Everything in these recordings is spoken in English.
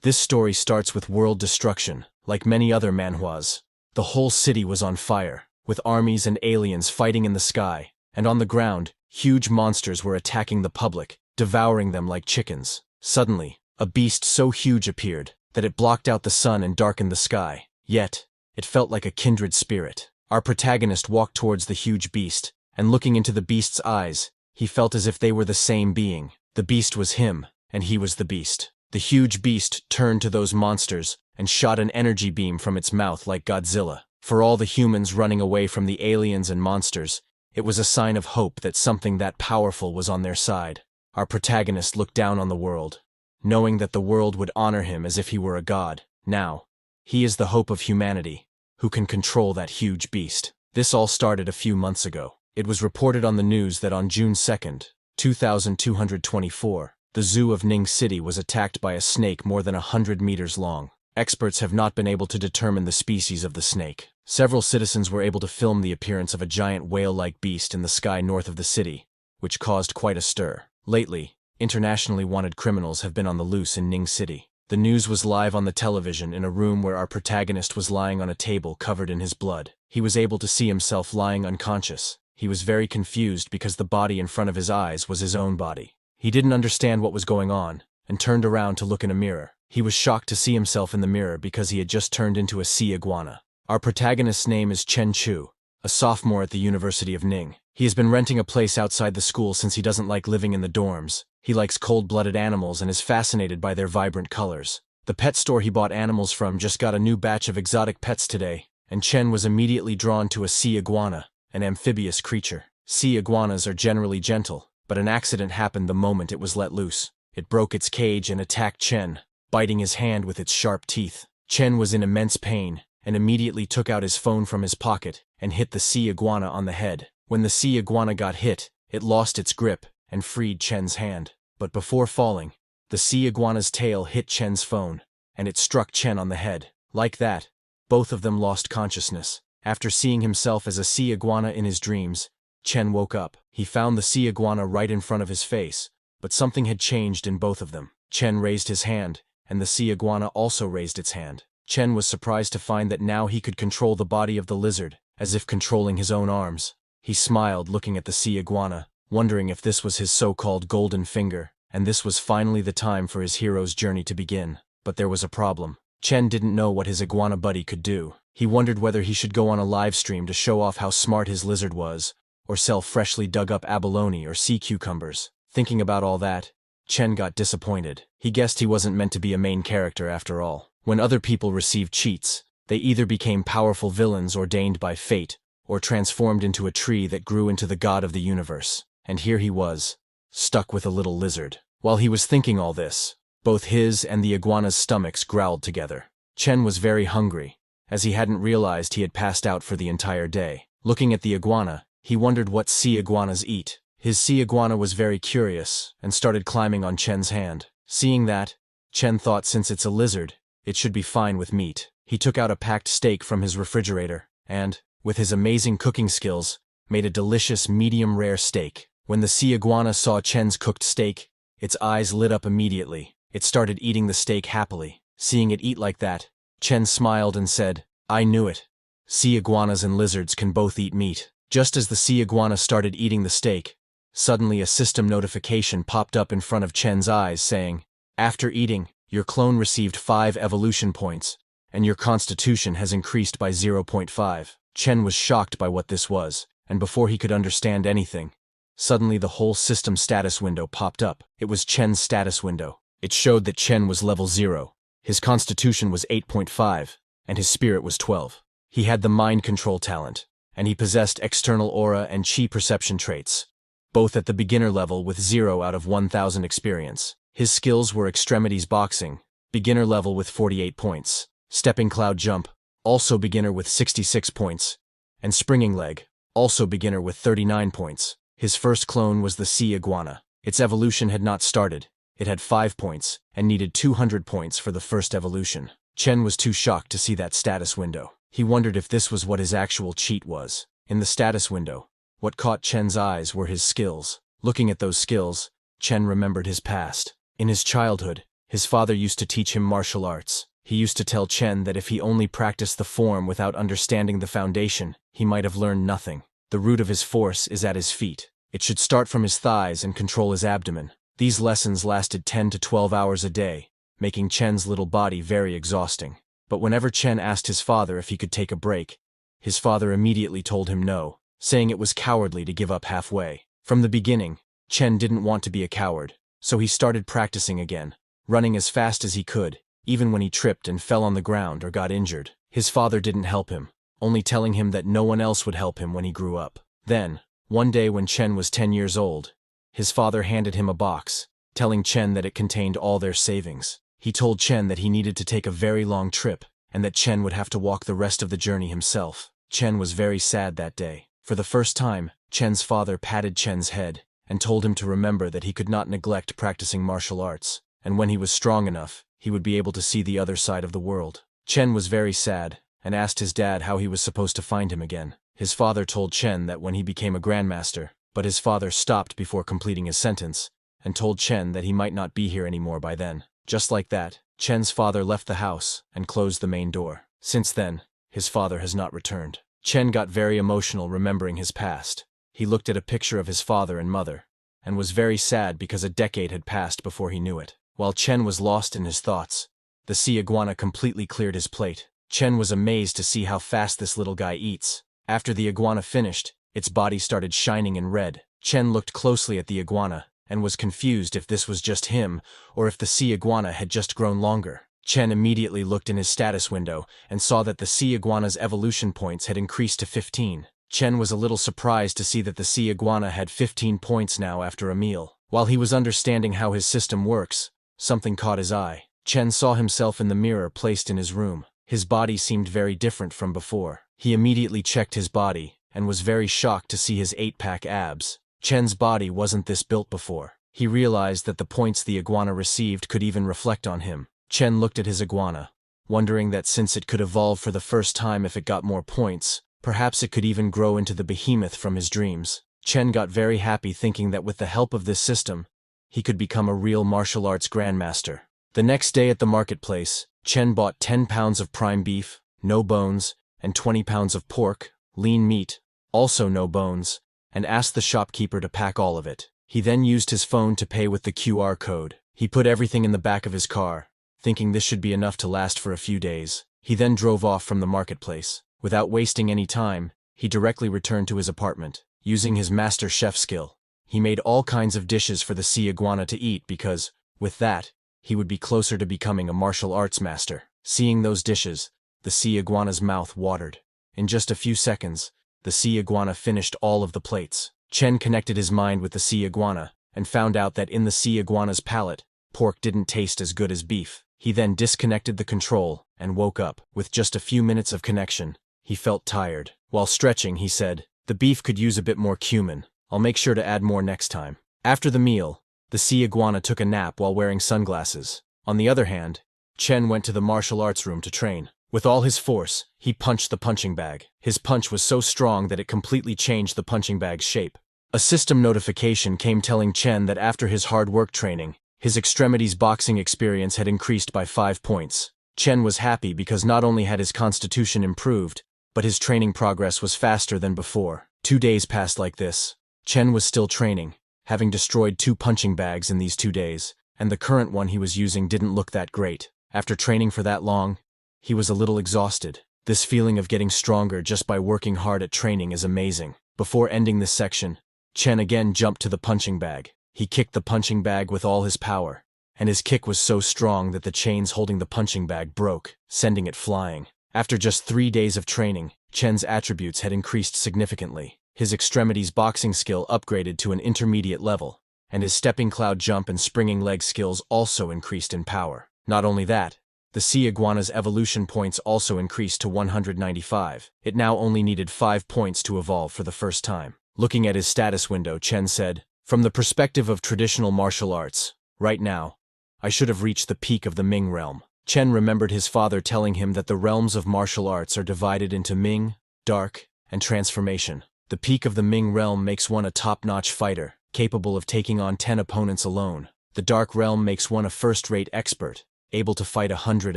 This story starts with world destruction, like many other manhwas. The whole city was on fire, with armies and aliens fighting in the sky, and on the ground, huge monsters were attacking the public, devouring them like chickens. Suddenly, a beast so huge appeared that it blocked out the sun and darkened the sky. Yet, it felt like a kindred spirit. Our protagonist walked towards the huge beast, and looking into the beast's eyes, he felt as if they were the same being. The beast was him, and he was the beast. The huge beast turned to those monsters and shot an energy beam from its mouth like Godzilla. For all the humans running away from the aliens and monsters, it was a sign of hope that something that powerful was on their side. Our protagonist looked down on the world, knowing that the world would honor him as if he were a god. Now, he is the hope of humanity, who can control that huge beast. This all started a few months ago. It was reported on the news that on June 2nd, 2224, the zoo of Ning City was attacked by a snake more than 100 meters long. Experts have not been able to determine the species of the snake. Several citizens were able to film the appearance of a giant whale-like beast in the sky north of the city, which caused quite a stir. Lately, internationally wanted criminals have been on the loose in Ning City. The news was live on the television in a room where our protagonist was lying on a table covered in his blood. He was able to see himself lying unconscious. He was very confused because the body in front of his eyes was his own body. He didn't understand what was going on, and turned around to look in a mirror. He was shocked to see himself in the mirror because he had just turned into a sea iguana. Our protagonist's name is Chen Chu, a sophomore at the University of Ning. He has been renting a place outside the school since he doesn't like living in the dorms. He likes cold-blooded animals and is fascinated by their vibrant colors. The pet store he bought animals from just got a new batch of exotic pets today, and Chen was immediately drawn to a sea iguana, an amphibious creature. Sea iguanas are generally gentle, but an accident happened the moment it was let loose. It broke its cage and attacked Chen, biting his hand with its sharp teeth. Chen was in immense pain, and immediately took out his phone from his pocket and hit the sea iguana on the head. When the sea iguana got hit, it lost its grip and freed Chen's hand. But before falling, the sea iguana's tail hit Chen's phone, and it struck Chen on the head. Like that, both of them lost consciousness. After seeing himself as a sea iguana in his dreams, Chen woke up. He found the sea iguana right in front of his face, but something had changed in both of them. Chen raised his hand, and the sea iguana also raised its hand. Chen was surprised to find that now he could control the body of the lizard, as if controlling his own arms. He smiled looking at the sea iguana, wondering if this was his so-called golden finger, and this was finally the time for his hero's journey to begin. But there was a problem. Chen didn't know what his iguana buddy could do. He wondered whether he should go on a live stream to show off how smart his lizard was, or sell freshly dug up abalone or sea cucumbers. Thinking about all that, Chen got disappointed. He guessed he wasn't meant to be a main character after all. When other people received cheats, they either became powerful villains ordained by fate, or transformed into a tree that grew into the god of the universe. And here he was, stuck with a little lizard. While he was thinking all this, both his and the iguana's stomachs growled together. Chen was very hungry, as he hadn't realized he had passed out for the entire day. Looking at the iguana, he wondered what sea iguanas eat. His sea iguana was very curious, and started climbing on Chen's hand. Seeing that, Chen thought since it's a lizard, it should be fine with meat. He took out a packed steak from his refrigerator, and, with his amazing cooking skills, made a delicious medium-rare steak. When the sea iguana saw Chen's cooked steak, its eyes lit up immediately. It started eating the steak happily. Seeing it eat like that, Chen smiled and said, "I knew it. Sea iguanas and lizards can both eat meat." Just as the sea iguana started eating the steak, suddenly a system notification popped up in front of Chen's eyes saying, "After eating, your clone received 5 evolution points, and your constitution has increased by 0.5. Chen was shocked by what this was, and before he could understand anything, suddenly the whole system status window popped up. It was Chen's status window. It showed that Chen was level 0. His constitution was 8.5, and his spirit was 12. He had the mind control talent, and he possessed external aura and chi perception traits, both at the beginner level with 0 out of 1000 experience. His skills were extremities boxing, beginner level with 48 points, stepping cloud jump, also beginner with 66 points, and springing leg, also beginner with 39 points. His first clone was the sea iguana. Its evolution had not started. It had 5 points, and needed 200 points for the first evolution. Chen was too shocked to see that status window. He wondered if this was what his actual cheat was. In the status window, what caught Chen's eyes were his skills. Looking at those skills, Chen remembered his past. In his childhood, His father used to teach him martial arts. He used to tell Chen that if he only practiced the form without understanding the foundation, he might have learned nothing. The root of his force is at his feet. It should start from his thighs and control his abdomen. These lessons lasted 10 to 12 hours a day, making Chen's little body very exhausting. But whenever Chen asked his father if he could take a break, his father immediately told him no, saying it was cowardly to give up halfway. From the beginning, Chen didn't want to be a coward, so he started practicing again, running as fast as he could, even when he tripped and fell on the ground or got injured. His father didn't help him, only telling him that no one else would help him when he grew up. Then, one day when Chen was 10 years old, his father handed him a box, telling Chen that it contained all their savings. He told Chen that he needed to take a very long trip, and that Chen would have to walk the rest of the journey himself. Chen was very sad that day. For the first time, Chen's father patted Chen's head and told him to remember that he could not neglect practicing martial arts, and when he was strong enough, he would be able to see the other side of the world. Chen was very sad and asked his dad how he was supposed to find him again. His father told Chen that when he became a grandmaster, but his father stopped before completing his sentence and told Chen that he might not be here anymore by then. Just like that, Chen's father left the house and closed the main door. Since then, his father has not returned. Chen got very emotional remembering his past. He looked at a picture of his father and mother, and was very sad because a decade had passed before he knew it. While Chen was lost in his thoughts, the sea iguana completely cleared his plate. Chen was amazed to see how fast this little guy eats. After the iguana finished, its body started shining in red. Chen looked closely at the iguana, and was confused if this was just him, or if the sea iguana had just grown longer. Chen immediately looked in his status window and saw that the sea iguana's evolution points had increased to 15. Chen was a little surprised to see that the sea iguana had 15 points now after a meal. While he was understanding how his system works, something caught his eye. Chen saw himself in the mirror placed in his room. His body seemed very different from before. He immediately checked his body and was very shocked to see his 8-pack abs. Chen's body wasn't this built before. He realized that the points the iguana received could even reflect on him. Chen looked at his iguana, wondering that since it could evolve for the first time if it got more points, perhaps it could even grow into the behemoth from his dreams. Chen got very happy thinking that with the help of this system, he could become a real martial arts grandmaster. The next day at the marketplace, Chen bought 10 pounds of prime beef, no bones, and 20 pounds of pork, lean meat, also no bones, and asked the shopkeeper to pack all of it. He then used his phone to pay with the QR code. He put everything in the back of his car, thinking this should be enough to last for a few days. He then drove off from the marketplace. Without wasting any time, he directly returned to his apartment. Using his master chef skill, he made all kinds of dishes for the sea iguana to eat because, with that, he would be closer to becoming a martial arts master. Seeing those dishes, the sea iguana's mouth watered. In just a few seconds, the sea iguana finished all of the plates. Chen connected his mind with the sea iguana and found out that in the sea iguana's palate, pork didn't taste as good as beef. He then disconnected the control and woke up. With just a few minutes of connection, he felt tired. While stretching, he said, "The beef could use a bit more cumin. I'll make sure to add more next time." After the meal, the sea iguana took a nap while wearing sunglasses. On the other hand, Chen went to the martial arts room to train. With all his force, he punched the punching bag. His punch was so strong that it completely changed the punching bag's shape. A system notification came telling Chen that after his hard work training, his extremities boxing experience had increased by 5 points. Chen was happy because not only had his constitution improved, but his training progress was faster than before. 2 days passed like this. Chen was still training, having destroyed 2 punching bags in these 2 days, and the current one he was using didn't look that great. After training for that long, he was a little exhausted. This feeling of getting stronger just by working hard at training is amazing. Before ending this section, Chen again jumped to the punching bag. He kicked the punching bag with all his power, and his kick was so strong that the chains holding the punching bag broke, sending it flying. After just 3 days of training, Chen's attributes had increased significantly. His extremities boxing skill upgraded to an intermediate level, and his stepping cloud jump and springing leg skills also increased in power. Not only that, the sea iguana's evolution points also increased to 195. It now only needed 5 points to evolve for the first time. Looking at his status window, Chen said, "From the perspective of traditional martial arts, right now, I should have reached the peak of the Ming realm." Chen remembered his father telling him that the realms of martial arts are divided into Ming, Dark, and Transformation. The peak of the Ming realm makes one a top-notch fighter, capable of taking on 10 opponents alone. The Dark Realm makes one a first-rate expert, able to fight 100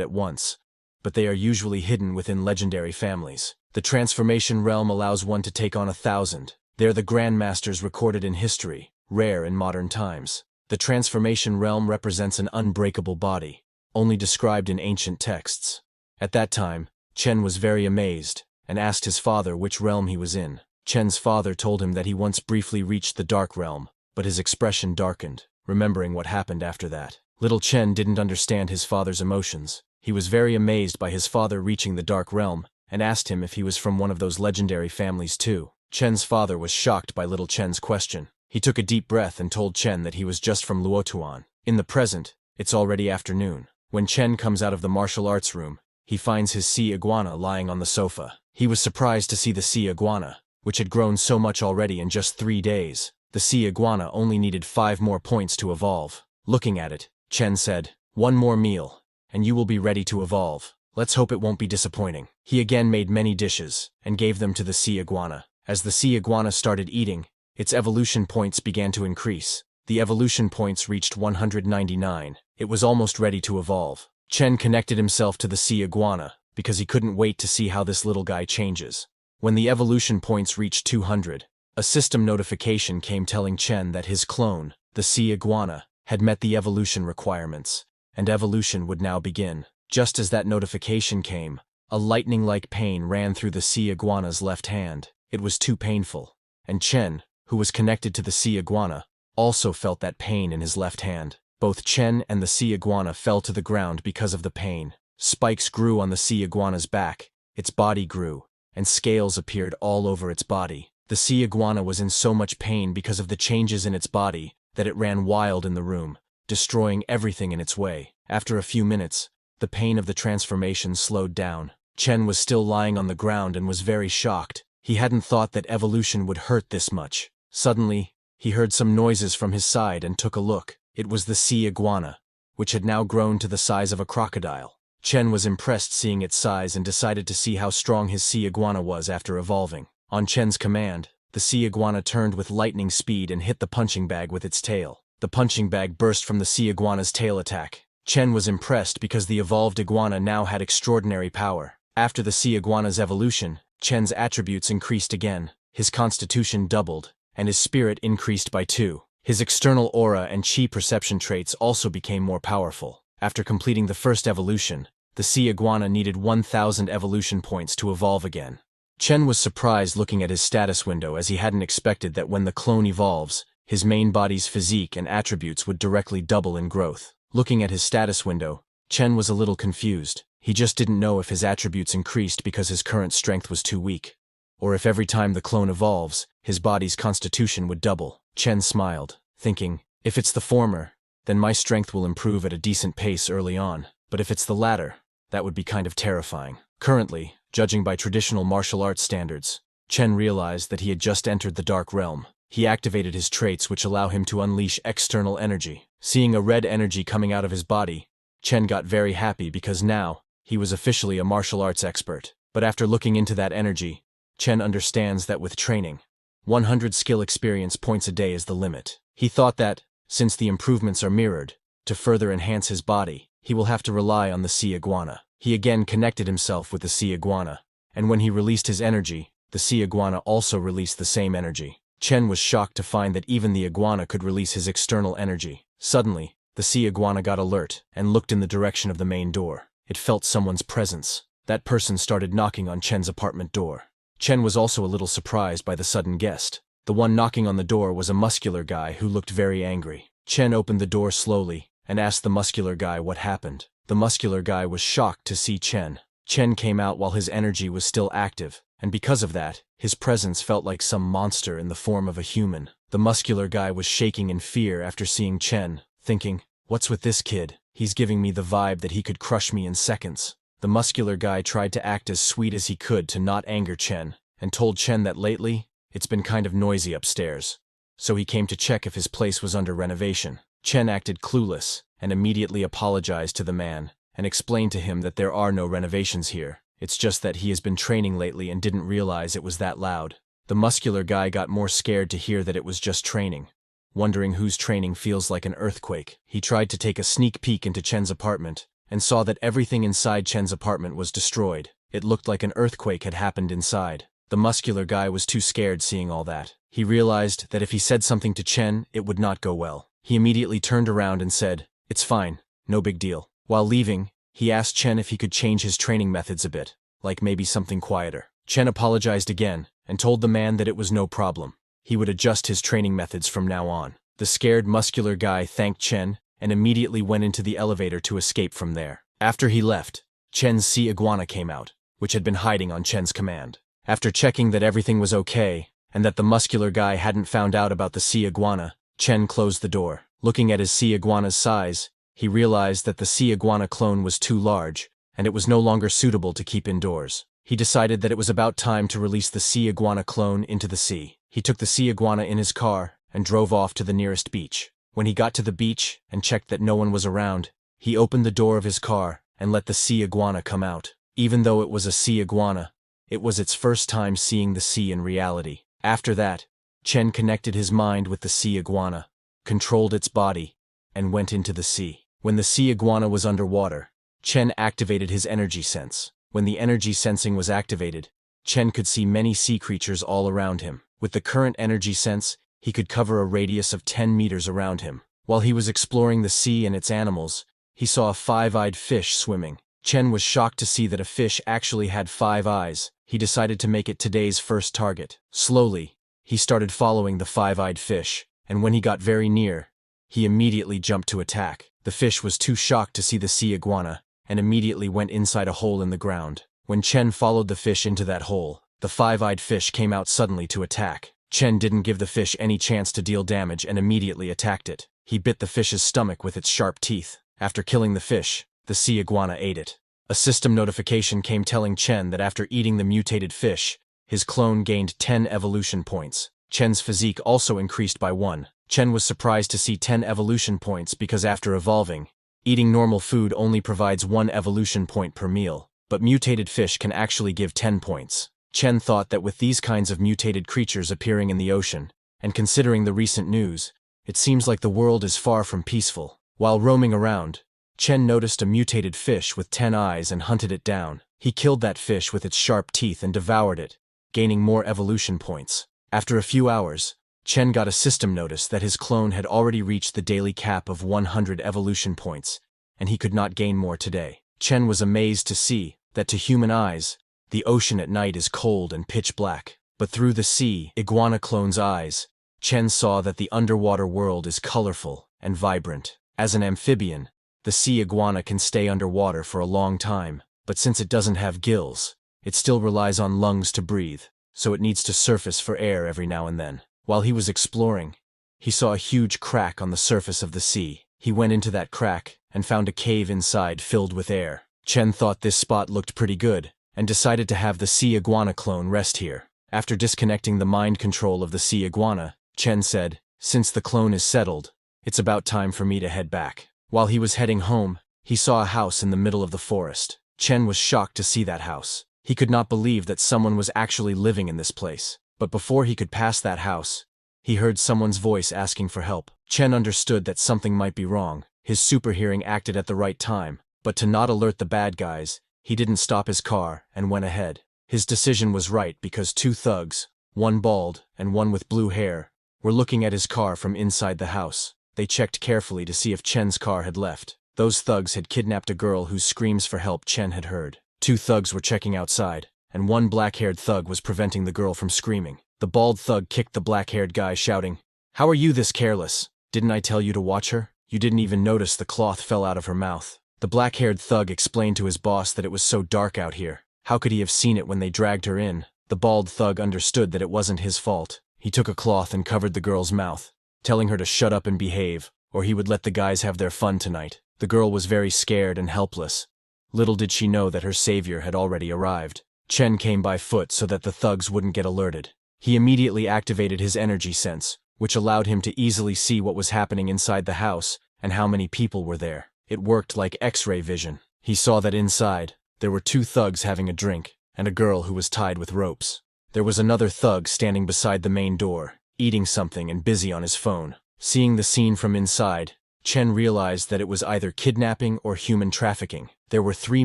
at once, but they are usually hidden within legendary families. The Transformation Realm allows one to take on 1,000. They're the Grandmasters recorded in history, rare in modern times. The Transformation Realm represents an unbreakable body, only described in ancient texts. At that time, Chen was very amazed, and asked his father which realm he was in. Chen's father told him that he once briefly reached the Dark Realm, but his expression darkened, remembering what happened after that. Little Chen didn't understand his father's emotions. He was very amazed by his father reaching the Dark Realm, and asked him if he was from one of those legendary families too. Chen's father was shocked by little Chen's question. He took a deep breath and told Chen that he was just from Luotuan. In the present, it's already afternoon. When Chen comes out of the martial arts room, he finds his sea iguana lying on the sofa. He was surprised to see the sea iguana, which had grown so much already in just 3 days. The sea iguana only needed 5 more points to evolve. Looking at it, Chen said, "One more meal, and you will be ready to evolve. Let's hope it won't be disappointing." He again made many dishes, and gave them to the sea iguana. As the sea iguana started eating, its evolution points began to increase. The evolution points reached 199. It was almost ready to evolve. Chen connected himself to the sea iguana, because he couldn't wait to see how this little guy changes. When the evolution points reached 200, a system notification came telling Chen that his clone, the sea iguana, had met the evolution requirements, and evolution would now begin. Just as that notification came, a lightning-like pain ran through the sea iguana's left hand. It was too painful, and Chen, who was connected to the sea iguana, also felt that pain in his left hand. Both Chen and the sea iguana fell to the ground because of the pain. Spikes grew on the sea iguana's back, its body grew, and scales appeared all over its body. The sea iguana was in so much pain because of the changes in its body that it ran wild in the room, destroying everything in its way. After a few minutes, the pain of the transformation slowed down. Chen was still lying on the ground and was very shocked. He hadn't thought that evolution would hurt this much. Suddenly, he heard some noises from his side and took a look. It was the sea iguana, which had now grown to the size of a crocodile. Chen was impressed seeing its size and decided to see how strong his sea iguana was after evolving. On Chen's command, the sea iguana turned with lightning speed and hit the punching bag with its tail. The punching bag burst from the sea iguana's tail attack. Chen was impressed because the evolved iguana now had extraordinary power. After the sea iguana's evolution, Chen's attributes increased again. His constitution doubled, and his spirit increased by 2. His external aura and chi perception traits also became more powerful. After completing the first evolution, the sea iguana needed 1,000 evolution points to evolve again. Chen was surprised looking at his status window as he hadn't expected that when the clone evolves, his main body's physique and attributes would directly double in growth. Looking at his status window, Chen was a little confused. He just didn't know if his attributes increased because his current strength was too weak, or if every time the clone evolves, his body's constitution would double. Chen smiled, thinking, if it's the former, then my strength will improve at a decent pace early on, but if it's the latter, that would be kind of terrifying. Currently, judging by traditional martial arts standards, Chen realized that he had just entered the Dark Realm. He activated his traits which allow him to unleash external energy. Seeing a red energy coming out of his body, Chen got very happy because now, he was officially a martial arts expert. But after looking into that energy, Chen understands that with training, 100 skill experience points a day is the limit. He thought that, since the improvements are mirrored, to further enhance his body, he will have to rely on the sea iguana. He again connected himself with the sea iguana, and when he released his energy, the sea iguana also released the same energy. Chen was shocked to find that even the iguana could release his external energy. Suddenly, the sea iguana got alert and looked in the direction of the main door. It felt someone's presence. That person started knocking on Chen's apartment door. Chen was also a little surprised by the sudden guest. The one knocking on the door was a muscular guy who looked very angry. Chen opened the door slowly and asked the muscular guy what happened. The muscular guy was shocked to see Chen. Chen came out while his energy was still active, and because of that, his presence felt like some monster in the form of a human. The muscular guy was shaking in fear after seeing Chen, thinking, what's with this kid? He's giving me the vibe that he could crush me in seconds. The muscular guy tried to act as sweet as he could to not anger Chen, and told Chen that lately, it's been kind of noisy upstairs. So he came to check if his place was under renovation. Chen acted clueless, and immediately apologized to the man, and explained to him that there are no renovations here. It's just that he has been training lately and didn't realize it was that loud. The muscular guy got more scared to hear that it was just training. wondering whose training feels like an earthquake. He tried to take a sneak peek into Chen's apartment, and saw that everything inside Chen's apartment was destroyed. It looked like an earthquake had happened inside. The muscular guy was too scared seeing all that. He realized that if he said something to Chen, it would not go well. He immediately turned around and said, "It's fine, no big deal." While leaving, he asked Chen if he could change his training methods a bit, like maybe something quieter. Chen apologized again, and told the man that it was no problem. He would adjust his training methods from now on. The scared muscular guy thanked Chen, and immediately went into the elevator to escape from there. After he left, Chen's sea iguana came out, which had been hiding on Chen's command. After checking that everything was okay, and that the muscular guy hadn't found out about the sea iguana, Chen closed the door. Looking at his sea iguana's size, he realized that the sea iguana clone was too large, and it was no longer suitable to keep indoors. He decided that it was about time to release the sea iguana clone into the sea. He took the sea iguana in his car and drove off to the nearest beach. When he got to the beach and checked that no one was around, he opened the door of his car and let the sea iguana come out. Even though it was a sea iguana, it was its first time seeing the sea in reality. After that, Chen connected his mind with the sea iguana, controlled its body, and went into the sea. When the sea iguana was underwater, Chen activated his energy sense. When the energy sensing was activated, Chen could see many sea creatures all around him. With the current energy sense, he could cover a radius of 10 meters around him. While he was exploring the sea and its animals, he saw a five-eyed fish swimming. Chen was shocked to see that a fish actually had 5 eyes. He decided to make it today's first target. Slowly, he started following the five-eyed fish, and when he got very near, he immediately jumped to attack. The fish was too shocked to see the sea iguana, and immediately went inside a hole in the ground. When Chen followed the fish into that hole, the five-eyed fish came out suddenly to attack. Chen didn't give the fish any chance to deal damage and immediately attacked it. He bit the fish's stomach with its sharp teeth. After killing the fish, the sea iguana ate it. A system notification came telling Chen that after eating the mutated fish, his clone gained 10 evolution points. Chen's physique also increased by 1. Chen was surprised to see 10 evolution points because after evolving, eating normal food only provides 1 evolution point per meal, but mutated fish can actually give 10 points. Chen thought that with these kinds of mutated creatures appearing in the ocean, and considering the recent news, it seems like the world is far from peaceful. While roaming around, Chen noticed a mutated fish with 10 eyes and hunted it down. He killed that fish with its sharp teeth and devoured it, gaining more evolution points. After a few hours, Chen got a system notice that his clone had already reached the daily cap of 100 evolution points, and he could not gain more today. Chen was amazed to see that to human eyes, the ocean at night is cold and pitch black. But through the sea iguana clone's eyes, Chen saw that the underwater world is colorful and vibrant. As an amphibian, the sea iguana can stay underwater for a long time, but since it doesn't have gills, it still relies on lungs to breathe, so it needs to surface for air every now and then. While he was exploring, he saw a huge crack on the surface of the sea. He went into that crack and found a cave inside filled with air. Chen thought this spot looked pretty good, and decided to have the sea iguana clone rest here. After disconnecting the mind control of the sea iguana, Chen said, "Since the clone is settled, it's about time for me to head back." While he was heading home, he saw a house in the middle of the forest. Chen was shocked to see that house. He could not believe that someone was actually living in this place. But before he could pass that house, he heard someone's voice asking for help. Chen understood that something might be wrong. His super hearing acted at the right time, but to not alert the bad guys, he didn't stop his car and went ahead. His decision was right because 2 thugs, one bald and one with blue hair, were looking at his car from inside the house. They checked carefully to see if Chen's car had left. Those thugs had kidnapped a girl whose screams for help Chen had heard. 2 thugs were checking outside, and one black-haired thug was preventing the girl from screaming. The bald thug kicked the black-haired guy, shouting, "How are you this careless? Didn't I tell you to watch her? You didn't even notice the cloth fell out of her mouth." The black-haired thug explained to his boss that it was so dark out here. How could he have seen it when they dragged her in? The bald thug understood that it wasn't his fault. He took a cloth and covered the girl's mouth, telling her to shut up and behave, or he would let the guys have their fun tonight. The girl was very scared and helpless. Little did she know that her savior had already arrived. Chen came by foot so that the thugs wouldn't get alerted. He immediately activated his energy sense, which allowed him to easily see what was happening inside the house and how many people were there. It worked like X-ray vision. He saw that inside, there were 2 thugs having a drink, and a girl who was tied with ropes. There was another thug standing beside the main door, eating something and busy on his phone. Seeing the scene from inside, Chen realized that it was either kidnapping or human trafficking. There were 3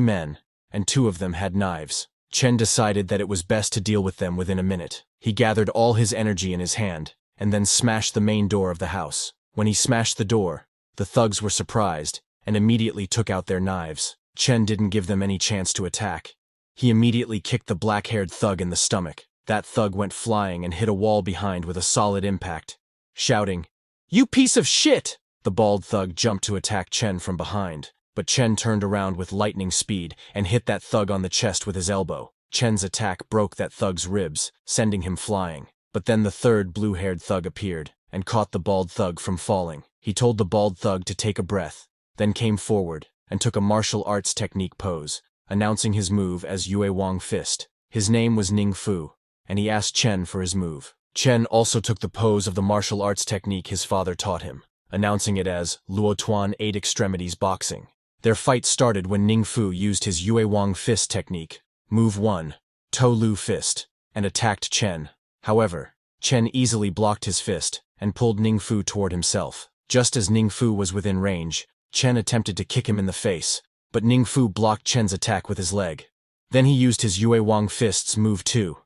men, and 2 of them had knives. Chen decided that it was best to deal with them within a minute. He gathered all his energy in his hand, and then smashed the main door of the house. When he smashed the door, the thugs were surprised, and immediately took out their knives. Chen didn't give them any chance to attack. He immediately kicked the black-haired thug in the stomach. That thug went flying and hit a wall behind with a solid impact. Shouting, "You piece of shit!" The bald thug jumped to attack Chen from behind, but Chen turned around with lightning speed and hit that thug on the chest with his elbow. Chen's attack broke that thug's ribs, sending him flying. But then the third blue-haired thug appeared and caught the bald thug from falling. He told the bald thug to take a breath, then came forward and took a martial arts technique pose, announcing his move as Yue Wang Fist. His name was Ning Fu, and he asked Chen for his move. Chen also took the pose of the martial arts technique his father taught him, announcing it as Luo Tuan 8 Extremities Boxing. Their fight started when Ning Fu used his Yue Wang Fist technique, Move 1, To Lu Fist, and attacked Chen. However, Chen easily blocked his fist and pulled Ning Fu toward himself. Just as Ning Fu was within range, Chen attempted to kick him in the face, but Ning Fu blocked Chen's attack with his leg. Then he used his Yue Wang Fist's Move 2.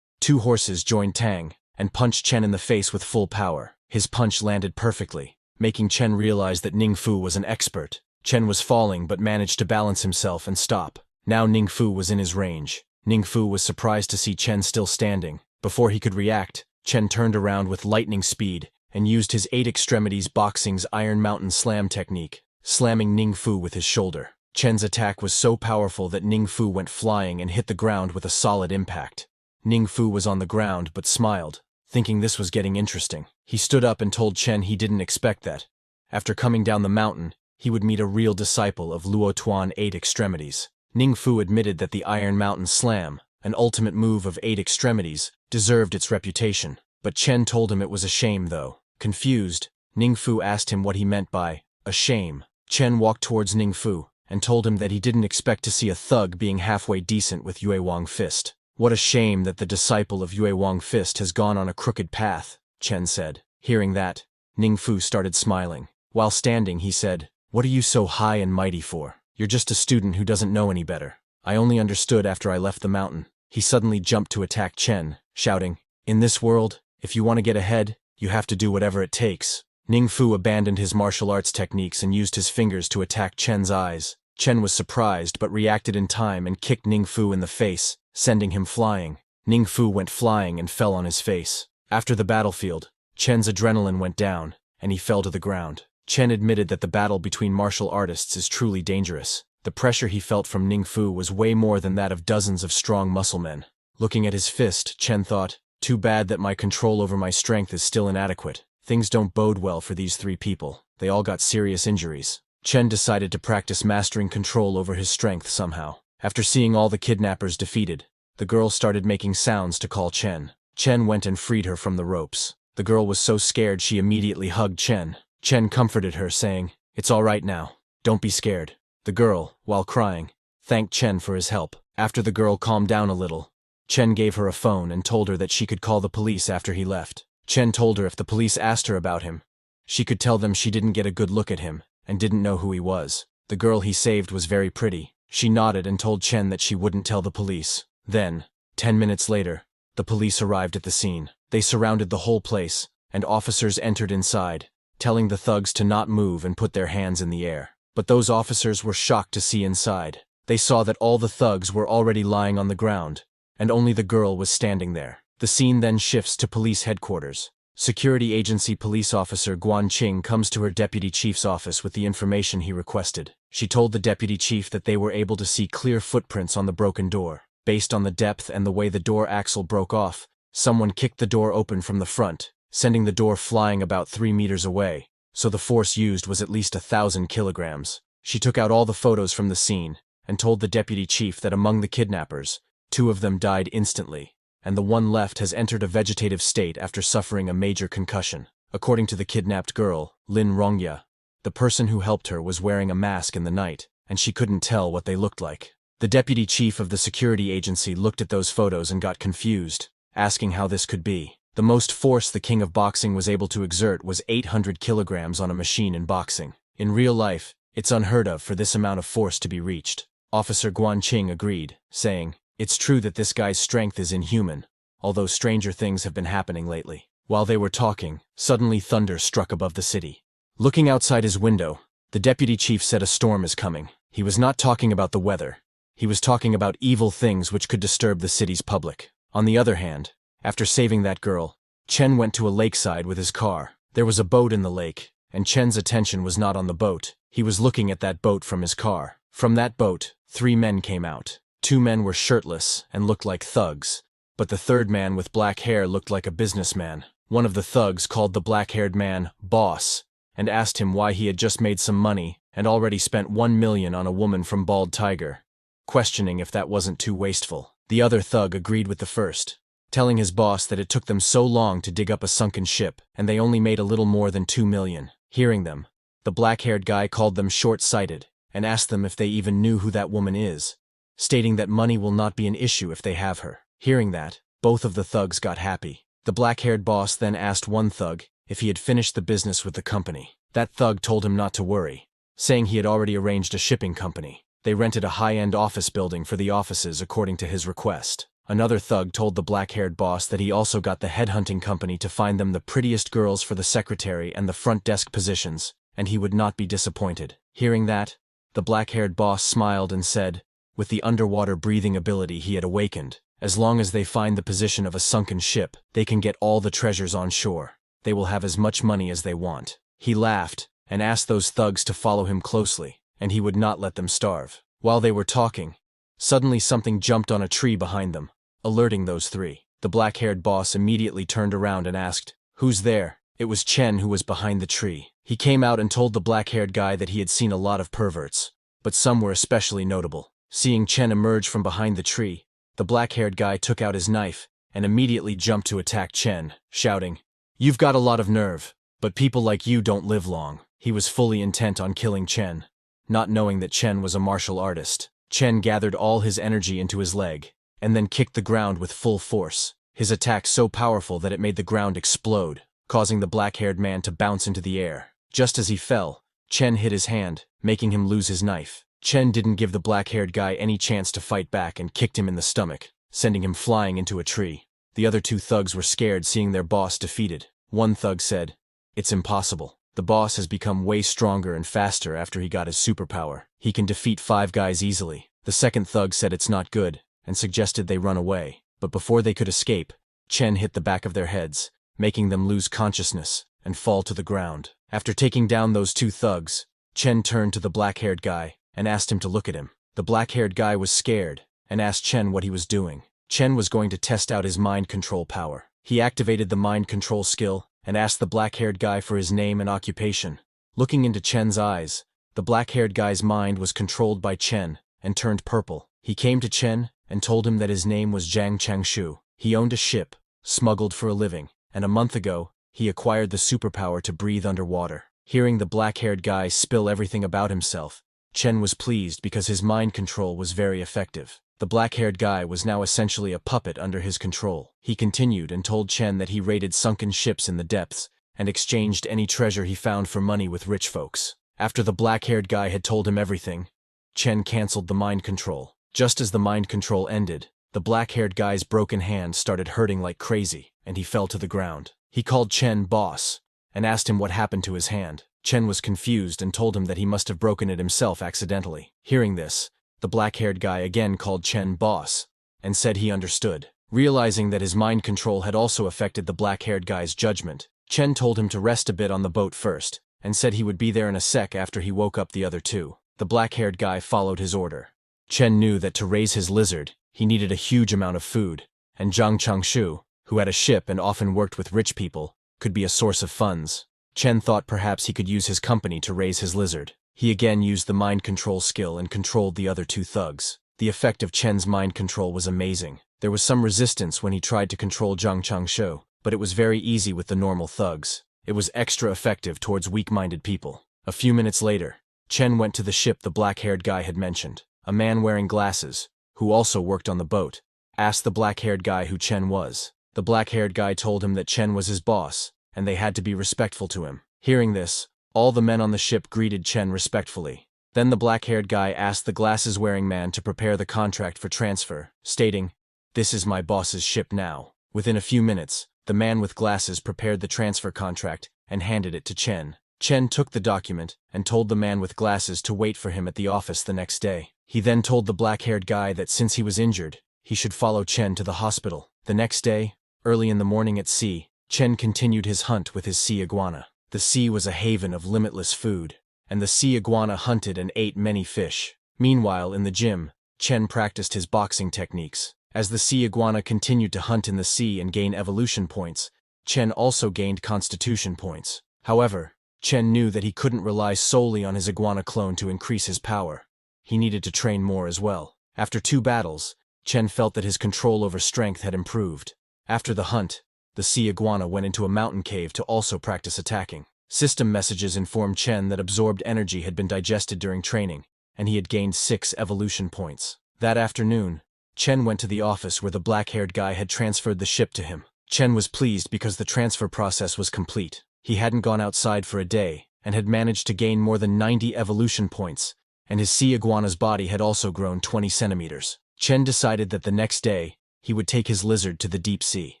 2 horses joined Tang and punched Chen in the face with full power. His punch landed perfectly, making Chen realize that Ning Fu was an expert. Chen was falling but managed to balance himself and stop. Now Ning Fu was in his range. Ning Fu was surprised to see Chen still standing. Before he could react, Chen turned around with lightning speed and used his 8 Extremities Boxing's Iron Mountain Slam technique, slamming Ning Fu with his shoulder. Chen's attack was so powerful that Ning Fu went flying and hit the ground with a solid impact. Ning Fu was on the ground but smiled, thinking this was getting interesting. He stood up and told Chen he didn't expect that. After coming down the mountain, he would meet a real disciple of Luo Tuan 8 Extremities. Ning Fu admitted that the Iron Mountain Slam, an ultimate move of 8 extremities, deserved its reputation. But Chen told him it was a shame though. Confused, Ning Fu asked him what he meant by a shame. Chen walked towards Ning Fu and told him that he didn't expect to see a thug being halfway decent with Yue Wang Fist. What a shame that the disciple of Yue Wang Fist has gone on a crooked path, Chen said. Hearing that, Ning Fu started smiling. While standing, he said, "What are you so high and mighty for? You're just a student who doesn't know any better. I only understood after I left the mountain." He suddenly jumped to attack Chen, shouting, "In this world, if you want to get ahead, you have to do whatever it takes." Ning Fu abandoned his martial arts techniques and used his fingers to attack Chen's eyes. Chen was surprised but reacted in time and kicked Ning Fu in the face, sending him flying. Ning Fu went flying and fell on his face. After the battlefield, Chen's adrenaline went down, and he fell to the ground. Chen admitted that the battle between martial artists is truly dangerous. The pressure he felt from Ning Fu was way more than that of dozens of strong muscle men. Looking at his fist, Chen thought, "Too bad that my control over my strength is still inadequate. Things don't bode well for these 3 people. They all got serious injuries." Chen decided to practice mastering control over his strength somehow. After seeing all the kidnappers defeated, the girl started making sounds to call Chen. Chen went and freed her from the ropes. The girl was so scared she immediately hugged Chen. Chen comforted her, saying, "It's all right now. Don't be scared." The girl, while crying, thanked Chen for his help. After the girl calmed down a little, Chen gave her a phone and told her that she could call the police after he left. Chen told her if the police asked her about him, she could tell them she didn't get a good look at him and didn't know who he was. The girl he saved was very pretty. She nodded and told Chen that she wouldn't tell the police. Then, 10 minutes later, the police arrived at the scene. They surrounded the whole place, and officers entered inside, telling the thugs to not move and put their hands in the air. But those officers were shocked to see inside. They saw that all the thugs were already lying on the ground, and only the girl was standing there. The scene then shifts to police headquarters. Security agency police officer Guan Qing comes to her deputy chief's office with the information he requested. She told the deputy chief that they were able to see clear footprints on the broken door. Based on the depth and the way the door axle broke off, someone kicked the door open from the front, sending the door flying about 3 meters away. So the force used was at least 1,000 kilograms. She took out all the photos from the scene and told the deputy chief that among the kidnappers, 2 of them died instantly, and the one left has entered a vegetative state after suffering a major concussion. According to the kidnapped girl, Lin Rongya, the person who helped her was wearing a mask in the night, and she couldn't tell what they looked like. The deputy chief of the security agency looked at those photos and got confused, asking how this could be. The most force the king of boxing was able to exert was 800 kilograms on a machine in boxing. In real life, it's unheard of for this amount of force to be reached. Officer Guanqing agreed, saying, "It's true that this guy's strength is inhuman, although stranger things have been happening lately." While they were talking, suddenly thunder struck above the city. Looking outside his window, the deputy chief said a storm is coming. He was not talking about the weather. He was talking about evil things which could disturb the city's public. On the other hand, after saving that girl, Chen went to a lakeside with his car. There was a boat in the lake, and Chen's attention was not on the boat. He was looking at that boat from his car. From that boat, 3 men came out. 2 men were shirtless and looked like thugs, but the third man with black hair looked like a businessman. One of the thugs called the black-haired man boss and asked him why he had just made some money and already spent 1 million on a woman from Bald Tiger, questioning if that wasn't too wasteful. The other thug agreed with the first, telling his boss that it took them so long to dig up a sunken ship and they only made a little more than 2 million. Hearing them, the black-haired guy called them short-sighted and asked them if they even knew who that woman is, stating that money will not be an issue if they have her. Hearing that, both of the thugs got happy. The black-haired boss then asked one thug if he had finished the business with the company. That thug told him not to worry, saying he had already arranged a shipping company. They rented a high-end office building for the offices according to his request. Another thug told the black-haired boss that he also got the headhunting company to find them the prettiest girls for the secretary and the front desk positions, and he would not be disappointed. Hearing that, the black-haired boss smiled and said, with the underwater breathing ability he had awakened, as long as they find the position of a sunken ship, they can get all the treasures on shore. They will have as much money as they want. He laughed and asked those thugs to follow him closely, and he would not let them starve. While they were talking, suddenly something jumped on a tree behind them, alerting those 3. The black-haired boss immediately turned around and asked, "Who's there?" It was Chen who was behind the tree. He came out and told the black-haired guy that he had seen a lot of perverts, but some were especially notable. Seeing Chen emerge from behind the tree, the black-haired guy took out his knife and immediately jumped to attack Chen, shouting, "You've got a lot of nerve, but people like you don't live long." He was fully intent on killing Chen, not knowing that Chen was a martial artist. Chen gathered all his energy into his leg, and then kicked the ground with full force, his attack so powerful that it made the ground explode, causing the black-haired man to bounce into the air. Just as he fell, Chen hit his hand, making him lose his knife. Chen didn't give the black-haired guy any chance to fight back and kicked him in the stomach, sending him flying into a tree. The other 2 thugs were scared seeing their boss defeated. One thug said, "It's impossible. The boss has become way stronger and faster after he got his superpower. He can defeat 5 guys easily." The second thug said it's not good and suggested they run away, but before they could escape, Chen hit the back of their heads, making them lose consciousness and fall to the ground. After taking down those 2 thugs, Chen turned to the black-haired guy and asked him to look at him. The black-haired guy was scared and asked Chen what he was doing. Chen was going to test out his mind control power. He activated the mind control skill and asked the black-haired guy for his name and occupation. Looking into Chen's eyes, the black-haired guy's mind was controlled by Chen and turned purple. He came to Chen and told him that his name was Zhang Changshu. He owned a ship, smuggled for a living, and a month ago, he acquired the superpower to breathe underwater. Hearing the black-haired guy spill everything about himself, Chen was pleased because his mind control was very effective. The black-haired guy was now essentially a puppet under his control. He continued and told Chen that he raided sunken ships in the depths and exchanged any treasure he found for money with rich folks. After the black-haired guy had told him everything, Chen canceled the mind control. Just as the mind control ended, the black-haired guy's broken hand started hurting like crazy, and he fell to the ground. He called Chen boss and asked him what happened to his hand. Chen was confused and told him that he must have broken it himself accidentally. Hearing this, the black-haired guy again called Chen boss and said he understood. Realizing that his mind control had also affected the black-haired guy's judgment, Chen told him to rest a bit on the boat first and said he would be there in a sec after he woke up the other 2. The black-haired guy followed his order. Chen knew that to raise his lizard, he needed a huge amount of food, and Zhang Changshu, who had a ship and often worked with rich people, could be a source of funds. Chen thought perhaps he could use his company to raise his lizard. He again used the mind control skill and controlled the other 2 thugs. The effect of Chen's mind control was amazing. There was some resistance when he tried to control Zhang Changshu, but it was very easy with the normal thugs. It was extra effective towards weak-minded people. A few minutes later, Chen went to the ship the black-haired guy had mentioned. A man wearing glasses, who also worked on the boat, asked the black-haired guy who Chen was. The black-haired guy told him that Chen was his boss, and they had to be respectful to him. Hearing this, all the men on the ship greeted Chen respectfully. Then the black-haired guy asked the glasses-wearing man to prepare the contract for transfer, stating, "This is my boss's ship now." Within a few minutes, the man with glasses prepared the transfer contract and handed it to Chen. Chen took the document and told the man with glasses to wait for him at the office the next day. He then told the black-haired guy that since he was injured, he should follow Chen to the hospital. The next day, early in the morning at sea, Chen continued his hunt with his sea iguana. The sea was a haven of limitless food, and the sea iguana hunted and ate many fish. Meanwhile, in the gym, Chen practiced his boxing techniques. As the sea iguana continued to hunt in the sea and gain evolution points, Chen also gained constitution points. However, Chen knew that he couldn't rely solely on his iguana clone to increase his power. He needed to train more as well. After 2 battles, Chen felt that his control over strength had improved. After the hunt, the sea iguana went into a mountain cave to also practice attacking. System messages informed Chen that absorbed energy had been digested during training, and he had gained 6 evolution points. That afternoon, Chen went to the office where the black-haired guy had transferred the ship to him. Chen was pleased because the transfer process was complete. He hadn't gone outside for a day, and had managed to gain more than 90 evolution points, and his sea iguana's body had also grown 20 centimeters. Chen decided that the next day, he would take his lizard to the deep sea.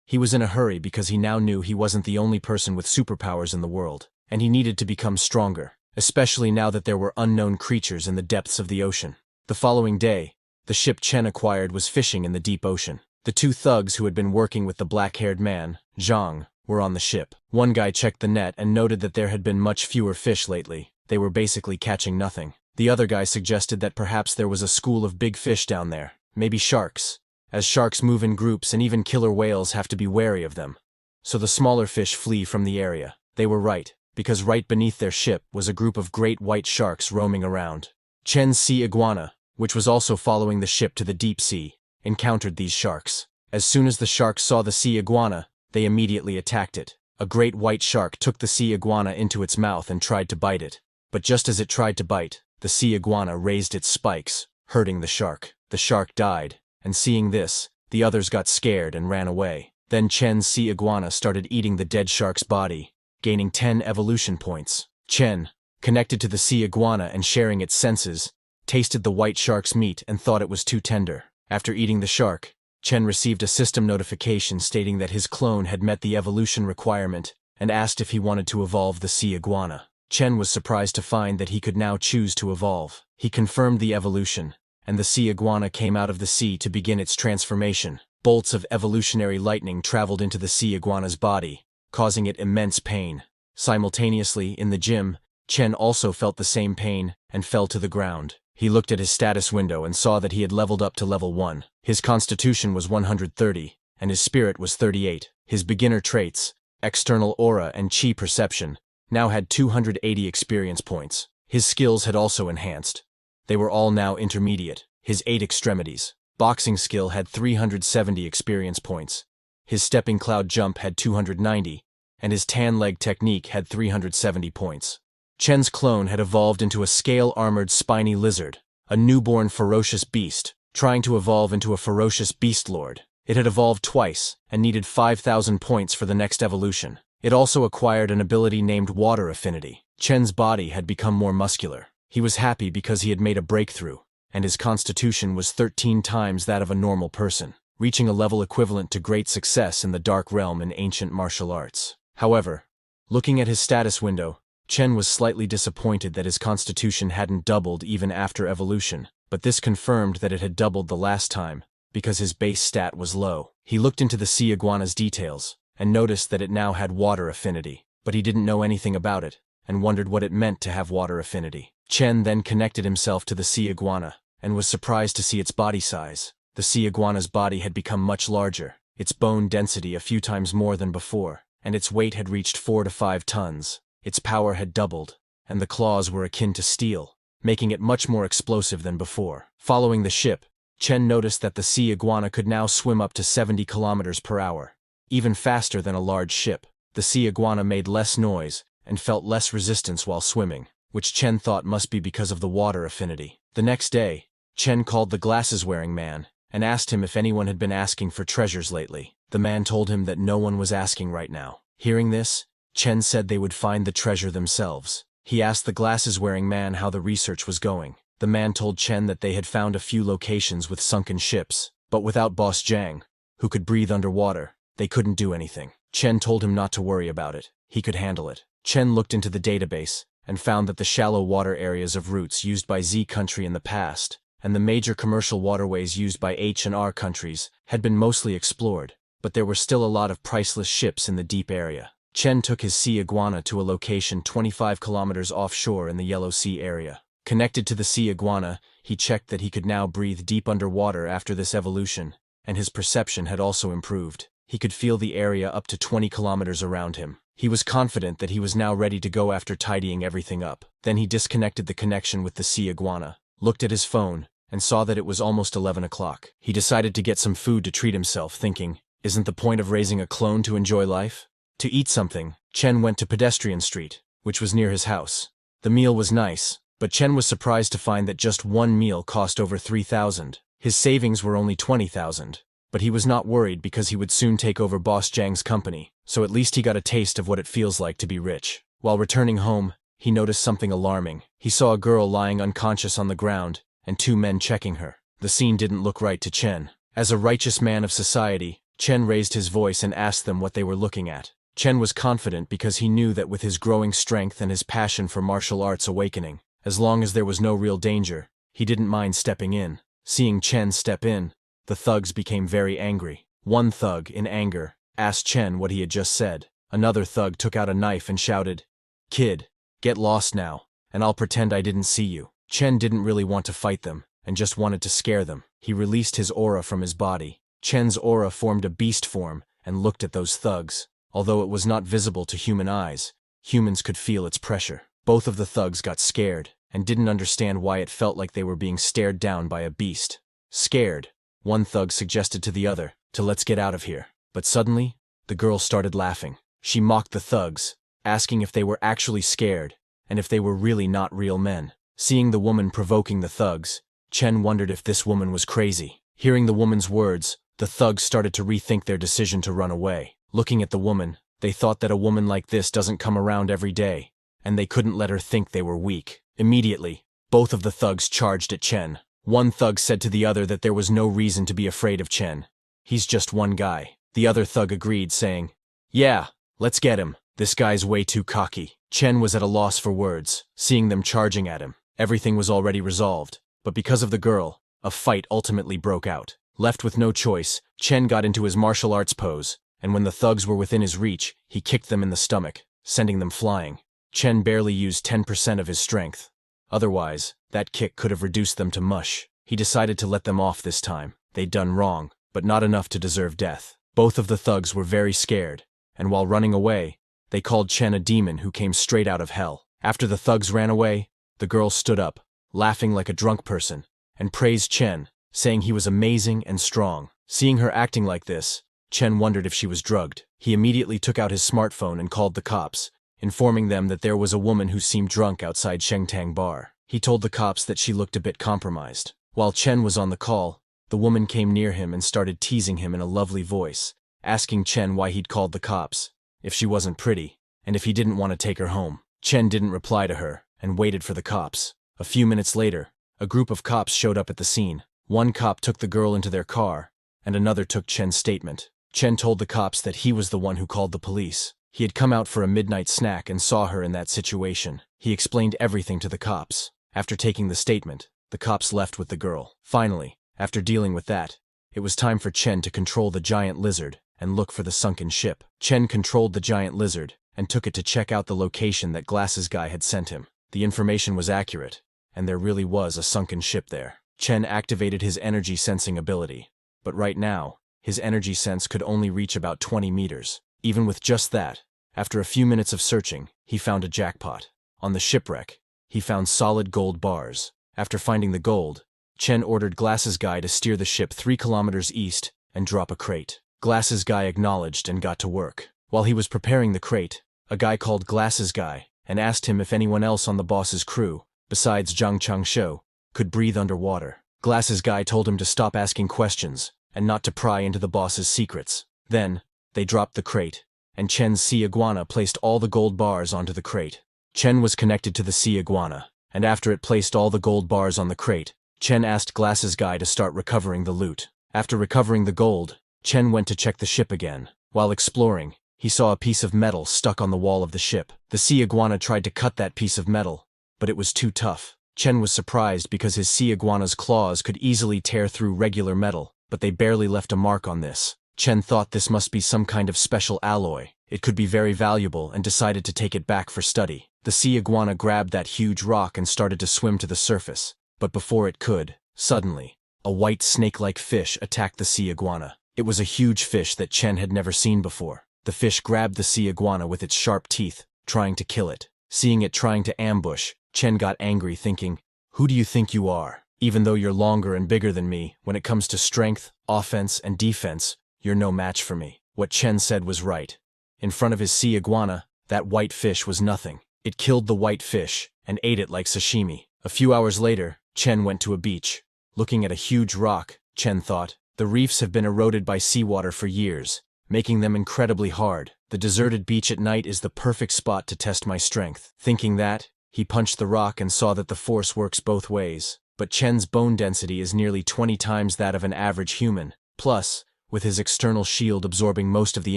He was in a hurry because he now knew he wasn't the only person with superpowers in the world, and he needed to become stronger, especially now that there were unknown creatures in the depths of the ocean. The following day, the ship Chen acquired was fishing in the deep ocean. The 2 thugs who had been working with the black-haired man, Zhang, were on the ship. One guy checked the net and noted that there had been much fewer fish lately. They were basically catching nothing. The other guy suggested that perhaps there was a school of big fish down there, maybe sharks, as sharks move in groups and even killer whales have to be wary of them. So the smaller fish flee from the area. They were right, because right beneath their ship was a group of great white sharks roaming around. Chen's sea iguana, which was also following the ship to the deep sea, encountered these sharks. As soon as the sharks saw the sea iguana, they immediately attacked it. A great white shark took the sea iguana into its mouth and tried to bite it. But just as it tried to bite, the sea iguana raised its spikes, hurting the shark. The shark died, and seeing this, the others got scared and ran away. Then Chen's sea iguana started eating the dead shark's body, gaining 10 evolution points. Chen, connected to the sea iguana and sharing its senses, tasted the white shark's meat and thought it was too tender. After eating the shark, Chen received a system notification stating that his clone had met the evolution requirement and asked if he wanted to evolve the sea iguana. Chen was surprised to find that he could now choose to evolve. He confirmed the evolution, and the sea iguana came out of the sea to begin its transformation. Bolts of evolutionary lightning traveled into the sea iguana's body, causing it immense pain. Simultaneously, in the gym, Chen also felt the same pain and fell to the ground. He looked at his status window and saw that he had leveled up to level 1. His constitution was 130, and his spirit was 38. His beginner traits, external aura and chi perception, now had 280 experience points. His skills had also enhanced. They were all now intermediate. His 8 extremities. Boxing skill had 370 experience points. His stepping cloud jump had 290, and his tan leg technique had 370 points. Chen's clone had evolved into a scale-armored spiny lizard, a newborn ferocious beast, trying to evolve into a ferocious beast lord. It had evolved twice, and needed 5,000 points for the next evolution. It also acquired an ability named Water Affinity. Chen's body had become more muscular. He was happy because he had made a breakthrough, and his constitution was 13 times that of a normal person, reaching a level equivalent to great success in the dark realm in ancient martial arts. However, looking at his status window, Chen was slightly disappointed that his constitution hadn't doubled even after evolution, but this confirmed that it had doubled the last time, because his base stat was low. He looked into the sea iguana's details, and noticed that it now had water affinity, but he didn't know anything about it, and wondered what it meant to have water affinity. Chen then connected himself to the sea iguana, and was surprised to see its body size. The sea iguana's body had become much larger, its bone density a few times more than before, and its weight had reached 4 to 5 tons. Its power had doubled, and the claws were akin to steel, making it much more explosive than before. Following the ship, Chen noticed that the sea iguana could now swim up to 70 kilometers per hour, even faster than a large ship. The sea iguana made less noise and felt less resistance while swimming, which Chen thought must be because of the water affinity. The next day, Chen called the glasses-wearing man and asked him if anyone had been asking for treasures lately. The man told him that no one was asking right now. Hearing this, Chen said they would find the treasure themselves. He asked the glasses-wearing man how the research was going. The man told Chen that they had found a few locations with sunken ships, but without Boss Zhang, who could breathe underwater, they couldn't do anything. Chen told him not to worry about it. He could handle it. Chen looked into the database and found that the shallow water areas of routes used by Z country in the past and the major commercial waterways used by H and R countries had been mostly explored, but there were still a lot of priceless ships in the deep area. Chen took his sea iguana to a location 25 kilometers offshore in the Yellow Sea area. Connected to the sea iguana, he checked that he could now breathe deep underwater after this evolution, and his perception had also improved. He could feel the area up to 20 kilometers around him. He was confident that he was now ready to go after tidying everything up. Then he disconnected the connection with the sea iguana, looked at his phone, and saw that it was almost 11 o'clock. He decided to get some food to treat himself, thinking, isn't the point of raising a clone to enjoy life? To eat something, Chen went to Pedestrian Street, which was near his house. The meal was nice, but Chen was surprised to find that just one meal cost over 3,000. His savings were only 20,000. But he was not worried because he would soon take over Boss Zhang's company, so at least he got a taste of what it feels like to be rich. While returning home, he noticed something alarming. He saw a girl lying unconscious on the ground, and two men checking her. The scene didn't look right to Chen. As a righteous man of society, Chen raised his voice and asked them what they were looking at. Chen was confident because he knew that with his growing strength and his passion for martial arts awakening, as long as there was no real danger, he didn't mind stepping in. Seeing Chen step in, the thugs became very angry. One thug, in anger, asked Chen what he had just said. Another thug took out a knife and shouted, "Kid, get lost now, and I'll pretend I didn't see you." Chen didn't really want to fight them, and just wanted to scare them. He released his aura from his body. Chen's aura formed a beast form and looked at those thugs. Although it was not visible to human eyes, humans could feel its pressure. Both of the thugs got scared, and didn't understand why it felt like they were being stared down by a beast. Scared, one thug suggested to the other, let's get out of here. But suddenly, the girl started laughing. She mocked the thugs, asking if they were actually scared, and if they were really not real men. Seeing the woman provoking the thugs, Chen wondered if this woman was crazy. Hearing the woman's words, the thugs started to rethink their decision to run away. Looking at the woman, they thought that a woman like this doesn't come around every day, and they couldn't let her think they were weak. Immediately, both of the thugs charged at Chen. One thug said to the other that there was no reason to be afraid of Chen. He's just one guy. The other thug agreed, saying, "Yeah, let's get him. This guy's way too cocky." Chen was at a loss for words, seeing them charging at him. Everything was already resolved, but because of the girl, a fight ultimately broke out. Left with no choice, Chen got into his martial arts pose, and when the thugs were within his reach, he kicked them in the stomach, sending them flying. Chen barely used 10% of his strength. Otherwise, that kick could have reduced them to mush. He decided to let them off this time. They'd done wrong, but not enough to deserve death. Both of the thugs were very scared, and while running away, they called Chen a demon who came straight out of hell. After the thugs ran away, the girl stood up, laughing like a drunk person, and praised Chen, saying he was amazing and strong. Seeing her acting like this, Chen wondered if she was drugged. He immediately took out his smartphone and called the cops, informing them that there was a woman who seemed drunk outside Shengtang Bar. He told the cops that she looked a bit compromised. While Chen was on the call, the woman came near him and started teasing him in a lovely voice, asking Chen why he'd called the cops, if she wasn't pretty, and if he didn't want to take her home. Chen didn't reply to her, and waited for the cops. A few minutes later, a group of cops showed up at the scene. One cop took the girl into their car, and another took Chen's statement. Chen told the cops that he was the one who called the police. He had come out for a midnight snack and saw her in that situation. He explained everything to the cops. After taking the statement, the cops left with the girl. Finally, after dealing with that, it was time for Chen to control the giant lizard and look for the sunken ship. Chen controlled the giant lizard and took it to check out the location that Glasses Guy had sent him. The information was accurate, and there really was a sunken ship there. Chen activated his energy sensing ability, but right now, his energy sense could only reach about 20 meters. Even with just that, after a few minutes of searching, he found a jackpot. On the shipwreck, he found solid gold bars. After finding the gold, Chen ordered Glasses Guy to steer the ship 3 kilometers east and drop a crate. Glasses Guy acknowledged and got to work. While he was preparing the crate, a guy called Glasses Guy and asked him if anyone else on the boss's crew, besides Zhang Changsho, could breathe underwater. Glasses Guy told him to stop asking questions and not to pry into the boss's secrets. Then, they dropped the crate, and Chen's sea iguana placed all the gold bars onto the crate. Chen was connected to the sea iguana, and after it placed all the gold bars on the crate, Chen asked Glasses Guy to start recovering the loot. After recovering the gold, Chen went to check the ship again. While exploring, he saw a piece of metal stuck on the wall of the ship. The sea iguana tried to cut that piece of metal, but it was too tough. Chen was surprised because his sea iguana's claws could easily tear through regular metal, but they barely left a mark on this. Chen thought this must be some kind of special alloy. It could be very valuable and decided to take it back for study. The sea iguana grabbed that huge rock and started to swim to the surface, but before it could, suddenly, a white snake-like fish attacked the sea iguana. It was a huge fish that Chen had never seen before. The fish grabbed the sea iguana with its sharp teeth, trying to kill it. Seeing it trying to ambush, Chen got angry thinking, "Who do you think you are? Even though you're longer and bigger than me, when it comes to strength, offense, and defense, you're no match for me." What Chen said was right. In front of his sea iguana, that white fish was nothing. It killed the white fish and ate it like sashimi. A few hours later, Chen went to a beach. Looking at a huge rock, Chen thought, the reefs have been eroded by seawater for years, making them incredibly hard. The deserted beach at night is the perfect spot to test my strength. Thinking that, he punched the rock and saw that the force works both ways. But Chen's bone density is nearly 20 times that of an average human. Plus, with his external shield absorbing most of the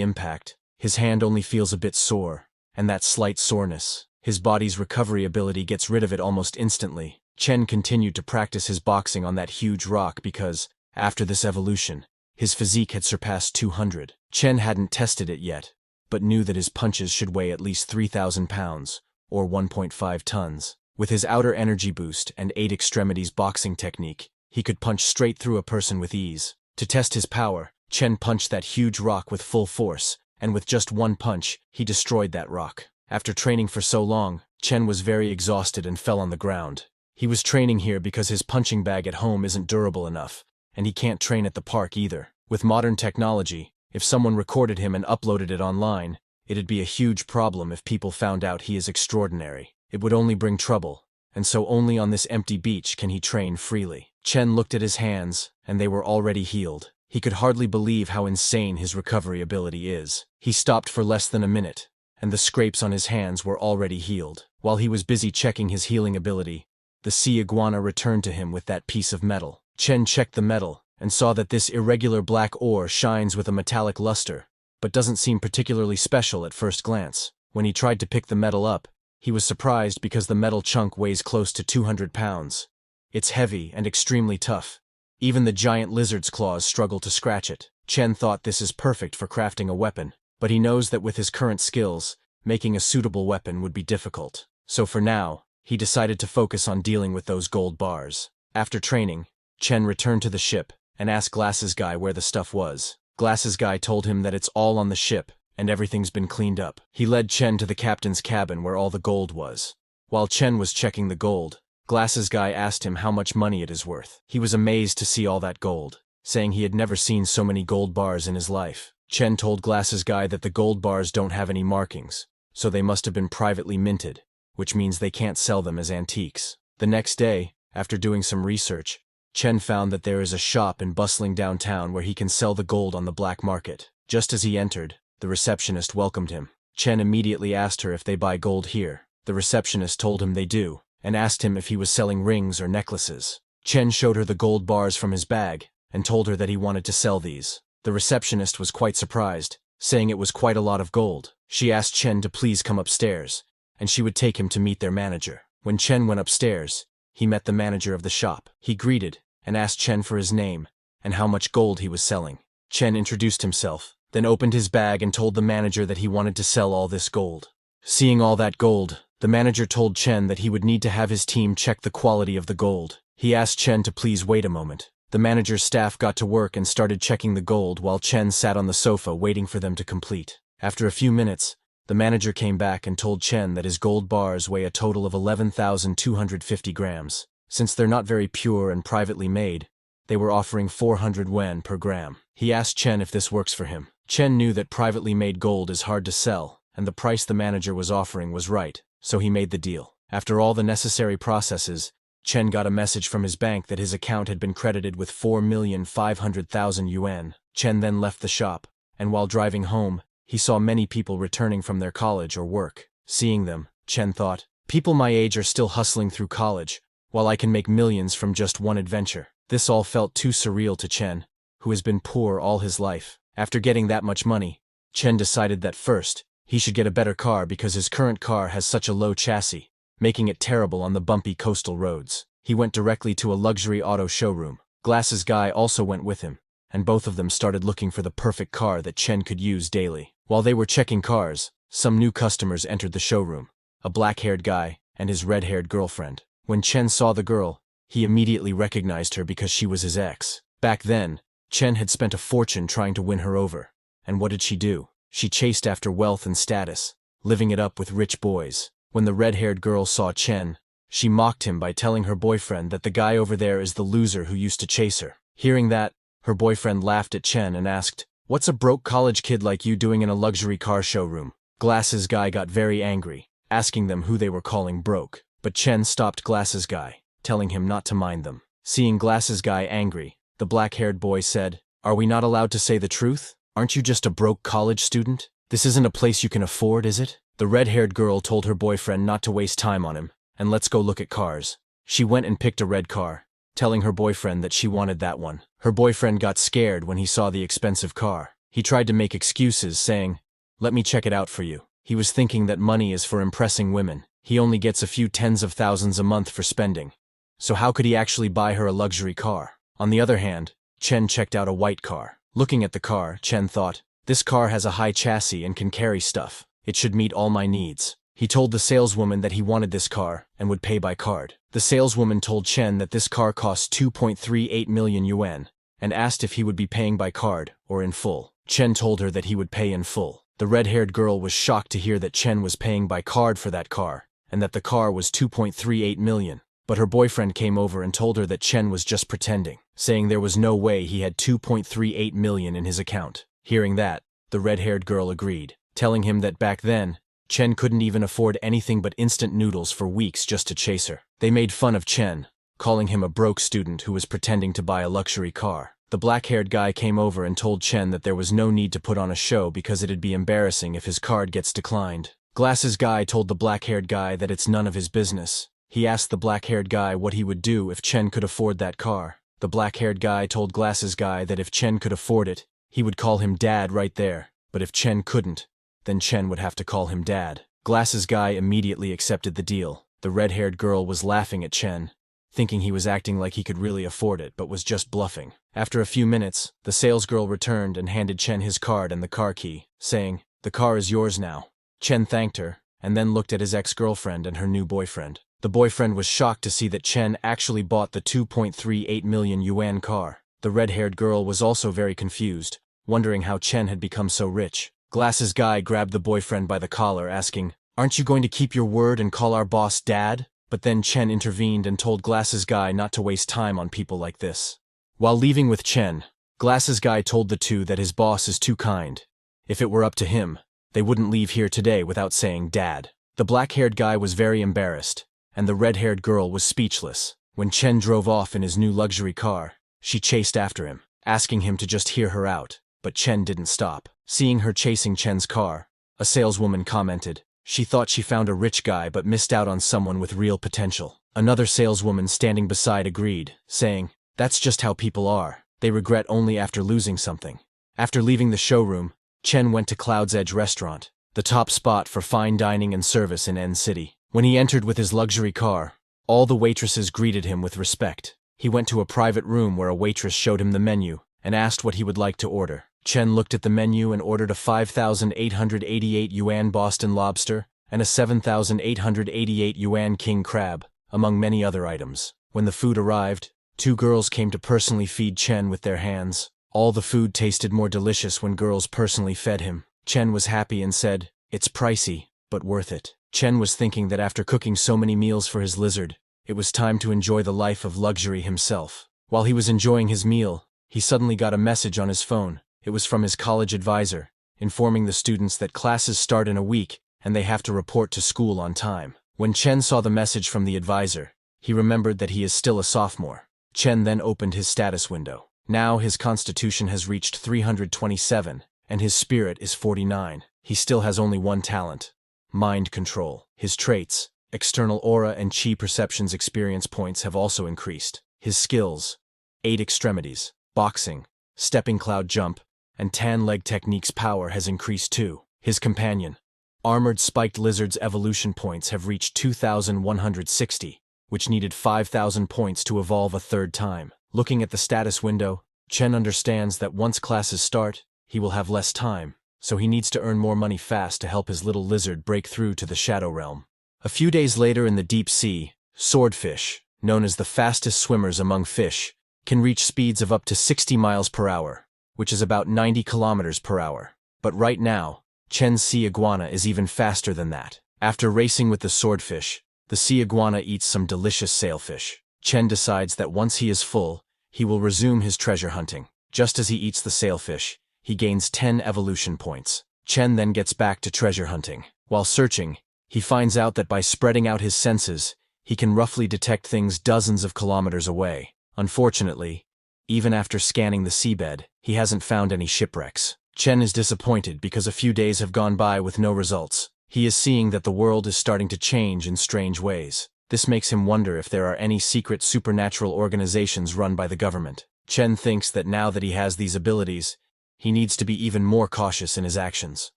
impact, his hand only feels a bit sore, and that slight soreness, his body's recovery ability gets rid of it almost instantly. Chen continued to practice his boxing on that huge rock because, after this evolution, his physique had surpassed 200. Chen hadn't tested it yet, but knew that his punches should weigh at least 3,000 pounds, or 1.5 tons. With his outer energy boost and 8 extremities boxing technique, he could punch straight through a person with ease. To test his power, Chen punched that huge rock with full force, and with just one punch, he destroyed that rock. After training for so long, Chen was very exhausted and fell on the ground. He was training here because his punching bag at home isn't durable enough, and he can't train at the park either. With modern technology, if someone recorded him and uploaded it online, it'd be a huge problem if people found out he is extraordinary. It would only bring trouble, and so only on this empty beach can he train freely. Chen looked at his hands, and they were already healed. He could hardly believe how insane his recovery ability is. He stopped for less than a minute, and the scrapes on his hands were already healed. While he was busy checking his healing ability, the sea iguana returned to him with that piece of metal. Chen checked the metal, and saw that this irregular black ore shines with a metallic luster, but doesn't seem particularly special at first glance. When he tried to pick the metal up, he was surprised because the metal chunk weighs close to 200 pounds. It's heavy and extremely tough. Even the giant lizard's claws struggle to scratch it. Chen thought this is perfect for crafting a weapon, but he knows that with his current skills, making a suitable weapon would be difficult. So for now, he decided to focus on dealing with those gold bars. After training, Chen returned to the ship and asked Glasses Guy where the stuff was. Glasses Guy told him that it's all on the ship, and everything's been cleaned up. He led Chen to the captain's cabin where all the gold was. While Chen was checking the gold, Glasses Guy asked him how much money it is worth. He was amazed to see all that gold, saying he had never seen so many gold bars in his life. Chen told Glasses Guy that the gold bars don't have any markings, so they must have been privately minted, which means they can't sell them as antiques. The next day, after doing some research, Chen found that there is a shop in bustling downtown where he can sell the gold on the black market. Just as he entered, the receptionist welcomed him. Chen immediately asked her if they buy gold here. The receptionist told him they do, and asked him if he was selling rings or necklaces. Chen showed her the gold bars from his bag, and told her that he wanted to sell these. The receptionist was quite surprised, saying it was quite a lot of gold. She asked Chen to please come upstairs, and she would take him to meet their manager. When Chen went upstairs, he met the manager of the shop. He greeted, and asked Chen for his name, and how much gold he was selling. Chen introduced himself, then opened his bag and told the manager that he wanted to sell all this gold. Seeing all that gold, the manager told Chen that he would need to have his team check the quality of the gold. He asked Chen to please wait a moment. The manager's staff got to work and started checking the gold while Chen sat on the sofa waiting for them to complete. After a few minutes, the manager came back and told Chen that his gold bars weigh a total of 11,250 grams. Since they're not very pure and privately made, they were offering 400 yuan per gram. He asked Chen if this works for him. Chen knew that privately made gold is hard to sell, and the price the manager was offering was right, so he made the deal. After all the necessary processes, Chen got a message from his bank that his account had been credited with 4,500,000 yuan. Chen then left the shop, and while driving home, he saw many people returning from their college or work. Seeing them, Chen thought, people my age are still hustling through college, while I can make millions from just one adventure. This all felt too surreal to Chen, who has been poor all his life. After getting that much money, Chen decided that first, he should get a better car because his current car has such a low chassis, making it terrible on the bumpy coastal roads. He went directly to a luxury auto showroom. Glasses Guy also went with him, and both of them started looking for the perfect car that Chen could use daily. While they were checking cars, some new customers entered the showroom, a black-haired guy and his red-haired girlfriend. When Chen saw the girl, he immediately recognized her because she was his ex. Back then, Chen had spent a fortune trying to win her over. And what did she do? She chased after wealth and status, living it up with rich boys. When the red-haired girl saw Chen, she mocked him by telling her boyfriend that the guy over there is the loser who used to chase her. Hearing that, her boyfriend laughed at Chen and asked, "What's a broke college kid like you doing in a luxury car showroom?" Glasses Guy got very angry, asking them who they were calling broke. But Chen stopped Glasses Guy, telling him not to mind them. Seeing Glasses Guy angry, the black-haired boy said, "Are we not allowed to say the truth? Aren't you just a broke college student? This isn't a place you can afford, is it?" The red-haired girl told her boyfriend not to waste time on him, and let's go look at cars. She went and picked a red car, telling her boyfriend that she wanted that one. Her boyfriend got scared when he saw the expensive car. He tried to make excuses, saying, "Let me check it out for you." He was thinking that money is for impressing women. He only gets a few tens of thousands a month for spending. So how could he actually buy her a luxury car? On the other hand, Chen checked out a white car. Looking at the car, Chen thought, this car has a high chassis and can carry stuff. It should meet all my needs. He told the saleswoman that he wanted this car and would pay by card. The saleswoman told Chen that this car costs 2.38 million yuan and asked if he would be paying by card or in full. Chen told her that he would pay in full. The red-haired girl was shocked to hear that Chen was paying by card for that car and that the car was 2.38 million. But her boyfriend came over and told her that Chen was just pretending, saying there was no way he had 2.38 million in his account. Hearing that, the red-haired girl agreed, telling him that back then, Chen couldn't even afford anything but instant noodles for weeks just to chase her. They made fun of Chen, calling him a broke student who was pretending to buy a luxury car. The black-haired guy came over and told Chen that there was no need to put on a show because it'd be embarrassing if his card gets declined. Glasses Guy told the black-haired guy that it's none of his business. He asked the black-haired guy what he would do if Chen could afford that car. The black-haired guy told Glasses Guy that if Chen could afford it, he would call him Dad right there, but if Chen couldn't, then Chen would have to call him Dad. Glasses Guy immediately accepted the deal. The red-haired girl was laughing at Chen, thinking he was acting like he could really afford it but was just bluffing. After a few minutes, the salesgirl returned and handed Chen his card and the car key, saying, "The car is yours now." Chen thanked her, and then looked at his ex-girlfriend and her new boyfriend. The boyfriend was shocked to see that Chen actually bought the 2.38 million yuan car. The red-haired girl was also very confused, wondering how Chen had become so rich. Glasses Guy grabbed the boyfriend by the collar, asking, "Aren't you going to keep your word and call our boss Dad?" But then Chen intervened and told Glasses Guy not to waste time on people like this. While leaving with Chen, Glasses Guy told the two that his boss is too kind. If it were up to him, they wouldn't leave here today without saying Dad. The black-haired guy was very embarrassed, and the red-haired girl was speechless. When Chen drove off in his new luxury car, she chased after him, asking him to just hear her out, but Chen didn't stop. Seeing her chasing Chen's car, a saleswoman commented, she thought she found a rich guy but missed out on someone with real potential. Another saleswoman standing beside agreed, saying, "That's just how people are. They regret only after losing something." After leaving the showroom, Chen went to Cloud's Edge restaurant, the top spot for fine dining and service in N City. When he entered with his luxury car, all the waitresses greeted him with respect. He went to a private room where a waitress showed him the menu and asked what he would like to order. Chen looked at the menu and ordered a 5,888 yuan Boston lobster and a 7,888 yuan king crab, among many other items. When the food arrived, two girls came to personally feed Chen with their hands. All the food tasted more delicious when girls personally fed him. Chen was happy and said, "It's pricey, but worth it." Chen was thinking that after cooking so many meals for his lizard, it was time to enjoy the life of luxury himself. While he was enjoying his meal, he suddenly got a message on his phone. It was from his college advisor, informing the students that classes start in a week and they have to report to school on time. When Chen saw the message from the advisor, he remembered that he is still a sophomore. Chen then opened his status window. Now his constitution has reached 327, and his spirit is 49. He still has only one talent: mind control. His traits, external aura and chi perceptions experience points have also increased. His skills, 8 extremities, boxing, stepping cloud jump, and tan leg techniques power has increased too. His companion, armored spiked lizard's evolution points have reached 2,160, which needed 5,000 points to evolve a third time. Looking at the status window, Chen understands that once classes start, he will have less time, so he needs to earn more money fast to help his little lizard break through to the Shadow Realm. A few days later in the deep sea, swordfish, known as the fastest swimmers among fish, can reach speeds of up to 60 miles per hour, which is about 90 kilometers per hour. But right now, Chen's sea iguana is even faster than that. After racing with the swordfish, the sea iguana eats some delicious sailfish. Chen decides that once he is full, he will resume his treasure hunting. Just as he eats the sailfish, he gains 10 evolution points. Chen then gets back to treasure hunting. While searching, he finds out that by spreading out his senses, he can roughly detect things dozens of kilometers away. Unfortunately, even after scanning the seabed, he hasn't found any shipwrecks. Chen is disappointed because a few days have gone by with no results. He is seeing that the world is starting to change in strange ways. This makes him wonder if there are any secret supernatural organizations run by the government. Chen thinks that now that he has these abilities, he needs to be even more cautious in his actions.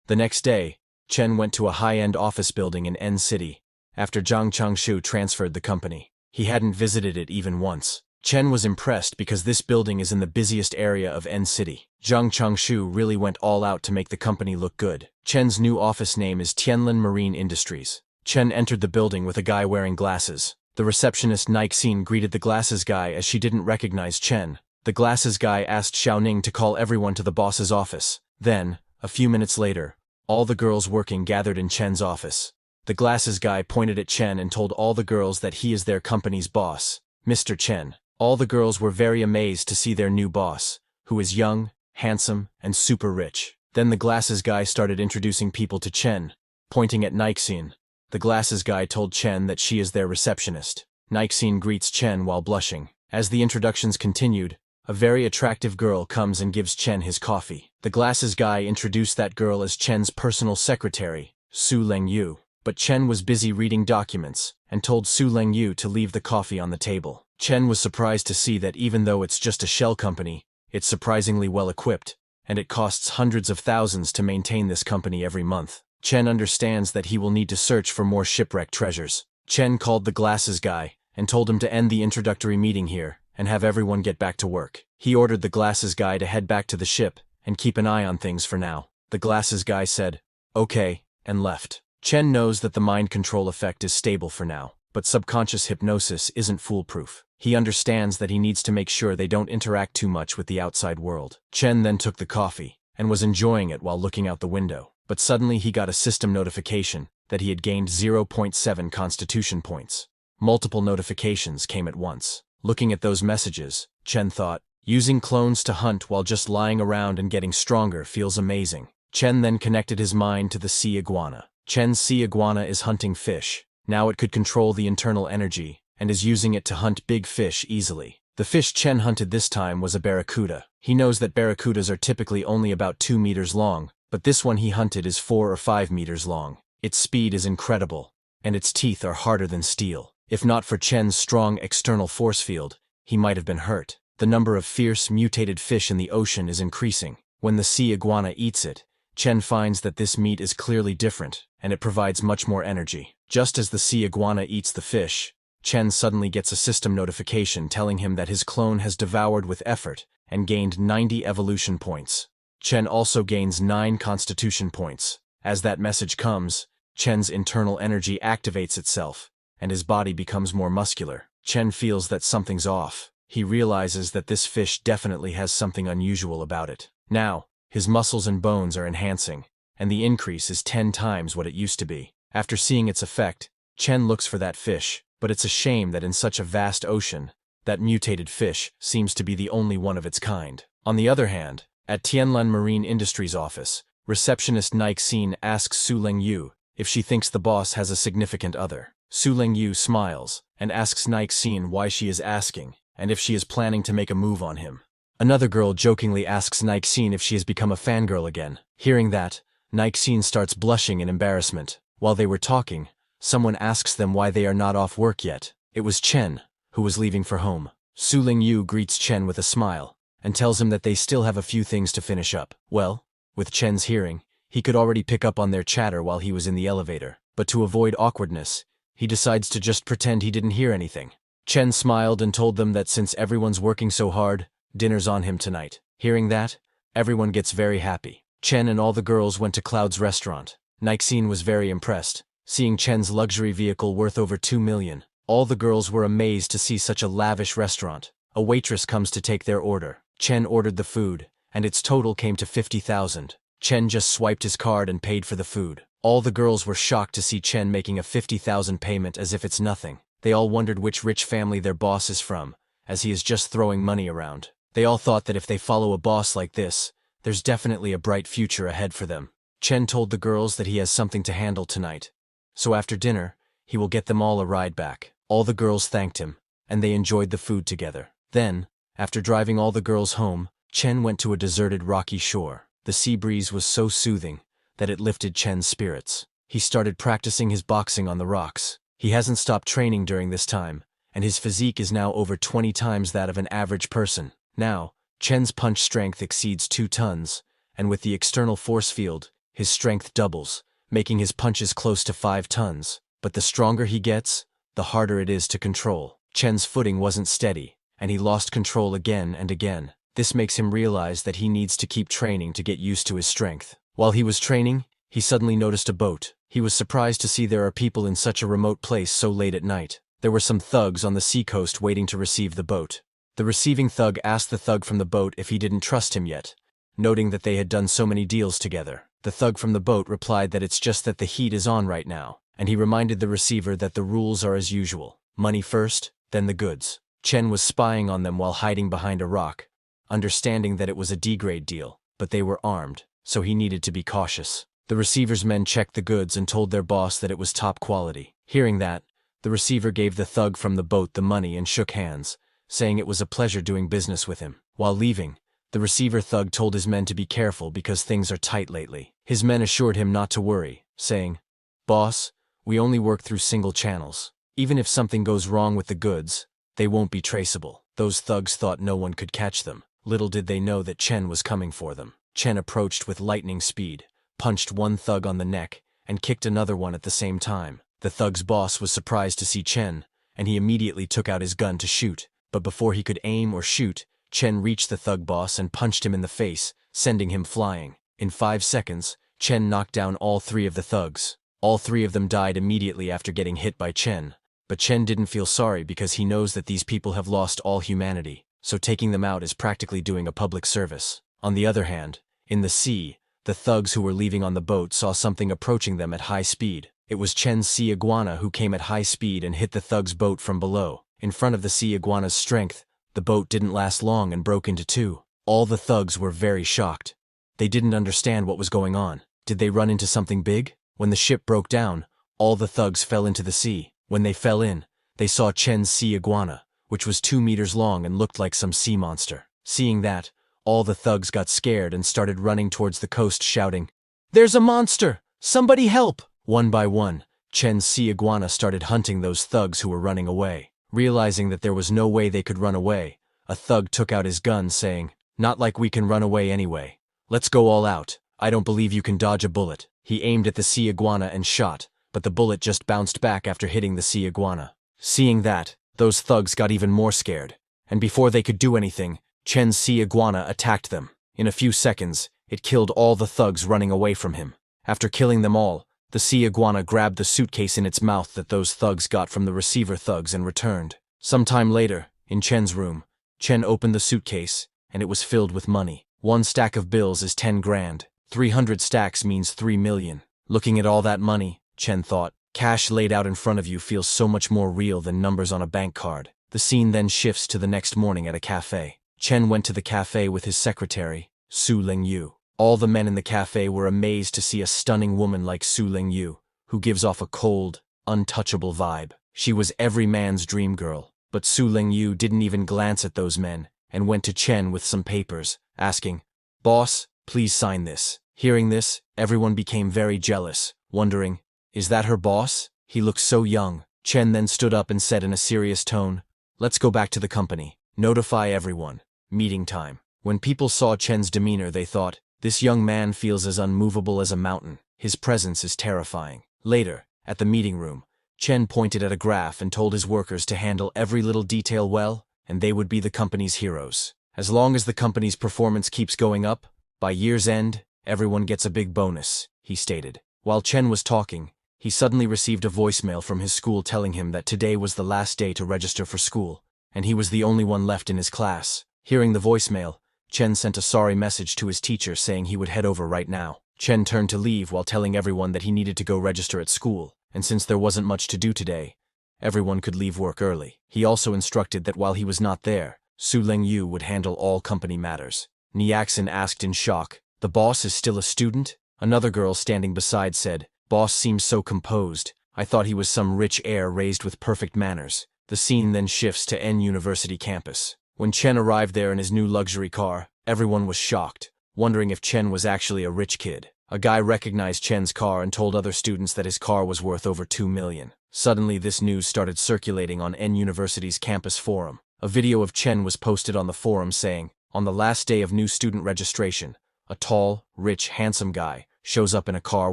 The next day, Chen went to a high-end office building in N City, after Zhang Changshu transferred the company. He hadn't visited it even once. Chen was impressed because this building is in the busiest area of N City. Zhang Changshu really went all out to make the company look good. Chen's new office name is Tianlin Marine Industries. Chen entered the building with a guy wearing glasses. The receptionist Nixin greeted the glasses guy as she didn't recognize Chen. The glasses guy asked Xiaoning to call everyone to the boss's office. Then, a few minutes later, all the girls working gathered in Chen's office. The glasses guy pointed at Chen and told all the girls that he is their company's boss, Mr. Chen. All the girls were very amazed to see their new boss, who is young, handsome, and super rich. Then the glasses guy started introducing people to Chen, pointing at Nixin. The glasses guy told Chen that she is their receptionist. Nixin greets Chen while blushing. As the introductions continued, a very attractive girl comes and gives Chen his coffee. The glasses guy introduced that girl as Chen's personal secretary, Su Lengyu. But Chen was busy reading documents, and told Su Lengyu to leave the coffee on the table. Chen was surprised to see that even though it's just a shell company, it's surprisingly well equipped, and it costs hundreds of thousands to maintain this company every month. Chen understands that he will need to search for more shipwreck treasures. Chen called the glasses guy, and told him to end the introductory meeting here, and have everyone get back to work. He ordered the glasses guy to head back to the ship, and keep an eye on things for now. The glasses guy said, "Okay," and left. Chen knows that the mind control effect is stable for now, but subconscious hypnosis isn't foolproof. He understands that he needs to make sure they don't interact too much with the outside world. Chen then took the coffee, and was enjoying it while looking out the window. But suddenly he got a system notification that he had gained 0.7 constitution points. Multiple notifications came at once. Looking at those messages, Chen thought, using clones to hunt while just lying around and getting stronger feels amazing. Chen then connected his mind to the sea iguana. Chen's sea iguana is hunting fish. Now it could control the internal energy, and is using it to hunt big fish easily. The fish Chen hunted this time was a barracuda. He knows that barracudas are typically only about 2 meters long, but this one he hunted is 4 or 5 meters long. Its speed is incredible, and its teeth are harder than steel. If not for Chen's strong external force field, he might have been hurt. The number of fierce, mutated fish in the ocean is increasing. When the sea iguana eats it, Chen finds that this meat is clearly different, and it provides much more energy. Just as the sea iguana eats the fish, Chen suddenly gets a system notification telling him that his clone has devoured with effort and gained 90 evolution points. Chen also gains 9 constitution points. As that message comes, Chen's internal energy activates itself, and his body becomes more muscular. Chen feels that something's off. He realizes that this fish definitely has something unusual about it. Now, his muscles and bones are enhancing, and the increase is 10 times what it used to be. After seeing its effect, Chen looks for that fish, but it's a shame that in such a vast ocean, that mutated fish seems to be the only one of its kind. On the other hand, at Tianlin Marine Industries office, receptionist Nixin asks Su Lengyu if she thinks the boss has a significant other. Su Lengyu smiles and asks Nixin why she is asking, and if she is planning to make a move on him. Another girl jokingly asks Nixine if she has become a fangirl again. Hearing that, Nixine starts blushing in embarrassment. While they were talking, someone asks them why they are not off work yet. It was Chen, who was leaving for home. Su Lingyu greets Chen with a smile, and tells him that they still have a few things to finish up. Well, with Chen's hearing, he could already pick up on their chatter while he was in the elevator. But to avoid awkwardness, he decides to just pretend he didn't hear anything. Chen smiled and told them that since everyone's working so hard, dinner's on him tonight. Hearing that, everyone gets very happy. Chen and all the girls went to Cloud's restaurant. Nixine was very impressed, seeing Chen's luxury vehicle worth over 2 million. All the girls were amazed to see such a lavish restaurant. A waitress comes to take their order. Chen ordered the food, and its total came to 50,000. Chen just swiped his card and paid for the food. All the girls were shocked to see Chen making a 50,000 payment as if it's nothing. They all wondered which rich family their boss is from, as he is just throwing money around. They all thought that if they follow a boss like this, there's definitely a bright future ahead for them. Chen told the girls that he has something to handle tonight, so after dinner, he will get them all a ride back. All the girls thanked him, and they enjoyed the food together. Then, after driving all the girls home, Chen went to a deserted rocky shore. The sea breeze was so soothing that it lifted Chen's spirits. He started practicing his boxing on the rocks. He hasn't stopped training during this time, and his physique is now over 20 times that of an average person. Now, Chen's punch strength exceeds 2 tons, and with the external force field, his strength doubles, making his punches close to 5 tons. But the stronger he gets, the harder it is to control. Chen's footing wasn't steady, and he lost control again and again. This makes him realize that he needs to keep training to get used to his strength. While he was training, he suddenly noticed a boat. He was surprised to see there are people in such a remote place so late at night. There were some thugs on the seacoast waiting to receive the boat. The receiving thug asked the thug from the boat if he didn't trust him yet, noting that they had done so many deals together. The thug from the boat replied that it's just that the heat is on right now, and he reminded the receiver that the rules are as usual. Money first, then the goods. Chen was spying on them while hiding behind a rock, understanding that it was a D-grade deal, but they were armed, so he needed to be cautious. The receiver's men checked the goods and told their boss that it was top quality. Hearing that, the receiver gave the thug from the boat the money and shook hands, saying it was a pleasure doing business with him. While leaving, the receiver thug told his men to be careful because things are tight lately. His men assured him not to worry, saying, "Boss, we only work through single channels. Even if something goes wrong with the goods, they won't be traceable." Those thugs thought no one could catch them. Little did they know that Chen was coming for them. Chen approached with lightning speed, punched one thug on the neck, and kicked another one at the same time. The thug's boss was surprised to see Chen, and he immediately took out his gun to shoot. But before he could aim or shoot, Chen reached the thug boss and punched him in the face, sending him flying. In 5 seconds, Chen knocked down all 3 of the thugs. All 3 of them died immediately after getting hit by Chen. But Chen didn't feel sorry because he knows that these people have lost all humanity, so taking them out is practically doing a public service. On the other hand, in the sea, the thugs who were leaving on the boat saw something approaching them at high speed. It was Chen's sea iguana who came at high speed and hit the thug's boat from below. In front of the sea iguana's strength, the boat didn't last long and broke into 2. All the thugs were very shocked. They didn't understand what was going on. Did they run into something big? When the ship broke down, all the thugs fell into the sea. When they fell in, they saw Chen's sea iguana, which was 2 meters long and looked like some sea monster. Seeing that, all the thugs got scared and started running towards the coast shouting, "There's a monster! Somebody help!" One by one, Chen's sea iguana started hunting those thugs who were running away. Realizing that there was no way they could run away, a thug took out his gun saying, "Not like we can run away anyway. Let's go all out. I don't believe you can dodge a bullet." He aimed at the sea iguana and shot, but the bullet just bounced back after hitting the sea iguana. Seeing that, those thugs got even more scared, and before they could do anything, Chen's sea iguana attacked them. In a few seconds, it killed all the thugs running away from him. After killing them all, the sea iguana grabbed the suitcase in its mouth that those thugs got from the receiver thugs and returned. Sometime later, in Chen's room, Chen opened the suitcase, and it was filled with money. 1 stack of bills is 10 grand. 300 stacks means 3 million. Looking at all that money, Chen thought, cash laid out in front of you feels so much more real than numbers on a bank card. The scene then shifts to the next morning at a cafe. Chen went to the cafe with his secretary, Su Lingyu. All the men in the cafe were amazed to see a stunning woman like Su Lingyu, who gives off a cold, untouchable vibe. She was every man's dream girl, but Su Lingyu didn't even glance at those men. and went to Chen with some papers, asking, "Boss, please sign this." Hearing this, everyone became very jealous, wondering, "Is that her boss? He looks so young." Chen then stood up and said in a serious tone, "Let's go back to the company. Notify everyone. Meeting time." When people saw Chen's demeanor, they thought, "This young man feels as unmovable as a mountain. His presence is terrifying." Later, at the meeting room, Chen pointed at a graph and told his workers to handle every little detail well, and they would be the company's heroes. As long as the company's performance keeps going up, by year's end, everyone gets a big bonus, he stated. While Chen was talking, he suddenly received a voicemail from his school telling him that today was the last day to register for school, and he was the only one left in his class. Hearing the voicemail, Chen sent a sorry message to his teacher saying he would head over right now. Chen turned to leave while telling everyone that he needed to go register at school, and since there wasn't much to do today, everyone could leave work early. He also instructed that while he was not there, Su Lingyu would handle all company matters. Niaxin asked in shock, "The boss is still a student?" Another girl standing beside said, "Boss seems so composed. I thought he was some rich heir raised with perfect manners." The scene then shifts to N University campus. When Chen arrived there in his new luxury car, everyone was shocked, wondering if Chen was actually a rich kid. A guy recognized Chen's car and told other students that his car was worth over 2 million. Suddenly, this news started circulating on N University's campus forum. A video of Chen was posted on the forum saying, "On the last day of new student registration, a tall, rich, handsome guy shows up in a car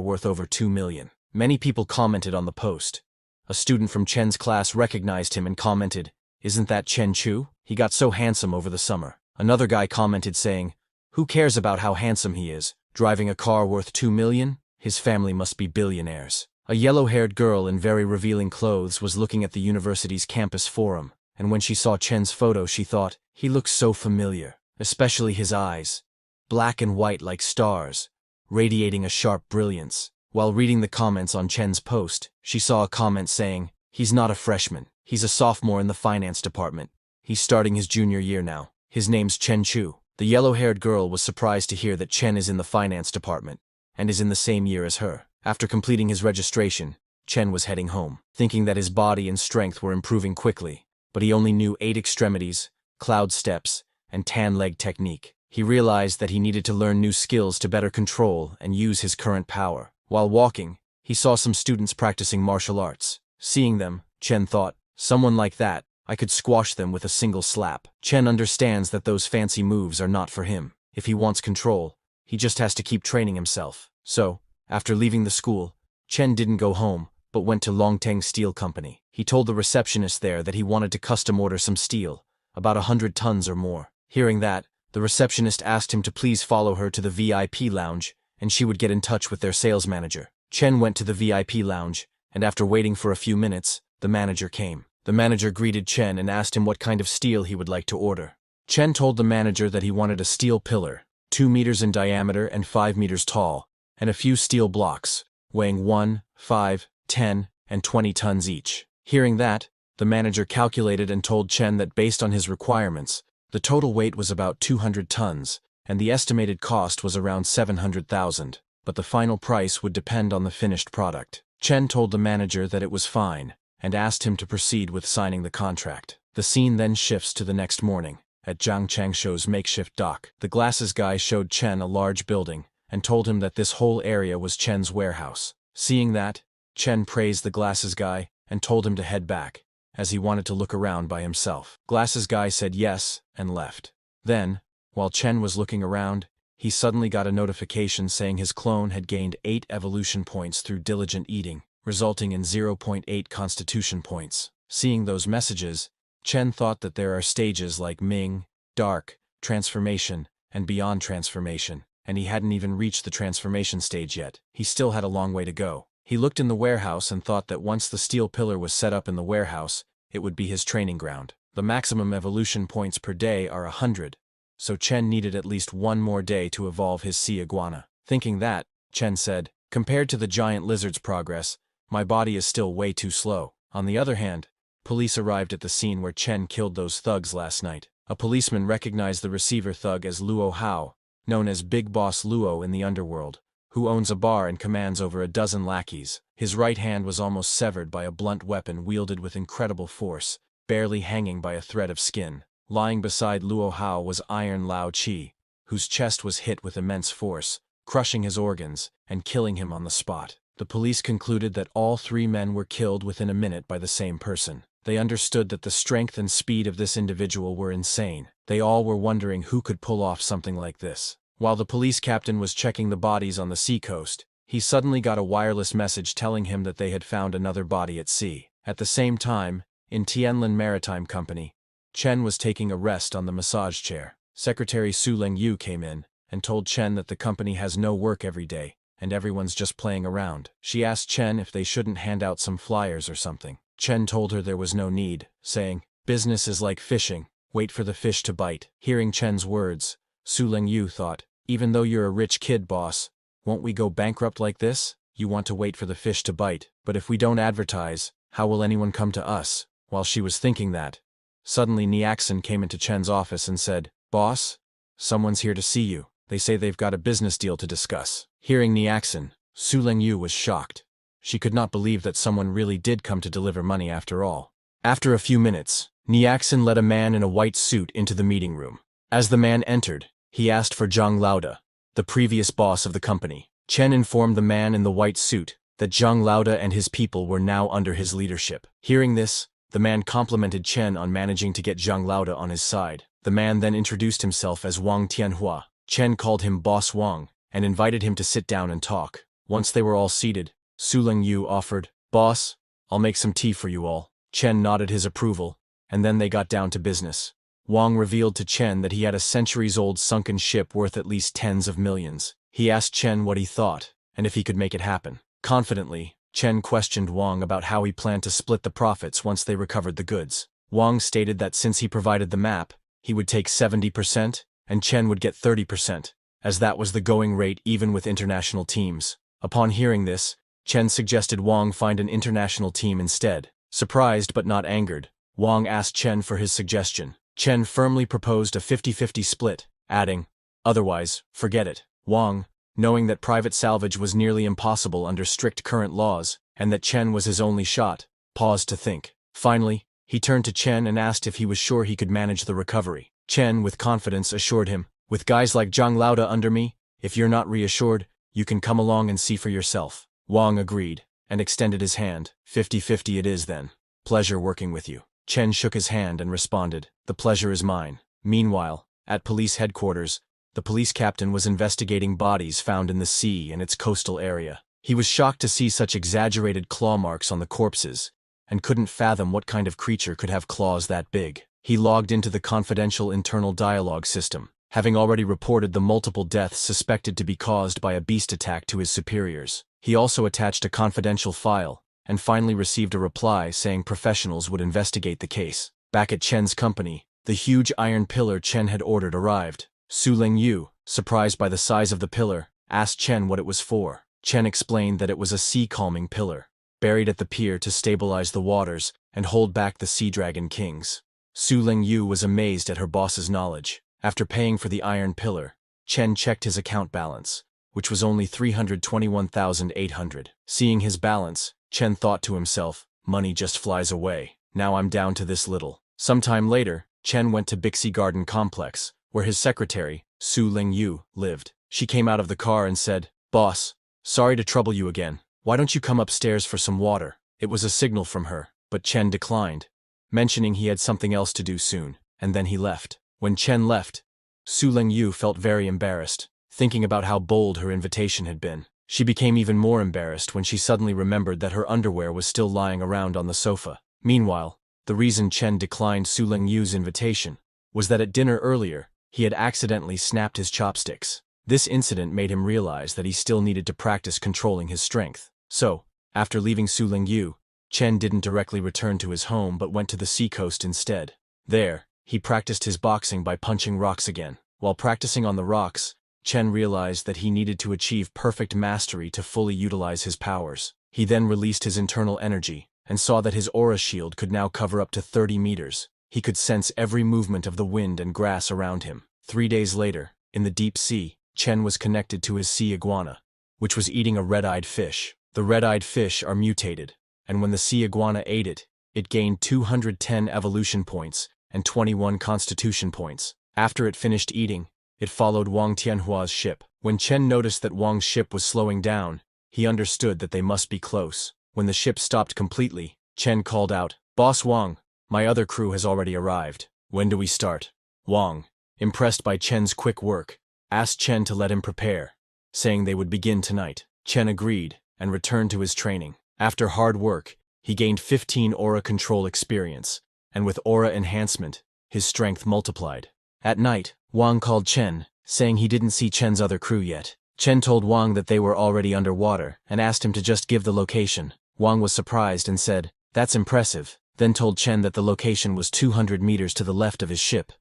worth over 2 million. Many people commented on the post. A student from Chen's class recognized him and commented, "Isn't that Chen Chu? He got so handsome over the summer." Another guy commented saying, "Who cares about how handsome he is? Driving a car worth 2 million? His family must be billionaires." A yellow-haired girl in very revealing clothes was looking at the university's campus forum, and when she saw Chen's photo she thought, "He looks so familiar, especially his eyes. Black and white like stars, radiating a sharp brilliance." While reading the comments on Chen's post, she saw a comment saying, "He's not a freshman. He's a sophomore in the finance department. He's starting his junior year now. His name's Chen Chu." The yellow-haired girl was surprised to hear that Chen is in the finance department, and is in the same year as her. After completing his registration, Chen was heading home, thinking that his body and strength were improving quickly, but he only knew 8 extremities, cloud steps, and tan leg technique. He realized that he needed to learn new skills to better control and use his current power. While walking, he saw some students practicing martial arts. Seeing them, Chen thought, "Someone like that, I could squash them with a single slap." Chen understands that those fancy moves are not for him. If he wants control, he just has to keep training himself. So, after leaving the school, Chen didn't go home, but went to Longteng Steel Company. He told the receptionist there that he wanted to custom order some steel, about 100 tons or more. Hearing that, the receptionist asked him to please follow her to the VIP lounge, and she would get in touch with their sales manager. Chen went to the VIP lounge, and after waiting for a few minutes, the manager came. The manager greeted Chen and asked him what kind of steel he would like to order. Chen told the manager that he wanted a steel pillar, 2 meters in diameter and 5 meters tall, and a few steel blocks, weighing 1, 5, 10, and 20 tons each. Hearing that, the manager calculated and told Chen that based on his requirements, the total weight was about 200 tons, and the estimated cost was around 700,000, but the final price would depend on the finished product. Chen told the manager that it was fine, and asked him to proceed with signing the contract. The scene then shifts to the next morning, at Zhang Changshuo's makeshift dock. The glasses guy showed Chen a large building, and told him that this whole area was Chen's warehouse. Seeing that, Chen praised the glasses guy, and told him to head back, as he wanted to look around by himself. Glasses guy said yes, and left. Then, while Chen was looking around, he suddenly got a notification saying his clone had gained 8 evolution points through diligent eating, resulting in 0.8 constitution points. Seeing those messages, Chen thought that there are stages like Ming, Dark, Transformation, and Beyond Transformation, and he hadn't even reached the transformation stage yet. He still had a long way to go. He looked in the warehouse and thought that once the steel pillar was set up in the warehouse, it would be his training ground. The maximum evolution points per day are 100, so Chen needed at least 1 more day to evolve his sea iguana. Thinking that, Chen said, "Compared to the giant lizard's progress, my body is still way too slow." On the other hand, police arrived at the scene where Chen killed those thugs last night. A policeman recognized the receiver thug as Luo Hao, known as Big Boss Luo in the underworld, who owns a bar and commands over a dozen lackeys. His right hand was almost severed by a blunt weapon wielded with incredible force, barely hanging by a thread of skin. Lying beside Luo Hao was Iron Lao Chi, whose chest was hit with immense force, crushing his organs and killing him on the spot. The police concluded that all three men were killed within a minute by the same person. They understood that the strength and speed of this individual were insane. They all were wondering who could pull off something like this. While the police captain was checking the bodies on the seacoast, he suddenly got a wireless message telling him that they had found another body at sea. At the same time, in Tianlin Maritime Company, Chen was taking a rest on the massage chair. Secretary Su Lingyu came in and told Chen that the company has no work every day, and everyone's just playing around. She asked Chen if they shouldn't hand out some flyers or something. Chen told her there was no need, saying, "Business is like fishing, wait for the fish to bite." Hearing Chen's words, Su Lingyu thought, "Even though you're a rich kid, boss, won't we go bankrupt like this? You want to wait for the fish to bite, but if we don't advertise, how will anyone come to us?" While she was thinking that, suddenly Niaxin came into Chen's office and said, "Boss, someone's here to see you. They say they've got a business deal to discuss." Hearing Niaxin, Su Lingyu was shocked. She could not believe that someone really did come to deliver money after all. After a few minutes, Niaxin led a man in a white suit into the meeting room. As the man entered, he asked for Zhang Lauda, the previous boss of the company. Chen informed the man in the white suit that Zhang Lauda and his people were now under his leadership. Hearing this, the man complimented Chen on managing to get Zhang Lauda on his side. The man then introduced himself as Wang Tianhua. Chen called him Boss Wang and invited him to sit down and talk. Once they were all seated, Su Lingyu offered, "Boss, I'll make some tea for you all." Chen nodded his approval, and then they got down to business. Wang revealed to Chen that he had a centuries-old sunken ship worth at least tens of millions. He asked Chen what he thought, and if he could make it happen. Confidently, Chen questioned Wang about how he planned to split the profits once they recovered the goods. Wang stated that since he provided the map, he would take 70%, and Chen would get 30%, as that was the going rate even with international teams. Upon hearing this, Chen suggested Wang find an international team instead. Surprised but not angered, Wang asked Chen for his suggestion. Chen firmly proposed a 50-50 split, adding, "Otherwise, forget it." Wang, knowing that private salvage was nearly impossible under strict current laws, and that Chen was his only shot, paused to think. Finally, he turned to Chen and asked if he was sure he could manage the recovery. Chen, with confidence, assured him, "With guys like Zhang Lauda under me, if you're not reassured, you can come along and see for yourself." Wang agreed, and extended his hand. 50-50 it is then. Pleasure working with you." Chen shook his hand and responded, "The pleasure is mine." Meanwhile, at police headquarters, the police captain was investigating bodies found in the sea and its coastal area. He was shocked to see such exaggerated claw marks on the corpses, and couldn't fathom what kind of creature could have claws that big. He logged into the confidential internal dialogue system, having already reported the multiple deaths suspected to be caused by a beast attack to his superiors. He also attached a confidential file, and finally received a reply saying professionals would investigate the case. Back at Chen's company, the huge iron pillar Chen had ordered arrived. Su Lingyu, surprised by the size of the pillar, asked Chen what it was for. Chen explained that it was a sea-calming pillar, buried at the pier to stabilize the waters and hold back the sea dragon kings. Su Lingyu was amazed at her boss's knowledge. After paying for the iron pillar, Chen checked his account balance, which was only 321,800. Seeing his balance, Chen thought to himself, "Money just flies away. Now I'm down to this little." Sometime later, Chen went to Bixi Garden Complex, where his secretary, Su Lingyu, lived. She came out of the car and said, "Boss, sorry to trouble you again. Why don't you come upstairs for some water?" It was a signal from her, but Chen declined, mentioning he had something else to do soon, and then he left. When Chen left, Su Lingyu felt very embarrassed, thinking about how bold her invitation had been. She became even more embarrassed when she suddenly remembered that her underwear was still lying around on the sofa. Meanwhile, the reason Chen declined Su Lingyu's invitation was that at dinner earlier, he had accidentally snapped his chopsticks. This incident made him realize that he still needed to practice controlling his strength. So, after leaving Su Lingyu, Chen didn't directly return to his home but went to the seacoast instead. There, he practiced his boxing by punching rocks again. While practicing on the rocks, Chen realized that he needed to achieve perfect mastery to fully utilize his powers. He then released his internal energy, and saw that his aura shield could now cover up to 30 meters. He could sense every movement of the wind and grass around him. 3 days later, in the deep sea, Chen was connected to his sea iguana, which was eating a red-eyed fish. The red-eyed fish are mutated, and when the sea iguana ate it, it gained 210 evolution points and 21 constitution points. After it finished eating, it followed Wang Tianhua's ship. When Chen noticed that Wang's ship was slowing down, he understood that they must be close. When the ship stopped completely, Chen called out, "Boss Wang, my other crew has already arrived. When do we start?" Wang, impressed by Chen's quick work, asked Chen to let him prepare, saying they would begin tonight. Chen agreed and returned to his training. After hard work, he gained 15 aura control experience, and with aura enhancement, his strength multiplied. At night, Wang called Chen, saying he didn't see Chen's other crew yet. Chen told Wang that they were already underwater and asked him to just give the location. Wang was surprised and said, "That's impressive," then told Chen that the location was 200 meters to the left of his ship,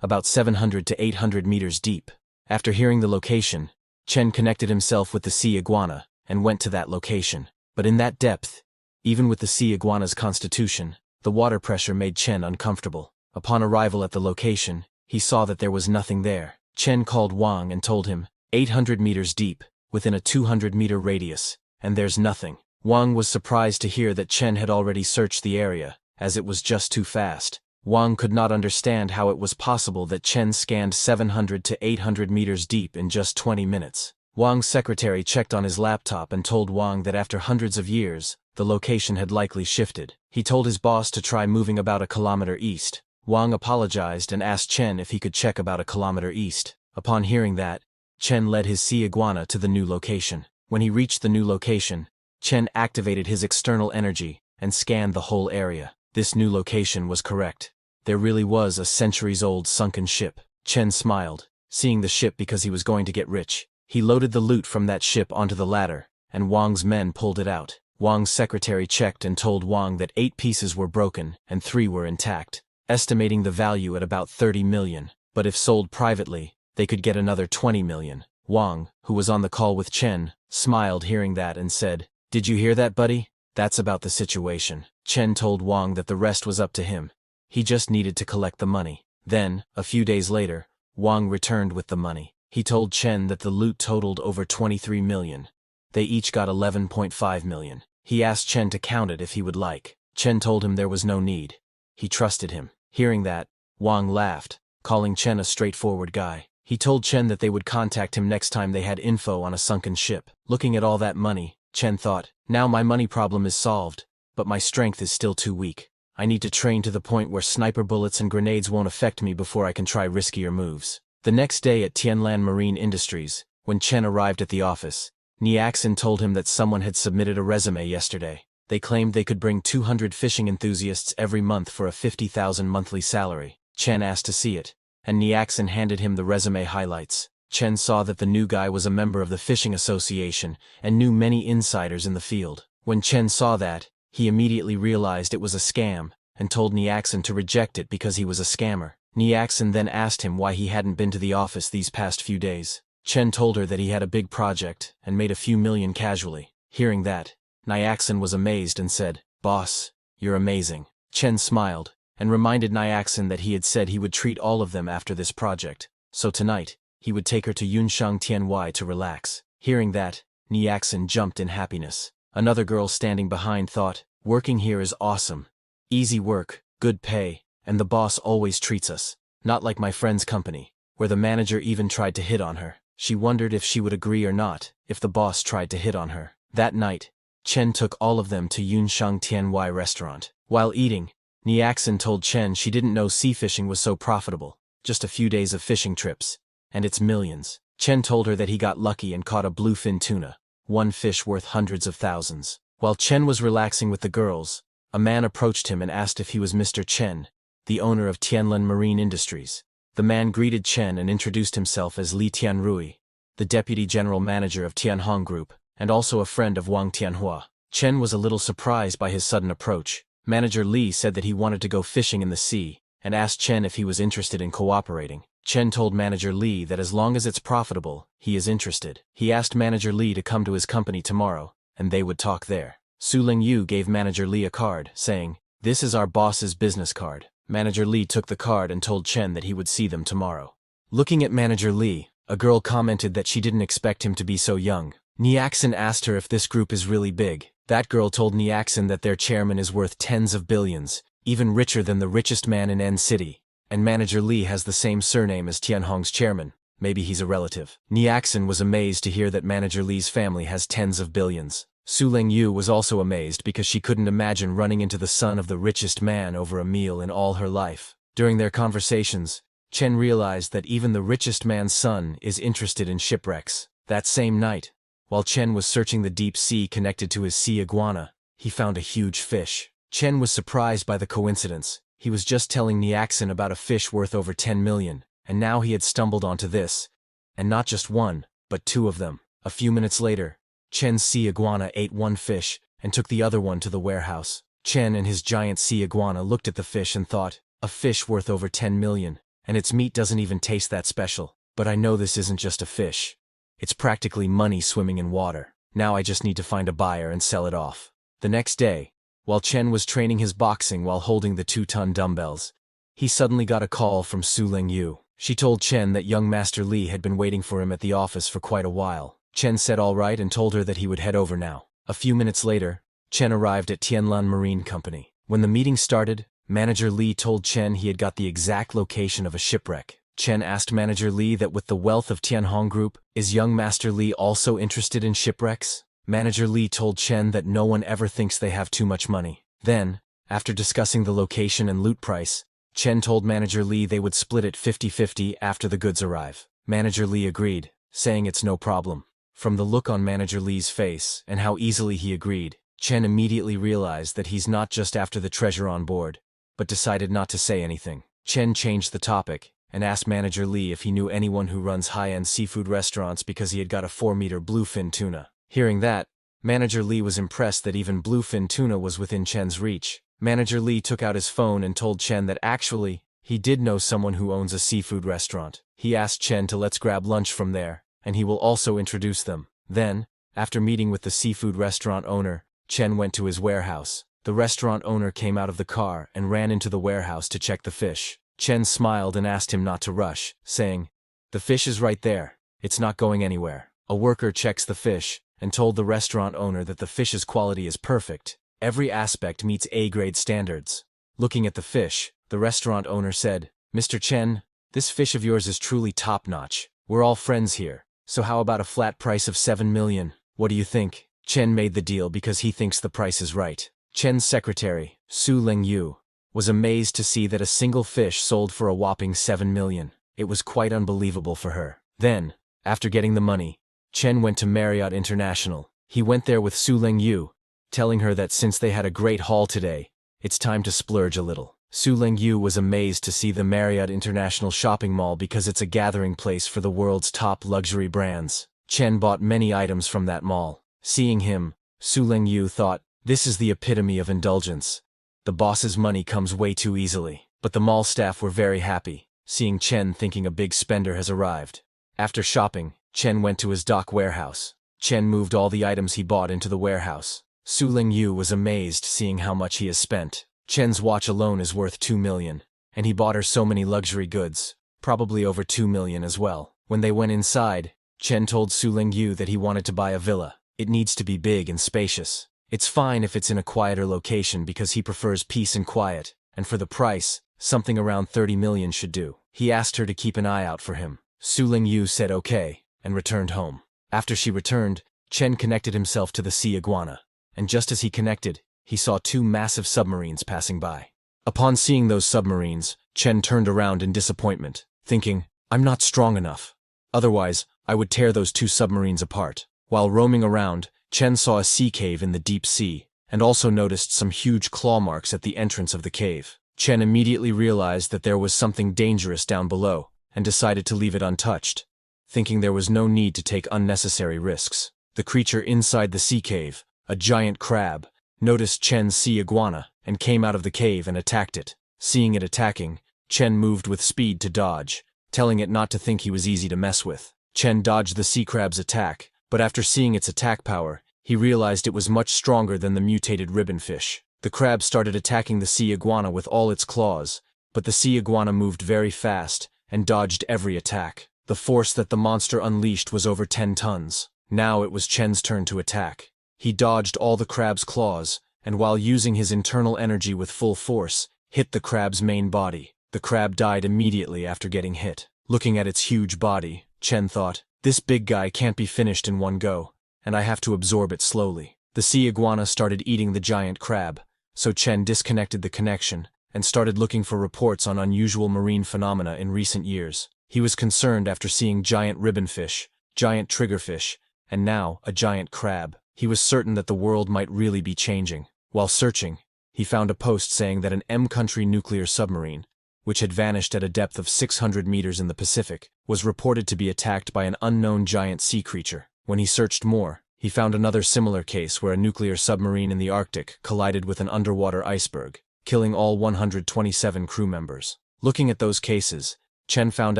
about 700 to 800 meters deep. After hearing the location, Chen connected himself with the sea iguana and went to that location. But in that depth, even with the sea iguana's constitution, the water pressure made Chen uncomfortable. Upon arrival at the location, he saw that there was nothing there. Chen called Wang and told him, 800 meters deep, within a 200-meter radius, and there's nothing. Wang was surprised to hear that Chen had already searched the area, as it was just too fast. Wang could not understand how it was possible that Chen scanned 700 to 800 meters deep in just 20 minutes. Wang's secretary checked on his laptop and told Wang that after hundreds of years, the location had likely shifted. He told his boss to try moving about a kilometer east. Wang apologized and asked Chen if he could check about a kilometer east. Upon hearing that, Chen led his sea iguana to the new location. When he reached the new location, Chen activated his external energy and scanned the whole area. This new location was correct. There really was a centuries-old sunken ship. Chen smiled, seeing the ship because he was going to get rich. He loaded the loot from that ship onto the ladder, and Wang's men pulled it out. Wang's secretary checked and told Wang that 8 pieces were broken and 3 were intact, estimating the value at about 30 million, but if sold privately, they could get another 20 million. Wang, who was on the call with Chen, smiled hearing that and said, "Did you hear that, buddy? That's about the situation." Chen told Wang that the rest was up to him. He just needed to collect the money. Then, a few days later, Wang returned with the money. He told Chen that the loot totaled over 23 million. They each got 11.5 million. He asked Chen to count it if he would like. Chen told him there was no need. He trusted him. Hearing that, Wang laughed, calling Chen a straightforward guy. He told Chen that they would contact him next time they had info on a sunken ship. Looking at all that money, Chen thought, now my money problem is solved, but my strength is still too weak. I need to train to the point where sniper bullets and grenades won't affect me before I can try riskier moves. The next day at Tianlan Marine Industries, when Chen arrived at the office, Niaxin told him that someone had submitted a resume yesterday. They claimed they could bring 200 fishing enthusiasts every month for a 50,000 monthly salary. Chen asked to see it, and Niaxin handed him the resume highlights. Chen saw that the new guy was a member of the Fishing Association and knew many insiders in the field. When Chen saw that, he immediately realized it was a scam and told Niaxin to reject it because he was a scammer. Niaxin then asked him why he hadn't been to the office these past few days. Chen told her that he had a big project and made a few million casually. Hearing that, Niaxin was amazed and said, "Boss, you're amazing." Chen smiled and reminded Niaxin that he had said he would treat all of them after this project, so tonight, he would take her to Yunshang Tianwai to relax. Hearing that, Niaxin jumped in happiness. Another girl standing behind thought, "Working here is awesome. Easy work, good pay, and the boss always treats us. Not like my friend's company, where the manager even tried to hit on her." She wondered if she would agree or not if the boss tried to hit on her. That night, Chen took all of them to Yunshang Tianwai restaurant. While eating, Niaxin told Chen she didn't know sea fishing was so profitable. Just a few days of fishing trips, and it's millions. Chen told her that he got lucky and caught a bluefin tuna, one fish worth hundreds of thousands. While Chen was relaxing with the girls, a man approached him and asked if he was Mr. Chen, the owner of Tianlan Marine Industries. The man greeted Chen and introduced himself as Li Tianrui, the deputy general manager of Tianhong Group, and also a friend of Wang Tianhua. Chen was a little surprised by his sudden approach. Manager Li said that he wanted to go fishing in the sea, and asked Chen if he was interested in cooperating. Chen told Manager Li that as long as it's profitable, he is interested. He asked Manager Li to come to his company tomorrow, and they would talk there. Su Lingyu gave Manager Li a card, saying, "This is our boss's business card." Manager Li took the card and told Chen that he would see them tomorrow. Looking at Manager Li, a girl commented that she didn't expect him to be so young. Niaxin asked her if this group is really big. That girl told Niaxin that their chairman is worth tens of billions, even richer than the richest man in N City. And Manager Lee has the same surname as Tianhong's chairman. Maybe he's a relative. Niaxin was amazed to hear that Manager Lee's family has tens of billions. Su Lingyu was also amazed because she couldn't imagine running into the son of the richest man over a meal in all her life. During their conversations, Chen realized that even the richest man's son is interested in shipwrecks. That same night, while Chen was searching the deep sea connected to his sea iguana, he found a huge fish. Chen was surprised by the coincidence. He was just telling Niaxin about a fish worth over 10 million, and now he had stumbled onto this. And not just one, but two of them. A few minutes later, Chen's sea iguana ate one fish and took the other one to the warehouse. Chen and his giant sea iguana looked at the fish and thought, a fish worth over 10 million, and its meat doesn't even taste that special. But I know this isn't just a fish. It's practically money swimming in water. Now I just need to find a buyer and sell it off. The next day, while Chen was training his boxing while holding the 2-ton dumbbells, he suddenly got a call from Su Lingyu. She told Chen that young Master Li had been waiting for him at the office for quite a while. Chen said all right and told her that he would head over now. A few minutes later, Chen arrived at Tianlan Marine Company. When the meeting started, Manager Li told Chen he had got the exact location of a shipwreck. Chen asked Manager Li that with the wealth of Tianhong Group, is young Master Li also interested in shipwrecks? Manager Li told Chen that no one ever thinks they have too much money. Then, after discussing the location and loot price, Chen told Manager Li they would split it 50-50 after the goods arrive. Manager Li agreed, saying it's no problem. From the look on Manager Li's face and how easily he agreed, Chen immediately realized that he's not just after the treasure on board, but decided not to say anything. Chen changed the topic and asked Manager Li if he knew anyone who runs high-end seafood restaurants because he had got a 4-meter bluefin tuna. Hearing that, Manager Li was impressed that even bluefin tuna was within Chen's reach. Manager Li took out his phone and told Chen that actually, he did know someone who owns a seafood restaurant. He asked Chen to let's grab lunch from there, and he will also introduce them. Then, after meeting with the seafood restaurant owner, Chen went to his warehouse. The restaurant owner came out of the car and ran into the warehouse to check the fish. Chen smiled and asked him not to rush, saying, "The fish is right there. It's not going anywhere." A worker checks the fish and told the restaurant owner that the fish's quality is perfect. Every aspect meets A-grade standards. Looking at the fish, the restaurant owner said, "Mr. Chen, this fish of yours is truly top-notch. We're all friends here, so how about a flat price of 7 million? What do you think?" Chen made the deal because he thinks the price is right. Chen's secretary, Su Lingyu, was amazed to see that a single fish sold for a whopping 7 million. It was quite unbelievable for her. Then, after getting the money, Chen went to Marriott International. He went there with Su Lingyu, telling her that since they had a great haul today, it's time to splurge a little. Su Lingyu was amazed to see the Marriott International shopping mall because it's a gathering place for the world's top luxury brands. Chen bought many items from that mall. Seeing him, Su Lingyu thought, this is the epitome of indulgence. The boss's money comes way too easily. But the mall staff were very happy, seeing Chen thinking a big spender has arrived. After shopping, Chen went to his dock warehouse. Chen moved all the items he bought into the warehouse. Su Lingyu was amazed seeing how much he has spent. Chen's watch alone is worth 2 million, and he bought her so many luxury goods, probably over 2 million as well. When they went inside, Chen told Su Lingyu that he wanted to buy a villa. It needs to be big and spacious. It's fine if it's in a quieter location because he prefers peace and quiet, and for the price, something around 30 million should do. He asked her to keep an eye out for him. Su Lingyu said okay, and returned home. After she returned, Chen connected himself to the sea iguana, and just as he connected, he saw 2 massive submarines passing by. Upon seeing those submarines, Chen turned around in disappointment, thinking, I'm not strong enough. Otherwise, I would tear those 2 submarines apart. While roaming around, Chen saw a sea cave in the deep sea, and also noticed some huge claw marks at the entrance of the cave. Chen immediately realized that there was something dangerous down below, and decided to leave it untouched, thinking there was no need to take unnecessary risks. The creature inside the sea cave, a giant crab, noticed Chen's sea iguana, and came out of the cave and attacked it. Seeing it attacking, Chen moved with speed to dodge, telling it not to think he was easy to mess with. Chen dodged the sea crab's attack, but after seeing its attack power, he realized it was much stronger than the mutated ribbonfish. The crab started attacking the sea iguana with all its claws, but the sea iguana moved very fast and dodged every attack. The force that the monster unleashed was over 10 tons. Now it was Chen's turn to attack. He dodged all the crab's claws, and while using his internal energy with full force, hit the crab's main body. The crab died immediately after getting hit. Looking at its huge body, Chen thought, "This big guy can't be finished in one go, and I have to absorb it slowly." The sea iguana started eating the giant crab, so Chen disconnected the connection and started looking for reports on unusual marine phenomena in recent years. He was concerned after seeing giant ribbonfish, giant triggerfish, and now a giant crab. He was certain that the world might really be changing. While searching, he found a post saying that an M-country nuclear submarine, which had vanished at a depth of 600 meters in the Pacific, was reported to be attacked by an unknown giant sea creature. When he searched more, he found another similar case where a nuclear submarine in the Arctic collided with an underwater iceberg, killing all 127 crew members. Looking at those cases, Chen found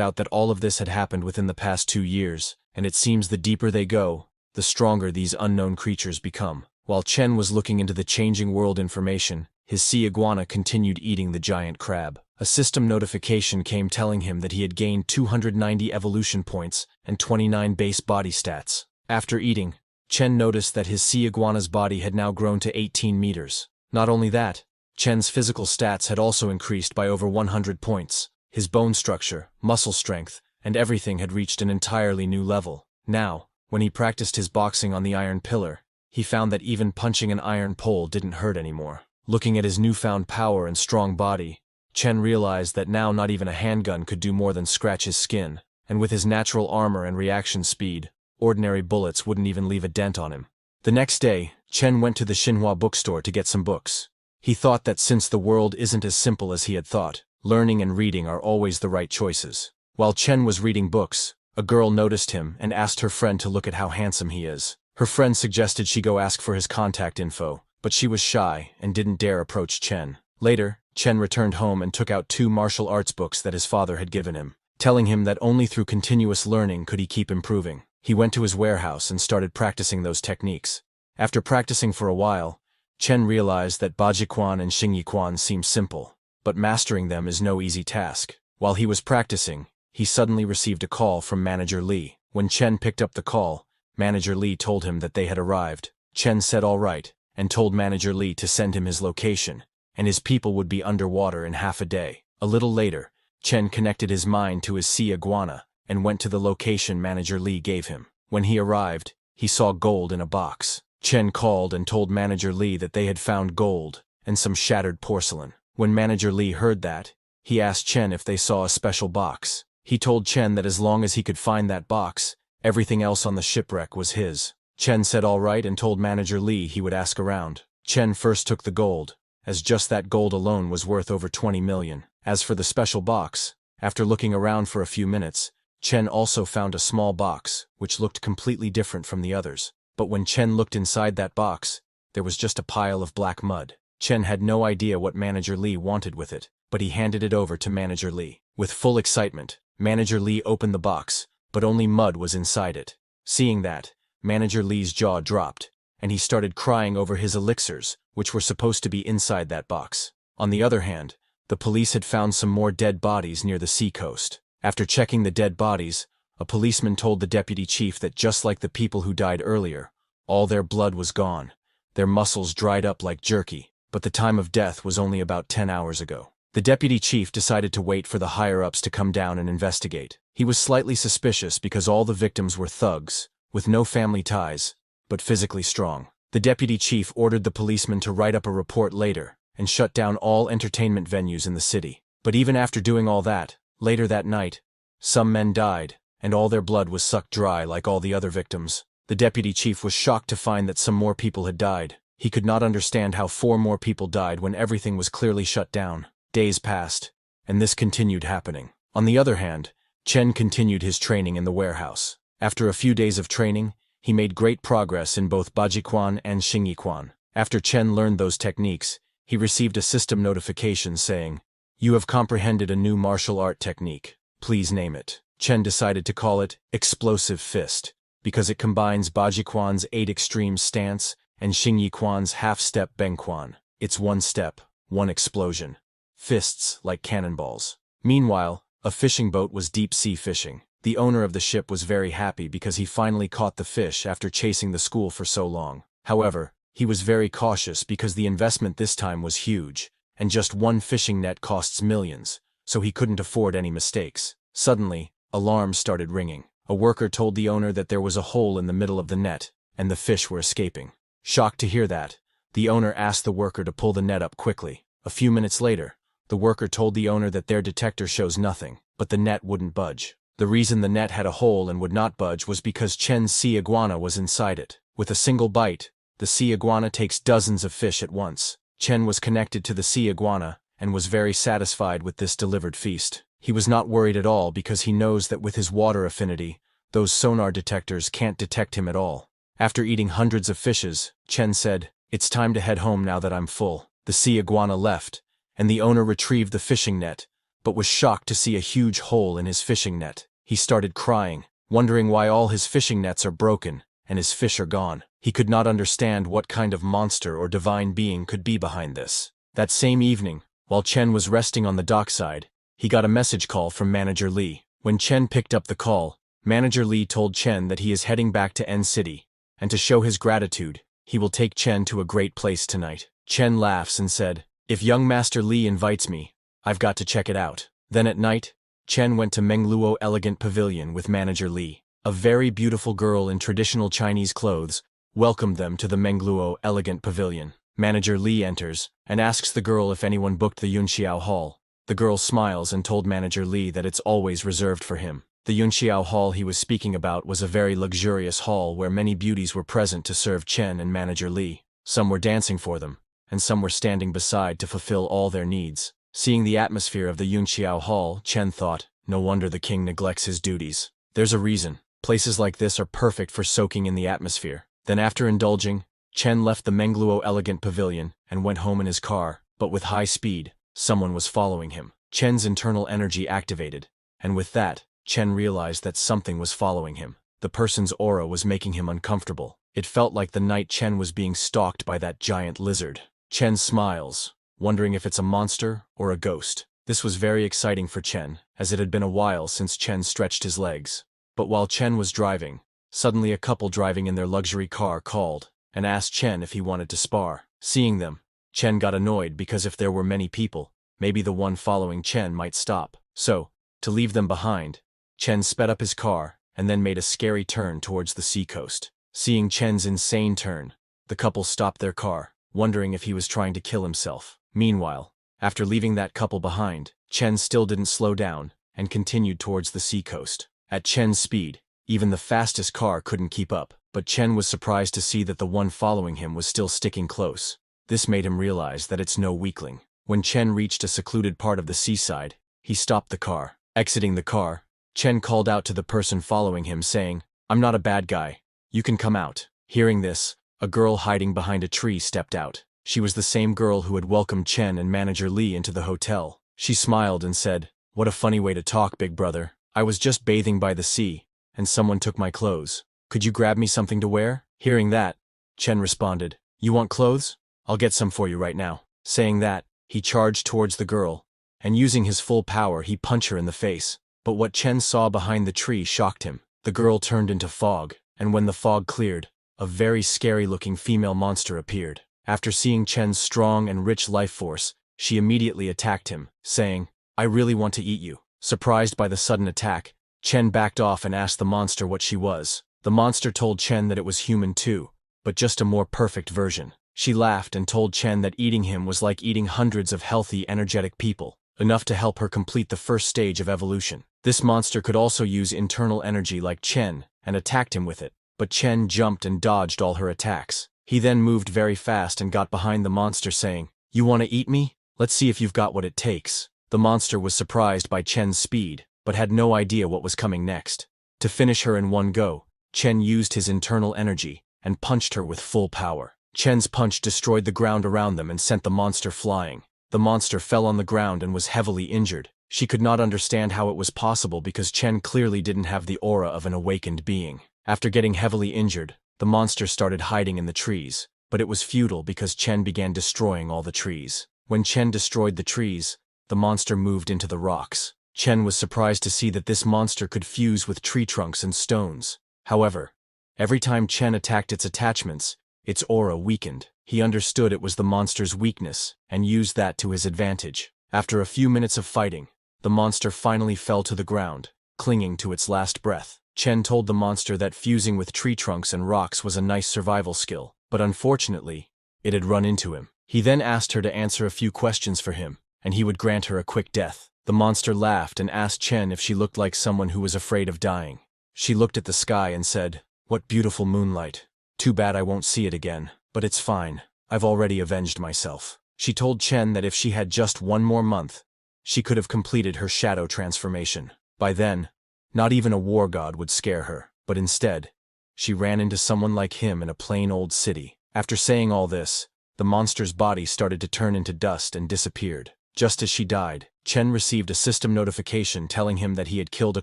out that all of this had happened within the past 2 years, and it seems the deeper they go, the stronger these unknown creatures become. While Chen was looking into the changing world information, his sea iguana continued eating the giant crab. A system notification came telling him that he had gained 290 evolution points and 29 base body stats. After eating, Chen noticed that his sea iguana's body had now grown to 18 meters. Not only that, Chen's physical stats had also increased by over 100 points. His bone structure, muscle strength, and everything had reached an entirely new level. Now, when he practiced his boxing on the iron pillar, he found that even punching an iron pole didn't hurt anymore. Looking at his newfound power and strong body, Chen realized that now not even a handgun could do more than scratch his skin, and with his natural armor and reaction speed, ordinary bullets wouldn't even leave a dent on him. The next day, Chen went to the Manhwa bookstore to get some books. He thought that since the world isn't as simple as he had thought, learning and reading are always the right choices. While Chen was reading books, a girl noticed him and asked her friend to look at how handsome he is. Her friend suggested she go ask for his contact info, but she was shy and didn't dare approach Chen. Later, Chen returned home and took out 2 martial arts books that his father had given him, telling him that only through continuous learning could he keep improving. He went to his warehouse and started practicing those techniques. After practicing for a while, Chen realized that Bajiquan and Xingyiquan seem simple, but mastering them is no easy task. While he was practicing, he suddenly received a call from Manager Li. When Chen picked up the call, Manager Li told him that they had arrived. Chen said all right, and told Manager Li to send him his location, and his people would be underwater in half a day. A little later, Chen connected his mind to his sea iguana and went to the location Manager Li gave him. When he arrived, he saw gold in a box. Chen called and told Manager Li that they had found gold and some shattered porcelain. When Manager Li heard that, he asked Chen if they saw a special box. He told Chen that as long as he could find that box, everything else on the shipwreck was his. Chen said all right and told Manager Li he would ask around. Chen first took the gold, as just that gold alone was worth over 20 million. As for the special box, after looking around for a few minutes, Chen also found a small box, which looked completely different from the others. But when Chen looked inside that box, there was just a pile of black mud. Chen had no idea what Manager Li wanted with it, but he handed it over to Manager Li. With full excitement, Manager Li opened the box, but only mud was inside it. Seeing that, Manager Li's jaw dropped, and he started crying over his elixirs, which were supposed to be inside that box. On the other hand, the police had found some more dead bodies near the sea coast. After checking the dead bodies, a policeman told the deputy chief that just like the people who died earlier, all their blood was gone, their muscles dried up like jerky, but the time of death was only about 10 hours ago. The deputy chief decided to wait for the higher-ups to come down and investigate. He was slightly suspicious because all the victims were thugs, with no family ties, but physically strong. The deputy chief ordered the policeman to write up a report later and shut down all entertainment venues in the city. But even after doing all that, later that night, some men died, and all their blood was sucked dry like all the other victims. The deputy chief was shocked to find that some more people had died. He could not understand how 4 more people died when everything was clearly shut down. Days passed, and this continued happening. On the other hand, Chen continued his training in the warehouse. After a few days of training, he made great progress in both Bajiquan and Xingyiquan. After Chen learned those techniques, he received a system notification saying, "You have comprehended a new martial art technique. Please name it." Chen decided to call it Explosive Fist, because it combines Bajiquan's 8 extreme stance and Xingyiquan's half-step Bengquan. It's 1 step, 1 explosion. Fists like cannonballs. Meanwhile, a fishing boat was deep-sea fishing. The owner of the ship was very happy because he finally caught the fish after chasing the school for so long. However, he was very cautious because the investment this time was huge, and just 1 fishing net costs millions, so he couldn't afford any mistakes. Suddenly, alarms started ringing. A worker told the owner that there was a hole in the middle of the net, and the fish were escaping. Shocked to hear that, the owner asked the worker to pull the net up quickly. A few minutes later, the worker told the owner that their detector shows nothing, but the net wouldn't budge. The reason the net had a hole and would not budge was because Chen's sea iguana was inside it. With a single bite, the sea iguana takes dozens of fish at once. Chen was connected to the sea iguana and was very satisfied with this delivered feast. He was not worried at all because he knows that with his water affinity, those sonar detectors can't detect him at all. After eating hundreds of fishes, Chen said, "It's time to head home now that I'm full." The sea iguana left, and the owner retrieved the fishing net, but was shocked to see a huge hole in his fishing net. He started crying, wondering why all his fishing nets are broken and his fish are gone. He could not understand what kind of monster or divine being could be behind this. That same evening, while Chen was resting on the dockside, he got a message call from Manager Lee. When Chen picked up the call, Manager Lee told Chen that he is heading back to N City, and to show his gratitude, he will take Chen to a great place tonight. Chen laughs and said, "If young Master Lee invites me, I've got to check it out." Then at night, Chen went to Mengluo Elegant Pavilion with Manager Lee. A very beautiful girl in traditional Chinese clothes welcomed them to the Mengluo Elegant Pavilion. Manager Lee enters and asks the girl if anyone booked the Yunxiao Hall. The girl smiles and told Manager Lee that it's always reserved for him. The Yunxiao Hall he was speaking about was a very luxurious hall where many beauties were present to serve Chen and Manager Lee. Some were dancing for them, and some were standing beside to fulfill all their needs. Seeing the atmosphere of the Yunxiao Hall, Chen thought, no wonder the king neglects his duties. There's a reason. Places like this are perfect for soaking in the atmosphere. Then after indulging, Chen left the Mengluo Elegant Pavilion and went home in his car, but with high speed, someone was following him. Chen's internal energy activated, and with that, Chen realized that something was following him. The person's aura was making him uncomfortable. It felt like the night Chen was being stalked by that giant lizard. Chen smiles, wondering if it's a monster or a ghost. This was very exciting for Chen, as it had been a while since Chen stretched his legs. But while Chen was driving, suddenly a couple driving in their luxury car called and asked Chen if he wanted to spar. Seeing them, Chen got annoyed because if there were many people, maybe the one following Chen might stop. So, to leave them behind, Chen sped up his car and then made a scary turn towards the seacoast. Seeing Chen's insane turn, the couple stopped their car, wondering if he was trying to kill himself. Meanwhile, after leaving that couple behind, Chen still didn't slow down and continued towards the seacoast. At Chen's speed, even the fastest car couldn't keep up, but Chen was surprised to see that the one following him was still sticking close. This made him realize that it's no weakling. When Chen reached a secluded part of the seaside, he stopped the car. Exiting the car, Chen called out to the person following him saying, "I'm not a bad guy. You can come out." Hearing this, a girl hiding behind a tree stepped out. She was the same girl who had welcomed Chen and Manager Lee into the hotel. She smiled and said, "What a funny way to talk, big brother. I was just bathing by the sea, and someone took my clothes. Could you grab me something to wear?" Hearing that, Chen responded, "You want clothes? I'll get some for you right now." Saying that, he charged towards the girl, and using his full power he punched her in the face. But what Chen saw behind the tree shocked him. The girl turned into fog, and when the fog cleared, a very scary-looking female monster appeared. After seeing Chen's strong and rich life force, she immediately attacked him, saying, "I really want to eat you." Surprised by the sudden attack, Chen backed off and asked the monster what she was. The monster told Chen that it was human too, but just a more perfect version. She laughed and told Chen that eating him was like eating hundreds of healthy, energetic people, enough to help her complete the first stage of evolution. This monster could also use internal energy like Chen and attacked him with it, but Chen jumped and dodged all her attacks. He then moved very fast and got behind the monster saying, "You want to eat me? Let's see if you've got what it takes." The monster was surprised by Chen's speed, but had no idea what was coming next. To finish her in one go, Chen used his internal energy and punched her with full power. Chen's punch destroyed the ground around them and sent the monster flying. The monster fell on the ground and was heavily injured. She could not understand how it was possible because Chen clearly didn't have the aura of an awakened being. After getting heavily injured, the monster started hiding in the trees, but it was futile because Chen began destroying all the trees. When Chen destroyed the trees, the monster moved into the rocks. Chen was surprised to see that this monster could fuse with tree trunks and stones. However, every time Chen attacked its attachments, its aura weakened. He understood it was the monster's weakness and used that to his advantage. After a few minutes of fighting, the monster finally fell to the ground, clinging to its last breath. Chen told the monster that fusing with tree trunks and rocks was a nice survival skill, but unfortunately, it had run into him. He then asked her to answer a few questions for him, and he would grant her a quick death. The monster laughed and asked Chen if she looked like someone who was afraid of dying. She looked at the sky and said, "What beautiful moonlight. Too bad I won't see it again, but it's fine. I've already avenged myself." She told Chen that if she had just one more month, she could have completed her shadow transformation. By then, not even a war god would scare her, but instead, she ran into someone like him in a plain old city. After saying all this, the monster's body started to turn into dust and disappeared. Just as she died, Chen received a system notification telling him that he had killed a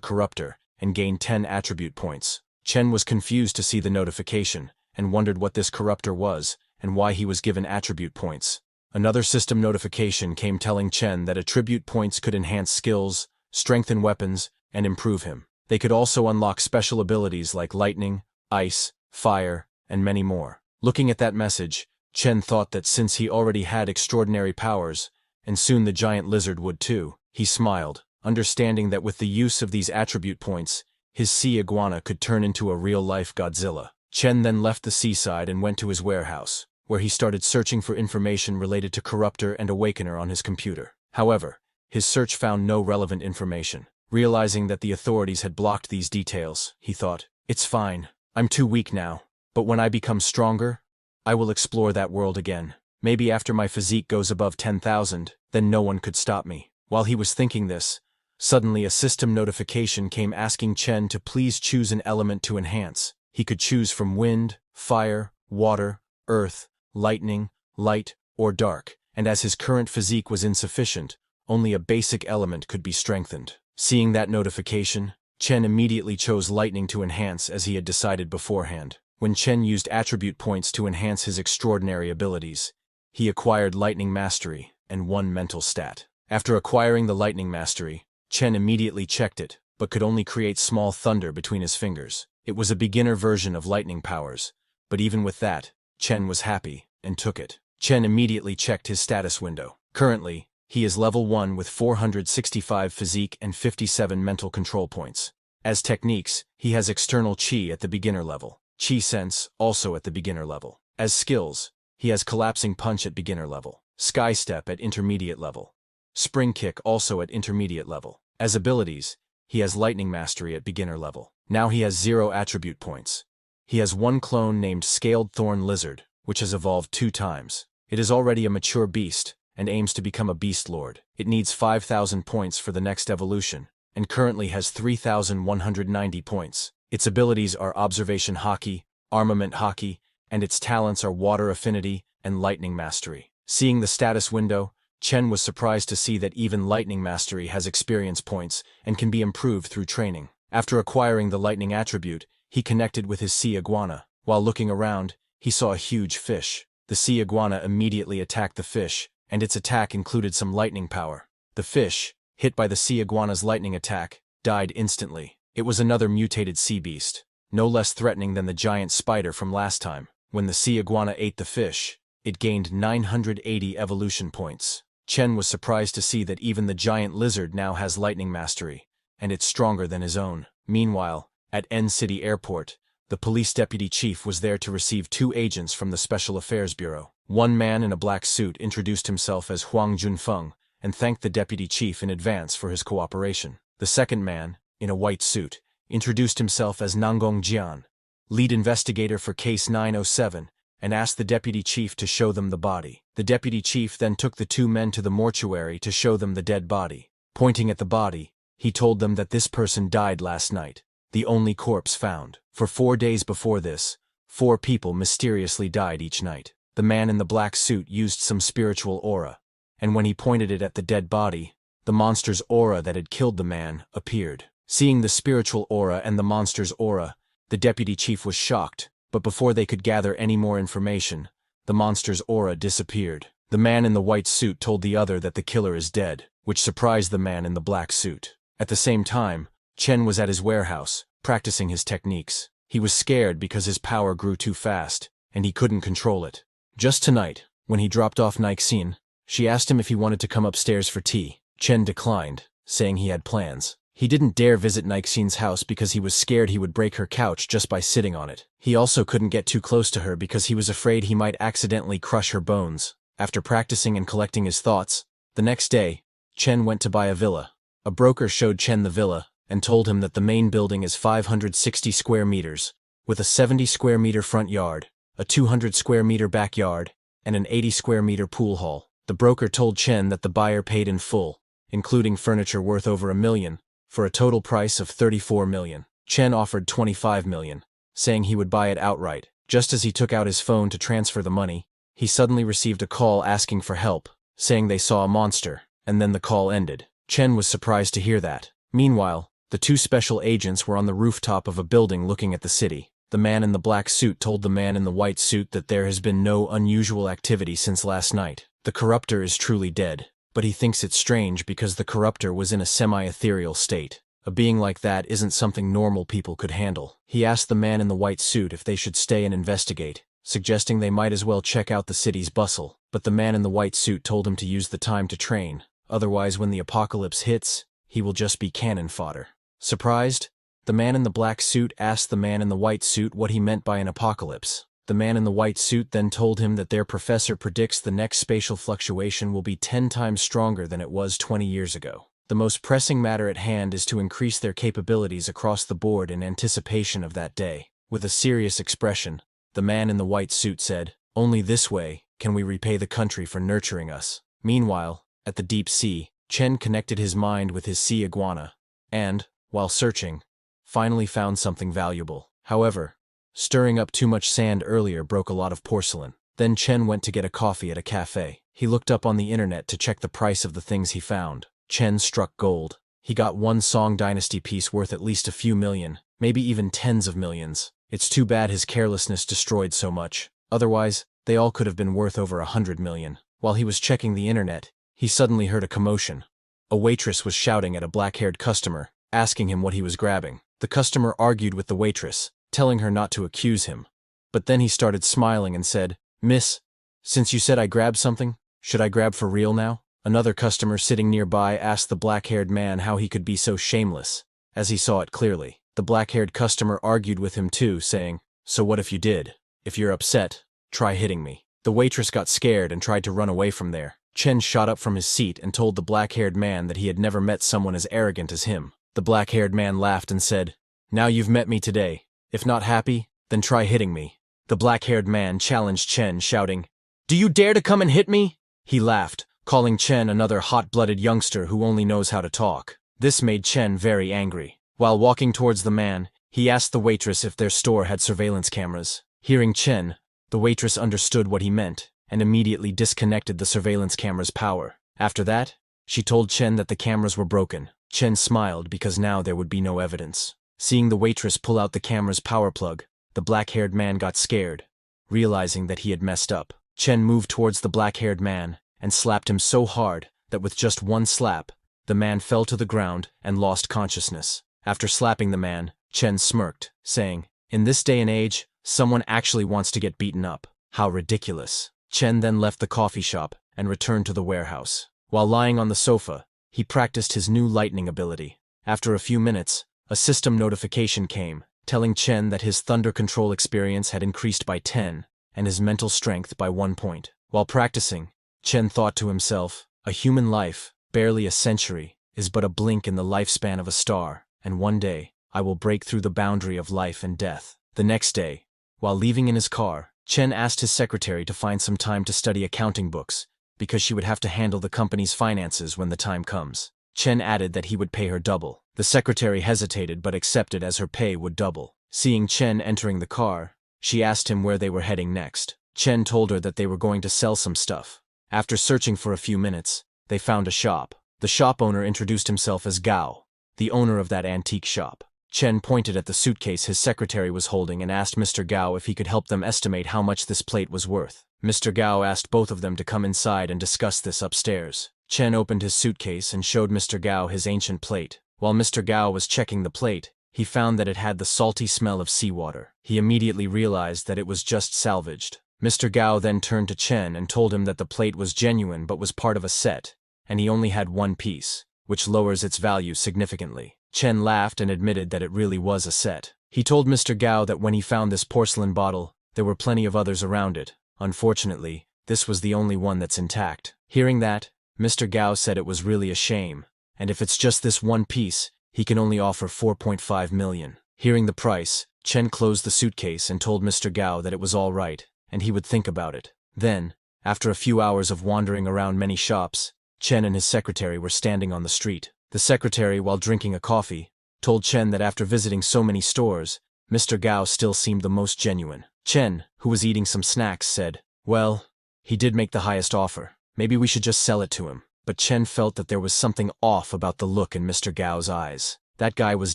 corruptor and gained 10 attribute points. Chen was confused to see the notification and wondered what this corruptor was and why he was given attribute points. Another system notification came telling Chen that attribute points could enhance skills, strengthen weapons, and improve him. They could also unlock special abilities like lightning, ice, fire, and many more. Looking at that message, Chen thought that since he already had extraordinary powers, and soon the giant lizard would too, he smiled, understanding that with the use of these attribute points, his sea iguana could turn into a real-life Godzilla. Chen then left the seaside and went to his warehouse, where he started searching for information related to Corruptor and Awakener on his computer. However, his search found no relevant information. Realizing that the authorities had blocked these details, he thought, "It's fine. I'm too weak now, but when I become stronger, I will explore that world again. Maybe after my physique goes above 10,000, then no one could stop me." While he was thinking this, suddenly a system notification came asking Chen to please choose an element to enhance. He could choose from wind, fire, water, earth, lightning, light, or dark, and as his current physique was insufficient, only a basic element could be strengthened. Seeing that notification, Chen immediately chose lightning to enhance as he had decided beforehand. When Chen used attribute points to enhance his extraordinary abilities, he acquired lightning mastery and 1 mental stat. After acquiring the lightning mastery, Chen immediately checked it, but could only create small thunder between his fingers. It was a beginner version of lightning powers, but even with that, Chen was happy and took it. Chen immediately checked his status window. Currently, he is level 1 with 465 physique and 57 mental control points. As techniques, he has external chi at the beginner level, chi sense also at the beginner level. As skills, he has collapsing punch at beginner level, sky step at intermediate level, spring kick also at intermediate level. As abilities, he has lightning mastery at beginner level. Now he has 0 attribute points. He has 1 clone named Scaled Thorn Lizard, which has evolved 2 times. It is already a mature beast, and aims to become a beast lord. It needs 5,000 points for the next evolution, and currently has 3,190 points. Its abilities are Observation Hockey, Armament Hockey, and its talents are Water Affinity and Lightning Mastery. Seeing the status window, Chen was surprised to see that even Lightning Mastery has experience points and can be improved through training. After acquiring the Lightning attribute, he connected with his sea iguana. While looking around, he saw a huge fish. The sea iguana immediately attacked the fish, and its attack included some lightning power. The fish, hit by the sea iguana's lightning attack, died instantly. It was another mutated sea beast, no less threatening than the giant spider from last time. When the sea iguana ate the fish, it gained 980 evolution points. Chen was surprised to see that even the giant lizard now has lightning mastery, and it's stronger than his own. Meanwhile, at N City Airport, the police deputy chief was there to receive 2 agents from the Special Affairs Bureau. One man in a black suit introduced himself as Huang Junfeng and thanked the deputy chief in advance for his cooperation. The second man, in a white suit, introduced himself as Nangong Jian, lead investigator for Case 907, and asked the deputy chief to show them the body. The deputy chief then took the 2 men to the mortuary to show them the dead body. Pointing at the body, he told them that this person died last night, the only corpse found. For 4 days before this, 4 people mysteriously died each night. The man in the black suit used some spiritual aura, and when he pointed it at the dead body, the monster's aura that had killed the man appeared. Seeing the spiritual aura and the monster's aura, the deputy chief was shocked, but before they could gather any more information, the monster's aura disappeared. The man in the white suit told the other that the killer is dead, which surprised the man in the black suit. At the same time, Chen was at his warehouse, practicing his techniques. He was scared because his power grew too fast, and he couldn't control it. Just tonight, when he dropped off Nixine, she asked him if he wanted to come upstairs for tea. Chen declined, saying he had plans. He didn't dare visit Nixie's house because he was scared he would break her couch just by sitting on it. He also couldn't get too close to her because he was afraid he might accidentally crush her bones. After practicing and collecting his thoughts, the next day, Chen went to buy a villa. A broker showed Chen the villa and told him that the main building is 560 square meters, with a 70 square meter front yard, a 200 square meter backyard, and an 80 square meter pool hall. The broker told Chen that the buyer paid in full, including furniture worth over $1 million, for a total price of $34 million. Chen offered $25 million, saying he would buy it outright. Just as he took out his phone to transfer the money, he suddenly received a call asking for help, saying they saw a monster, and then the call ended. Chen was surprised to hear that. Meanwhile, the two special agents were on the rooftop of a building looking at the city. The man in the black suit told the man in the white suit that there has been no unusual activity since last night. The corruptor is truly dead, but he thinks it's strange because the corruptor was in a semi-ethereal state. A being like that isn't something normal people could handle. He asked the man in the white suit if they should stay and investigate, suggesting they might as well check out the city's bustle, but the man in the white suit told him to use the time to train, otherwise when the apocalypse hits, he will just be cannon fodder. Surprised, the man in the black suit asked the man in the white suit what he meant by an apocalypse. The man in the white suit then told him that their professor predicts the next spatial fluctuation will be 10 times stronger than it was 20 years ago. The most pressing matter at hand is to increase their capabilities across the board in anticipation of that day. With a serious expression, the man in the white suit said, "Only this way can we repay the country for nurturing us." Meanwhile, at the deep sea, Chen connected his mind with his sea iguana, and, while searching, finally found something valuable. However, stirring up too much sand earlier broke a lot of porcelain. Then Chen went to get a coffee at a cafe. He looked up on the internet to check the price of the things he found. Chen struck gold. He got one Song Dynasty piece worth at least a few million, maybe even tens of millions. It's too bad his carelessness destroyed so much. Otherwise, they all could have been worth over 100 million. While he was checking the internet, he suddenly heard a commotion. A waitress was shouting at a black-haired customer, asking him what he was grabbing. The customer argued with the waitress, telling her not to accuse him. But then he started smiling and said, "Miss, since you said I grabbed something, should I grab for real now?" Another customer sitting nearby asked the black-haired man how he could be so shameless, as he saw it clearly. The black-haired customer argued with him too, saying, "So what if you did? If you're upset, try hitting me." The waitress got scared and tried to run away from there. Chen shot up from his seat and told the black-haired man that he had never met someone as arrogant as him. The black-haired man laughed and said, "Now you've met me today. If not happy, then try hitting me." The black-haired man challenged Chen, shouting, "Do you dare to come and hit me?" He laughed, calling Chen another hot-blooded youngster who only knows how to talk. This made Chen very angry. While walking towards the man, he asked the waitress if their store had surveillance cameras. Hearing Chen, the waitress understood what he meant and immediately disconnected the surveillance camera's power. After that, she told Chen that the cameras were broken. Chen smiled because now there would be no evidence. Seeing the waitress pull out the camera's power plug, the black-haired man got scared, realizing that he had messed up. Chen moved towards the black-haired man and slapped him so hard that with just one slap, the man fell to the ground and lost consciousness. After slapping the man, Chen smirked, saying, "In this day and age, someone actually wants to get beaten up. How ridiculous." Chen then left the coffee shop and returned to the warehouse. While lying on the sofa, he practiced his new lightning ability. After a few minutes, a system notification came, telling Chen that his thunder control experience had increased by 10 and his mental strength by 1 point. While practicing, Chen thought to himself, "A human life, barely a century, is but a blink in the lifespan of a star, and one day, I will break through the boundary of life and death." The next day, while leaving in his car, Chen asked his secretary to find some time to study accounting books, because she would have to handle the company's finances when the time comes. Chen added that he would pay her double. The secretary hesitated but accepted as her pay would double. Seeing Chen entering the car, she asked him where they were heading next. Chen told her that they were going to sell some stuff. After searching for a few minutes, they found a shop. The shop owner introduced himself as Gao, the owner of that antique shop. Chen pointed at the suitcase his secretary was holding and asked Mr. Gao if he could help them estimate how much this plate was worth. Mr. Gao asked both of them to come inside and discuss this upstairs. Chen opened his suitcase and showed Mr. Gao his ancient plate. While Mr. Gao was checking the plate, he found that it had the salty smell of seawater. He immediately realized that it was just salvaged. Mr. Gao then turned to Chen and told him that the plate was genuine but was part of a set, and he only had one piece. which lowers its value significantly. Chen laughed and admitted that it really was a set. He told Mr. Gao that when he found this porcelain bottle, there were plenty of others around it. Unfortunately, this was the only one that's intact. Hearing that, Mr. Gao said it was really a shame, and if it's just this one piece, he can only offer 4.5 million. Hearing the price, Chen closed the suitcase and told Mr. Gao that it was all right, and he would think about it. Then, after a few hours of wandering around many shops, Chen and his secretary were standing on the street. The secretary, while drinking a coffee, told Chen that after visiting so many stores, Mr. Gao still seemed the most genuine. Chen, who was eating some snacks, said, "Well, he did make the highest offer. Maybe we should just sell it to him." But Chen felt that there was something off about the look in Mr. Gao's eyes. That guy was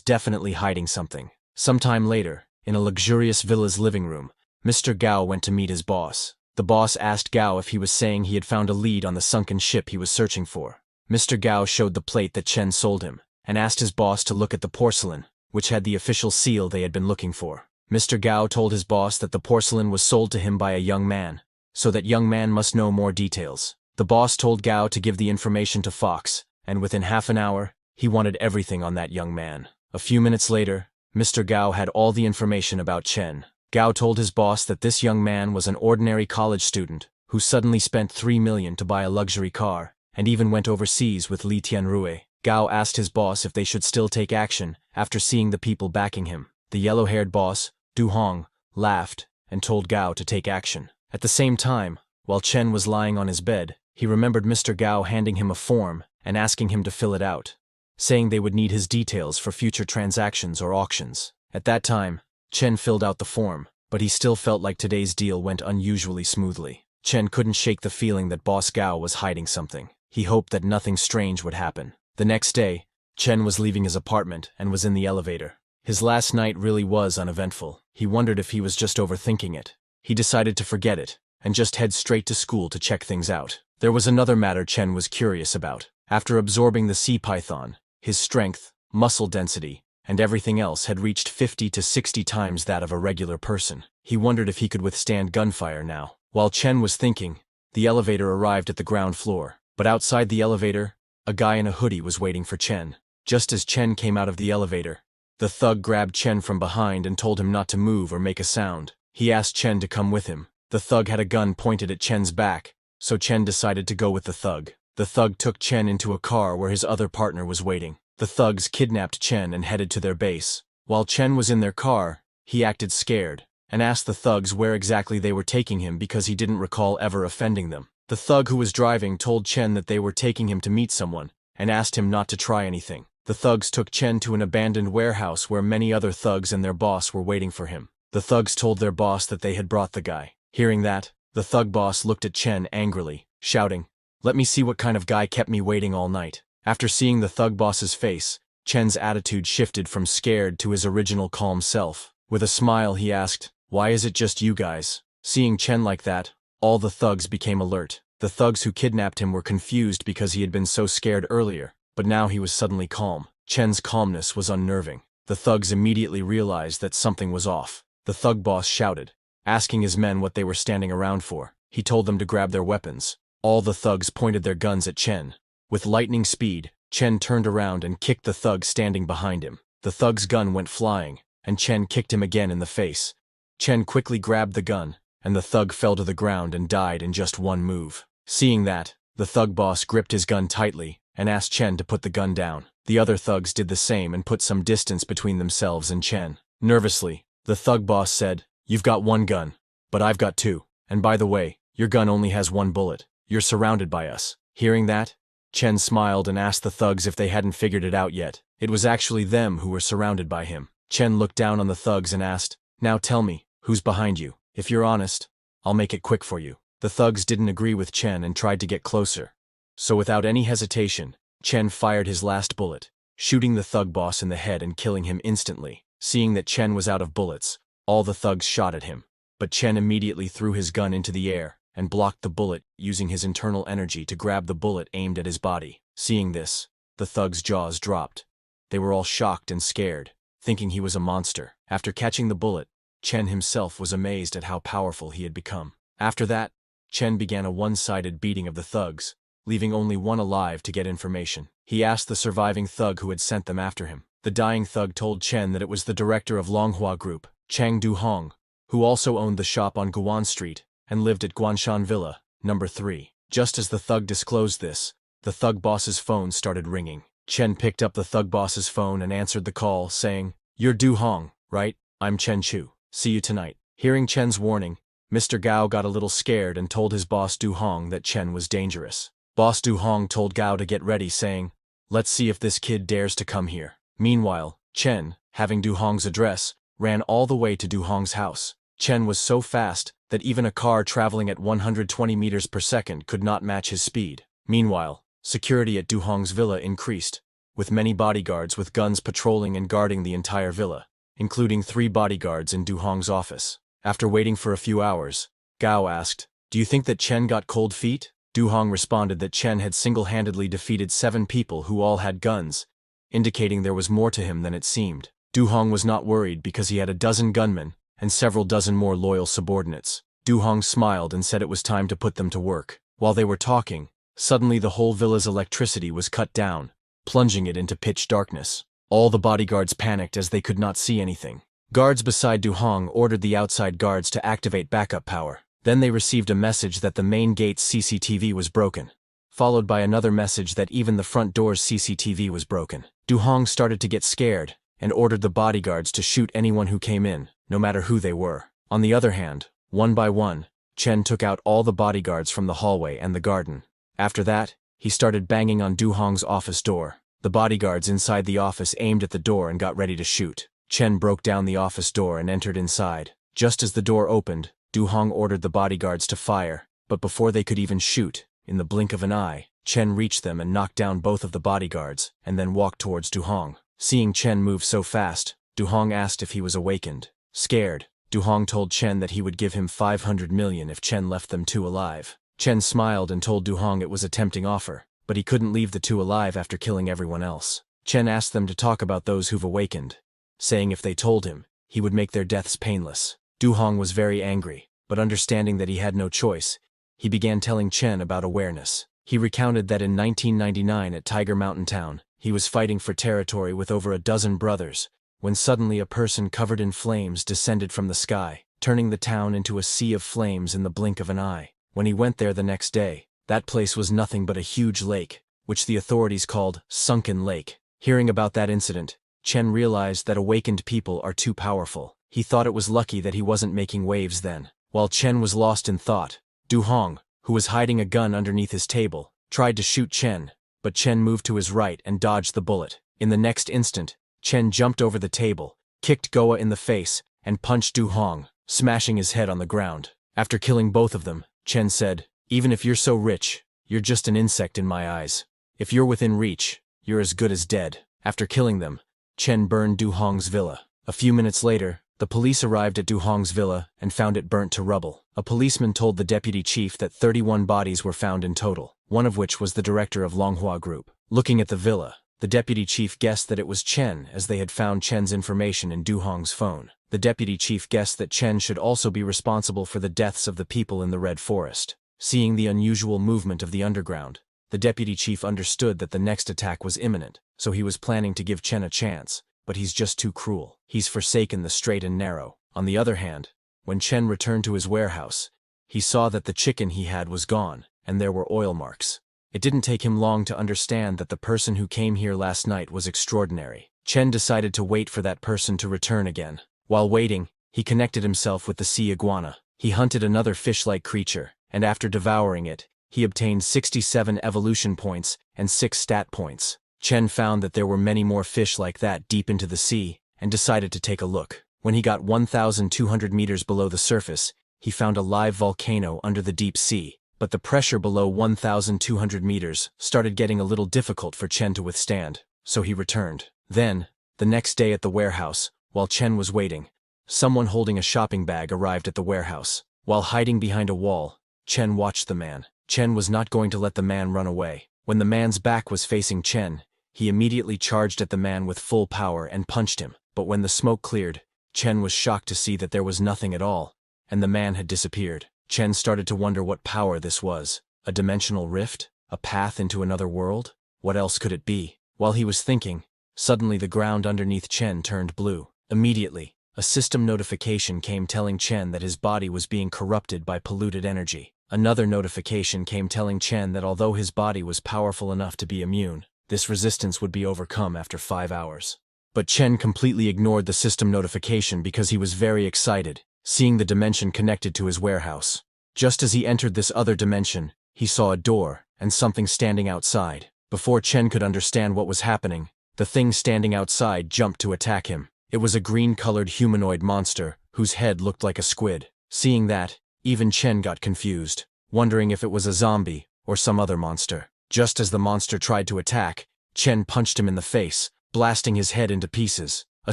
definitely hiding something. Sometime later, in a luxurious villa's living room, Mr. Gao went to meet his boss. The boss asked Gao if he was saying he had found a lead on the sunken ship he was searching for. Mr. Gao showed the plate that Chen sold him, and asked his boss to look at the porcelain, which had the official seal they had been looking for. Mr. Gao told his boss that the porcelain was sold to him by a young man, so that young man must know more details. The boss told Gao to give the information to Fox, and within half an hour, he wanted everything on that young man. A few minutes later, Mr. Gao had all the information about Chen. Gao told his boss that this young man was an ordinary college student who suddenly spent 3 million to buy a luxury car, and even went overseas with Li Tianrui. Gao asked his boss if they should still take action after seeing the people backing him. The yellow-haired boss, Du Hong, laughed and told Gao to take action. At the same time, while Chen was lying on his bed, he remembered Mr. Gao handing him a form and asking him to fill it out, saying they would need his details for future transactions or auctions. At that time, Chen filled out the form, but he still felt like today's deal went unusually smoothly. Chen couldn't shake the feeling that Boss Gao was hiding something. He hoped that nothing strange would happen. The next day, Chen was leaving his apartment and was in the elevator. His last night really was uneventful. He wondered if he was just overthinking it. He decided to forget it and just head straight to school to check things out. There was another matter Chen was curious about. After absorbing the sea python, his strength, muscle density, and everything else had reached 50 to 60 times that of a regular person. He wondered if he could withstand gunfire now. While Chen was thinking, the elevator arrived at the ground floor. But outside the elevator, a guy in a hoodie was waiting for Chen. Just as Chen came out of the elevator, the thug grabbed Chen from behind and told him not to move or make a sound. He asked Chen to come with him. The thug had a gun pointed at Chen's back, so Chen decided to go with the thug. The thug took Chen into a car where his other partner was waiting. The thugs kidnapped Chen and headed to their base. While Chen was in their car, he acted scared and asked the thugs where exactly they were taking him because he didn't recall ever offending them. The thug who was driving told Chen that they were taking him to meet someone and asked him not to try anything. The thugs took Chen to an abandoned warehouse where many other thugs and their boss were waiting for him. The thugs told their boss that they had brought the guy. Hearing that, the thug boss looked at Chen angrily, shouting, "Let me see what kind of guy kept me waiting all night." After seeing the thug boss's face, Chen's attitude shifted from scared to his original calm self. With a smile he asked, "Why is it just you guys?" Seeing Chen like that, all the thugs became alert. The thugs who kidnapped him were confused because he had been so scared earlier, but now he was suddenly calm. Chen's calmness was unnerving. The thugs immediately realized that something was off. The thug boss shouted, asking his men what they were standing around for. He told them to grab their weapons. All the thugs pointed their guns at Chen. With lightning speed, Chen turned around and kicked the thug standing behind him. The thug's gun went flying, and Chen kicked him again in the face. Chen quickly grabbed the gun, and the thug fell to the ground and died in just one move. Seeing that, the thug boss gripped his gun tightly and asked Chen to put the gun down. The other thugs did the same and put some distance between themselves and Chen. Nervously, the thug boss said, "You've got one gun, but I've got two. And by the way, your gun only has one bullet. You're surrounded by us." Hearing that, Chen smiled and asked the thugs if they hadn't figured it out yet. It was actually them who were surrounded by him. Chen looked down on the thugs and asked, "Now tell me, who's behind you? If you're honest, I'll make it quick for you." The thugs didn't agree with Chen and tried to get closer. So without any hesitation, Chen fired his last bullet, shooting the thug boss in the head and killing him instantly. Seeing that Chen was out of bullets, all the thugs shot at him. But Chen immediately threw his gun into the air and blocked the bullet, using his internal energy to grab the bullet aimed at his body. Seeing this, the thugs' jaws dropped. They were all shocked and scared, thinking he was a monster. After catching the bullet, Chen himself was amazed at how powerful he had become. After that, Chen began a one-sided beating of the thugs, leaving only one alive to get information. He asked the surviving thug who had sent them after him. The dying thug told Chen that it was the director of Longhua Group, Chang Du-hong, who also owned the shop on Guan Street and lived at Guanshan Villa, number 3. Just as the thug disclosed this, the thug boss's phone started ringing. Chen picked up the thug boss's phone and answered the call, saying, "You're Du-hong, right? I'm Chen Chu. See you tonight." Hearing Chen's warning, Mr. Gao got a little scared and told his boss Du-hong that Chen was dangerous. Boss Du-hong told Gao to get ready, saying, "Let's see if this kid dares to come here." Meanwhile, Chen, having Du-hong's address, ran all the way to Du-hong's house. Chen was so fast that even a car traveling at 120 meters per second could not match his speed. Meanwhile, security at Du-hong's villa increased, with many bodyguards with guns patrolling and guarding the entire villa, including 3 bodyguards in Du-hong's office. After waiting for a few hours, Gao asked, "Do you think that Chen got cold feet?" Du-hong responded that Chen had single-handedly defeated 7 people who all had guns, indicating there was more to him than it seemed. Du-hong was not worried because he had a dozen gunmen and several dozen more loyal subordinates. Du-hong smiled and said it was time to put them to work. While they were talking, suddenly the whole villa's electricity was cut down, plunging it into pitch darkness. All the bodyguards panicked as they could not see anything. Guards beside Du-hong ordered the outside guards to activate backup power. Then they received a message that the main gate's CCTV was broken, followed by another message that even the front door's CCTV was broken. Du-hong started to get scared and ordered the bodyguards to shoot anyone who came in, no matter who they were. On the other hand, one by one, Chen took out all the bodyguards from the hallway and the garden. After that, he started banging on Du-hong's office door. The bodyguards inside the office aimed at the door and got ready to shoot. Chen broke down the office door and entered inside. Just as the door opened, Du-hong ordered the bodyguards to fire, but before they could even shoot, in the blink of an eye, Chen reached them and knocked down both of the bodyguards, and then walked towards Du-hong. Seeing Chen move so fast, Du-hong asked if he was awakened. Scared, Du-hong told Chen that he would give him 500 million if Chen left them 2 alive. Chen smiled and told Du-hong it was a tempting offer, but he couldn't leave the 2 alive after killing everyone else. Chen asked them to talk about those who've awakened, saying if they told him, he would make their deaths painless. Du-hong was very angry, but understanding that he had no choice, he began telling Chen about awareness. He recounted that in 1999 at Tiger Mountain Town, he was fighting for territory with over a dozen brothers, when suddenly a person covered in flames descended from the sky, turning the town into a sea of flames in the blink of an eye. When he went there the next day, that place was nothing but a huge lake, which the authorities called Sunken Lake. Hearing about that incident, Chen realized that awakened people are too powerful. He thought it was lucky that he wasn't making waves then. While Chen was lost in thought, Du-hong, who was hiding a gun underneath his table, tried to shoot Chen, but Chen moved to his right and dodged the bullet. In the next instant, Chen jumped over the table, kicked Goa in the face, and punched Du-hong, smashing his head on the ground. After killing both of them, Chen said, "Even if you're so rich, you're just an insect in my eyes. If you're within reach, you're as good as dead." After killing them, Chen burned Du-hong's villa. A few minutes later, the police arrived at Du-hong's villa and found it burnt to rubble. A policeman told the deputy chief that 31 bodies were found in total, one of which was the director of Longhua Group. Looking at the villa, the deputy chief guessed that it was Chen as they had found Chen's information in Du-hong's phone. The deputy chief guessed that Chen should also be responsible for the deaths of the people in the Red Forest. Seeing the unusual movement of the underground, the deputy chief understood that the next attack was imminent, so he was planning to give Chen a chance, but he's just too cruel. He's forsaken the straight and narrow. On the other hand, when Chen returned to his warehouse, he saw that the chicken he had was gone, and there were oil marks. It didn't take him long to understand that the person who came here last night was extraordinary. Chen decided to wait for that person to return again. While waiting, he connected himself with the sea iguana. He hunted another fish-like creature, and after devouring it, he obtained 67 evolution points and 6 stat points. Chen found that there were many more fish like that deep into the sea, and decided to take a look. When he got 1,200 meters below the surface, he found a live volcano under the deep sea, but the pressure below 1,200 meters started getting a little difficult for Chen to withstand, so he returned. Then, the next day at the warehouse, while Chen was waiting, someone holding a shopping bag arrived at the warehouse. While hiding behind a wall, Chen watched the man. Chen was not going to let the man run away. When the man's back was facing Chen, he immediately charged at the man with full power and punched him. But when the smoke cleared, Chen was shocked to see that there was nothing at all, and the man had disappeared. Chen started to wonder what power this was. A dimensional rift? A path into another world? What else could it be? While he was thinking, suddenly the ground underneath Chen turned blue. Immediately, a system notification came telling Chen that his body was being corrupted by polluted energy. Another notification came telling Chen that although his body was powerful enough to be immune, this resistance would be overcome after 5 hours. But Chen completely ignored the system notification because he was very excited, seeing the dimension connected to his warehouse. Just as he entered this other dimension, he saw a door and something standing outside. Before Chen could understand what was happening, the thing standing outside jumped to attack him. It was a green-colored humanoid monster, whose head looked like a squid. Seeing that, even Chen got confused, wondering if it was a zombie or some other monster. Just as the monster tried to attack, Chen punched him in the face, blasting his head into pieces. A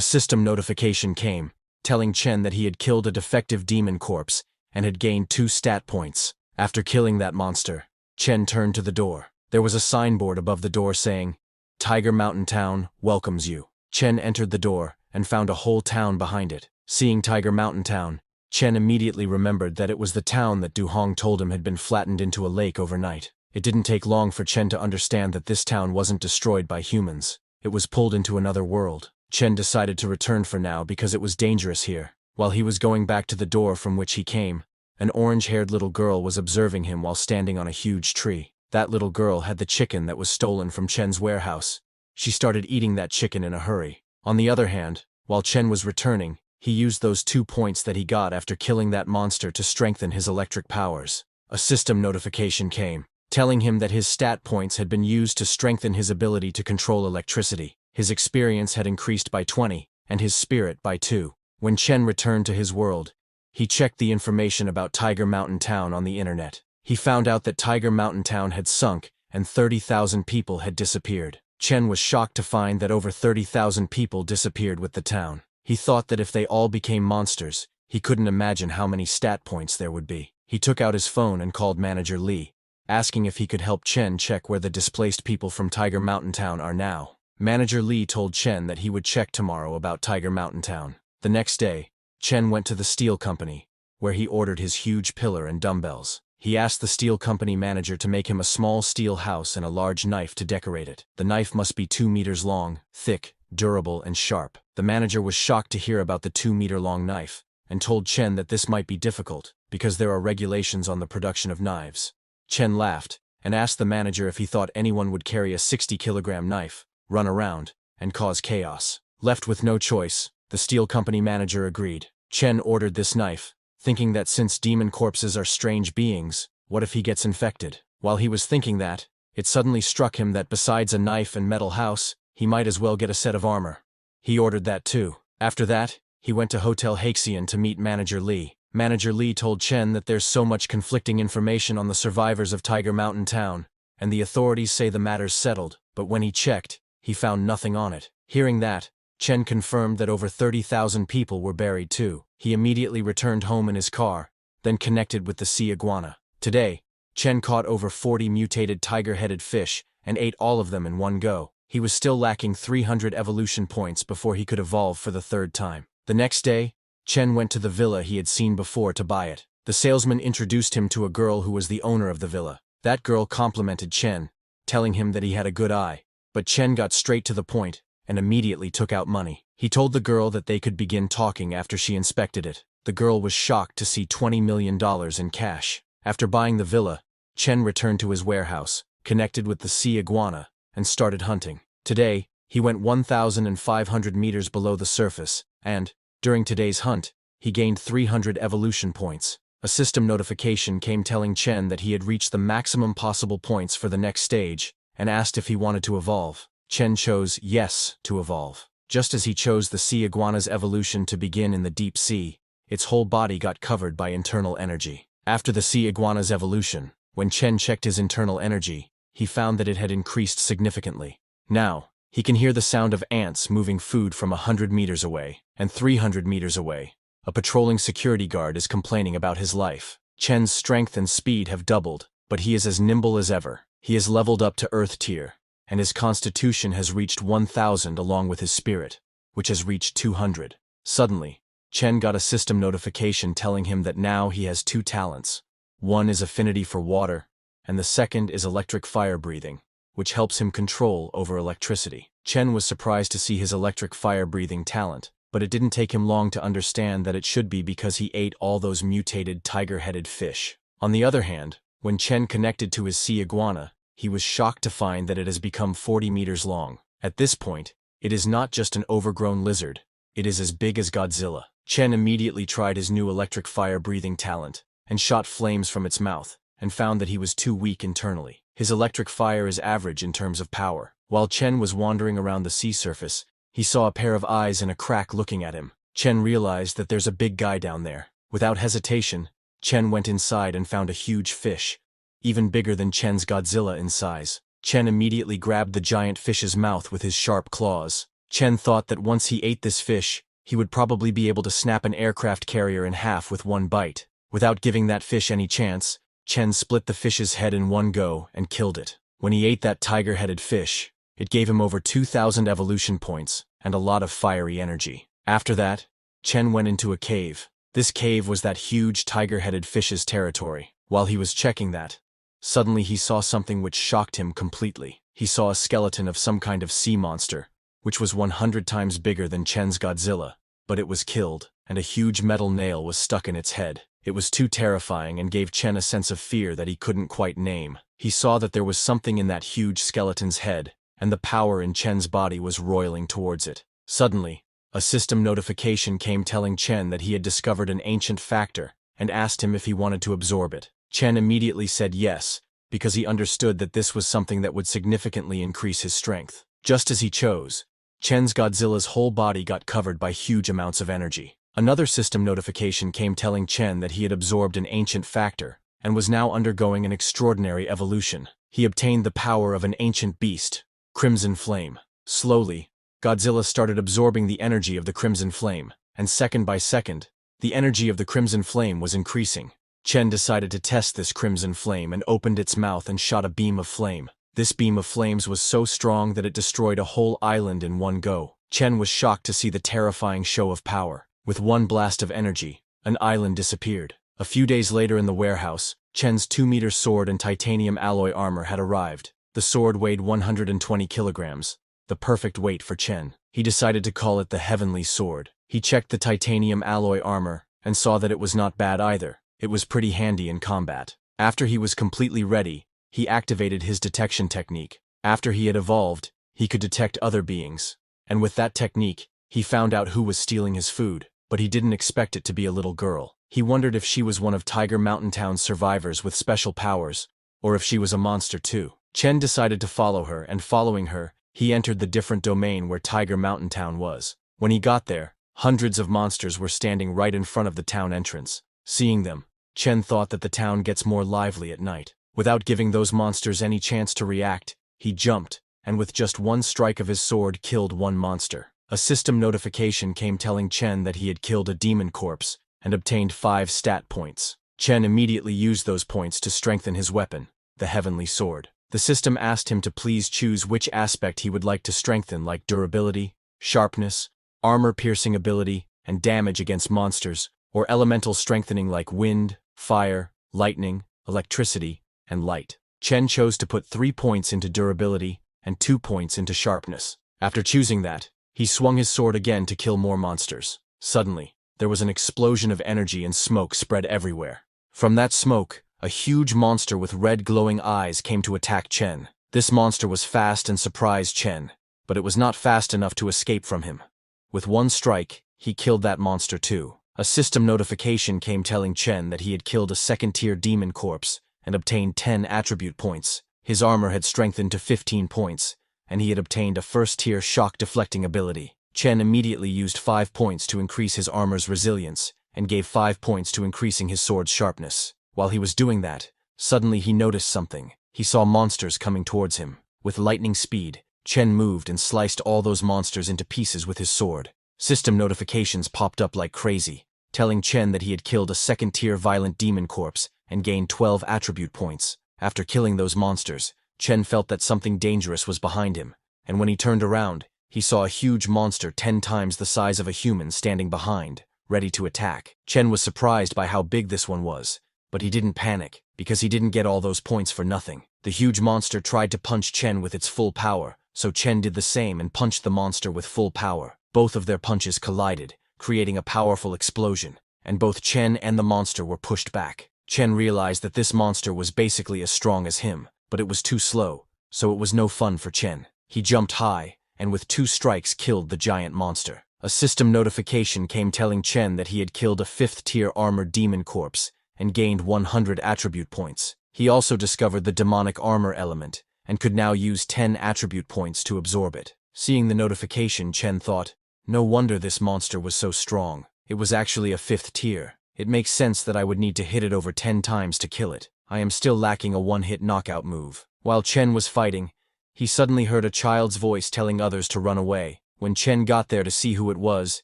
system notification came, telling Chen that he had killed a defective demon corpse and had gained 2 stat points. After killing that monster, Chen turned to the door. There was a signboard above the door saying, "Tiger Mountain Town welcomes you." Chen entered the door and found a whole town behind it. Seeing Tiger Mountain Town, Chen immediately remembered that it was the town that Du Hong told him had been flattened into a lake overnight. It didn't take long for Chen to understand that this town wasn't destroyed by humans. It was pulled into another world. Chen decided to return for now because it was dangerous here. While he was going back to the door from which he came, an orange-haired little girl was observing him while standing on a huge tree. That little girl had the chicken that was stolen from Chen's warehouse. She started eating that chicken in a hurry. On the other hand, while Chen was returning, he used those 2 points that he got after killing that monster to strengthen his electric powers. A system notification came, telling him that his stat points had been used to strengthen his ability to control electricity. His experience had increased by 20, and his spirit by 2. When Chen returned to his world, he checked the information about Tiger Mountain Town on the internet. He found out that Tiger Mountain Town had sunk and 30,000 people had disappeared. Chen was shocked to find that over 30,000 people disappeared with the town. He thought that if they all became monsters, he couldn't imagine how many stat points there would be. He took out his phone and called Manager Lee, asking if he could help Chen check where the displaced people from Tiger Mountain Town are now. Manager Lee told Chen that he would check tomorrow about Tiger Mountain Town. The next day, Chen went to the steel company, where he ordered his huge pillar and dumbbells. He asked the steel company manager to make him a small steel house and a large knife to decorate it. The knife must be 2 meters long, thick, durable, and sharp. The manager was shocked to hear about the 2-meter-long knife, and told Chen that this might be difficult, because there are regulations on the production of knives. Chen laughed, and asked the manager if he thought anyone would carry a 60-kilogram knife, run around, and cause chaos. Left with no choice, the steel company manager agreed. Chen ordered this knife, thinking that since demon corpses are strange beings, what if he gets infected? While he was thinking that, it suddenly struck him that besides a knife and metal house, he might as well get a set of armor. He ordered that too. After that, he went to Hotel Haxian to meet Manager Lee. Manager Lee told Chen that there's so much conflicting information on the survivors of Tiger Mountain Town, and the authorities say the matter's settled, but when he checked, he found nothing on it. Hearing that, Chen confirmed that over 30,000 people were buried too. He immediately returned home in his car, then connected with the sea iguana. Today, Chen caught over 40 mutated tiger-headed fish and ate all of them in one go. He was still lacking 300 evolution points before he could evolve for the 3rd time. The next day, Chen went to the villa he had seen before to buy it. The salesman introduced him to a girl who was the owner of the villa. That girl complimented Chen, telling him that he had a good eye. But Chen got straight to the point and immediately took out money. He told the girl that they could begin talking after she inspected it. The girl was shocked to see $20 million in cash. After buying the villa, Chen returned to his warehouse, connected with the sea iguana, and started hunting. Today, he went 1,500 meters below the surface, and, during today's hunt, he gained 300 evolution points. A system notification came telling Chen that he had reached the maximum possible points for the next stage, and asked if he wanted to evolve. Chen chose yes to evolve. Just as he chose the sea iguana's evolution to begin in the deep sea, its whole body got covered by internal energy. After the sea iguana's evolution, when Chen checked his internal energy, he found that it had increased significantly. Now, he can hear the sound of ants moving food from 100 meters away, and 300 meters away. A patrolling security guard is complaining about his life. Chen's strength and speed have doubled, but he is as nimble as ever. He is leveled up to Earth tier, and his constitution has reached 1,000 along with his spirit, which has reached 200. Suddenly, Chen got a system notification telling him that now he has 2 talents. One is affinity for water, and the second is electric fire breathing, which helps him control over electricity. Chen was surprised to see his electric fire-breathing talent, but it didn't take him long to understand that it should be because he ate all those mutated tiger-headed fish. On the other hand, when Chen connected to his sea iguana, he was shocked to find that it has become 40 meters long. At this point, it is not just an overgrown lizard, it is as big as Godzilla. Chen immediately tried his new electric fire-breathing talent, and shot flames from its mouth, and found that he was too weak internally. His electric fire is average in terms of power. While Chen was wandering around the sea surface, he saw a pair of eyes in a crack looking at him. Chen realized that there's a big guy down there. Without hesitation, Chen went inside and found a huge fish, even bigger than Chen's Godzilla in size. Chen immediately grabbed the giant fish's mouth with his sharp claws. Chen thought that once he ate this fish, he would probably be able to snap an aircraft carrier in half with one bite. Without giving that fish any chance, Chen split the fish's head in one go and killed it. When he ate that tiger-headed fish, it gave him over 2,000 evolution points and a lot of fiery energy. After that, Chen went into a cave. This cave was that huge tiger-headed fish's territory. While he was checking that, suddenly he saw something which shocked him completely. He saw a skeleton of some kind of sea monster, which was 100 times bigger than Chen's Godzilla, but it was killed, and a huge metal nail was stuck in its head. It was too terrifying and gave Chen a sense of fear that he couldn't quite name. He saw that there was something in that huge skeleton's head, and the power in Chen's body was roiling towards it. Suddenly, a system notification came telling Chen that he had discovered an ancient factor, and asked him if he wanted to absorb it. Chen immediately said yes, because he understood that this was something that would significantly increase his strength. Just as he chose, Chen's Godzilla's whole body got covered by huge amounts of energy. Another system notification came telling Chen that he had absorbed an ancient factor, and was now undergoing an extraordinary evolution. He obtained the power of an ancient beast, Crimson Flame. Slowly, Godzilla started absorbing the energy of the Crimson Flame, and second by second, the energy of the Crimson Flame was increasing. Chen decided to test this Crimson Flame and opened its mouth and shot a beam of flame. This beam of flames was so strong that it destroyed a whole island in one go. Chen was shocked to see the terrifying show of power. With one blast of energy, an island disappeared. A few days later in the warehouse, Chen's 2-meter sword and titanium alloy armor had arrived. The sword weighed 120 kilograms, the perfect weight for Chen. He decided to call it the Heavenly Sword. He checked the titanium alloy armor, and saw that it was not bad either. It was pretty handy in combat. After he was completely ready, he activated his detection technique. After he had evolved, he could detect other beings. And with that technique, he found out who was stealing his food. But he didn't expect it to be a little girl. He wondered if she was one of Tiger Mountain Town's survivors with special powers, or if she was a monster too. Chen decided to follow her, and following her, he entered the different domain where Tiger Mountain Town was. When he got there, hundreds of monsters were standing right in front of the town entrance. Seeing them, Chen thought that the town gets more lively at night. Without giving those monsters any chance to react, he jumped, and with just one strike of his sword killed one monster. A system notification came telling Chen that he had killed a demon corpse and obtained 5 stat points. Chen immediately used those points to strengthen his weapon, the Heavenly Sword. The system asked him to please choose which aspect he would like to strengthen, like durability, sharpness, armor-piercing ability, and damage against monsters, or elemental strengthening like wind, fire, lightning, electricity, and light. Chen chose to put 3 points into durability and 2 points into sharpness. After choosing that, he swung his sword again to kill more monsters. Suddenly, there was an explosion of energy and smoke spread everywhere. From that smoke, a huge monster with red glowing eyes came to attack Chen. This monster was fast and surprised Chen, but it was not fast enough to escape from him. With one strike, he killed that monster too. A system notification came telling Chen that he had killed a second-tier demon corpse and obtained 10 attribute points. His armor had strengthened to 15 points, and he had obtained a first-tier shock-deflecting ability. Chen immediately used 5 points to increase his armor's resilience, and gave 5 points to increasing his sword's sharpness. While he was doing that, suddenly he noticed something. He saw monsters coming towards him. With lightning speed, Chen moved and sliced all those monsters into pieces with his sword. System notifications popped up like crazy, telling Chen that he had killed a second-tier violent demon corpse and gained 12 attribute points. After killing those monsters, Chen felt that something dangerous was behind him, and when he turned around, he saw a huge monster 10 times the size of a human standing behind, ready to attack. Chen was surprised by how big this one was, But he didn't panic, because he didn't get all those points for nothing. The huge monster tried to punch Chen with its full power, so Chen did the same and punched the monster with full power. Both of their punches collided, creating a powerful explosion, and both Chen and the monster were pushed back. Chen realized that this monster was basically as strong as him, but it was too slow, so it was no fun for Chen. He jumped high, and with 2 strikes killed the giant monster. A system notification came telling Chen that he had killed a 5th-tier armored demon corpse and gained 100 attribute points. He also discovered the demonic armor element and could now use 10 attribute points to absorb it. Seeing the notification, Chen thought, no wonder this monster was so strong. It was actually a 5th tier. It makes sense that I would need to hit it over 10 times to kill it. I am still lacking a one-hit knockout move. While Chen was fighting, he suddenly heard a child's voice telling others to run away. When Chen got there to see who it was,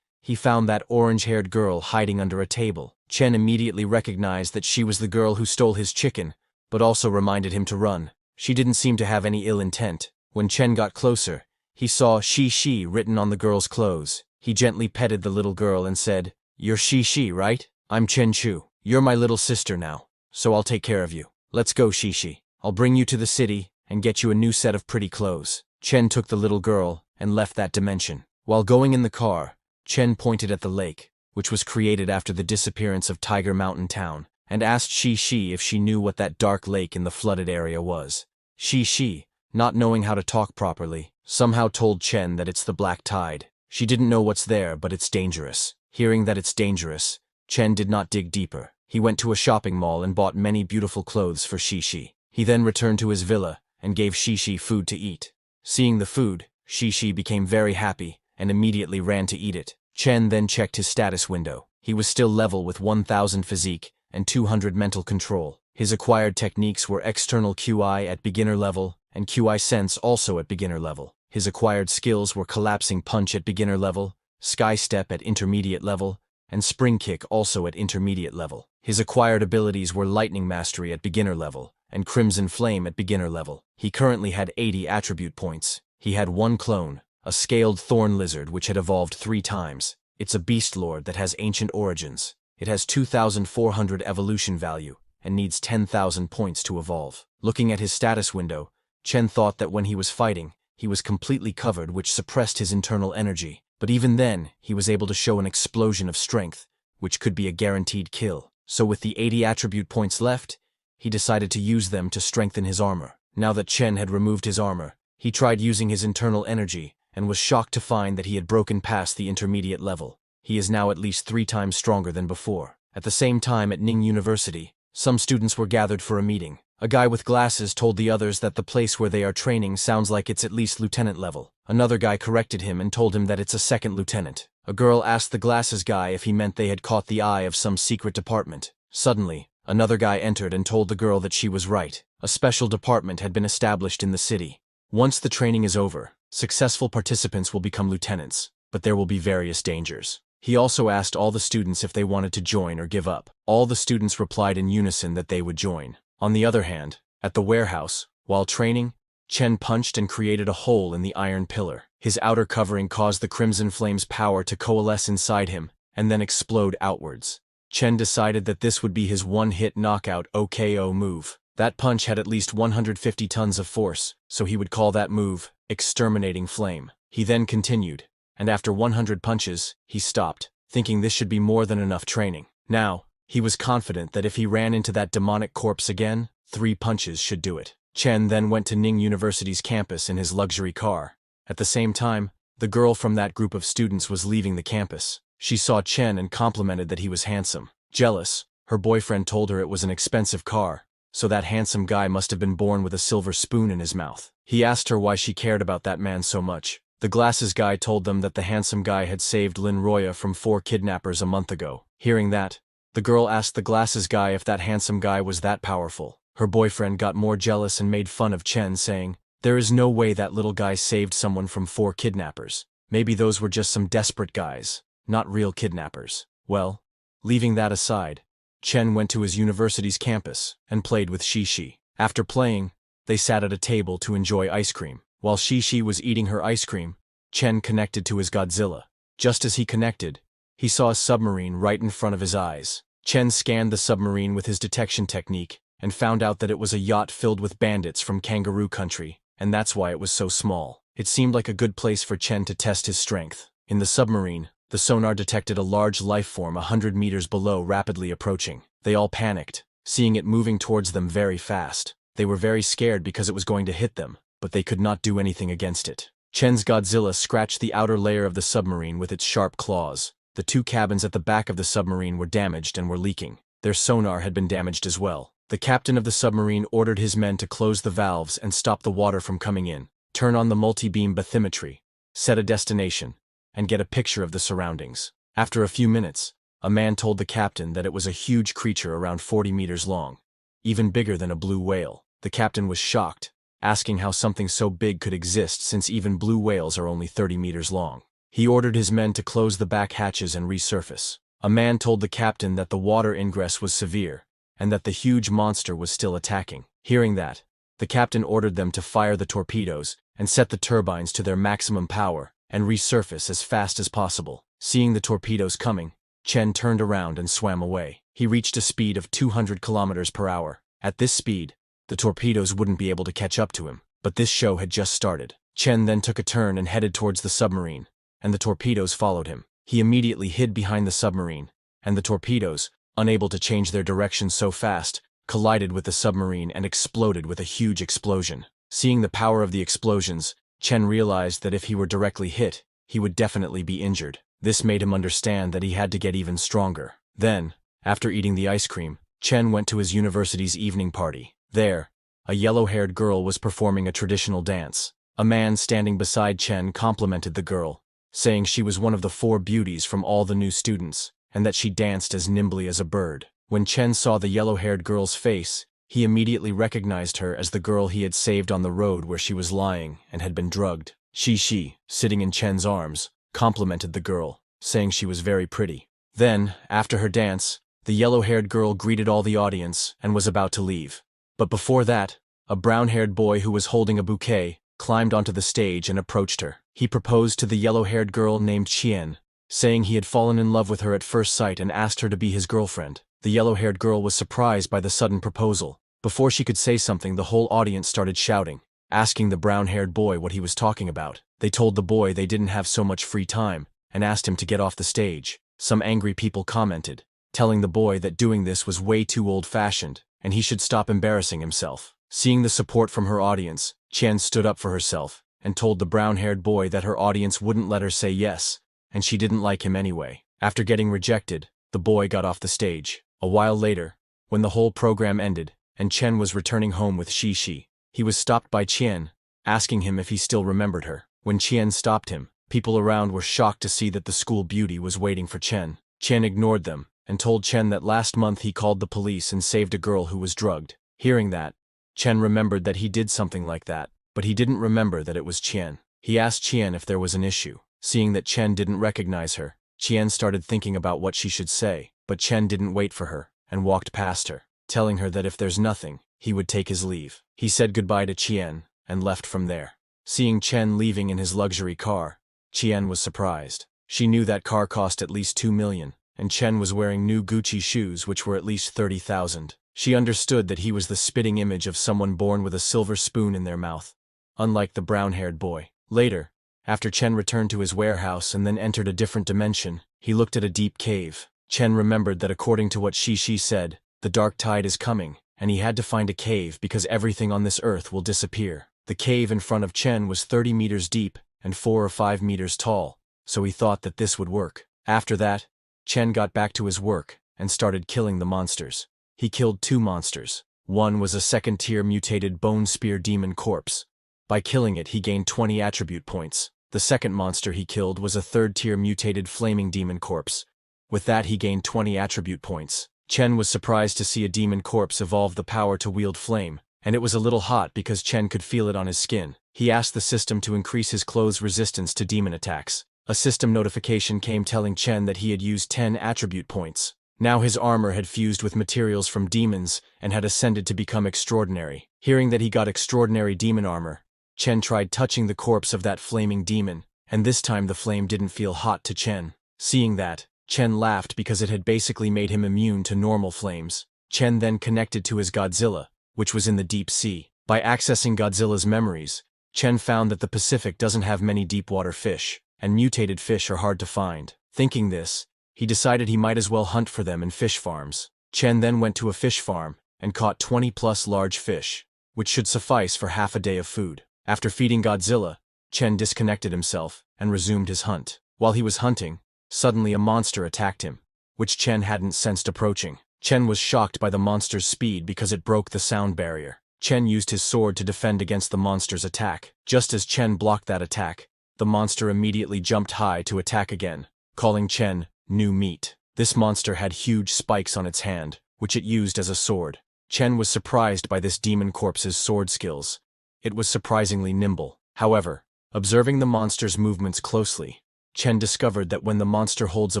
he found that orange-haired girl hiding under a table. Chen immediately recognized that she was the girl who stole his chicken, but also reminded him to run. She didn't seem to have any ill intent. When Chen got closer, he saw Shi written on the girl's clothes. He gently petted the little girl and said, "You're Shi, right? I'm Chen Chu. You're my little sister now, so I'll take care of you. Let's go, Shi. I'll bring you to the city and get you a new set of pretty clothes." Chen took the little girl and left that dimension. While going in the car, Chen pointed at the lake, which was created after the disappearance of Tiger Mountain Town, and asked Shi if she knew what that dark lake in the flooded area was. Shi, not knowing how to talk properly, somehow told Chen that it's the Black Tide. She didn't know what's there, but it's dangerous. Hearing that it's dangerous, Chen did not dig deeper. He went to a shopping mall and bought many beautiful clothes for Shi. He then returned to his villa and gave Shi food to eat. Seeing the food, Shi became very happy and immediately ran to eat it. Chen then checked his status window. He was still level with 1000 physique and 200 mental control. His acquired techniques were external QI at beginner level and QI sense also at beginner level. His acquired skills were collapsing punch at beginner level, sky step at intermediate level, and spring kick also at intermediate level. His acquired abilities were lightning mastery at beginner level and crimson flame at beginner level. He currently had 80 attribute points. He had 1 clone, a scaled thorn lizard which had evolved 3 times. It's a beast lord that has ancient origins. It has 2,400 evolution value and needs 10,000 points to evolve. Looking at his status window, Chen thought that when he was fighting, he was completely covered, which suppressed his internal energy. But even then, he was able to show an explosion of strength, which could be a guaranteed kill. So with the 80 attribute points left, he decided to use them to strengthen his armor. Now that Chen had removed his armor, he tried using his internal energy and was shocked to find that he had broken past the intermediate level. He is now at least 3 times stronger than before. At the same time at Ning University, some students were gathered for a meeting. A guy with glasses told the others that the place where they are training sounds like it's at least lieutenant level. Another guy corrected him and told him that it's a 2nd lieutenant. A girl asked the glasses guy if he meant they had caught the eye of some secret department. Suddenly, another guy entered and told the girl that she was right. A special department had been established in the city. Once the training is over, successful participants will become lieutenants, but there will be various dangers. He also asked all the students if they wanted to join or give up. All the students replied in unison that they would join. On the other hand, at the warehouse, while training, Chen punched and created a hole in the iron pillar. His outer covering caused the Crimson Flame's power to coalesce inside him and then explode outwards. Chen decided that this would be his one-hit knockout OKO move. That punch had at least 150 tons of force, so he would call that move Exterminating Flame. He then continued, and after 100 punches, he stopped, thinking this should be more than enough training. Now, he was confident that if he ran into that demonic corpse again, 3 punches should do it. Chen then went to Ning University's campus in his luxury car. At the same time, the girl from that group of students was leaving the campus. She saw Chen and complimented that he was handsome. Jealous, her boyfriend told her it was an expensive car, so that handsome guy must have been born with a silver spoon in his mouth. He asked her why she cared about that man so much. The glasses guy told them that the handsome guy had saved Lin Roya from 4 kidnappers a month ago. Hearing that, the girl asked the glasses guy if that handsome guy was that powerful. Her boyfriend got more jealous and made fun of Chen, saying, "There is no way that little guy saved someone from 4 kidnappers. Maybe those were just some desperate guys, not real kidnappers." Well, leaving that aside, Chen went to his university's campus and played with Shi. After playing, they sat at a table to enjoy ice cream. While Shi was eating her ice cream, Chen connected to his Godzilla. Just as he connected, he saw a submarine right in front of his eyes. Chen scanned the submarine with his detection technique and found out that it was a yacht filled with bandits from Kangaroo Country, and that's why it was so small. It seemed like a good place for Chen to test his strength. In the submarine, the sonar detected a large life form 100 meters below rapidly approaching. They all panicked, seeing it moving towards them very fast. They were very scared because it was going to hit them, but they could not do anything against it. Chen's Godzilla scratched the outer layer of the submarine with its sharp claws. The 2 cabins at the back of the submarine were damaged and were leaking. Their sonar had been damaged as well. The captain of the submarine ordered his men to close the valves and stop the water from coming in, turn on the multi-beam bathymetry, set a destination, and get a picture of the surroundings. After a few minutes, a man told the captain that it was a huge creature around 40 meters long, even bigger than a blue whale. The captain was shocked, asking how something so big could exist since even blue whales are only 30 meters long. He ordered his men to close the back hatches and resurface. A man told the captain that the water ingress was severe, and that the huge monster was still attacking. Hearing that, the captain ordered them to fire the torpedoes and set the turbines to their maximum power and resurface as fast as possible. Seeing the torpedoes coming, Chen turned around and swam away. He reached a speed of 200 kilometers per hour. At this speed, the torpedoes wouldn't be able to catch up to him, but this show had just started. Chen then took a turn and headed towards the submarine, and the torpedoes followed him. He immediately hid behind the submarine, and the torpedoes, unable to change their direction so fast, collided with the submarine and exploded with a huge explosion. Seeing the power of the explosions, Chen realized that if he were directly hit, he would definitely be injured. This made him understand that he had to get even stronger. Then, after eating the ice cream, Chen went to his university's evening party. There, a yellow-haired girl was performing a traditional dance. A man standing beside Chen complimented the girl, saying she was one of the 4 beauties from all the new students, and that she danced as nimbly as a bird. When Chen saw the yellow-haired girl's face, he immediately recognized her as the girl he had saved on the road where she was lying and had been drugged. Shi, sitting in Chen's arms, complimented the girl, saying she was very pretty. Then, after her dance, the yellow-haired girl greeted all the audience and was about to leave. But before that, a brown-haired boy who was holding a bouquet climbed onto the stage and approached her. He proposed to the yellow-haired girl named Qian, saying he had fallen in love with her at first sight and asked her to be his girlfriend. The yellow-haired girl was surprised by the sudden proposal. Before she could say something, the whole audience started shouting, asking the brown-haired boy what he was talking about. They told the boy they didn't have so much free time and asked him to get off the stage. Some angry people commented, telling the boy that doing this was way too old-fashioned and he should stop embarrassing himself. Seeing the support from her audience, Qian stood up for herself and told the brown-haired boy that her audience wouldn't let her say yes, and she didn't like him anyway. After getting rejected, the boy got off the stage. A while later, when the whole program ended and Chen was returning home with Shi, he was stopped by Qian, asking him if he still remembered her. When Qian stopped him, people around were shocked to see that the school beauty was waiting for Chen. Qian ignored them and told Chen that last month he called the police and saved a girl who was drugged. Hearing that, Chen remembered that he did something like that, but he didn't remember that it was Qian. He asked Qian if there was an issue. Seeing that Chen didn't recognize her, Qian started thinking about what she should say, but Chen didn't wait for her and walked past her, telling her that if there's nothing, he would take his leave. He said goodbye to Qian and left from there. Seeing Chen leaving in his luxury car, Qian was surprised. She knew that car cost at least 2 million, and Chen was wearing new Gucci shoes which were at least 30,000. She understood that he was the spitting image of someone born with a silver spoon in their mouth, unlike the brown-haired boy. Later, after Chen returned to his warehouse and then entered a different dimension, he looked at a deep cave. Chen remembered that according to what Shi said, the dark tide is coming, and he had to find a cave because everything on this earth will disappear. The cave in front of Chen was 30 meters deep and 4 or 5 meters tall, so he thought that this would work. After that, Chen got back to his work and started killing the monsters. He killed 2 monsters. One was a second-tier mutated bone spear demon corpse. By killing it, he gained 20 attribute points. The second monster he killed was a third-tier mutated flaming demon corpse. With that, he gained 20 attribute points. Chen was surprised to see a demon corpse evolve the power to wield flame, and it was a little hot because Chen could feel it on his skin. He asked the system to increase his clothes' resistance to demon attacks. A system notification came telling Chen that he had used 10 attribute points. Now his armor had fused with materials from demons and had ascended to become extraordinary. Hearing that he got extraordinary demon armor, Chen tried touching the corpse of that flaming demon, and this time the flame didn't feel hot to Chen. Seeing that, Chen laughed because it had basically made him immune to normal flames. Chen then connected to his Godzilla, which was in the deep sea. By accessing Godzilla's memories, Chen found that the Pacific doesn't have many deepwater fish, and mutated fish are hard to find. Thinking this, he decided he might as well hunt for them in fish farms. Chen then went to a fish farm and caught 20+ large fish, which should suffice for half a day of food. After feeding Godzilla, Chen disconnected himself and resumed his hunt. While he was hunting, suddenly a monster attacked him, which Chen hadn't sensed approaching. Chen was shocked by the monster's speed because it broke the sound barrier. Chen used his sword to defend against the monster's attack. Just as Chen blocked that attack, the monster immediately jumped high to attack again, calling Chen new meat. This monster had huge spikes on its hand, which it used as a sword. Chen was surprised by this demon corpse's sword skills. It was surprisingly nimble. However, observing the monster's movements closely, Chen discovered that when the monster holds a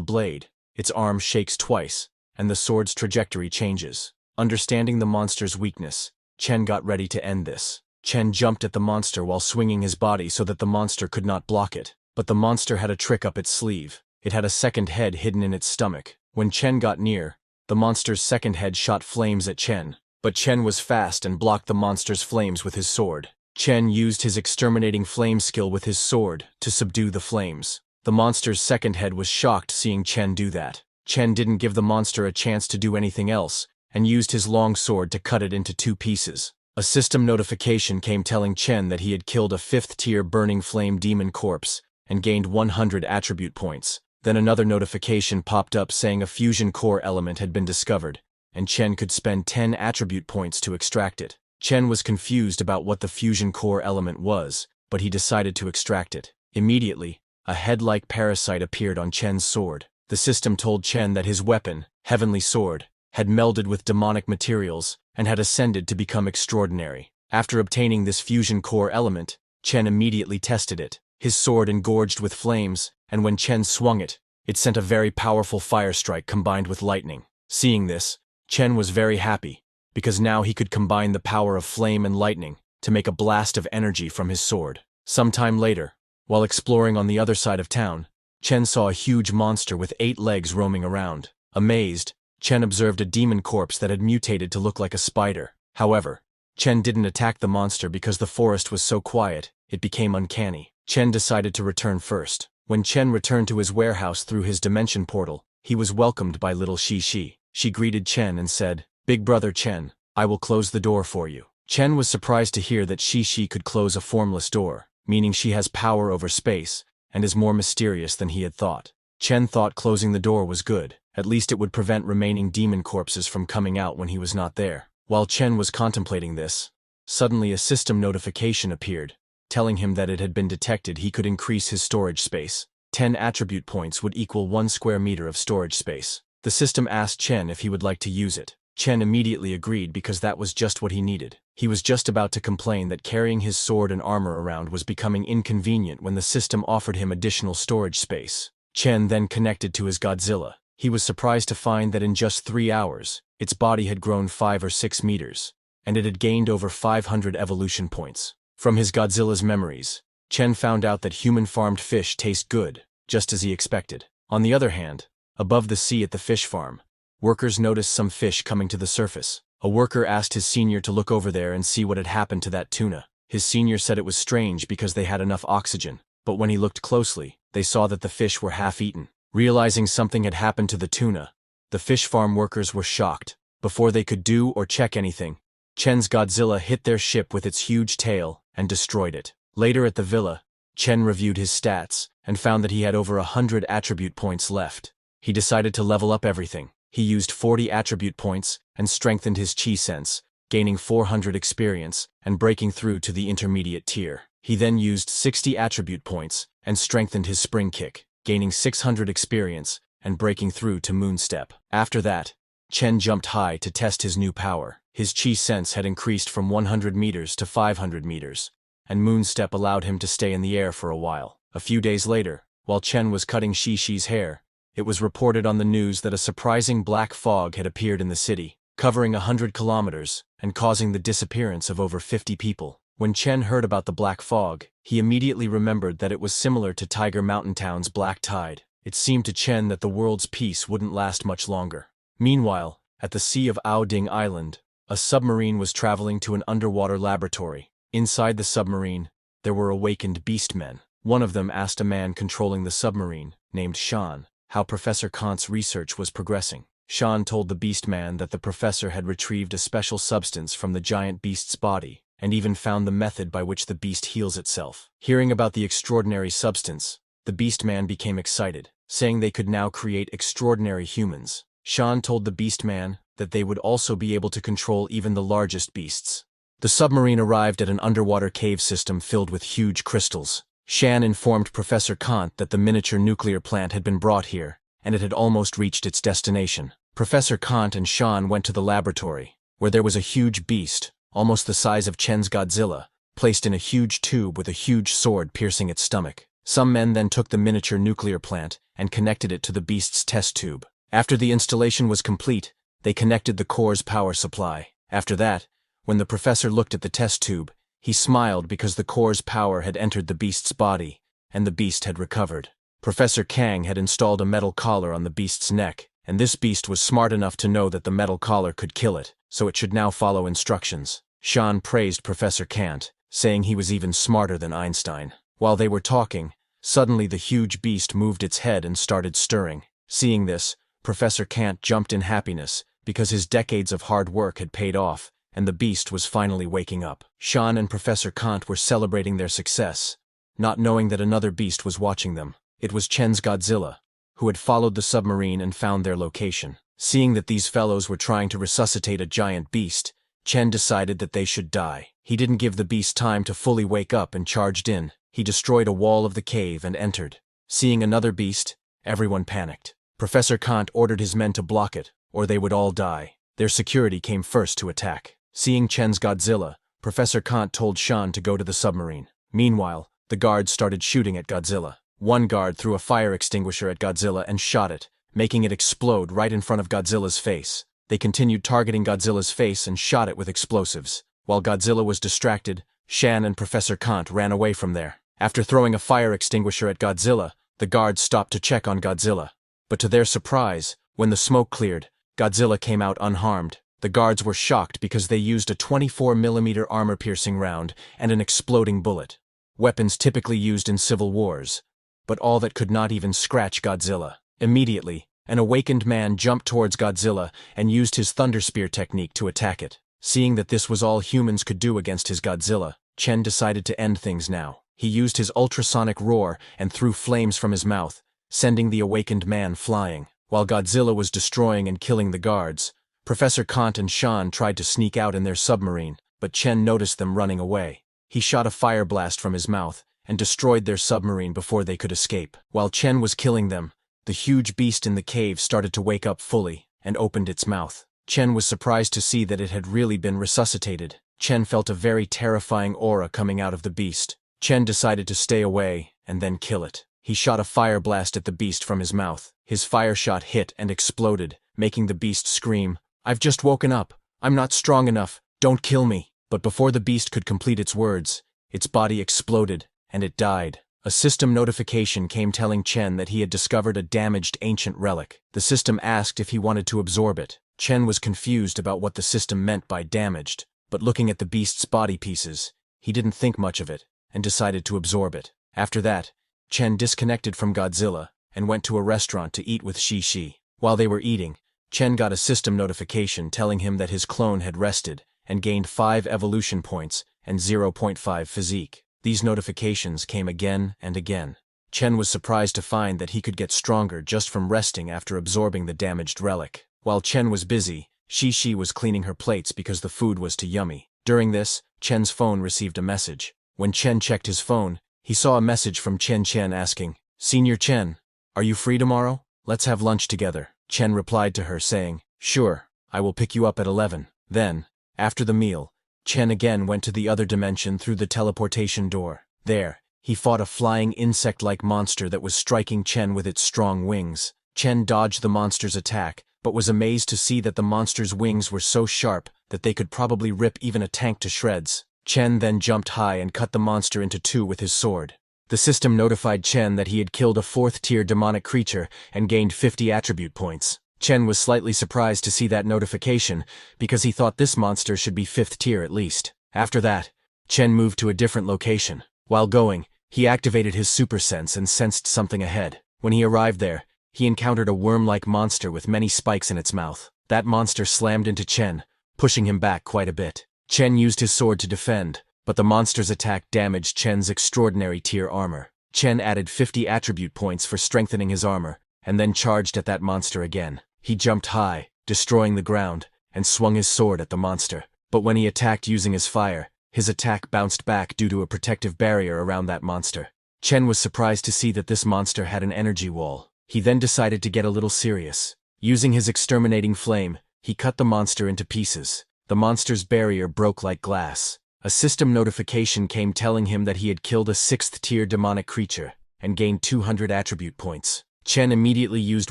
blade, its arm shakes twice, and the sword's trajectory changes. Understanding the monster's weakness, Chen got ready to end this. Chen jumped at the monster while swinging his body so that the monster could not block it. But the monster had a trick up its sleeve. It had a second head hidden in its stomach. When Chen got near, the monster's second head shot flames at Chen. But Chen was fast and blocked the monster's flames with his sword. Chen used his exterminating flame skill with his sword to subdue the flames. The monster's second head was shocked seeing Chen do that. Chen didn't give the monster a chance to do anything else, and used his long sword to cut it into 2 pieces. A system notification came telling Chen that he had killed a 5th-tier burning flame demon corpse and gained 100 attribute points. Then another notification popped up saying a fusion core element had been discovered, and Chen could spend 10 attribute points to extract it. Chen was confused about what the fusion core element was, but he decided to extract it. Immediately, a head-like parasite appeared on Chen's sword. The system told Chen that his weapon, Heavenly Sword, had melded with demonic materials and had ascended to become extraordinary. After obtaining this fusion core element, Chen immediately tested it. His sword engorged with flames, and when Chen swung it, it sent a very powerful fire strike combined with lightning. Seeing this, Chen was very happy, because now he could combine the power of flame and lightning to make a blast of energy from his sword. Sometime later, while exploring on the other side of town, Chen saw a huge monster with 8 legs roaming around. Amazed, Chen observed a demon corpse that had mutated to look like a spider. However, Chen didn't attack the monster because the forest was so quiet, it became uncanny. Chen decided to return first. When Chen returned to his warehouse through his dimension portal, he was welcomed by little Shi. She greeted Chen and said, "Big brother Chen, I will close the door for you." Chen was surprised to hear that Shi could close a formless door, meaning she has power over space and is more mysterious than he had thought. Chen thought closing the door was good. At least it would prevent remaining demon corpses from coming out when he was not there. While Chen was contemplating this, suddenly a system notification appeared, telling him that it had been detected he could increase his storage space. 10 attribute points would equal 1 square meter of storage space. The system asked Chen if he would like to use it. Chen immediately agreed because that was just what he needed. He was just about to complain that carrying his sword and armor around was becoming inconvenient when the system offered him additional storage space. Chen then connected to his Godzilla. He was surprised to find that in just 3 hours, its body had grown 5 or 6 meters, and it had gained over 500 evolution points. From his Godzilla's memories, Chen found out that human-farmed fish taste good, just as he expected. On the other hand, above the sea at the fish farm, workers noticed some fish coming to the surface. A worker asked his senior to look over there and see what had happened to that tuna. His senior said it was strange because they had enough oxygen, but when he looked closely, they saw that the fish were half-eaten. Realizing something had happened to the tuna, the fish farm workers were shocked. Before they could do or check anything, Chen's Godzilla hit their ship with its huge tail and destroyed it. Later at the villa, Chen reviewed his stats and found that he had over 100 attribute points left. He decided to level up everything. He used 40 attribute points and strengthened his chi sense, gaining 400 experience and breaking through to the intermediate tier. He then used 60 attribute points and strengthened his spring kick, gaining 600 experience and breaking through to Moonstep. After that, Chen jumped high to test his new power. His chi sense had increased from 100 meters to 500 meters, and Moonstep allowed him to stay in the air for a while. A few days later, while Chen was cutting Shi's hair, it was reported on the news that a surprising black fog had appeared in the city, covering 100 kilometers and causing the disappearance of over 50 people. When Chen heard about the black fog, he immediately remembered that it was similar to Tiger Mountain Town's black tide. It seemed to Chen that the world's peace wouldn't last much longer. Meanwhile, at the sea of Aoding Island, a submarine was traveling to an underwater laboratory. Inside the submarine, there were awakened beastmen. One of them asked a man controlling the submarine, named Shan, how Professor Kant's research was progressing. Shan told the beastman that the professor had retrieved a special substance from the giant beast's body, and even found the method by which the beast heals itself. Hearing about the extraordinary substance, the beastman became excited, saying they could now create extraordinary humans. Shan told the beastman that they would also be able to control even the largest beasts. The submarine arrived at an underwater cave system filled with huge crystals. Shan informed Professor Kant that the miniature nuclear plant had been brought here, and it had almost reached its destination. Professor Kant and Shan went to the laboratory, where there was a huge beast, almost the size of Chen's Godzilla, placed in a huge tube with a huge sword piercing its stomach. Some men then took the miniature nuclear plant and connected it to the beast's test tube. After the installation was complete, they connected the core's power supply. After that, when the professor looked at the test tube, he smiled because the core's power had entered the beast's body, and the beast had recovered. Professor Kang had installed a metal collar on the beast's neck, and this beast was smart enough to know that the metal collar could kill it, so it should now follow instructions. Shan praised Professor Kant, saying he was even smarter than Einstein. While they were talking, suddenly the huge beast moved its head and started stirring. Seeing this, Professor Kant jumped in happiness, because his decades of hard work had paid off, and the beast was finally waking up. Shan and Professor Kant were celebrating their success, not knowing that another beast was watching them. It was Chen's Godzilla, who had followed the submarine and found their location. Seeing that these fellows were trying to resuscitate a giant beast, Chen decided that they should die. He didn't give the beast time to fully wake up and charged in. He destroyed a wall of the cave and entered. Seeing another beast, everyone panicked. Professor Kant ordered his men to block it, or they would all die. Their security came first to attack. Seeing Chen's Godzilla, Professor Kant told Shan to go to the submarine. Meanwhile, the guards started shooting at Godzilla. One guard threw a fire extinguisher at Godzilla and shot it, making it explode right in front of Godzilla's face. They continued targeting Godzilla's face and shot it with explosives. While Godzilla was distracted, Shan and Professor Kant ran away from there. After throwing a fire extinguisher at Godzilla, the guards stopped to check on Godzilla. But to their surprise, when the smoke cleared, Godzilla came out unharmed. The guards were shocked because they used a 24mm armor-piercing round and an exploding bullet, weapons typically used in civil wars, but all that could not even scratch Godzilla. Immediately, an awakened man jumped towards Godzilla and used his Thunder Spear technique to attack it. Seeing that this was all humans could do against his Godzilla, Chen decided to end things now. He used his ultrasonic roar and threw flames from his mouth, sending the awakened man flying. While Godzilla was destroying and killing the guards, Professor Kant and Shan tried to sneak out in their submarine, but Chen noticed them running away. He shot a fire blast from his mouth and destroyed their submarine before they could escape. While Chen was killing them, the huge beast in the cave started to wake up fully and opened its mouth. Chen was surprised to see that it had really been resuscitated. Chen felt a very terrifying aura coming out of the beast. Chen decided to stay away and then kill it. He shot a fire blast at the beast from his mouth. His fire shot hit and exploded, making the beast scream, "I've just woken up. I'm not strong enough. Don't kill me." But before the beast could complete its words, its body exploded, and it died. A system notification came telling Chen that he had discovered a damaged ancient relic. The system asked if he wanted to absorb it. Chen was confused about what the system meant by damaged, but looking at the beast's body pieces, he didn't think much of it, and decided to absorb it. After that, Chen disconnected from Godzilla and went to a restaurant to eat with Shi. While they were eating, Chen got a system notification telling him that his clone had rested and gained 5 evolution points and 0.5 physique. These notifications came again and again. Chen was surprised to find that he could get stronger just from resting after absorbing the damaged relic. While Chen was busy, Shi was cleaning her plates because the food was too yummy. During this, Chen's phone received a message. When Chen checked his phone, he saw a message from Chen asking, "Senior Chen, are you free tomorrow? Let's have lunch together." Chen replied to her saying, "Sure, I will pick you up at 11. Then, after the meal, Chen again went to the other dimension through the teleportation door. There, he fought a flying insect-like monster that was striking Chen with its strong wings. Chen dodged the monster's attack, but was amazed to see that the monster's wings were so sharp that they could probably rip even a tank to shreds. Chen then jumped high and cut the monster into 2 with his sword. The system notified Chen that he had killed a 4th-tier demonic creature and gained 50 attribute points. Chen was slightly surprised to see that notification because he thought this monster should be 5th tier at least. After that, Chen moved to a different location. While going, he activated his super sense and sensed something ahead. When he arrived there, he encountered a worm-like monster with many spikes in its mouth. That monster slammed into Chen, pushing him back quite a bit. Chen used his sword to defend, but the monster's attack damaged Chen's extraordinary tier armor. Chen added 50 attribute points for strengthening his armor, and then charged at that monster again. He jumped high, destroying the ground, and swung his sword at the monster. But when he attacked using his fire, his attack bounced back due to a protective barrier around that monster. Chen was surprised to see that this monster had an energy wall. He then decided to get a little serious. Using his exterminating flame, he cut the monster into pieces. The monster's barrier broke like glass. A system notification came telling him that he had killed a 6th-tier demonic creature and gained 200 attribute points. Chen immediately used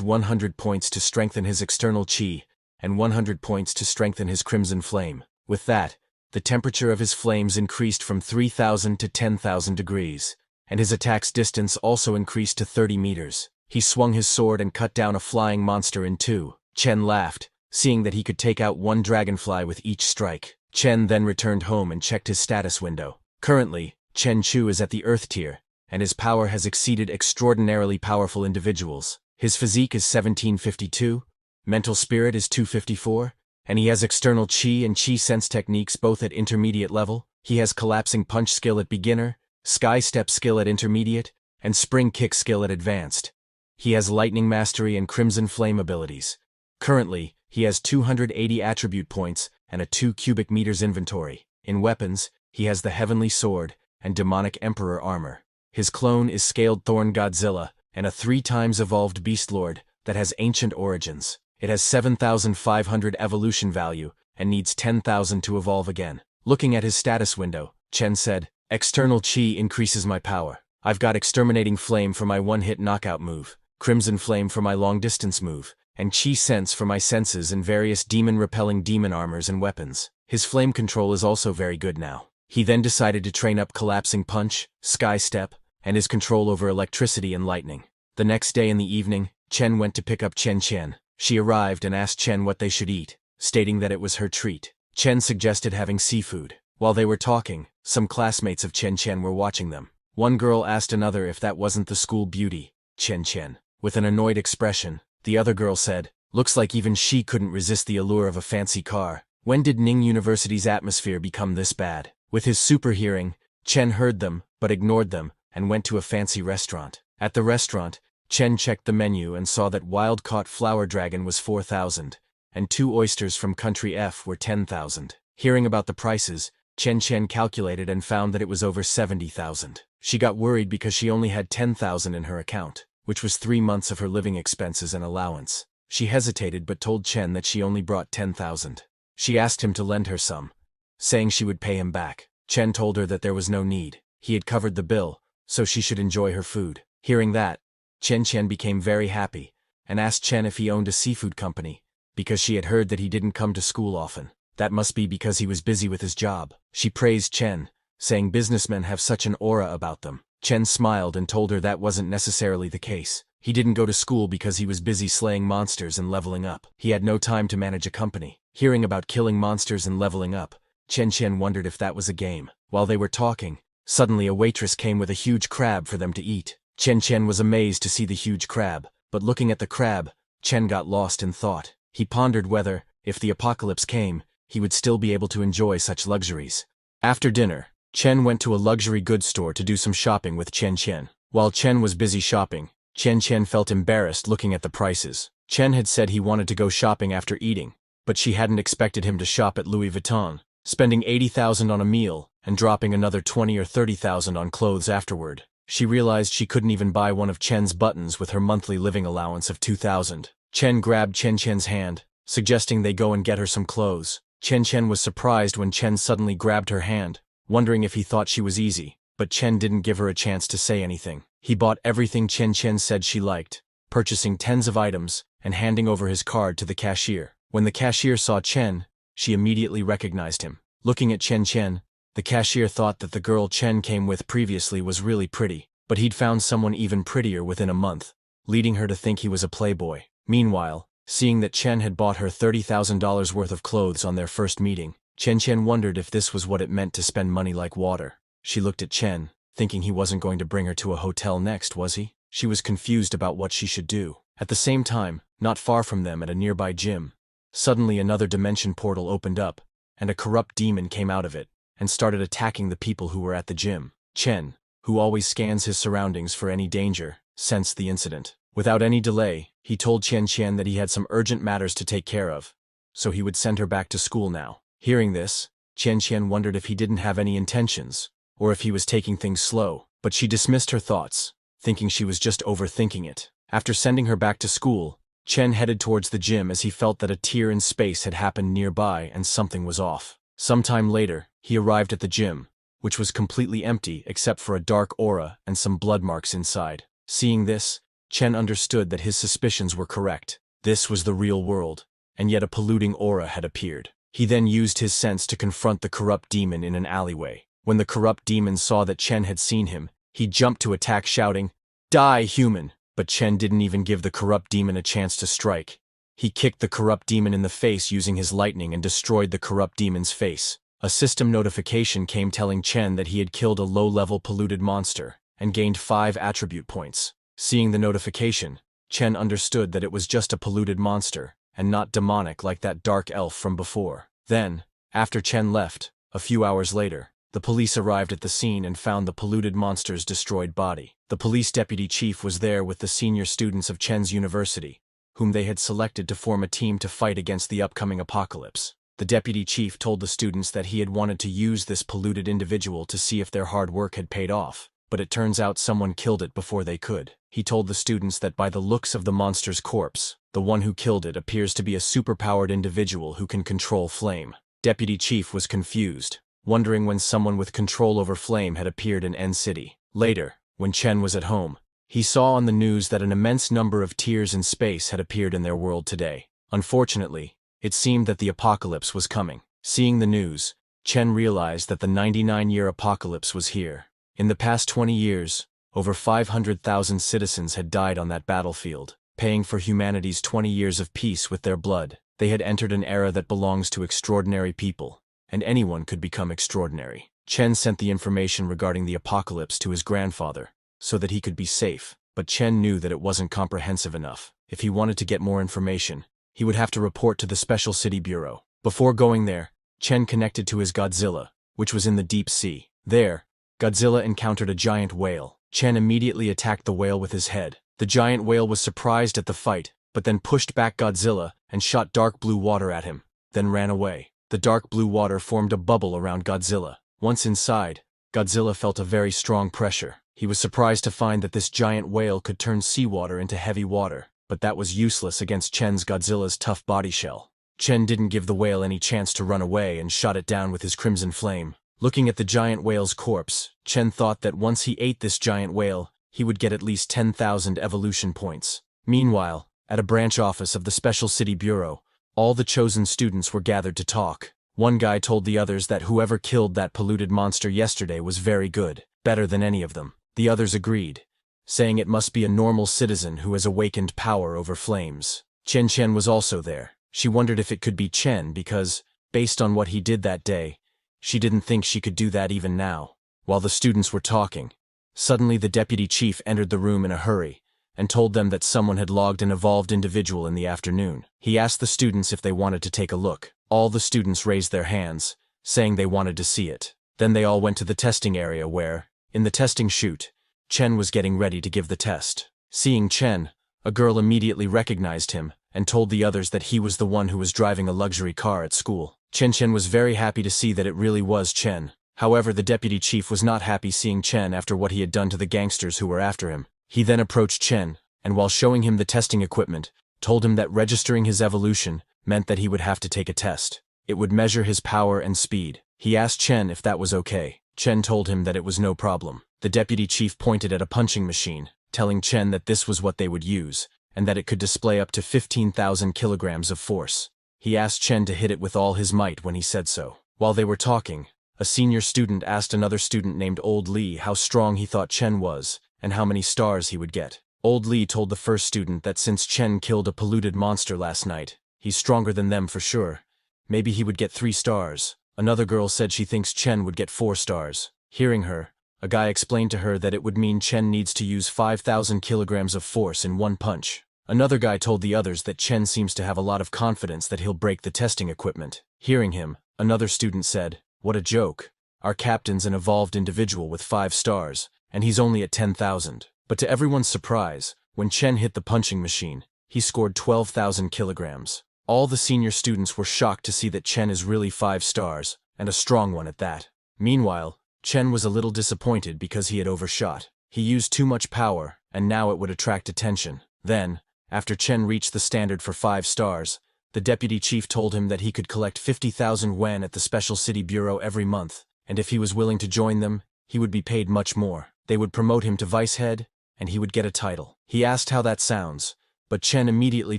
100 points to strengthen his external chi and 100 points to strengthen his crimson flame. With that, the temperature of his flames increased from 3,000 to 10,000 degrees, and his attack's distance also increased to 30 meters. He swung his sword and cut down a flying monster in two. Chen laughed, seeing that he could take out one dragonfly with each strike. Chen then returned home and checked his status window. Currently, Chen Chu is at the Earth tier, and his power has exceeded extraordinarily powerful individuals. His physique is 1752, mental spirit is 254, and he has external chi and chi sense techniques both at intermediate level. He has collapsing punch skill at beginner, sky step skill at intermediate, and spring kick skill at advanced. He has lightning mastery and crimson flame abilities. Currently, he has 280 attribute points and a 2 cubic meters inventory. In weapons, he has the Heavenly Sword and Demonic Emperor armor. His clone is Scaled Thorn Godzilla and a 3 times evolved Beast Lord that has ancient origins. It has 7,500 evolution value and needs 10,000 to evolve again. Looking at his status window, Chen said, "External Chi increases my power. I've got Exterminating Flame for my one-hit knockout move, Crimson Flame for my long-distance move, and Chi Sense for my senses and various demon-repelling demon armors and weapons. His flame control is also very good now." He then decided to train up Collapsing Punch, Sky Step, and his control over electricity and lightning. The next day in the evening, Chen went to pick up Chen. She arrived and asked Chen what they should eat, stating that it was her treat. Chen suggested having seafood. While they were talking, some classmates of Chen were watching them. One girl asked another if that wasn't the school beauty, Chen. With an annoyed expression, the other girl said, "Looks like even she couldn't resist the allure of a fancy car. When did Ning University's atmosphere become this bad?" With his super hearing, Chen heard them, but ignored them, and went to a fancy restaurant. At the restaurant, Chen checked the menu and saw that wild-caught flower dragon was 4,000, and 2 oysters from Country F were 10,000. Hearing about the prices, Chen calculated and found that it was over 70,000. She got worried because she only had 10,000 in her account, which was 3 months of her living expenses and allowance. She hesitated but told Chen that she only brought 10,000. She asked him to lend her some, saying she would pay him back. Chen told her that there was no need. He had covered the bill, so she should enjoy her food. Hearing that, Chen became very happy, and asked Chen if he owned a seafood company, because she had heard that he didn't come to school often. That must be because he was busy with his job. She praised Chen, saying businessmen have such an aura about them. Chen smiled and told her that wasn't necessarily the case. He didn't go to school because he was busy slaying monsters and leveling up. He had no time to manage a company. Hearing about killing monsters and leveling up, Chen wondered if that was a game. While they were talking, suddenly a waitress came with a huge crab for them to eat. Chen was amazed to see the huge crab, but looking at the crab, Chen got lost in thought. He pondered whether, if the apocalypse came, he would still be able to enjoy such luxuries. After dinner, Chen went to a luxury goods store to do some shopping with Chen. While Chen was busy shopping, Chen felt embarrassed looking at the prices. Chen had said he wanted to go shopping after eating, but she hadn't expected him to shop at Louis Vuitton, spending 80,000 on a meal and dropping another 20 or 30,000 on clothes afterward. She realized she couldn't even buy one of Chen's buttons with her monthly living allowance of 2,000. Chen grabbed Chen's hand, suggesting they go and get her some clothes. Chen was surprised when Chen suddenly grabbed her hand, wondering if he thought she was easy, but Chen didn't give her a chance to say anything. He bought everything Chen said she liked, purchasing tens of items and handing over his card to the cashier. When the cashier saw Chen, she immediately recognized him. Looking at Chen, the cashier thought that the girl Chen came with previously was really pretty. but he'd found someone even prettier within a month, leading her to think he was a playboy. Meanwhile, seeing that Chen had bought her $30,000 worth of clothes on their first meeting, Chen wondered if this was what it meant to spend money like water. She looked at Chen, thinking he wasn't going to bring her to a hotel next, was he? She was confused about what she should do. At the same time, not far from them at a nearby gym, suddenly another dimension portal opened up, and a corrupt demon came out of it, and started attacking the people who were at the gym. Chen, who always scans his surroundings for any danger, sensed the incident. Without any delay, he told Chen that he had some urgent matters to take care of, so he would send her back to school now. Hearing this, Chen wondered if he didn't have any intentions, or if he was taking things slow, but she dismissed her thoughts, thinking she was just overthinking it. After sending her back to school, Chen headed towards the gym as he felt that a tear in space had happened nearby and something was off. Sometime later, he arrived at the gym, which was completely empty except for a dark aura and some blood marks inside. Seeing this, Chen understood that his suspicions were correct. This was the real world, and yet a polluting aura had appeared. He then used his sense to confront the corrupt demon in an alleyway. When the corrupt demon saw that Chen had seen him, he jumped to attack, shouting, "Die, human!" But Chen didn't even give the corrupt demon a chance to strike. He kicked the corrupt demon in the face using his lightning and destroyed the corrupt demon's face. A system notification came telling Chen that he had killed a low-level polluted monster and gained 5 attribute points. Seeing the notification, Chen understood that it was just a polluted monster and not demonic like that dark elf from before. Then, after Chen left, a few hours later, the police arrived at the scene and found the polluted monster's destroyed body. The police deputy chief was there with the senior students of Chen's university, whom they had selected to form a team to fight against the upcoming apocalypse. The deputy chief told the students that he had wanted to use this polluted individual to see if their hard work had paid off, but it turns out someone killed it before they could. He told the students that by the looks of the monster's corpse, the one who killed it appears to be a superpowered individual who can control flame. Deputy chief was confused, wondering when someone with control over flame had appeared in N City. Later, when Chen was at home, he saw on the news that an immense number of tears in space had appeared in their world today. Unfortunately, it seemed that the apocalypse was coming. Seeing the news, Chen realized that the 99-year apocalypse was here. In the past 20 years, over 500,000 citizens had died on that battlefield, paying for humanity's 20 years of peace with their blood. They had entered an era that belongs to extraordinary people, and anyone could become extraordinary. Chen sent the information regarding the apocalypse to his grandfather, so that he could be safe, but Chen knew that it wasn't comprehensive enough. If he wanted to get more information, he would have to report to the Special City Bureau. Before going there, Chen connected to his Godzilla, which was in the deep sea. There, Godzilla encountered a giant whale. Chen immediately attacked the whale with his head. The giant whale was surprised at the fight, but then pushed back Godzilla and shot dark blue water at him, then ran away. The dark blue water formed a bubble around Godzilla. Once inside, Godzilla felt a very strong pressure. He was surprised to find that this giant whale could turn seawater into heavy water, but that was useless against Godzilla's tough body shell. Chen didn't give the whale any chance to run away and shot it down with his crimson flame. Looking at the giant whale's corpse, Chen thought that once he ate this giant whale, he would get at least 10,000 evolution points. Meanwhile, at a branch office of the Special City Bureau, all the chosen students were gathered to talk. One guy told the others that whoever killed that polluted monster yesterday was very good, better than any of them. The others agreed, saying it must be a normal citizen who has awakened power over flames. Chen was also there. She wondered if it could be Chen because, based on what he did that day, she didn't think she could do that even now. While the students were talking, suddenly the deputy chief entered the room in a hurry and told them that someone had logged an evolved individual in the afternoon. He asked the students if they wanted to take a look. All the students raised their hands, saying they wanted to see it. Then they all went to the testing area where, in the testing chute, Chen was getting ready to give the test. Seeing Chen, a girl immediately recognized him and told the others that he was the one who was driving a luxury car at school. Chen was very happy to see that it really was Chen. However, the deputy chief was not happy seeing Chen after what he had done to the gangsters who were after him. He then approached Chen, and while showing him the testing equipment, told him that registering his evolution meant that he would have to take a test. It would measure his power and speed. He asked Chen if that was okay. Chen told him that it was no problem. The deputy chief pointed at a punching machine, telling Chen that this was what they would use, and that it could display up to 15,000 kilograms of force. He asked Chen to hit it with all his might when he said so. While they were talking, a senior student asked another student named Old Lee how strong he thought Chen was, and how many stars he would get. Old Lee told the first student that since Chen killed a polluted monster last night, he's stronger than them for sure. Maybe he would get 3 stars. Another girl said she thinks Chen would get 4 stars. Hearing her, a guy explained to her that it would mean Chen needs to use 5,000 kilograms of force in one punch. Another guy told the others that Chen seems to have a lot of confidence that he'll break the testing equipment. Hearing him, another student said, "What a joke. Our captain's an evolved individual with 5 stars, and he's only at 10,000. But to everyone's surprise, when Chen hit the punching machine, he scored 12,000 kilograms. All the senior students were shocked to see that Chen is really 5 stars, and a strong one at that. Meanwhile, Chen was a little disappointed because he had overshot. He used too much power, and now it would attract attention. Then, after Chen reached the standard for 5 stars, the deputy chief told him that he could collect 50,000 yuan at the Special City Bureau every month, and if he was willing to join them, he would be paid much more. They would promote him to vice head, and he would get a title. He asked how that sounds, but Chen immediately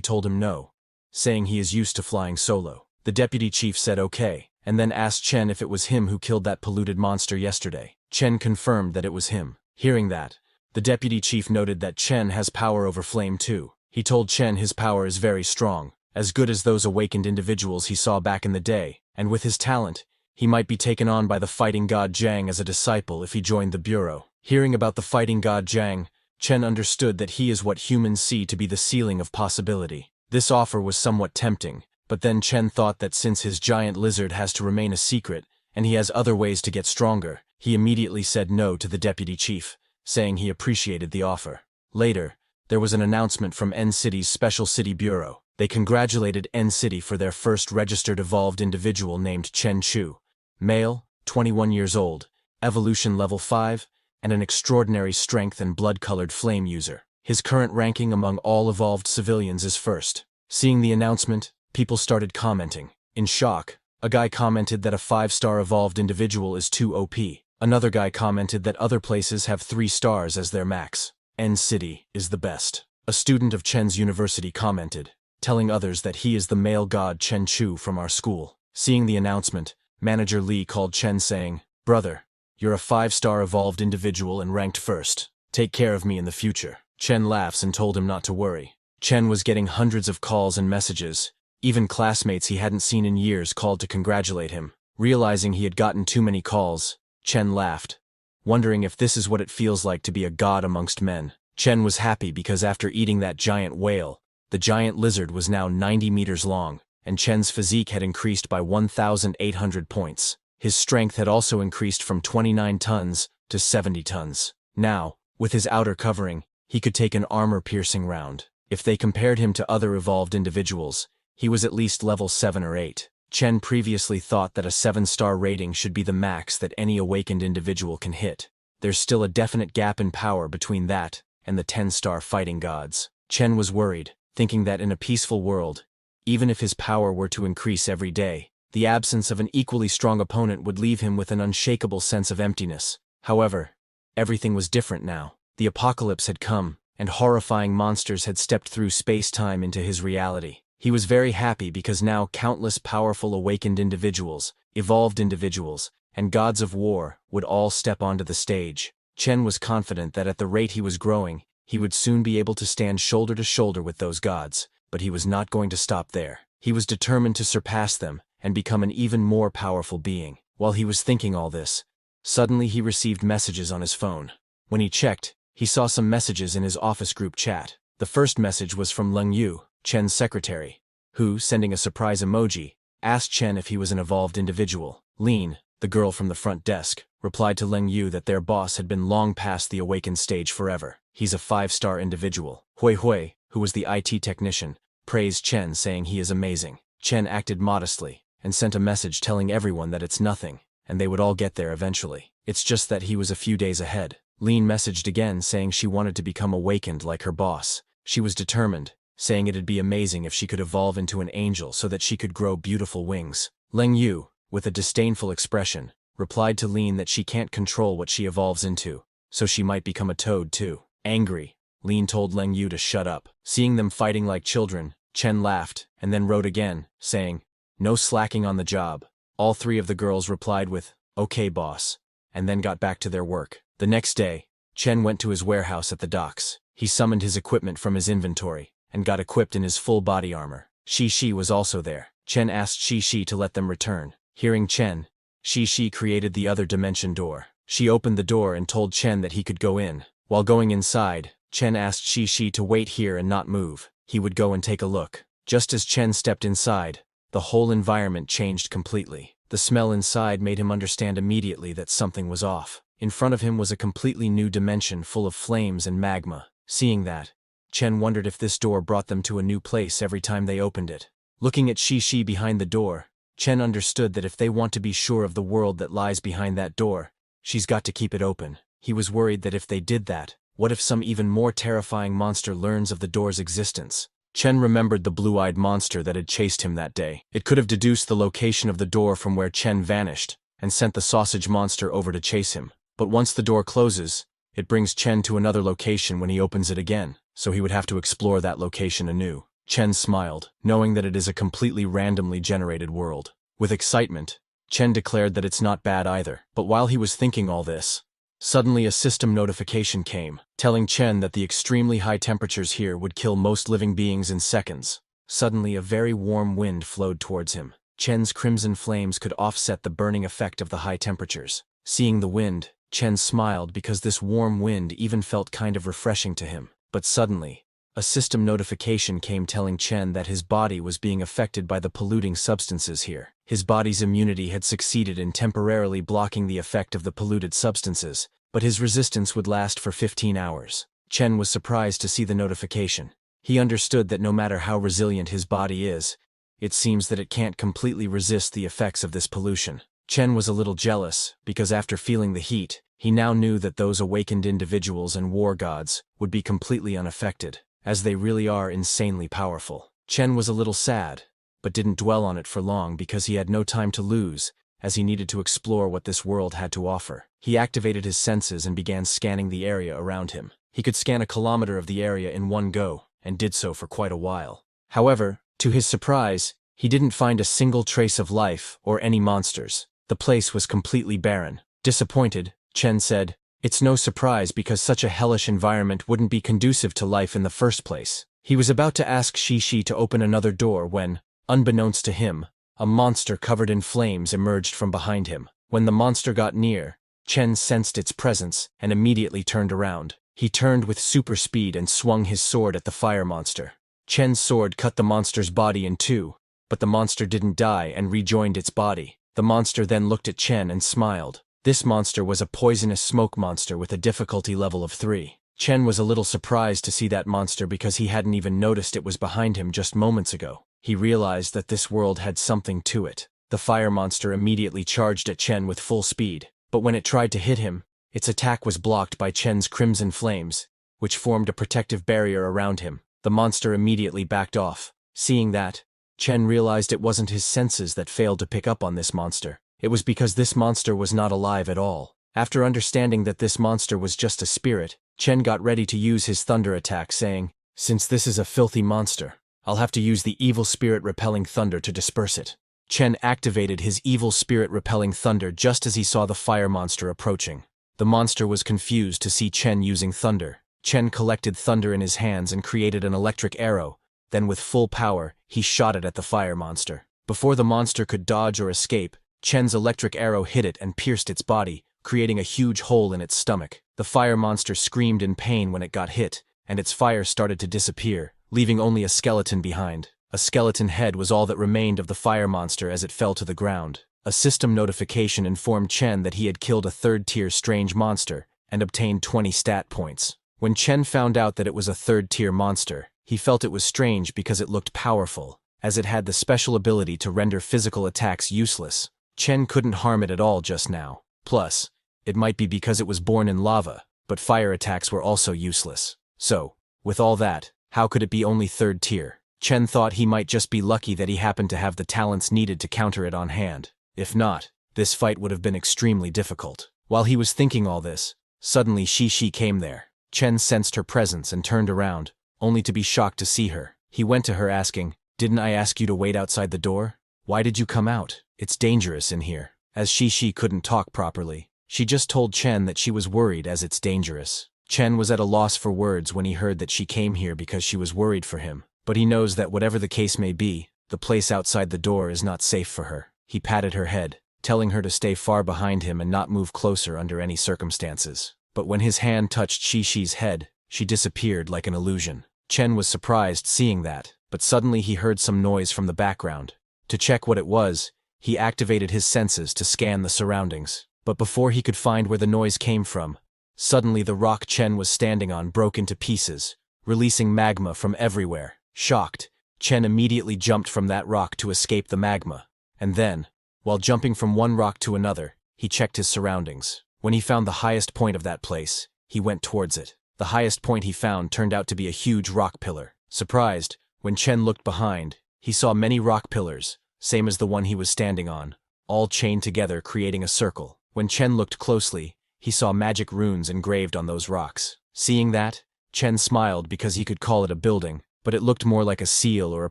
told him no, saying he is used to flying solo. The deputy chief said okay, and then asked Chen if it was him who killed that polluted monster yesterday. Chen confirmed that it was him. Hearing that, the deputy chief noted that Chen has power over flame too. He told Chen his power is very strong, as good as those awakened individuals he saw back in the day, and with his talent, he might be taken on by the fighting god Jiang as a disciple if he joined the bureau. Hearing about the fighting god Jiang, Chen understood that he is what humans see to be the ceiling of possibility. This offer was somewhat tempting, but then Chen thought that since his giant lizard has to remain a secret, and he has other ways to get stronger, he immediately said no to the deputy chief, saying he appreciated the offer. Later, there was an announcement from N City's Special City Bureau. They congratulated N City for their first registered evolved individual named Chen Chu. Male, 21 years old, evolution level 5, and an extraordinary strength and blood-colored flame user. His current ranking among all evolved civilians is first. Seeing the announcement, people started commenting. In shock, a guy commented that a 5-star evolved individual is too OP. Another guy commented that other places have 3 stars as their max. N City is the best. A student of Chen's university commented, telling others that he is the male god Chen Chu from our school. Seeing the announcement, Manager Lee called Chen saying, "Brother, you're a 5-star evolved individual and ranked first. Take care of me in the future." Chen laughs and told him not to worry. Chen was getting hundreds of calls and messages. Even classmates he hadn't seen in years called to congratulate him. Realizing he had gotten too many calls, Chen laughed, wondering if this is what it feels like to be a god amongst men. Chen was happy because after eating that giant whale, the giant lizard was now 90 meters long, and Chen's physique had increased by 1,800 points. His strength had also increased from 29 tons to 70 tons. Now, with his outer covering, he could take an armor-piercing round. If they compared him to other evolved individuals, he was at least level 7 or 8. Chen previously thought that a 7-star rating should be the max that any awakened individual can hit. There's still a definite gap in power between that and the 10-star fighting gods. Chen was worried, thinking that in a peaceful world, even if his power were to increase every day, the absence of an equally strong opponent would leave him with an unshakable sense of emptiness. However, everything was different now. The apocalypse had come, and horrifying monsters had stepped through space-time into his reality. He was very happy because now countless powerful awakened individuals, evolved individuals, and gods of war would all step onto the stage. Chen was confident that at the rate he was growing, he would soon be able to stand shoulder to shoulder with those gods, but he was not going to stop there. He was determined to surpass them and become an even more powerful being. While he was thinking all this, suddenly he received messages on his phone. When he checked, he saw some messages in his office group chat. The first message was from Leng Yu, Chen's secretary, who, sending a surprise emoji, asked Chen if he was an evolved individual. Lin, the girl from the front desk, replied to Leng Yu that their boss had been long past the awakened stage forever. He's a 5-star individual. Hui Hui, who was the IT technician, praised Chen saying he is amazing. Chen acted modestly and sent a message telling everyone that it's nothing, and they would all get there eventually. It's just that he was a few days ahead. Lin messaged again saying she wanted to become awakened like her boss. She was determined, saying it'd be amazing if she could evolve into an angel so that she could grow beautiful wings. Leng Yu, with a disdainful expression, replied to Lin that she can't control what she evolves into, so she might become a toad too. Angry, Lin told Leng Yu to shut up. Seeing them fighting like children, Chen laughed and then wrote again, saying, "No slacking on the job." All 3 of the girls replied with, "Okay, boss," and then got back to their work. The next day, Chen went to his warehouse at the docks. He summoned his equipment from his inventory and got equipped in his full body armor. Shi was also there. Chen asked Shi to let them return. Hearing Chen, Shi created the other dimension door. She opened the door and told Chen that he could go in. While going inside, Chen asked Shi to wait here and not move. He would go and take a look. Just as Chen stepped inside, the whole environment changed completely. The smell inside made him understand immediately that something was off. In front of him was a completely new dimension full of flames and magma. Seeing that, Chen wondered if this door brought them to a new place every time they opened it. Looking at Shi behind the door, Chen understood that if they want to be sure of the world that lies behind that door, she's got to keep it open. He was worried that if they did that, what if some even more terrifying monster learns of the door's existence? Chen remembered the blue-eyed monster that had chased him that day. It could have deduced the location of the door from where Chen vanished and sent the sausage monster over to chase him. But once the door closes, it brings Chen to another location when he opens it again, so he would have to explore that location anew. Chen smiled, knowing that it is a completely randomly generated world. With excitement, Chen declared that it's not bad either. But while he was thinking all this, suddenly a system notification came, telling Chen that the extremely high temperatures here would kill most living beings in seconds. Suddenly a very warm wind flowed towards him. Chen's crimson flames could offset the burning effect of the high temperatures. Seeing the wind, Chen smiled because this warm wind even felt kind of refreshing to him. But suddenly, a system notification came telling Chen that his body was being affected by the polluting substances here. His body's immunity had succeeded in temporarily blocking the effect of the polluted substances, but his resistance would last for 15 hours. Chen was surprised to see the notification. He understood that no matter how resilient his body is, it seems that it can't completely resist the effects of this pollution. Chen was a little jealous, because after feeling the heat, he now knew that those awakened individuals and war gods would be completely unaffected, as they really are insanely powerful. Chen was a little sad, but didn't dwell on it for long because he had no time to lose, as he needed to explore what this world had to offer. He activated his senses and began scanning the area around him. He could scan a kilometer of the area in one go, and did so for quite a while. However, to his surprise, he didn't find a single trace of life or any monsters. The place was completely barren. Disappointed, Chen said, "It's no surprise because such a hellish environment wouldn't be conducive to life in the first place." He was about to ask Shi to open another door when, unbeknownst to him, a monster covered in flames emerged from behind him. When the monster got near, Chen sensed its presence and immediately turned around. He turned with super speed and swung his sword at the fire monster. Chen's sword cut the monster's body in two, but the monster didn't die and rejoined its body. The monster then looked at Chen and smiled. This monster was a poisonous smoke monster with a difficulty level of 3. Chen was a little surprised to see that monster because he hadn't even noticed it was behind him just moments ago. He realized that this world had something to it. The fire monster immediately charged at Chen with full speed, but when it tried to hit him, its attack was blocked by Chen's crimson flames, which formed a protective barrier around him. The monster immediately backed off. Seeing that, Chen realized it wasn't his senses that failed to pick up on this monster. It was because this monster was not alive at all. After understanding that this monster was just a spirit, Chen got ready to use his thunder attack, saying, "Since this is a filthy monster, I'll have to use the evil spirit repelling thunder to disperse it." Chen activated his evil spirit repelling thunder just as he saw the fire monster approaching. The monster was confused to see Chen using thunder. Chen collected thunder in his hands and created an electric arrow. Then with full power, he shot it at the fire monster. Before the monster could dodge or escape, Chen's electric arrow hit it and pierced its body, creating a huge hole in its stomach. The fire monster screamed in pain when it got hit, and its fire started to disappear, leaving only a skeleton behind. A skeleton head was all that remained of the fire monster as it fell to the ground. A system notification informed Chen that he had killed a third-tier strange monster and obtained 20 stat points. When Chen found out that it was a third-tier monster, he felt it was strange because it looked powerful, as it had the special ability to render physical attacks useless. Chen couldn't harm it at all just now. Plus, it might be because it was born in lava, but fire attacks were also useless. So, with all that, how could it be only third tier? Chen thought he might just be lucky that he happened to have the talents needed to counter it on hand. If not, this fight would have been extremely difficult. While he was thinking all this, suddenly Shi came there. Chen sensed her presence and turned around, only to be shocked to see her. He went to her asking, "Didn't I ask you to wait outside the door? Why did you come out? It's dangerous in here." As Shi couldn't talk properly, She just told Chen that she was worried as it's dangerous. Chen was at a loss for words when he heard that she came here because she was worried for him, but he knows that whatever the case may be, the place outside the door is not safe for her. He patted her head, telling her to stay far behind him and not move closer under any circumstances. But when his hand touched Shi's head, she disappeared like an illusion. Chen was surprised seeing that, but suddenly he heard some noise from the background. To check what it was, he activated his senses to scan the surroundings. But before he could find where the noise came from, suddenly the rock Chen was standing on broke into pieces, releasing magma from everywhere. Shocked, Chen immediately jumped from that rock to escape the magma, and then, while jumping from one rock to another, he checked his surroundings. When he found the highest point of that place, he went towards it. The highest point he found turned out to be a huge rock pillar. Surprised, when Chen looked behind, he saw many rock pillars, same as the one he was standing on, all chained together creating a circle. When Chen looked closely, he saw magic runes engraved on those rocks. Seeing that, Chen smiled because he could call it a building, but it looked more like a seal or a